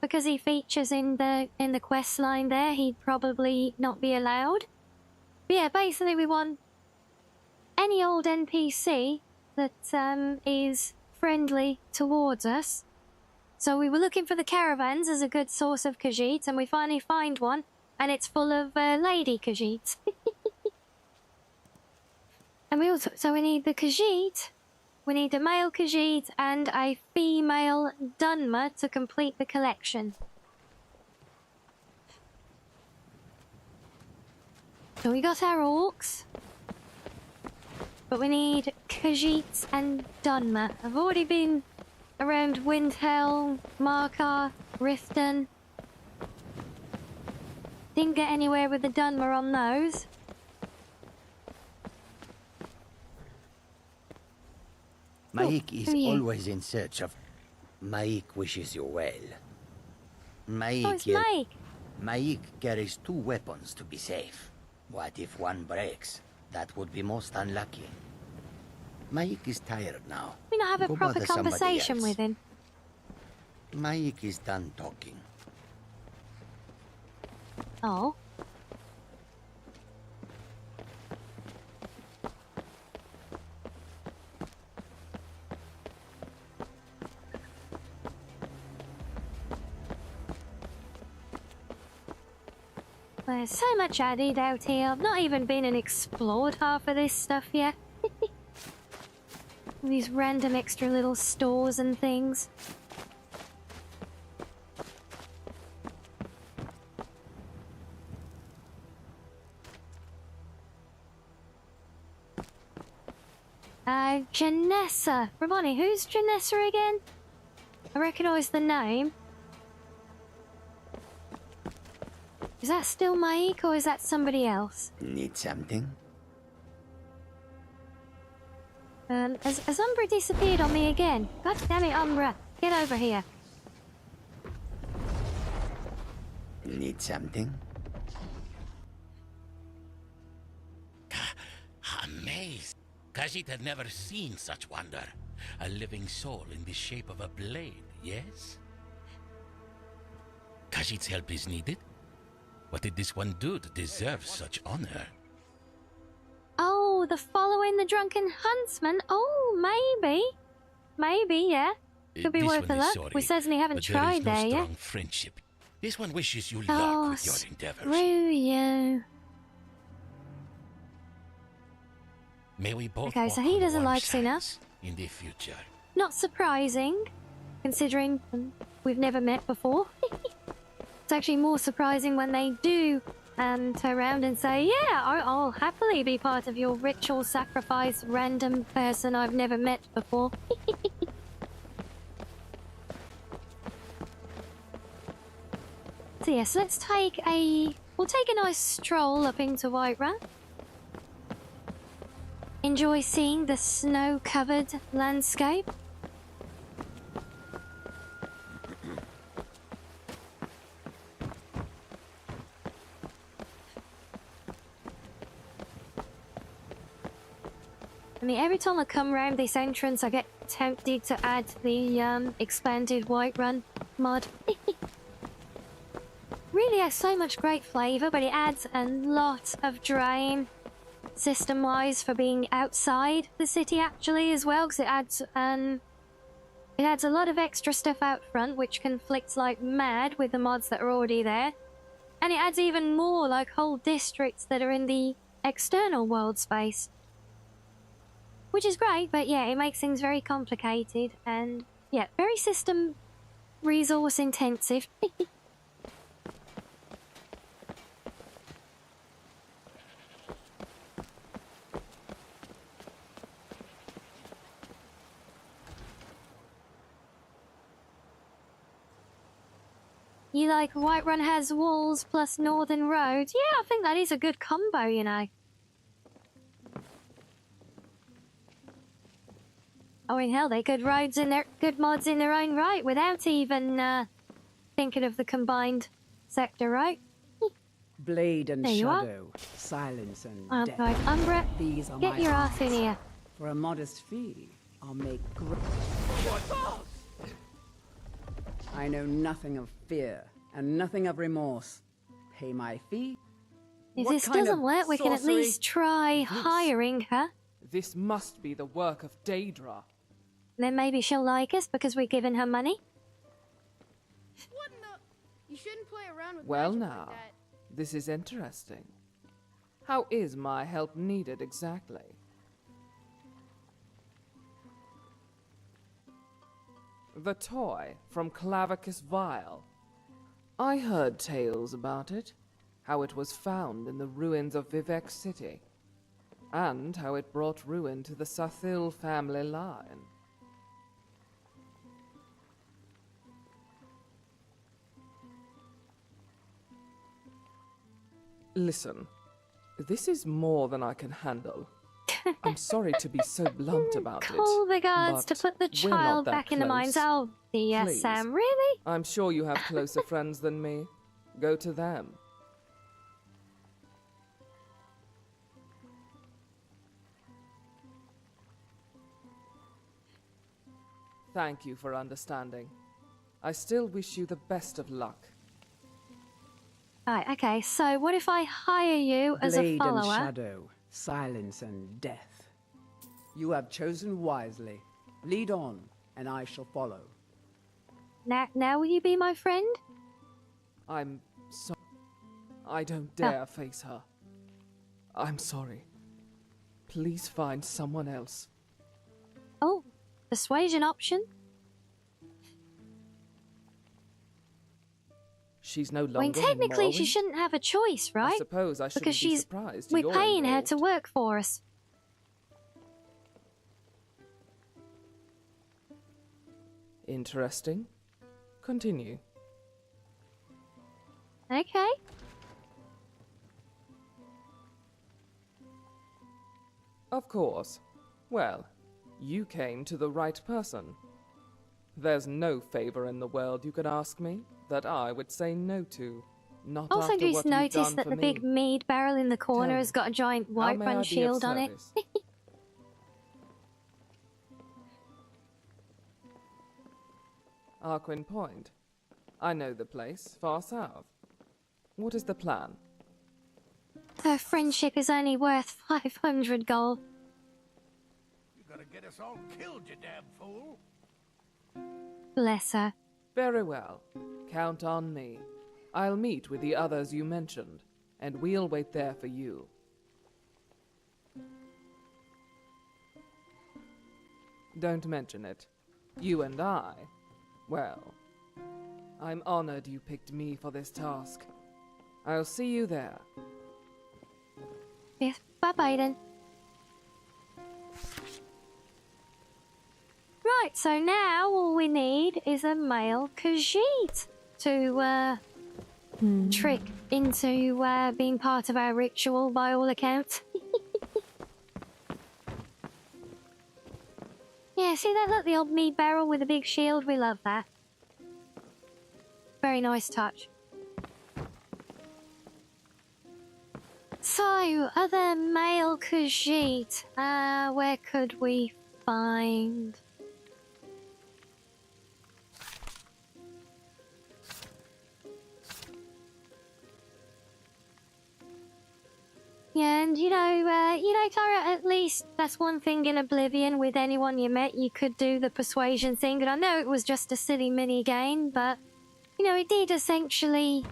because he features in the quest line there, he'd probably not be allowed. But yeah, basically we want any old NPC that is friendly towards us. So we were looking for the caravans as a good source of Khajiit, and we finally find one. And it's full of lady Khajiits. And we need the Khajiit, we need a male Khajiit and a female Dunmer to complete the collection. So we got our orcs, but we need Khajiits and Dunmer. I've already been around Windhelm, Markar, Riften. Didn't get anywhere with the Dunmer on those. Maik is who are you? always in search of... Maik wishes you well. Maik... Oh, it's Mike. Maik carries 2 weapons to be safe. What if one breaks? That would be most unlucky. Maik is tired now. We not have a Go proper bother somebody conversation else. with him. Maik is done talking. Oh. There's so much added out here. I've not even been and explored half of this stuff yet. These random extra little stores and things. Janessa. Ravani, who's Janessa again? I recognise the name. Is that still Maik or is that somebody else? Need something? Has Umbra disappeared on me again? God damn it, Umbra. Get over here. Need something? Amazed. Khajiit had never seen such wonder. A living soul in the shape of a blade, yes? Khajiit's help is needed? What did this one do to deserve such honor? Oh, the following the drunken huntsman. Oh, maybe. Maybe, yeah. Could be This worth a one is look. sorry, We certainly haven't but tried there is there no yet. strong friendship. This one wishes you luck Oh, with your endeavors. screw you. May we both Okay, walk so he on doesn't warm like Sina. sands in the future. not surprising, considering we've never met before. It's actually more surprising when they do turn around and say, yeah, I'll happily be part of your ritual sacrifice, random person I've never met before. So yes, let's take we'll take a nice stroll up into Whiterun. Enjoy seeing the snow-covered landscape. I mean, every time I come around this entrance, I get tempted to add the expanded Whiterun mod. Really has so much great flavour, but it adds a lot of drain system-wise for being outside the city actually as well, because it adds a lot of extra stuff out front, which conflicts like mad with the mods that are already there, and it adds even more like whole districts that are in the external world space. Which is great, but yeah, it makes things very complicated and, yeah, very system resource intensive. You like Whiterun has walls plus northern roads? Yeah, I think that is a good combo, you know. Oh, in hell, they're good roads and they're good mods in their own right, without even thinking of the combined sector, right? Blade and there you shadow, silence and death. Right, Umbra, These are get my your ass in arts. here. For a modest fee, I'll make I know nothing of fear and nothing of remorse. Pay my fee. If What this kind doesn't of work, we can at sorcery? least try hiring her. This must be the work of Daedra. Then maybe she'll like us because we're giving her money. What in the... You shouldn't play around with Well magic now, like that. this is interesting. How is my help needed exactly? The toy from Clavicus Vial. I heard tales about it, how it was found in the ruins of Vivec City, and how it brought ruin to the Sathil family line. Listen, this is more than I can handle. I'm sorry to be so blunt about it. Call the guards to but put the we're not child that back in the mines. close. Oh, dear, Please. Sam, really? I'm sure you have closer friends than me. Go to them. Thank you for understanding. I still wish you the best of luck. Right, okay, so what if I hire you as a Blade and follower? shadow, silence and death. You have chosen wisely. Lead on, and I shall follow. Now will you be my friend? I'm sorry. I don't dare face her. I'm sorry. Please find someone else. Oh, persuasion option? She's no longer I mean, technically in she Morrowind? shouldn't have a choice, right? I suppose I shouldn't because be she's surprised we're you're paying her involved. to work for us. Interesting. Continue. Okay. Of course. Well, you came to the right person. There's no favor in the world you could ask me that I would say no to. Not Also, after just what you've noticed done that for the me. big mead barrel in the corner Tell has me, got a giant how may I be Whiterun of shield on it. service? Arquin Point. I know the place, far south. What is the plan? Her friendship is only worth 500 gold. You're gonna get us all killed, you damn fool. Bless her. Very well. Count on me. I'll meet with the others you mentioned, and we'll wait there for you. Don't mention it. You and I? Well, I'm honored you picked me for this task. I'll see you there. Yes, bye-bye then. Right, so now all we need is a male Khajiit to trick into being part of our ritual by all accounts. Yeah, see that? Look, the old mead barrel with a big shield. We love that. Very nice touch. So, other male Khajiit. Where could we find? Yeah, and you know, Clara, at least that's one thing in Oblivion with anyone you met, you could do the persuasion thing, and I know it was just a silly mini game, but, you know, it did essentially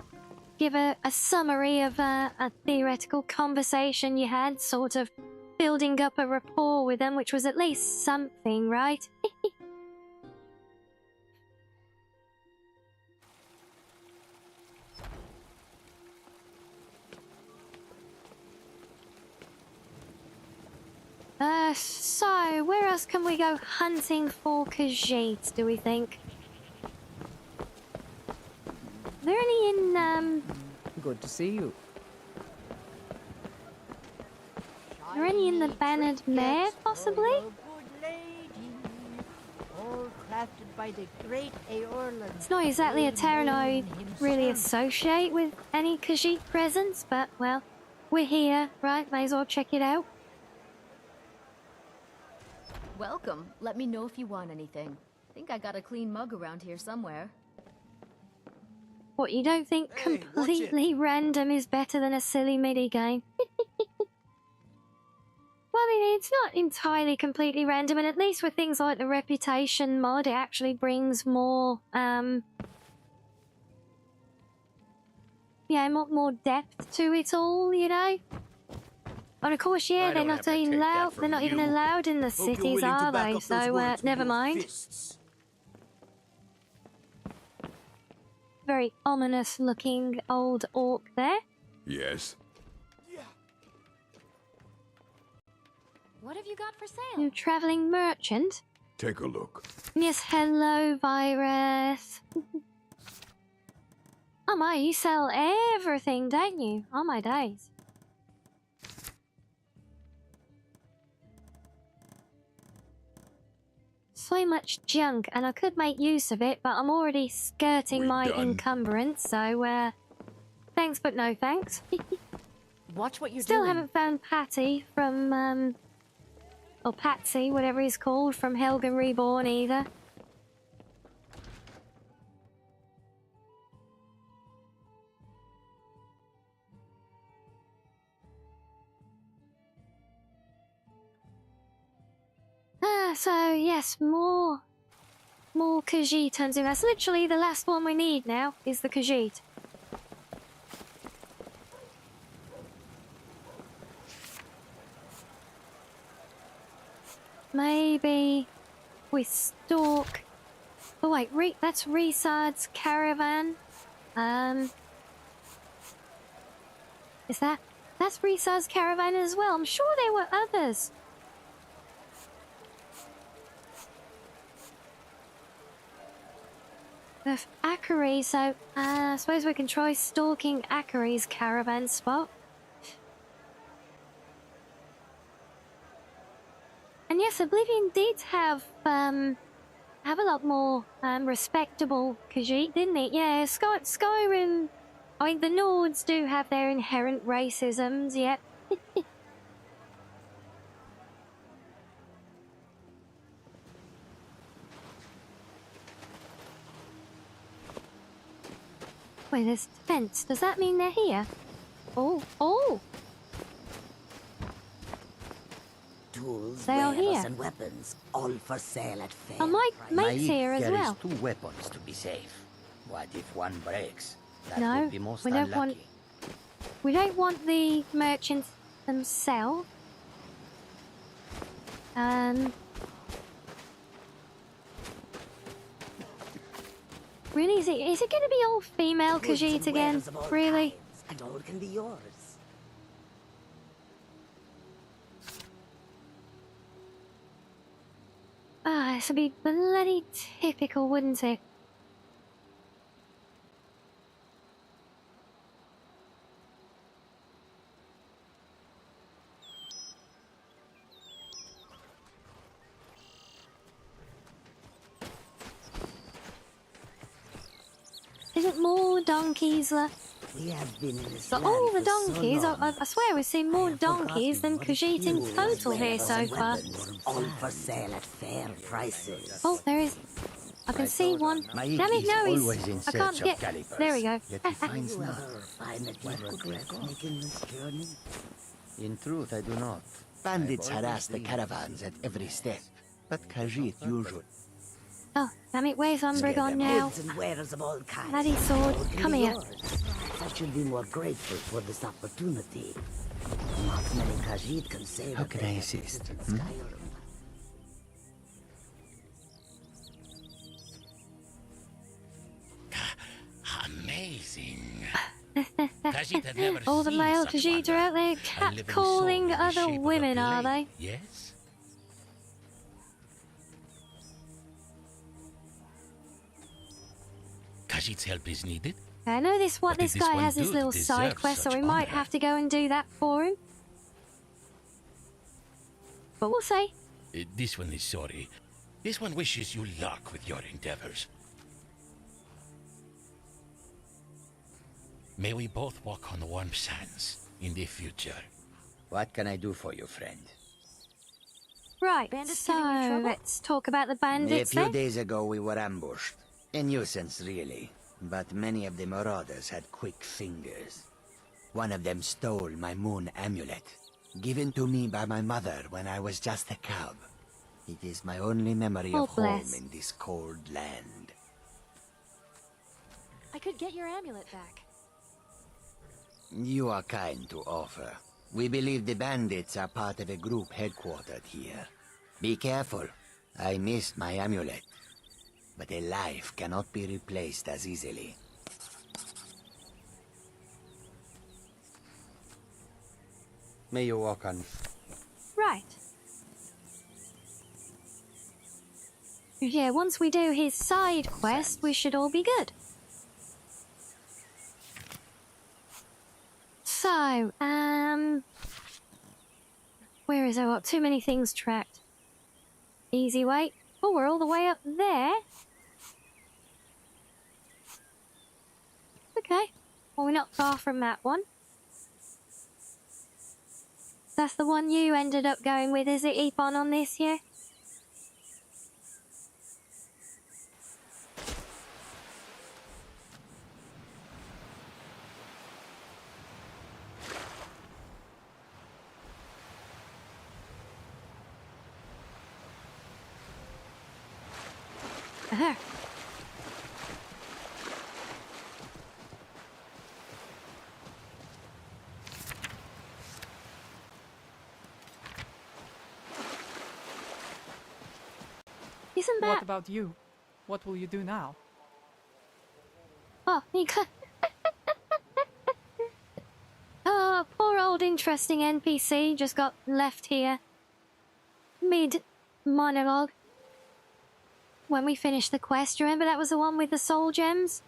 give a summary of a theoretical conversation you had, sort of building up a rapport with them, which was at least something, right? So, where else can we go hunting for Khajiit, do we think? Are there any in, Good to see you. Are there any in the Bannered Mare, possibly? All crafted by the great Aorlan. It's not exactly a town I really associate with any Khajiit presence, but, well, we're here, right? May as well check it out. Welcome. Let me know if you want anything. Think I got a clean mug around here somewhere. What, you don't think completely random is better than a silly mini game? Well, I mean, it's not entirely completely random, and at least with things like the reputation mod, it actually brings more, yeah, more depth to it all, you know? And of course, yeah, they're not even allowed. They're not even allowed in the cities, are they? So, never mind. Very ominous-looking old orc there. Yes. What have you got for sale? New traveling merchant. Take a look. Yes, hello, virus. Oh my, you sell everything, don't you? Oh my days. So much junk, and I could make use of it, but I'm already skirting my encumbrance, so, thanks but no thanks. Watch what you're Still doing. haven't found Patty from, or Patsy, whatever he's called, from Helgen Reborn either. So yes, more Khajiit hunting. That's literally the last one we need now, is the Khajiit. Maybe we stalk. Oh wait, that's Resard's caravan. That's Resard's caravan as well? I'm sure there were others. With Akari, so I suppose we can try stalking Akari's caravan spot. And yes, Oblivion did have a lot more respectable Khajiit, didn't it? Yeah, Skyrim. I mean, the Nords do have their inherent racisms, yep. Wait, there's defense. Does that mean they're here? Oh! Tools, They are wares, here. and weapons, all for sale at fair Oh, my price. mate's here as carries well. 2 weapons to be safe. What if one breaks? That No, would be most we don't unlucky. We don't want the merchants themselves. Really? Is it going to be all female Khajiit again? Really? And all can be yours. Ah, this would be bloody typical, wouldn't it? Isn't more donkeys left? We have been in this But land all the for so donkeys, long. I swear we've seen more donkeys than Khajiit in total here so far. All for sale at fair prices. Oh, there is. I can see one. Damn it, no, he's... I can't get... There we go. Yet he finds none. Find that you regret making this journey? In truth, I do not. Bandits harass the caravans at every step, but Khajiit usually... Oh, damn it, where's Umbra gone now? Goods and wares of all kinds. Bloody sword, All can come be here. yours. I should be more grateful for this opportunity. Not many Khajiit can say How that can they I have assist? visited Skyrim. Amazing. Khajiit had never All the seen male such Khajiit are out there A living catcalling soul in the other shape of a women, are blade, they? Yes? Khajiit's help is needed. I know this What this did this guy one has his do little to side deserve quest, so such we might honor? have to go and do that for him. But we'll see. This one is sorry. This one wishes you luck with your endeavors. May we both walk on the warm sands in the future. What can I do for you, friend? Right, Bandits so giving you trouble? let's talk about the A bandits few then. days ago we were ambushed. A nuisance, really. But many of the marauders had quick fingers. One of them stole my moon amulet, given to me by my mother when I was just a cub. It is my only memory Oh, of home bless. in this cold land. I could get your amulet back. You are kind to offer. We believe the bandits are part of a group headquartered here. Be careful. I missed my amulet. But a life cannot be replaced as easily. May you walk on... Right. Yeah, once we do his side quest, we should all be good. So, where is it? Got too many things tracked. Easy way. Oh, we're all the way up there. Okay. Well, we're not far from that one. That's the one you ended up going with, is it, Epon, on this here? Uh-huh. Isn't that... What about you? What will you do now? Oh, you can... Oh, poor old interesting NPC just got left here. Mid-monologue. When we finished the quest, remember that was the one with the soul gems?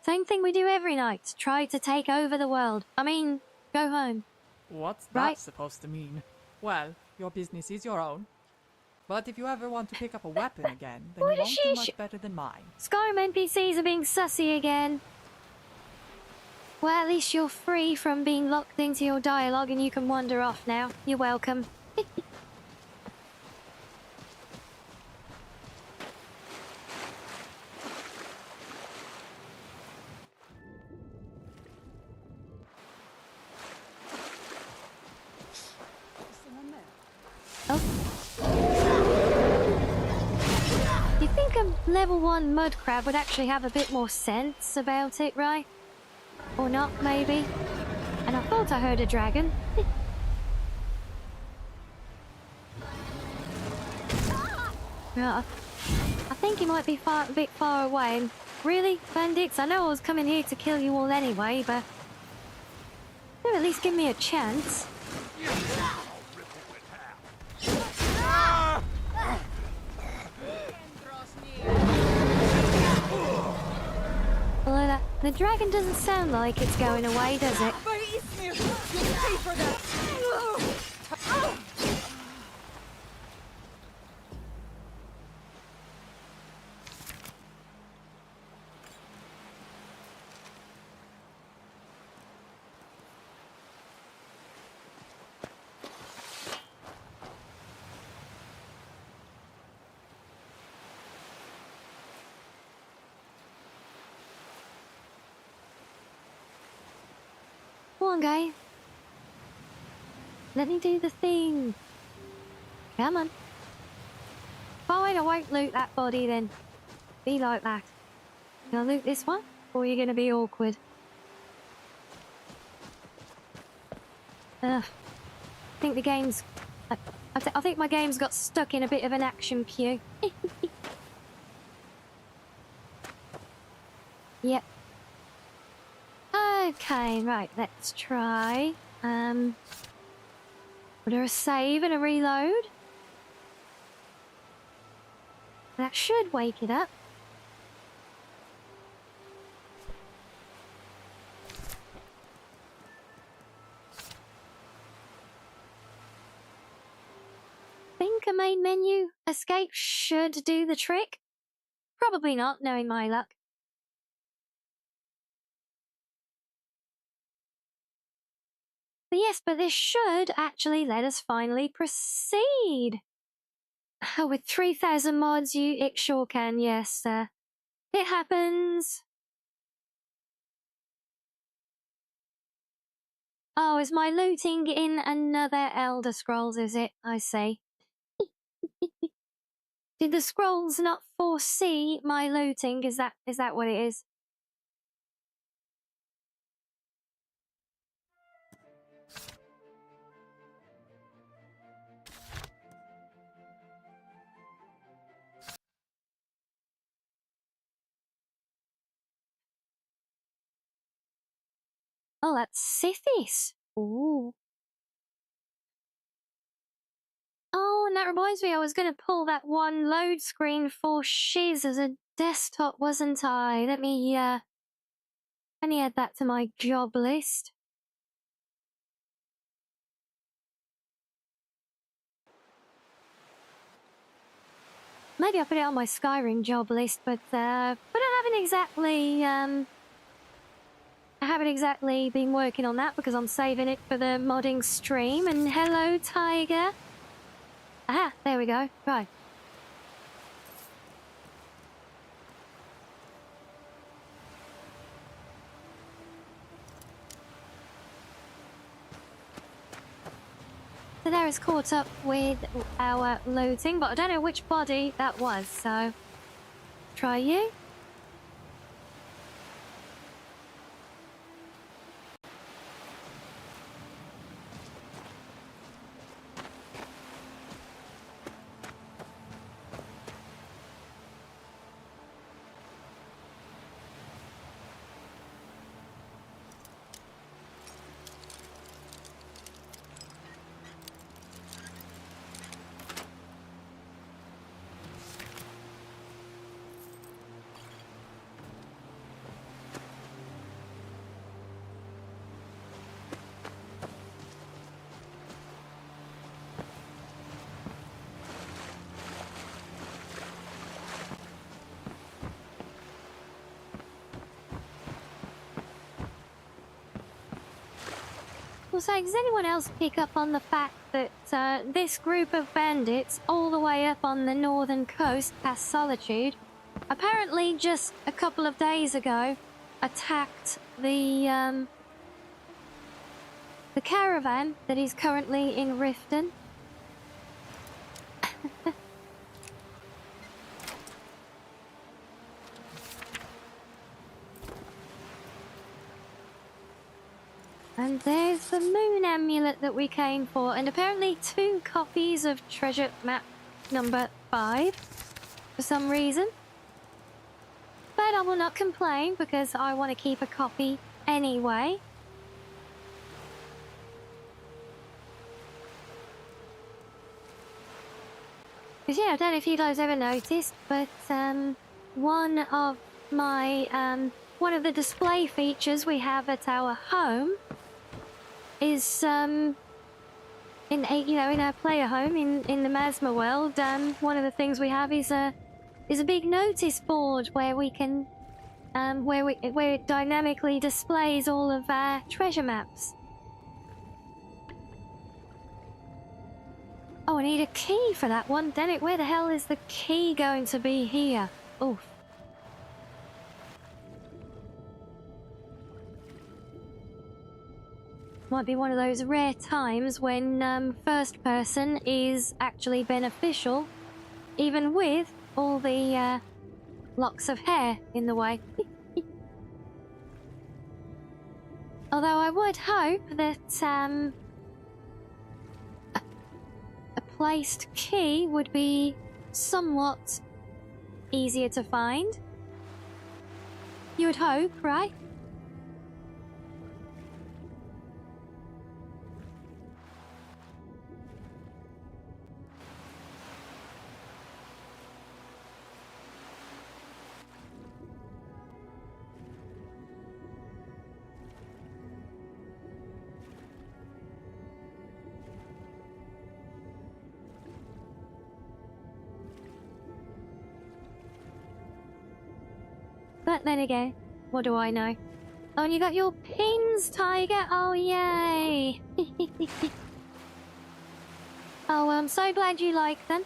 Same thing we do every night. Try to take over the world. I mean, go home. What's Right. that supposed to mean? Well, your business is your own. But if you ever want to pick up a weapon again, then you won't do much better than mine. Skyrim NPCs are being sussy again. Well, at least you're free from being locked into your dialogue and you can wander off now. You're welcome. Oh. You think a level 1 mud crab would actually have a bit more sense about it, right? Or not, maybe? And I thought I heard a dragon. Yeah, I think he might be a bit far away. And really, bandits, I know I was coming here to kill you all anyway, but at least give me a chance. Although the dragon doesn't sound like it's going away, does it? Come on, guy. Let me do the thing. Come on. Fine, I won't loot that body then. Be like that. Can I loot this one? Or are you going to be awkward? I think the game's... I think my game's got stuck in a bit of an action queue. Yep. Okay, right, let's try. Order a save and a reload. That should wake it up. Think a main menu escape should do the trick? Probably not, knowing my luck. But yes, but this should actually let us finally proceed. Oh, with 3,000 mods, it sure can, yes. It happens. Oh, is my looting in another Elder Scrolls, is it? I see. Did the scrolls not foresee my looting? Is that what it is? Oh, that's Sithis. Ooh. Oh, and that reminds me, I was going to pull that one load screen for Shiz as a desktop, wasn't I? Let me add that to my job list. Maybe I'll put it on my Skyrim job list, but I haven't exactly been working on that because I'm saving it for the modding stream. And hello, Tiger. Aha, there we go. Right. So there is caught up with our loading, but I don't know which body that was, so try you. So, does anyone else pick up on the fact that this group of bandits, all the way up on the northern coast past Solitude, apparently just a couple of days ago, attacked the caravan that is currently in Riften? And there's the moon amulet that we came for, and apparently 2 copies of treasure map number 5. for some reason. But I will not complain because I want to keep a copy anyway. Because yeah, I don't know if you guys ever noticed, but one of the display features we have at our home is in our player home in the Masma world. One of the things we have is a big notice board where we can where it dynamically displays all of our treasure maps. Oh, I need a key for that one. Damn it, where the hell is the key going to be here? Oof. Might be one of those rare times when first person is actually beneficial, even with all the locks of hair in the way. Although I would hope that a placed key would be somewhat easier to find. You would hope, right? But then again, what do I know? Oh, and you got your pins, Tiger. Oh, yay. Oh, I'm so glad you like them.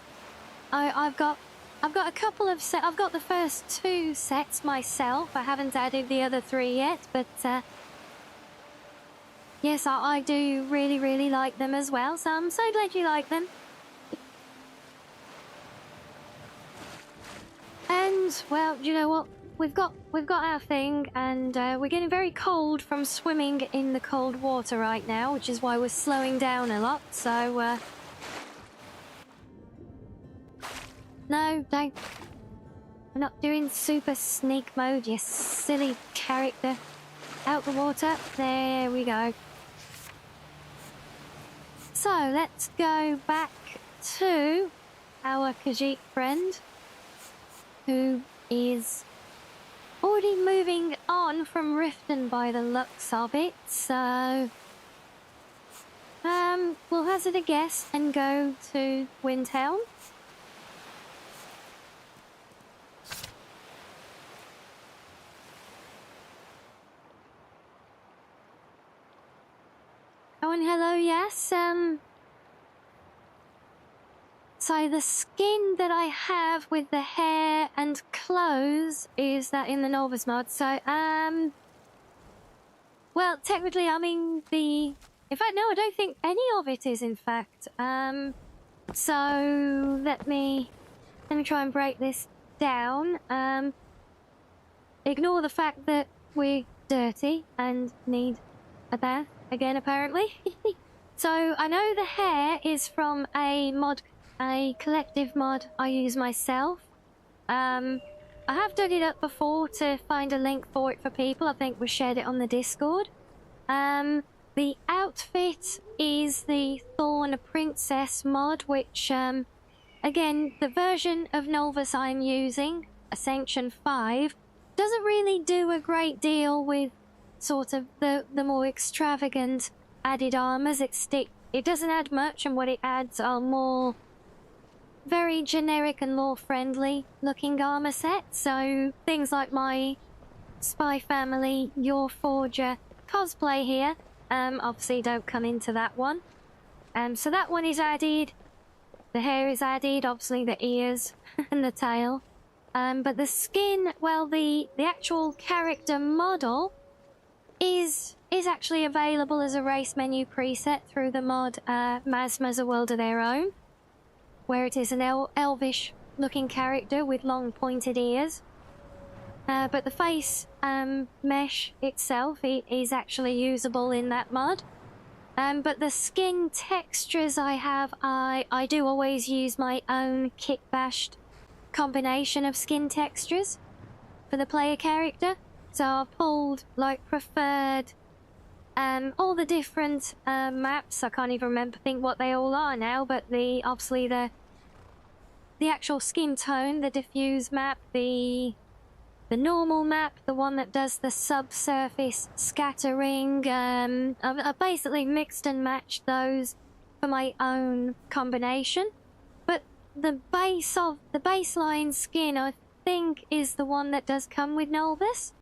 I've got a couple of sets. I've got the first 2 sets myself. I haven't added the other 3 yet, but yes, I do really like them as well. So I'm so glad you like them. And well, you know what? We've got our thing, and we're getting very cold from swimming in the cold water right now, which is why we're slowing down a lot. So no, don't. We're not doing super sneak mode, you silly character. Out the water. There we go. So let's go back to our Khajiit friend, who is already moving on from Riften by the looks of it, so we'll hazard a guess and go to Windhelm. Oh, and hello, yes, so the skin that I have with the hair and clothes is that in the NOLVUS mod. So, well, technically, I mean in fact, no, I don't think any of it is, in fact. So let me try and break this down. Ignore the fact that we're dirty and need a bath again, apparently. So I know the hair is from a collective mod I use myself. I have dug it up before to find a link for it for people. I think we shared it on the Discord. The outfit is the Thorn Princess mod, which, again, the version of NOLVUS I'm using, Ascension 5, doesn't really do a great deal with sort of the more extravagant added armors. It doesn't add much, and what it adds are more very generic and lore-friendly looking armor sets. So things like my Spy Family, Your Forger cosplay here, obviously don't come into that one. So that one is added. The hair is added, obviously the ears and the tail. But the skin, well, the actual character model is actually available as a race menu preset through the mod Masma's A World of Their Own, where it is an elvish looking character with long pointed ears. But the face mesh itself is actually usable in that mod. But the skin textures I have, I do always use my own kit-bashed combination of skin textures for the player character. So I've pulled like preferred, all the different maps. I can't even think what they all are now, but obviously the actual skin tone, the diffuse map, the normal map, the one that does the subsurface scattering. I've basically mixed and matched those for my own combination. But the baseline skin, I think, is the one that does come with NOLVUS.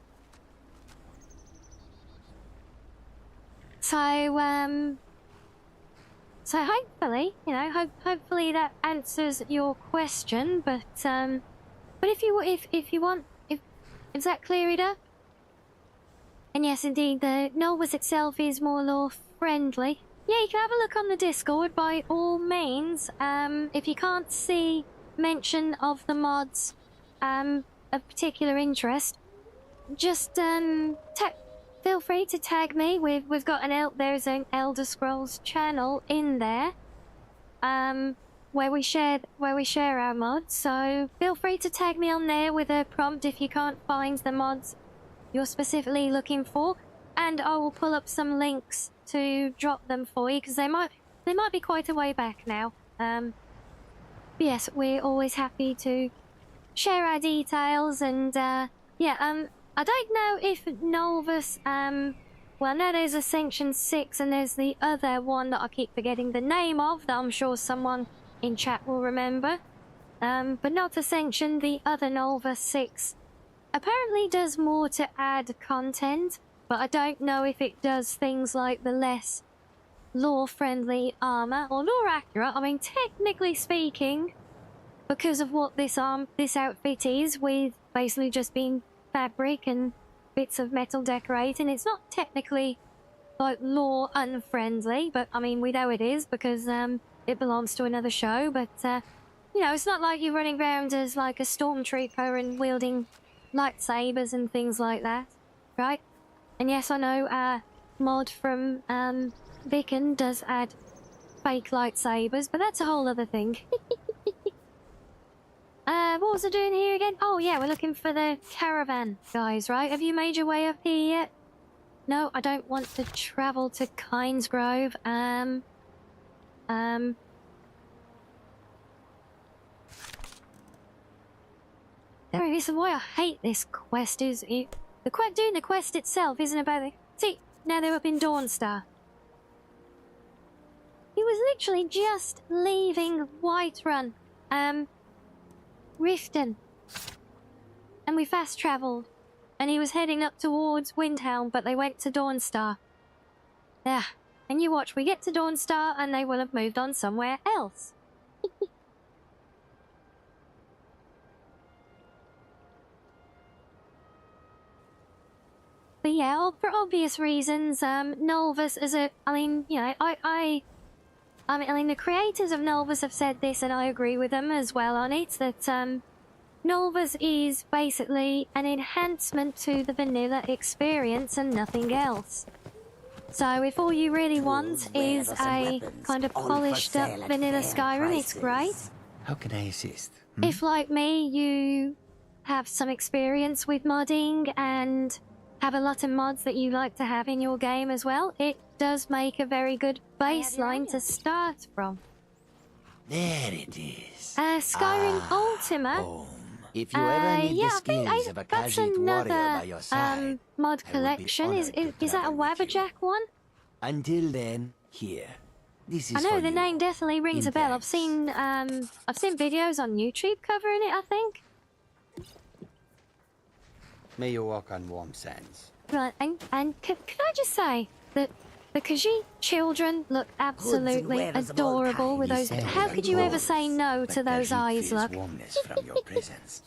So hopefully, you know, hopefully that answers your question. But if you want, is that clear it up? And yes, indeed, the NOLVUS itself is more lore friendly. Yeah, you can have a look on the Discord by all means. If you can't see mention of the mods of particular interest, just feel free to tag me. We've got there's an Elder Scrolls channel in there, where we share our mods. So feel free to tag me on there with a prompt if you can't find the mods you're specifically looking for, and I will pull up some links to drop them for you, because they might be quite a way back now. But yes, we're always happy to share our details, and yeah, I don't know if NOLVUS, well, no, there's Ascension 6, and there's the other one that I keep forgetting the name of, that I'm sure someone in chat will remember. But not Ascension, the other NOLVUS 6 apparently does more to add content, but I don't know if it does things like the less lore-friendly armor, or lore accurate. I mean, technically speaking, because of what this outfit is, with basically just being fabric and bits of metal decorating, it's not technically like lore unfriendly, but I mean, we know it is because it belongs to another show. But you know, it's not like you're running around as like a stormtrooper and wielding lightsabers and things like that, right? And yes, I know our mod from Vicken does add fake lightsabers, but that's a whole other thing. What was I doing here again? Oh yeah, we're looking for the caravan guys, right? Have you made your way up here yet? No, I don't want to travel to Kynesgrove. There is why I hate this quest. Doing the quest itself isn't about the... See, now they're up in Dawnstar. He was literally just leaving Whiterun, Riften, and we fast travelled, and he was heading up towards Windhelm, but they went to Dawnstar. Yeah, and you watch, we get to Dawnstar and they will have moved on somewhere else. But yeah, for obvious reasons, NOLVUS is a... I mean, you know, I mean, the creators of NOLVUS have said this, and I agree with them as well on it, that NOLVUS is basically an enhancement to the vanilla experience and nothing else. So if all you really want is a kind of polished up vanilla Skyrim, it's great. How can I assist? If, like me, you have some experience with modding and have a lot of mods that you like to have in your game as well, it does make a very good baseline to start from. There it is. Skyrim Ultima. If you ever need the skills I of a that's Khajiit warrior by another your side, mod collection. Is that a Wabberjack one? Until then, here. This is I know for the you. name definitely rings a bell. I've seen videos on YouTube covering it, I think. May you walk on warm sands. Right, and can I just say that the Khajiit children look absolutely adorable with those. How could you ever say no to those eyes, look? Warmness from your presence.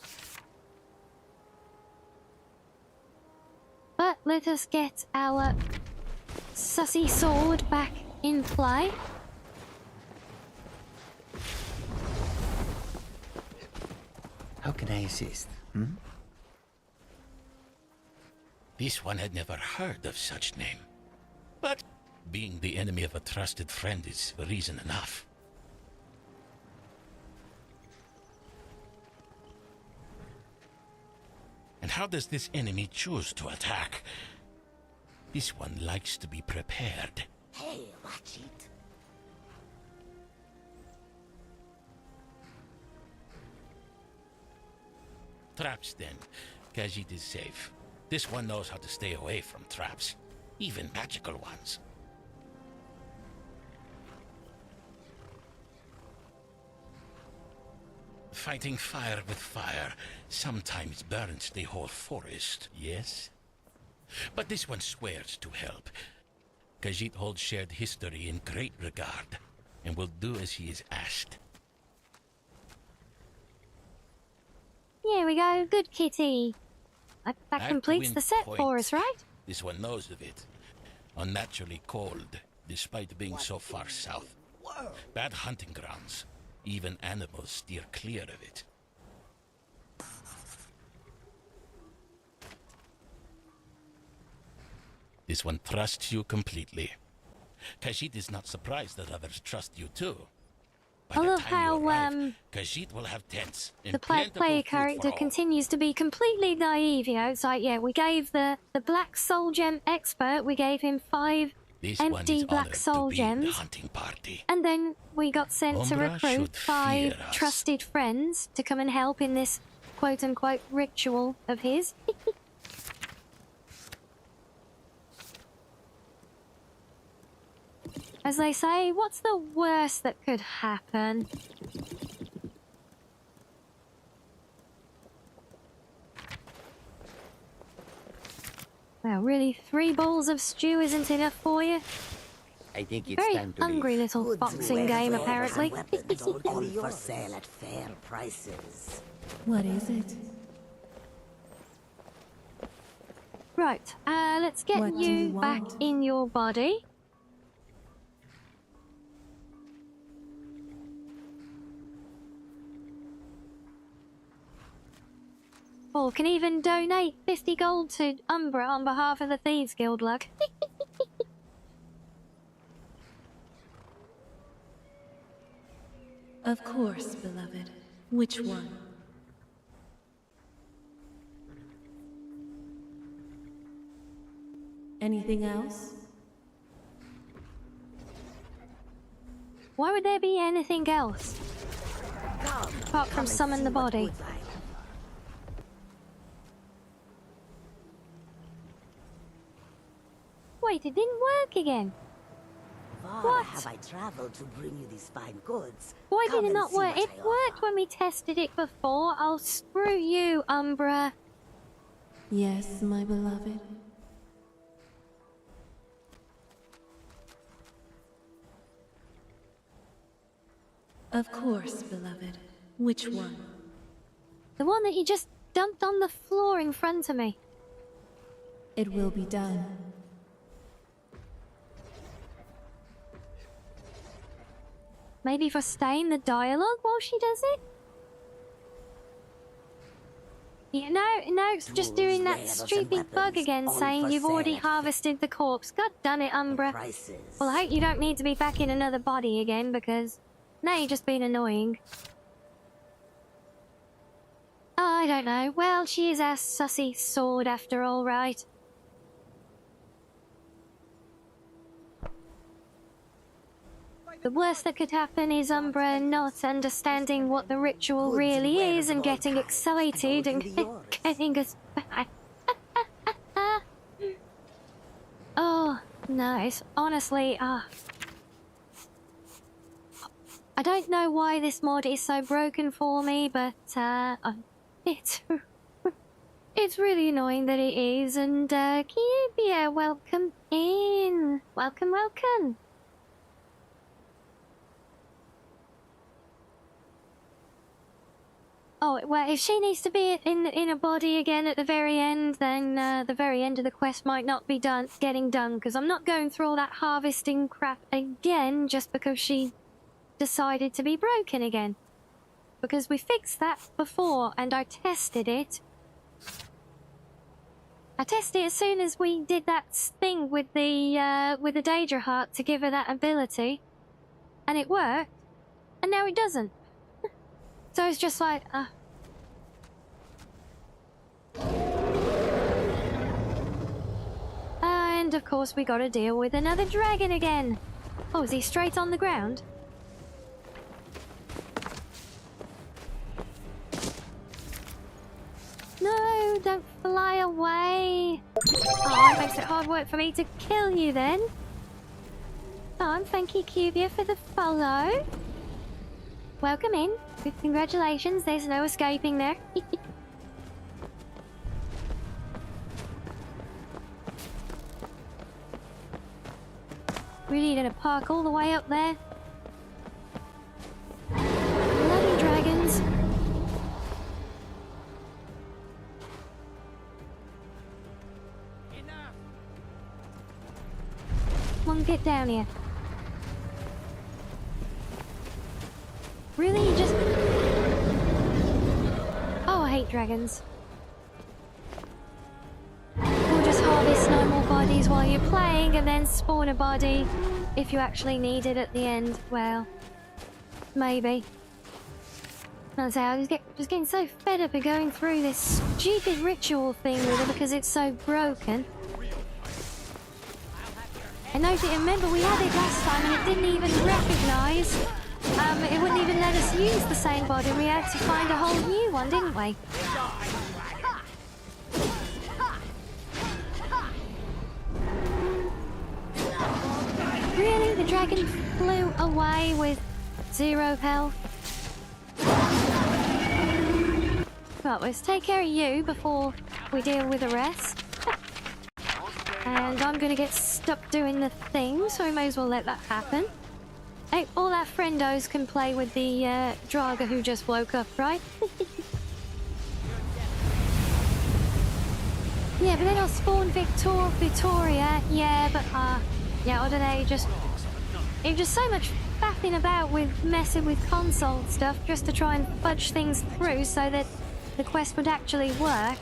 But let us get our Sussy sword back in play. How can I assist? This one had never heard of such name. But being the enemy of a trusted friend is reason enough. And how does this enemy choose to attack? This one likes to be prepared. Hey, watch it. Traps then. Khajiit is safe. This one knows how to stay away from traps, even magical ones. Fighting fire with fire sometimes burns the whole forest, yes? But this one swears to help. Khajiit holds shared history in great regard, and will do as he is asked. Here we go, good kitty. That completes the set for us, right? This one knows of it. Unnaturally cold, despite being so far south. Bad hunting grounds. Even animals steer clear of it. This one trusts you completely. Khajiit is not surprised that others trust you too. By I the love time how you arrive, Khajiit will have tents and the player plentiful food character for all. continues to be completely naive. You know, it's like, yeah, we gave the black soul gem expert, we gave him 5 This one empty is black honored soul to be in the gems, hunting party. and then we got sent to Umbra recruit should 5 fear us. trusted friends to come and help in this quote-unquote ritual of his. As they say, what's the worst that could happen? Well, really, 3 bowls of stew isn't enough for you? I think it's Very time to hungry leave. little boxing game, apparently. All for sale at fair prices. What is it? Right, let's get What do you you back want? in your body. Or can even donate 50 gold to Umbra on behalf of the Thieves Guild, luck. Of course, beloved. Which one? Anything else? Why would there be anything else? Apart from summon the body. Wait, it didn't work again. Far What? have I traveled to bring you these fine goods? Why Come did it and not see work? what It I offer. worked when we tested it before. I'll screw you, Umbra. Yes, my beloved. Of course, beloved. Which one? The one that you just dumped on the floor in front of me. It will be done. Maybe for staying the dialogue while she does it? Yeah, no, it's just doing that wares, and stupid bug weapons, again all saying for you've already sale. harvested the corpse. God done it, Umbra. Prices. Well, I hope you don't need to be back in another body again, because now you're just being annoying. Oh, I don't know. Well, she is our Sussy sword after all, right? The worst that could happen is Umbra not understanding what the ritual really is and getting excited and getting us back. Oh, nice. Honestly, I don't know why this mod is so broken for me, but it's it's really annoying that it is. And Kibia, welcome in. Welcome, welcome. Oh, well, if she needs to be in a body again at the very end, then the very end of the quest might not be getting done, because I'm not going through all that harvesting crap again just because she decided to be broken again. Because we fixed that before, and I tested it. I tested it as soon as we did that thing with the Daedra Heart to give her that ability, and it worked, and now it doesn't. So it's just like, And of course we gotta deal with another dragon again. Oh, is he straight on the ground? No, don't fly away. Oh, it makes it hard work for me to kill you then. Oh, and thank you, Cubia, for the follow. Welcome in. Congratulations, there's no escaping there. Really gonna park all the way up there? Bloody dragons. Come on, get down here. Really? You just... Oh, I hate dragons. We'll just harvest normal bodies while you're playing and then spawn a body if you actually need it at the end. Well, maybe. That's how I was just getting so fed up of going through this stupid ritual thing with it because it's so broken. I remember we had it last time and it didn't even recognise. It wouldn't even let us use the same body. We had to find a whole new one, didn't we? Really? The dragon flew away with 0 health? Right, let's take care of you before we deal with the rest. And I'm gonna get stuck doing the thing, so we may as well let that happen. Hey, all our friendos can play with the Draga who just woke up, right? Yeah, but then I'll spawn Victoria. Yeah, but yeah, I don't know, you're just so much faffing about with messing with console stuff just to try and fudge things through so that the quest would actually work.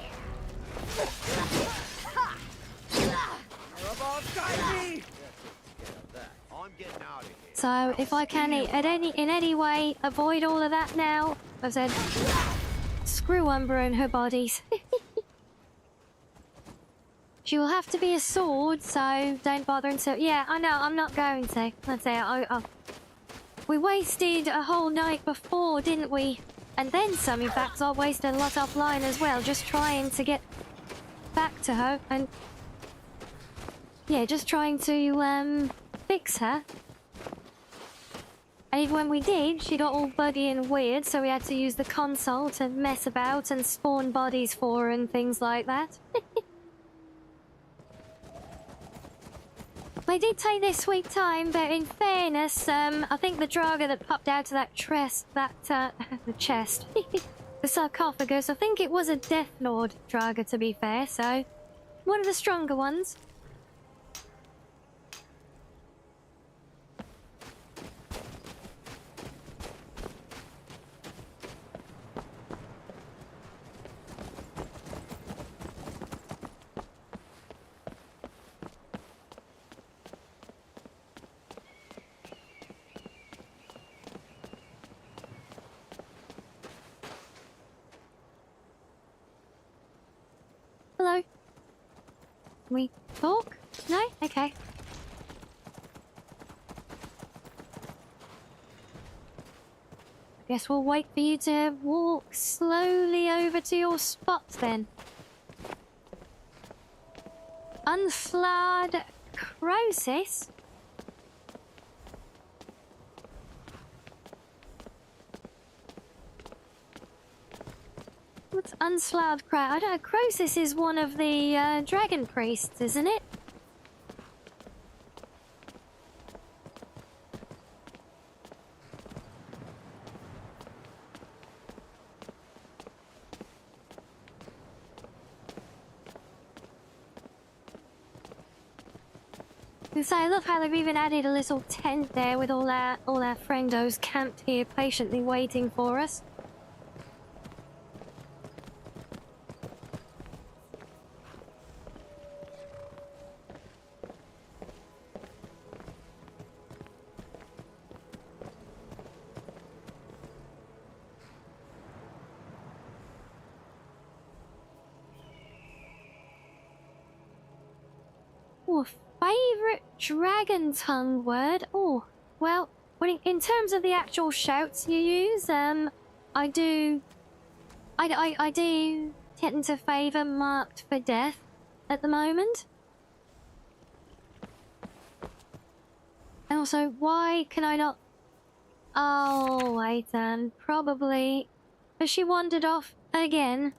So if I can in any way avoid all of that now, I've said screw Umbra and her bodies. She will have to be a sword, so don't bother until... Yeah, I know, I'm not going to. Let's say we wasted a whole night before, didn't we? And then some, in fact, I wasted a lot offline as well, just trying to get back to her. And yeah, just trying to fix her. And even when we did, she got all buggy and weird, so we had to use the console to mess about and spawn bodies for her and things like that. They did take their sweet time, but in fairness, I think the Draga that popped out of that the chest, the sarcophagus, I think it was a Death Lord Draga, to be fair, so one of the stronger ones. Hello. Can we talk? No? Okay. Guess we'll wait for you to walk slowly over to your spot then. Unflowered Crosis? What's unsloughed crowd? I don't know. Crosis is one of the dragon priests, isn't it? So I love how they've even added a little tent there with all our friendos camped here patiently waiting for us. Oh, favourite dragon tongue word. Oh, well, in terms of the actual shouts you use, I do tend to favour marked for death at the moment. And also, why can I not... Oh, wait then. Probably... Has she wandered off again?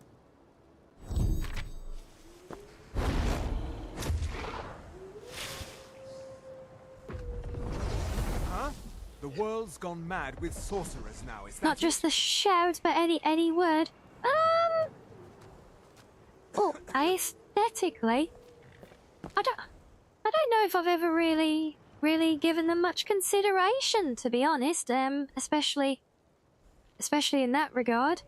Huh? The world's gone mad with sorcerers now, is that Not just the shout, but any word. Oh, aesthetically, I don't know if I've ever really given them much consideration, to be honest. Especially in that regard.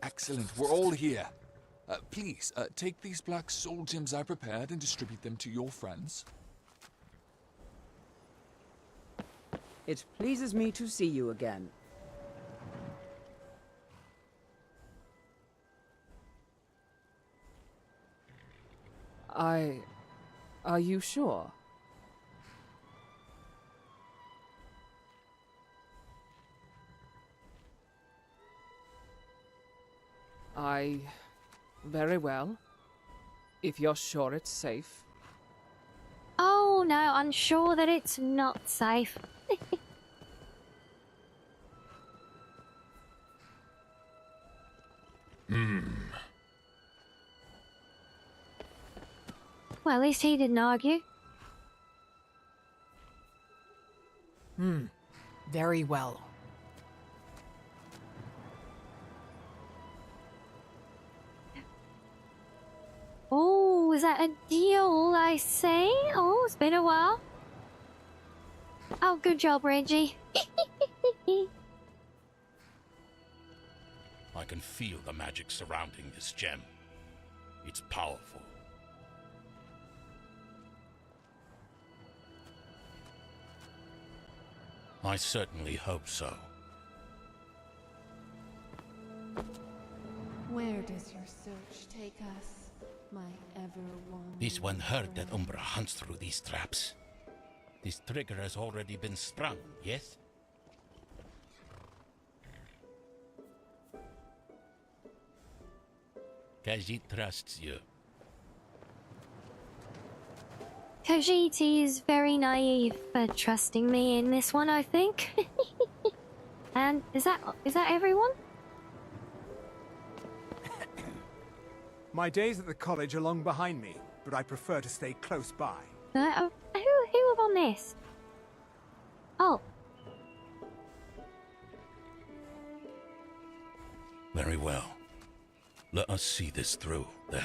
Excellent, we're all here. Please, take these black soul gems I prepared and distribute them to your friends. It pleases me to see you again. Are you sure? Very well. If you're sure it's safe. Oh no, I'm sure that it's not safe. Well, at least he didn't argue. Very well. Oh, is that a deal, I say? Oh, it's been a while. Oh, good job, Reggie. I can feel the magic surrounding this gem. It's powerful. I certainly hope so. Where does your search take us, my ever-wandering This one heard that friend? Umbra hunts through these traps. This trigger has already been sprung, yes? Khajiit trusts you. Khajiit is very naive for trusting me in this one, I think. And is that everyone? My days at the college are long behind me, but I prefer to stay close by. Who have on this? Oh, Very well. Let us see this through, then.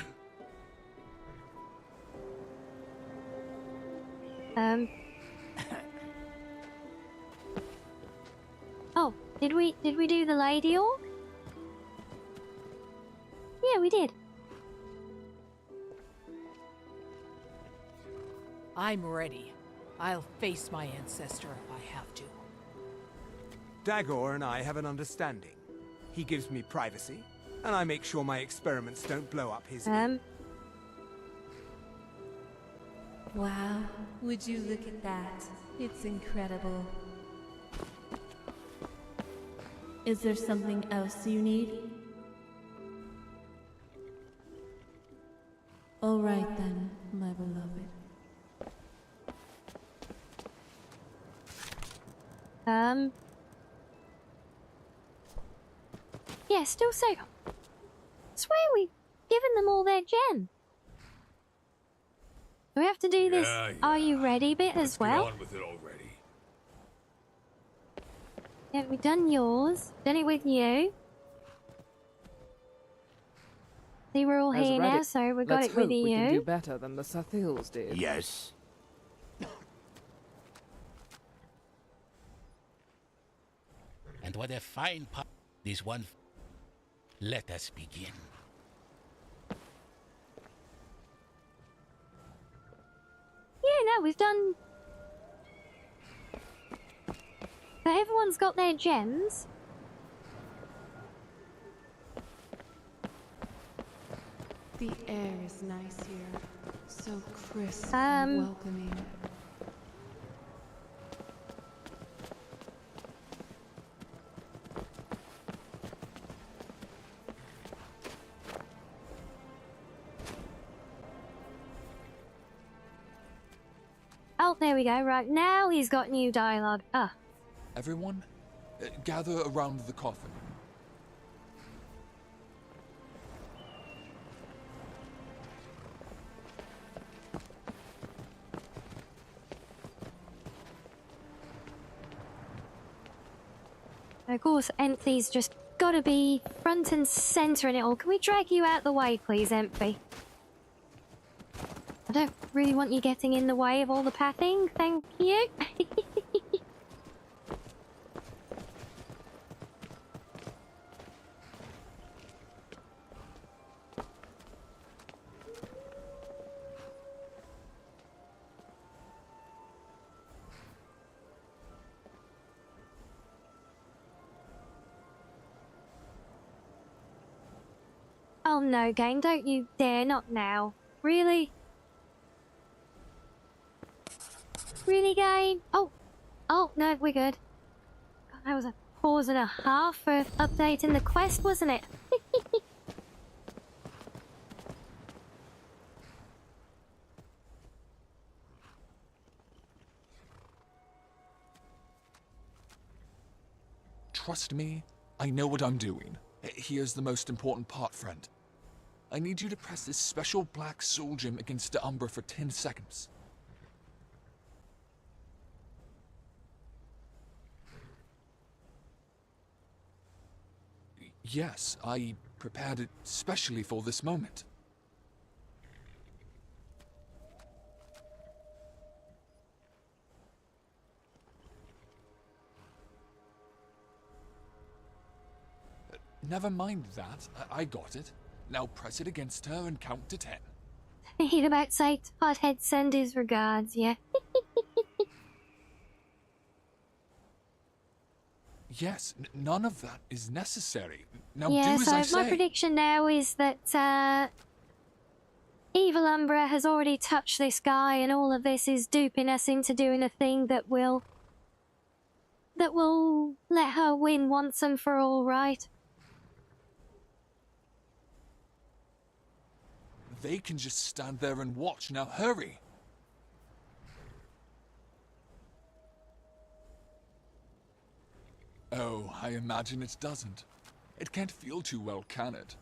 Oh, did we do the lady orc? Yeah, we did. I'm ready. I'll face my ancestor if I have to. Dagor and I have an understanding. He gives me privacy, and I make sure my experiments don't blow up his... Wow, would you look at that? It's incredible. Is there something else you need? All right then, my beloved. Yeah, still so. Swear we've given them all their gem. Do we have to do this Are You Ready bit as well? Get on with it already. Yeah, we've done yours. Done it with you. See, we're all As here now, so we got let's it with hope we can do you. better than the Sathils did. Yes. And what a fine part this one. Let us begin. Yeah, no, we've done... So everyone's got their gems. The air is nice here. So crisp and welcoming. Oh, there we go. Right, now he's got new dialogue. Ah. Everyone, gather around the coffin. Of course, Enthy's just gotta be front and center in it all. Can we drag you out the way, please, Emphy? I don't really want you getting in the way of all the pathing, thank you. Oh no, game, don't you dare, not now. Really? Really, game? Oh, no, we're good. God, that was a pause and a half for updating the quest, wasn't it? Trust me, I know what I'm doing. Here's the most important part, friend. I need you to press this special black soul gem against the Umbra for 10 seconds. Yes, I prepared it specially for this moment. Never mind that. I got it. Now press it against her and count to 10. He'd about say Pothead send his regards, yeah. Yes, none of that is necessary. Now Yeah, do as I so my say. prediction now is that Evil Umbra has already touched this guy, and all of this is duping us into doing a thing that will let her win once and for all, right? They can just stand there and watch. Now hurry. Oh, I imagine it doesn't. It can't feel too well, can it?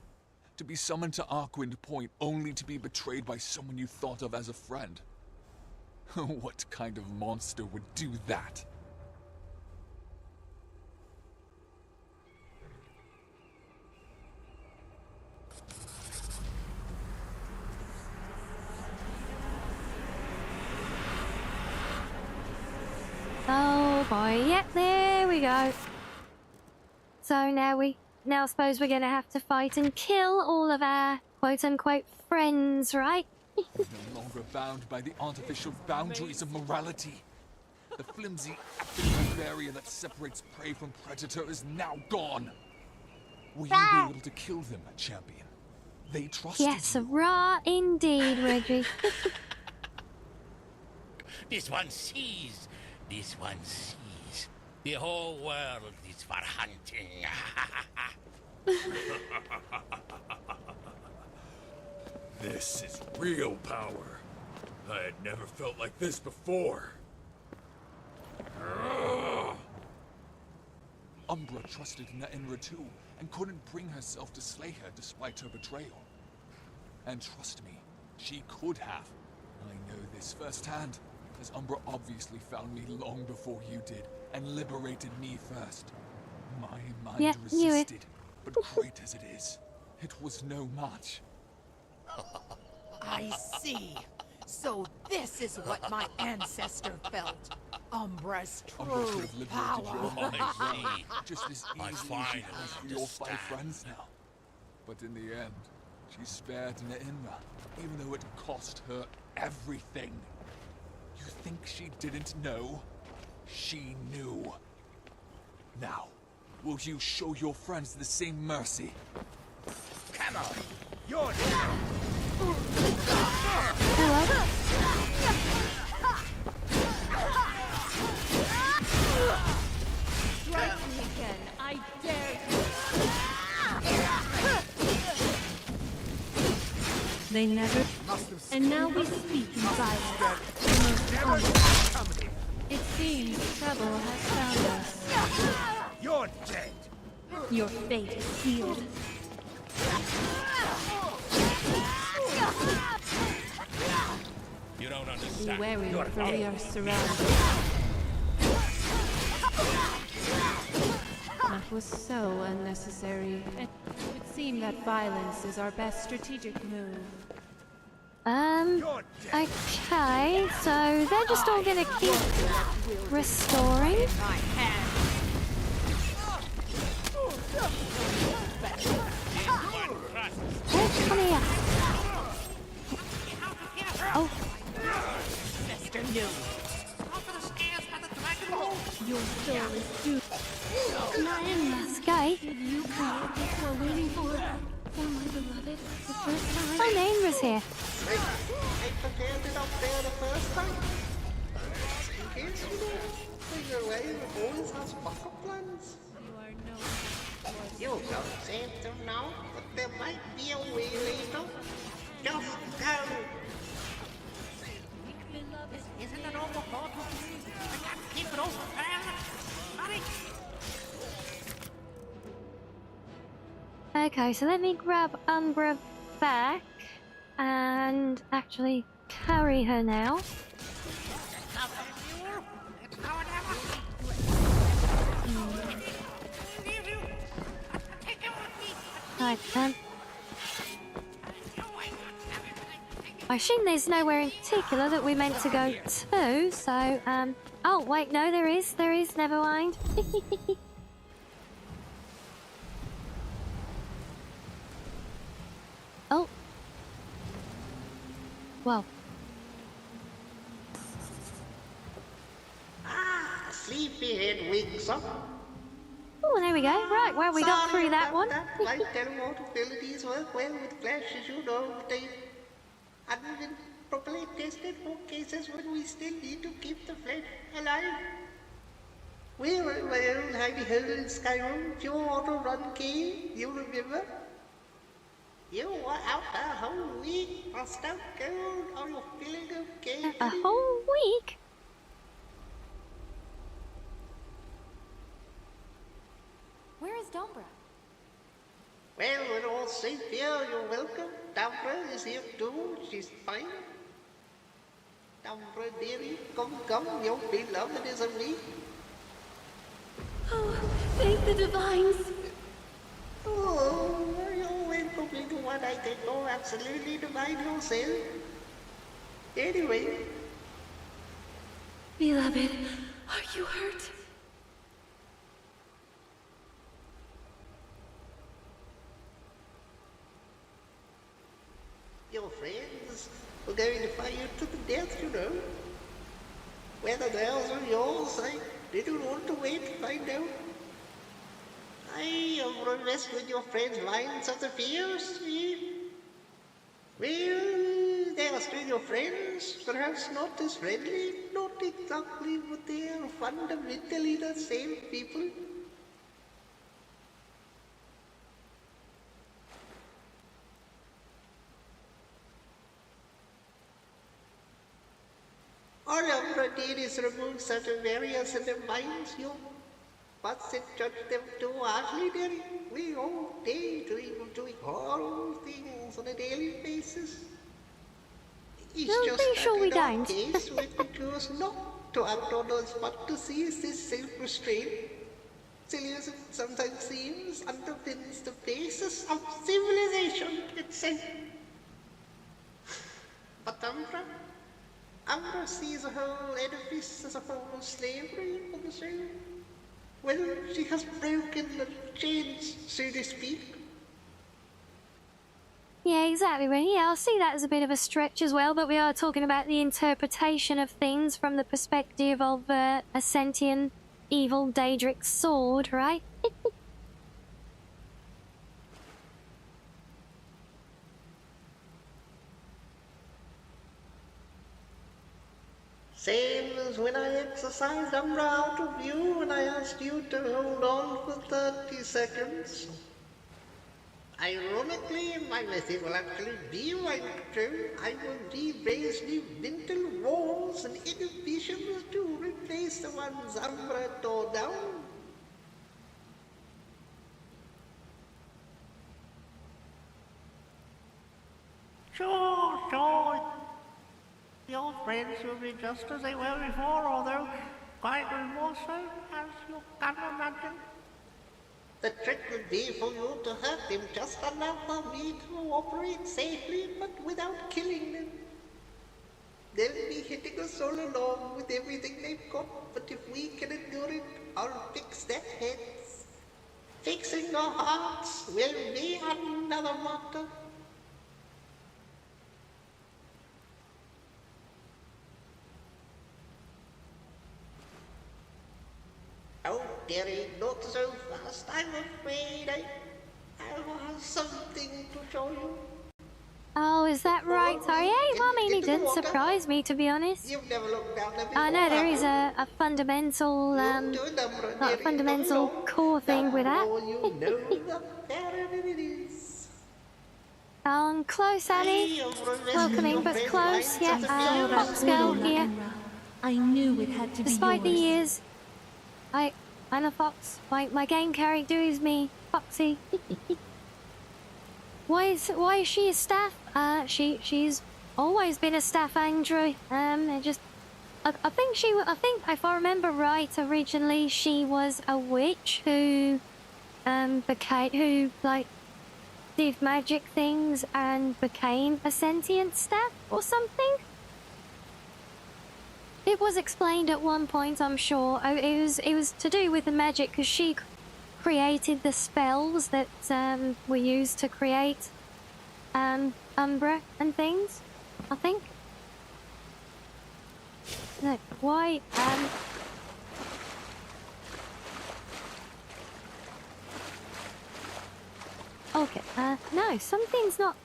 To be summoned to Arkwind Point only to be betrayed by someone you thought of as a friend. What kind of monster would do that? Oh boy, yep, there we go. So now suppose we're gonna have to fight and kill all of our quote-unquote friends, right? No longer bound by the artificial boundaries of morality. The flimsy, active barrier that separates prey from predator is now gone. Will you be able to kill them, champion? They trusted Yes, you. rah indeed, Reggie. This one sees. This one sees. The whole world is for hunting. This is real power. I had never felt like this before. Umbra trusted Nainra too, and couldn't bring herself to slay her despite her betrayal. And trust me, she could have. I know this firsthand, as Umbra obviously found me long before you did, and liberated me first. My mind resisted, but great as it is, it was no match. I see. So this is what my ancestor felt. Umbra's Umbra could true have liberated power. your mind as well, just as I easily as she finally has for your five understand. friends now. But in the end, she spared Nainra, even though it cost her everything. You think she didn't know? She knew. Now, will you show your friends the same mercy? Come on, you're down. Hello. Strike me again, I dare you. They never... And now we speak in silence. It seems trouble has found us. You're dead. Your fate is sealed. You don't understand. Be wary, for we are surrounded. That was so unnecessary. It would seem that violence is our best strategic move. Okay, so they're just all gonna keep restoring. Hey, come here. Oh. Mr. New. Your soul is due. Sky. Did you create what we're waiting for? For my beloved, the first time. Oh, Nain was here. I prepared it up there the first time. In case you know, figure away the always has backup plans. You don't save them now, but there might be a way later. Just go. Isn't it overboard? I can't keep it over there. Hurry. Okay, so let me grab Umbra back and actually carry her now. Right then. I assume there's nowhere in particular that we're meant to go to, so, oh, wait, no, there is, never mind. Oh. Well. Ah, sleepyhead wakes up. Oh, there we go. Right, well, we got through that one. Light televolt abilities work well with flash, as you know, but they hadn't been properly tested for cases when we still need to keep the flesh alive. We were in my own hidey hole in Skyrim, pure auto run cave, you remember? You were out a whole week, passed out cold. Are you feeling okay? A whole week? Where is Dombra? Well, we're all safe here. You're welcome. Dombra is here too. She's fine. Dombra, dearie, come. Your beloved is a me. Oh, thank the divines. Oh, you're welcome into what I can go absolutely divine yourself. Anyway. Beloved, are you hurt? Your friends were going to fight you to the death, you know. Whether theirs or yours, I didn't want to wait to find out. I rest with your friends' minds of the fears, eh? Well, they are still your friends, perhaps not as friendly, not exactly, but they are fundamentally the same people. All our deities remove certain barriers in their minds, you mustn't judge them too harshly, dearie. We all daydream of doing horrible things on a daily basis. It's No, pretty sure we don't. Case when we choose not to act on us, but to seize this self-restraint. Silly as it sometimes seems, underpins the basis of civilization itself. But Umbra sees a whole edifice as a form of slavery for the soul. Well, she has broken the chains, so to speak. Yeah, exactly. Well, yeah, I'll see that as a bit of a stretch as well, but we are talking about the interpretation of things from the perspective of a sentient, evil Daedric sword, right? Same as when I exercised Umbra out of view and I asked you to hold on for 30 seconds. Ironically, my method will actually be right true. I will re-raise the mental walls and inhibitions to replace the ones Umbra tore down. Sure. Your friends will be just as they were before, although quite more so, as you can imagine. The trick would be for you to hurt them just enough for me to operate safely, but without killing them. They'll be hitting us all along with everything they've got, but if we can endure it, I'll fix their heads. Fixing their hearts will be another matter. Oh, dearie, not so fast. I'm afraid I have something to show you. Oh, is that right, Sorry? Well, I mean, it didn't surprise me, to be honest. You've never looked down there before. I know there is a fundamental, core thing with that. You know, the fairer it is. Close, Annie. Welcoming, but close. Yeah, Fox girl here. I knew it had to be Despite the yours. years, I'm a fox. My game character is me, Foxy. Why is she a staff? She's always been a staff, Andrew. I think if I remember right, originally she was a witch who did magic things and became a sentient staff or something. It was explained at one point, I'm sure. It was to do with the magic because she created the spells that were used to create Umbra and things, I think. Look, why okay, no, something's not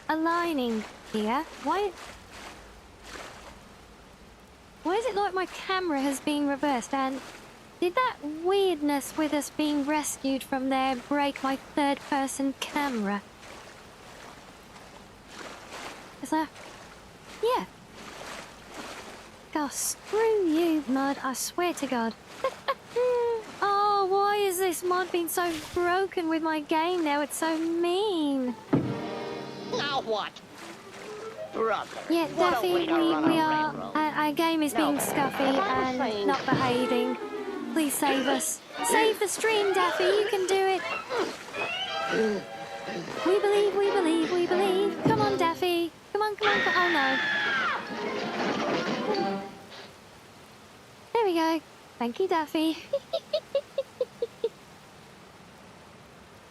aligning here. Why is it like my camera has been reversed? And did that weirdness with us being rescued from there break my third-person camera? Is that... Yeah. Oh, screw you, Mud. I swear to God. Oh, why is this mod being so broken with my game now? It's so mean. Now what? Brother, Yeah, Daffy, we are... Our game is being scuffy and not behaving. Please save us. Save the stream, Daffy. You can do it. We believe, we believe, we believe. Come on, Daffy. Come on. Oh, no. There we go. Thank you, Daffy.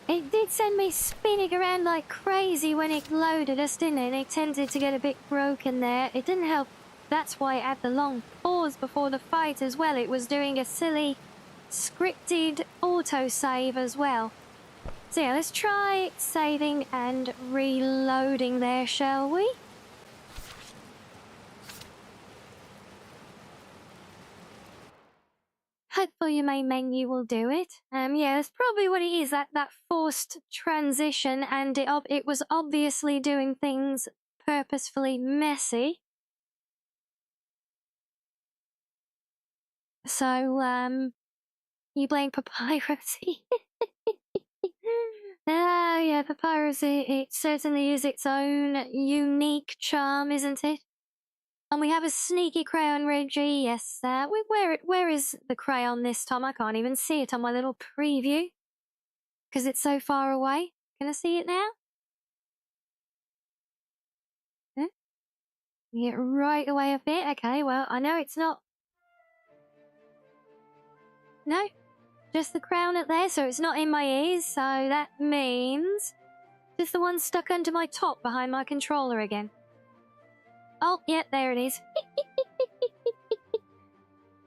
It did send me spinning around like crazy when it loaded us, didn't it? It tended to get a bit broken there. It didn't help. That's why it had the long pause before the fight as well. It was doing a silly scripted autosave as well. So yeah, let's try saving and reloading there, shall we? Hopefully your main menu will do it. Yeah, that's probably what it is, that forced transition, and it was obviously doing things purposefully messy. So, you blame Papyrus? Oh, yeah, Papyrus, it certainly is its own unique charm, isn't it? And we have a sneaky crayon, Reggie, yes. Where is the crayon this time? I can't even see it on my little preview. Because it's so far away. Can I see it now? Huh? Get right away a bit. Okay, well, I know it's not... No? Just the crown up there, so it's not in my ears, so that means... Just the one stuck under my top behind my controller again. Oh, yeah, there it is.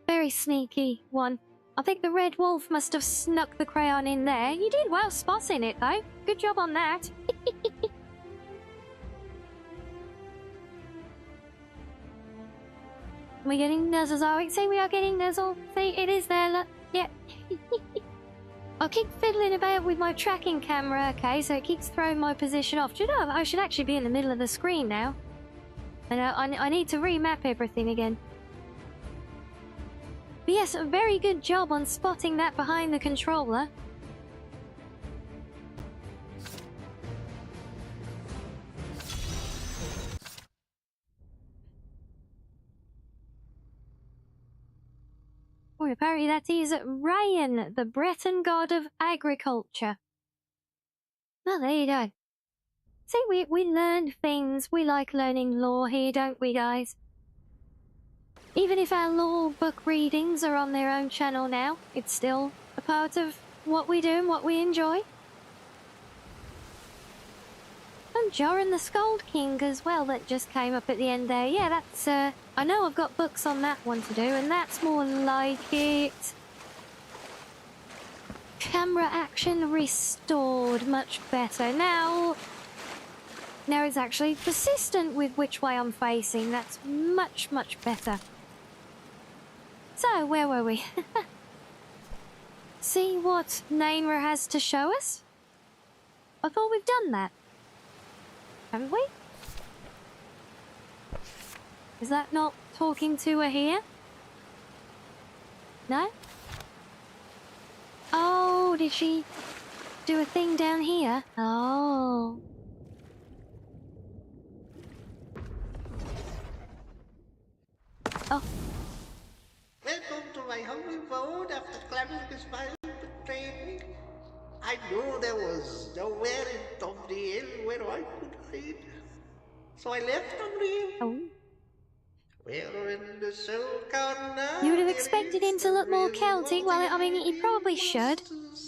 Very sneaky one. I think the red wolf must have snuck the crayon in there. You did well spotting it, though. Good job on that. we're getting nuzzles, are we? See, we are getting nuzzle. See, it is there, look. Yep. I keep fiddling about with my tracking camera, okay, so it keeps throwing my position off. Do you know, I should actually be in the middle of the screen now. And I need to remap everything again. But yes, a very good job on spotting that behind the controller. Oh, apparently that is Ryan, the Breton god of agriculture. Well, there you go. See, we learn things. We like learning lore here, don't we, guys? Even if our lore book readings are on their own channel now, it's still a part of what we do and what we enjoy. And Joran the Scold King as well, that just came up at the end there. Yeah, that's, I know I've got books on that one to do, and that's more like it. Camera action restored, much better. Now it's actually persistent with which way I'm facing. That's much, much better. So, where were we? See what Nainra has to show us? I thought we've done that. Haven't we? Is that not talking to her here? No? Oh, did she do a thing down here? Oh. Oh. Welcome to my humble abode after clamming this fire betrayed me. I knew there was nowhere in Tomdale where I could hide. So I left Tomdale. Oh. Where in the soul corner You would have expected him to look more Celtic. Well, I mean, he probably should.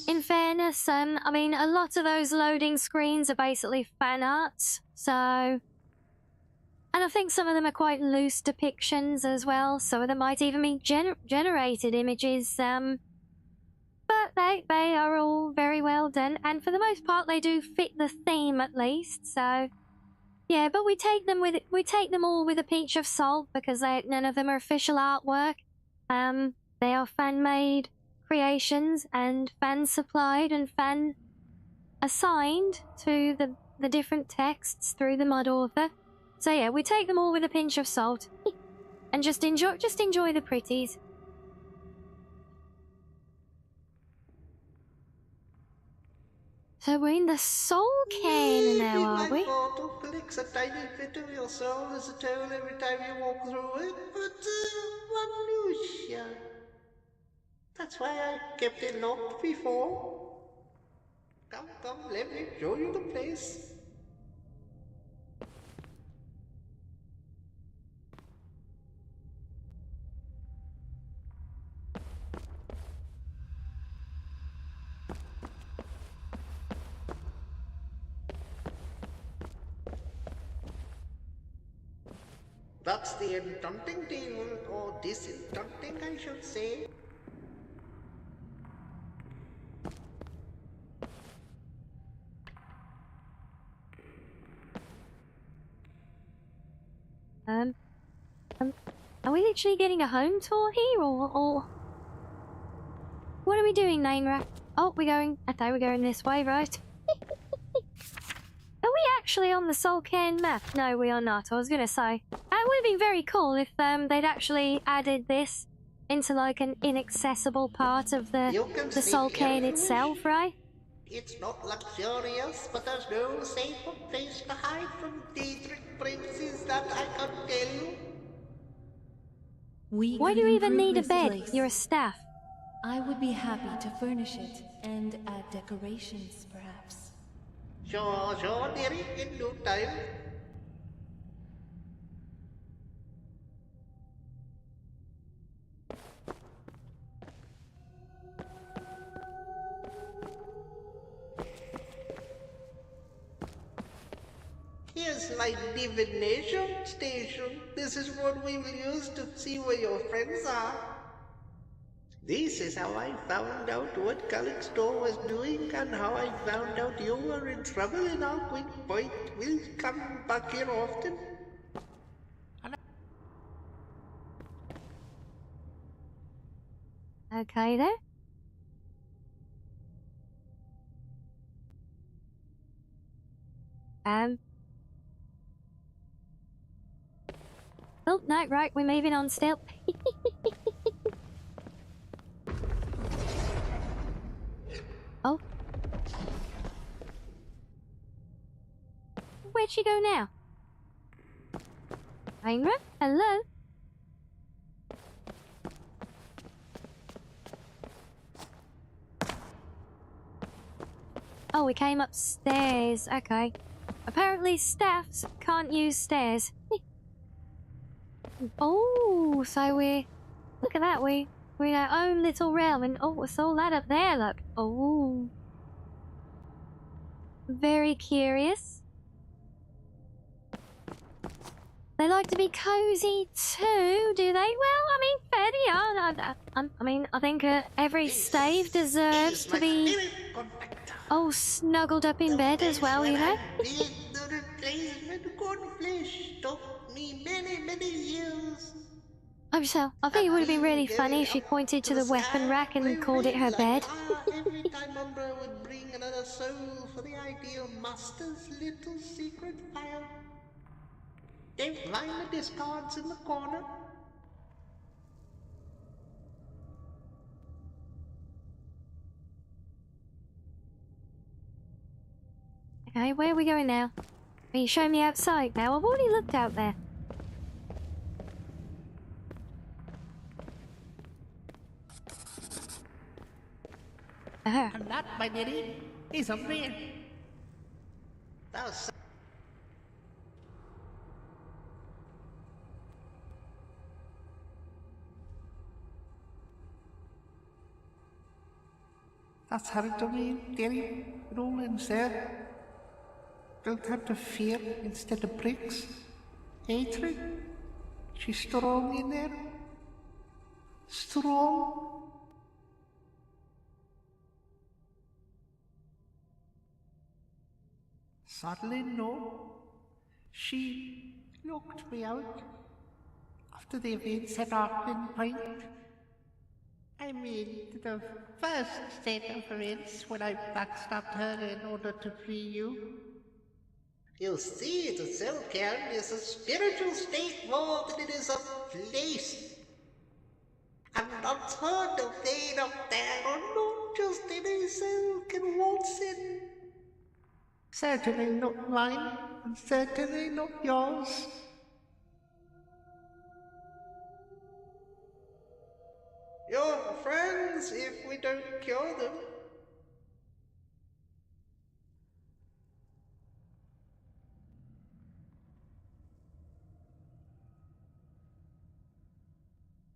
In fairness, I mean, a lot of those loading screens are basically fan arts, so... And I think some of them are quite loose depictions as well. Some of them might even be generated images, but they are all very well done, and for the most part they do fit the theme at least, so... Yeah, but we take them all with a pinch of salt because none of them are official artwork. They are fan-made creations and fan-supplied and fan-assigned to the different texts through the mod author. So yeah, we take them all with a pinch of salt and just enjoy the pretties. So we're in the Soul Cane now, are we? My photo collects a tiny bit of your soul as a toll every time you walk through it, but Manusia. That's why I kept it locked before. Come, let me show you the place. That's the enchanting table, or disenchanting, I should say. Are we literally getting a home tour here, or... What are we doing, Nainra? Oh, I thought we're going this way, right? Are we actually on the Solcairn map? No, we are not. I was gonna say. It would have been very cool if they'd actually added this into like an inaccessible part of the Solcairn itself, right? It's not luxurious, but there's no safer place to hide from Daedric princes that I can tell you. Why do you even need a bed? You're a staff. I would be happy to furnish it and add decorations, perhaps. Sure, dearie, in no time. Here's my divination station. This is what we will use to see where your friends are. This is how I found out what Calixtor was doing and how I found out you were in trouble in Alcuin Point. We'll come back here often. Okay there. Oh, no, right, we're moving on still. Oh. Where'd she go now? Ainra? Hello? Oh, we came upstairs. Okay. Apparently staffs can't use stairs. Oh, so we're... Look at that, we're in our own little realm, and oh, what's all that up there, look? Oh. Very curious. They like to be cozy too, do they? Well, I mean, fair yeah. I mean, I think every stave deserves to be... Oh, snuggled up in bed as well, you know? The replacement cornflesh took me many years. I'm so... I think it would have been really funny if she pointed to the weapon rack and called it her bed. Every time Umbra would bring another soul for the ideal master's little secret fire. Don't find the discards in the corner. Okay, where are we going now? Are you showing me outside now? I've already looked out there. And that, my dearie, is a bear. That's... That's how it doing, dearie. It all ends there. Don't have to fear instead of bricks. Hatred. She's strong in there. Strong. Sadly, no. She locked me out after the events at Arklin Point. I mean, the first state of events when I backstabbed her in order to free you. You see, the cell cairn is a spiritual state more than it is a place. I'm not heard of pain up there, or not just any cell can waltz in. Certainly not mine, and certainly not yours. You're friends if we don't cure them.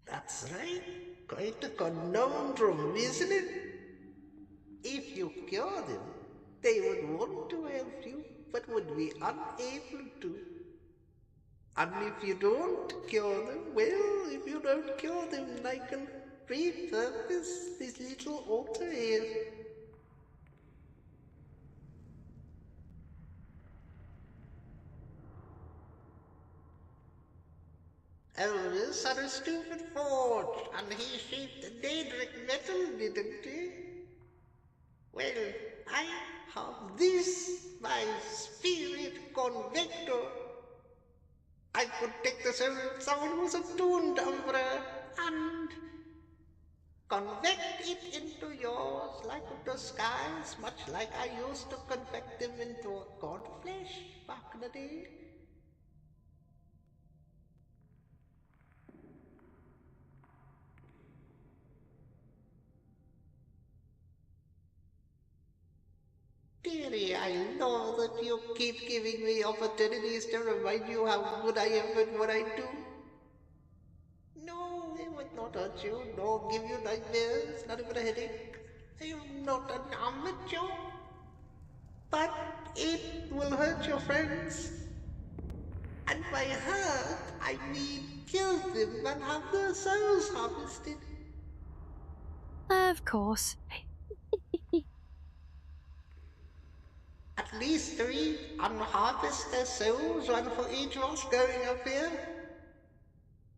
That's right. Quite a conundrum, isn't it? If you cure them, they would want to help you, but would be unable to. And if you don't cure them, well, if you don't cure them, I can repurpose this little altar here. Elvis had a stupid forge, and he shaped the Daedric metal, didn't he? Well, I have this, my spirit convector. I could take the soul of someone who's attuned, Umbra, and convect it into yours like of the skies, much like I used to convect them into a god flesh back in the day. Dearie, I know that you keep giving me opportunities to remind you how good I am at what I do. No, it would not hurt you, nor give you nightmares, not even a headache. I am not an amateur. But it will hurt your friends. And by hurt, I mean kill them and have their souls harvested. Of course. At least 3 unharvest their souls, one for each of us going up here.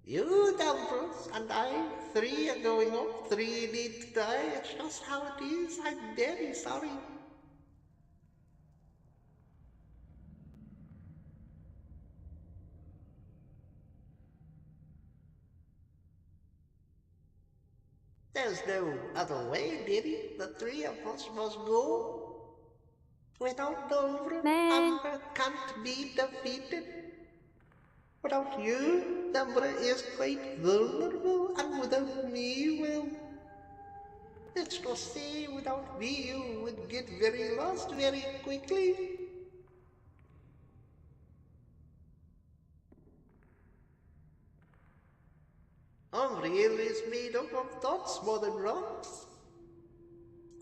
You, Davros, and I, 3 are going up, 3 need to die. It's just how it is. I'm very sorry. There's no other way, dearie. The 3 of us must go. Without Nolvus, Umbra can't be defeated. Without you, Umbra is quite vulnerable, and without me, well, let's just say without me you would get very lost very quickly. Unreal is made up of thoughts more than rocks.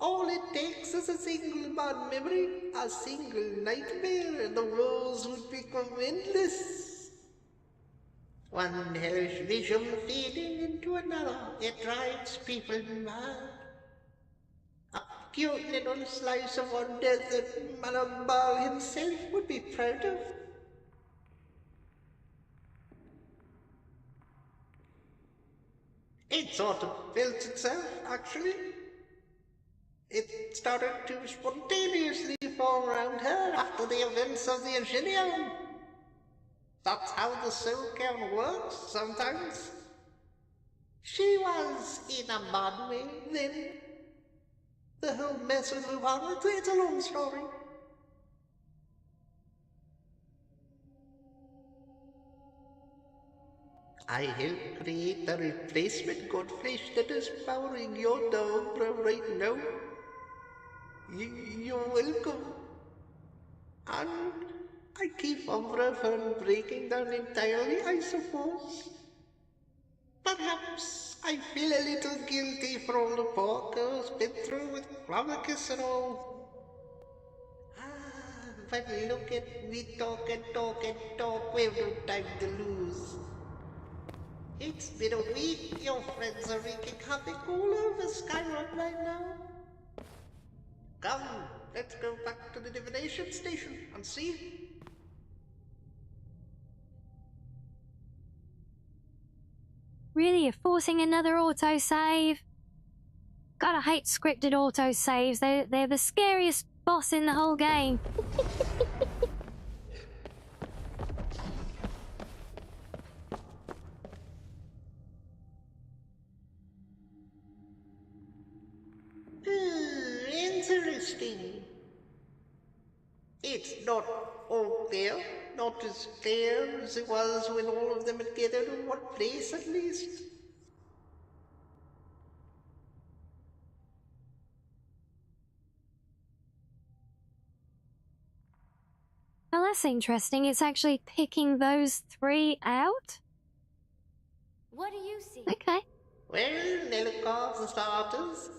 All it takes is a single bad memory, a single nightmare, and the roads would become endless. One hellish vision feeding into another, it drives people mad. A cute little slice of wonder that Malambal himself would be proud of. It sort of built itself, actually. It started to spontaneously form around her after the events of the Angelium. That's how the soul can work sometimes. She was in a bad way then. The whole mess with Luana, it's a long story. I helped create the replacement godflesh that is powering your dog right now. You're welcome. And I keep Umbra from breaking down entirely, I suppose. Perhaps I feel a little guilty for all the poor girls been through with Flamicus and all. But look at me talk and talk and talk, we've no time to lose. It's been a week, your friends are wreaking havoc all over Skyrim right now. Come, let's go back to the divination station and see. Really, you're forcing another autosave? God, I hate scripted autosaves. They're the scariest boss in the whole game. Interesting. It's not all clear, not as clear as it was when all of them had gathered in one place at least. Well, that's interesting. It's actually picking those 3 out? What do you see? Okay. Well, Nelikov for starters.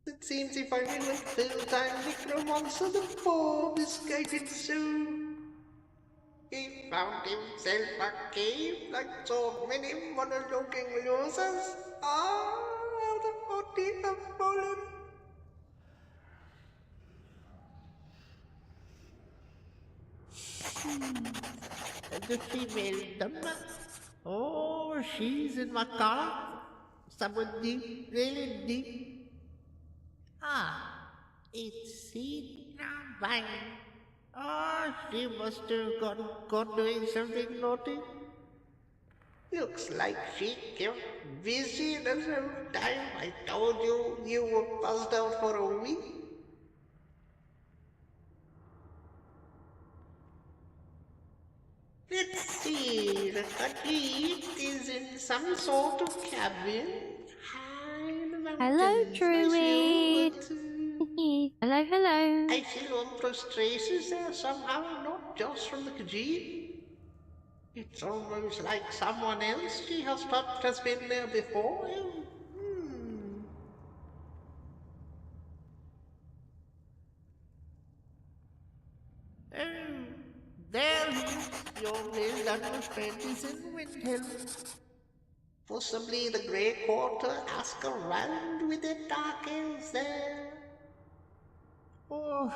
It seems he finally went full-time necromancer, the poor misguided soul. He found himself a cave like so many monologuing losers. Out of what he have fallen. And the female number? Oh, she's in my car. Someone deep, really deep. It's Sina Vine. She must have got doing something naughty. Looks like she kept busy the whole time. I told you you were buzzed out for a week. Let's see, the Khajiit is in some sort of cabin. Hello, Druid. Hello, hello. I feel Umbra's traces there somehow, not just from the Khajiit. It's almost like someone else she has touched has been there before. Oh, there he is. Your well-done friend is in Windhill. Possibly the Grey Quarter ask around with the dark elves there. Oh,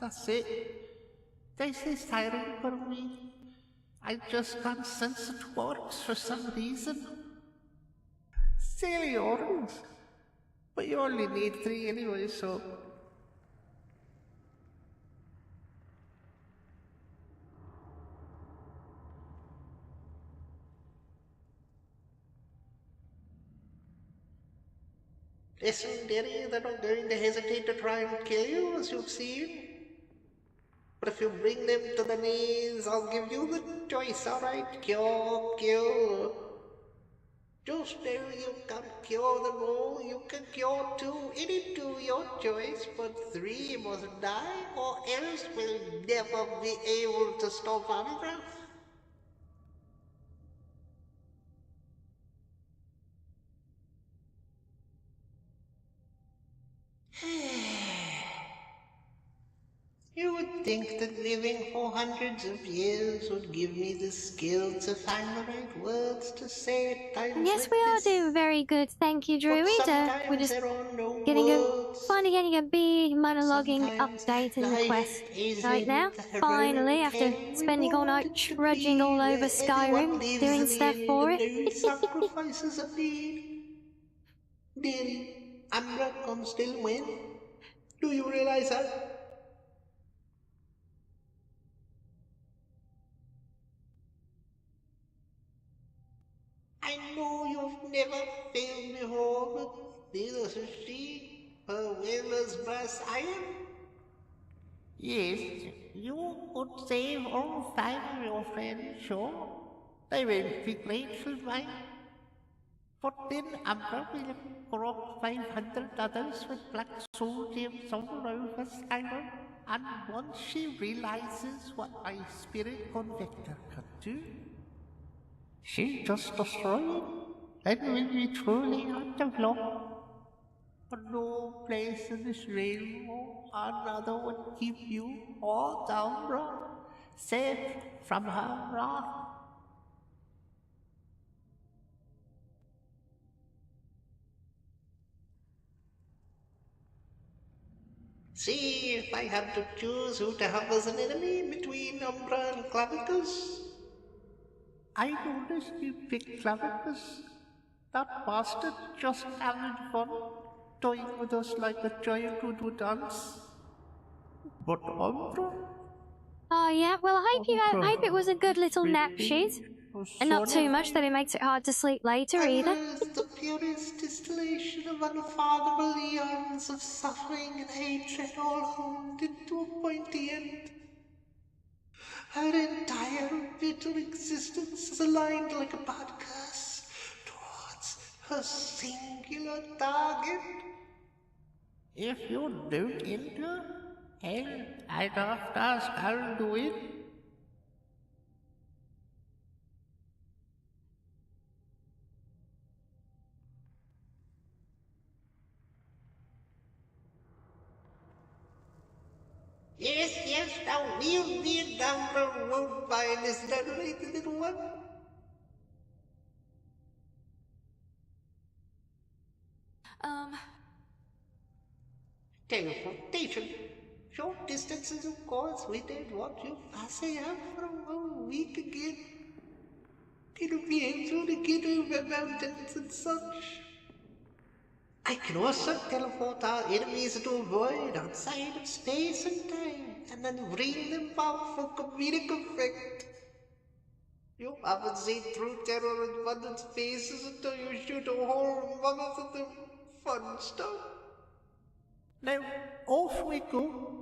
that's it. This is tiring for me. I just can't sense it works for some reason. Silly organs. But you only need 3 anyway, so... Listen, dearie, they're not going to hesitate to try and kill you, as you've seen. But if you bring them to the knees, I'll give you the choice, alright? Cure, kill. Just know you can't cure them all. You can cure 2, any 2, your choice. But 3 must die, or else we'll never be able to stop Umbra. You would think that living for hundreds of years would give me the skill to find the right words to say at times Yes, like we are this. doing very good, thank you, Druid. We're just finally getting a big monologuing update in the quest right now. Finally, after spending all night trudging all over Skyrim, doing stuff for it. Sacrifices are made. Dearie, Umbra can still win. Do you realize that? I know you've never failed before, but neither has she. Her will is brass iron. Yes, you could save all 5 of your friends, sure. They won't be grateful, mind. But then Umbra will corrupt 500 others with black soul gems all over Skyrim. And once she realizes what my spirit convictor can do, she'll just destroy it. Then we'll be truly out of luck. No place in this realm or another would keep you or the Umbra safe from her wrath. See, if I had to choose who to have as an enemy between Umbra and Clavicus, I noticed you picked Clavicus. That bastard just having fun, toying with us like a child who do dance. But Umbra? Oh yeah, well I hope it was a good little nap shit. And not too much that it makes it hard to sleep later either. Umbra is the purest distillation of unfathomable eons of suffering and hatred all honed into a pointy end. Her entire bitter existence is aligned like a bad curse towards her singular target. If you don't enter, hell, I'd have to ask I'll do it. Yes, now we'll be down the road by this right, little one? Teleportation. Short distances, of course. We don't want you passing out for a whole week again. It'll be able to get over mountains and such. I can also teleport our enemies into a void outside of space and time, and then bring them back for comedic effect. You haven't seen true terror in abundance faces until you shoot a whole mammoth at the fun stuff. Now, off we go.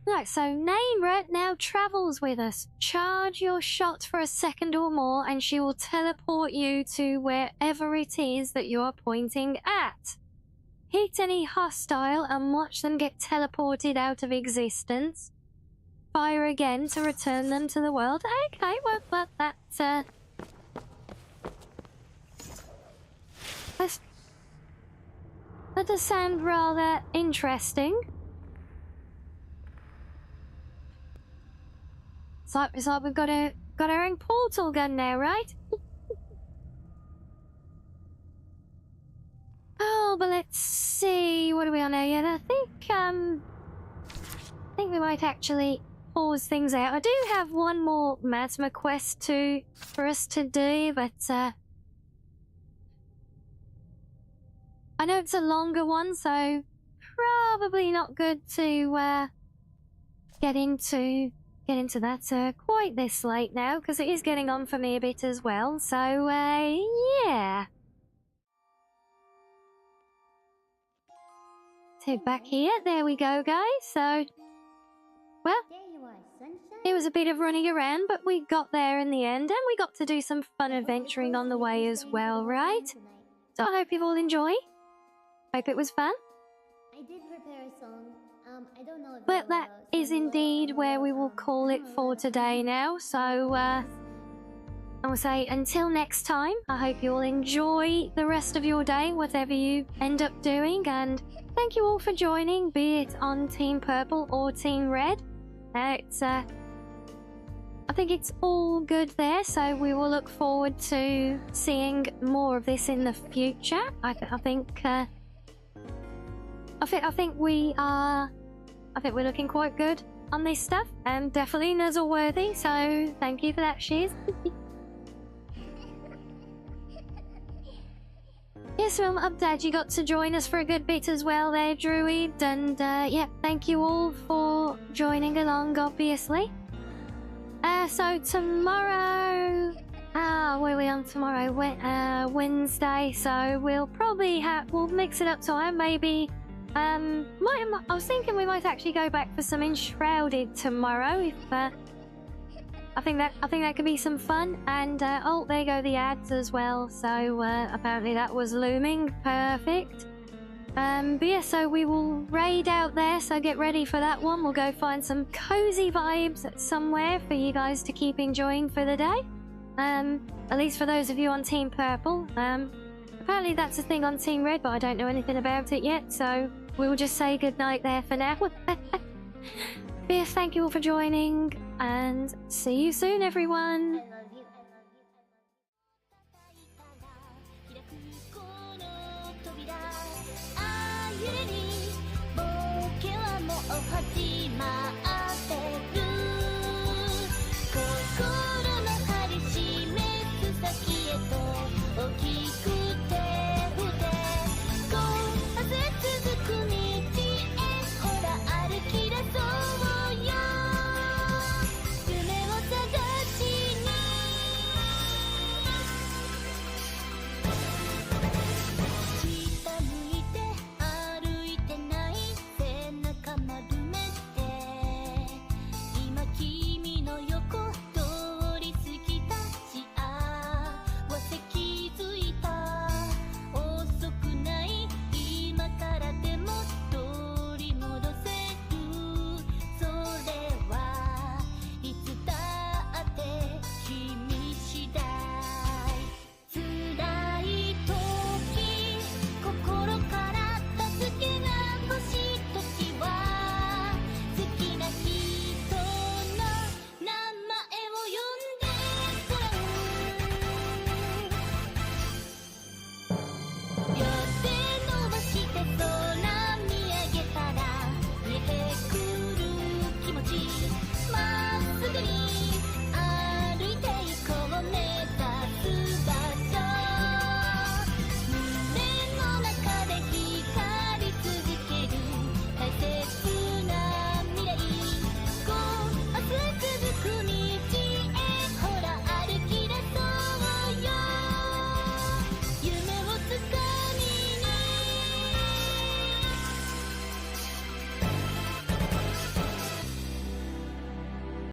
Right, so Namra now travels with us. Charge your shot for a second or more and she will teleport you to wherever it is that you are pointing at. Hit any hostile and watch them get teleported out of existence. Fire again to return them to the world. Okay, well, but that does sound rather interesting. It's like we've got our own portal gun now, right? Oh, but let's see. What are we on now? Yeah, I think think we might actually pause things out. I do have one more Mazma quest for us to do, but I know it's a longer one, so probably not good to get into that quite this late now, because it is getting on for me a bit as well. So yeah. So back here, there we go, guys. So, well, it was a bit of running around, but we got there in the end, and we got to do some fun adventuring on the way as well, right? So I hope you've all enjoyed. Hope it was fun. I did prepare a song. I don't know if But that is indeed where we will call it for today now. So, I will say until next time, I hope you all enjoy the rest of your day, whatever you end up doing, and thank you all for joining, be it on Team Purple or Team Red. I think it's all good there, so we will look forward to seeing more of this in the future. I think we're looking quite good on this stuff, and definitely nuzzle worthy, so thank you for that, Shiz. Yes, well, I'm glad you got to join us for a good bit as well there, Druid, and yeah, thank you all for joining along, obviously. So tomorrow, where are we on tomorrow? Wednesday, so we'll probably we'll mix it up to maybe, I was thinking we might actually go back for some Enshrouded tomorrow, if, I think that could be some fun, and oh, there go the ads as well, so apparently that was looming, perfect. But yeah, so we will raid out there, so get ready for that one. We'll go find some cozy vibes somewhere for you guys to keep enjoying for the day. At least for those of you on Team Purple. Apparently that's a thing on Team Red, but I don't know anything about it yet, so we'll just say goodnight there for now. But yeah, thank you all for joining, and see you soon, everyone.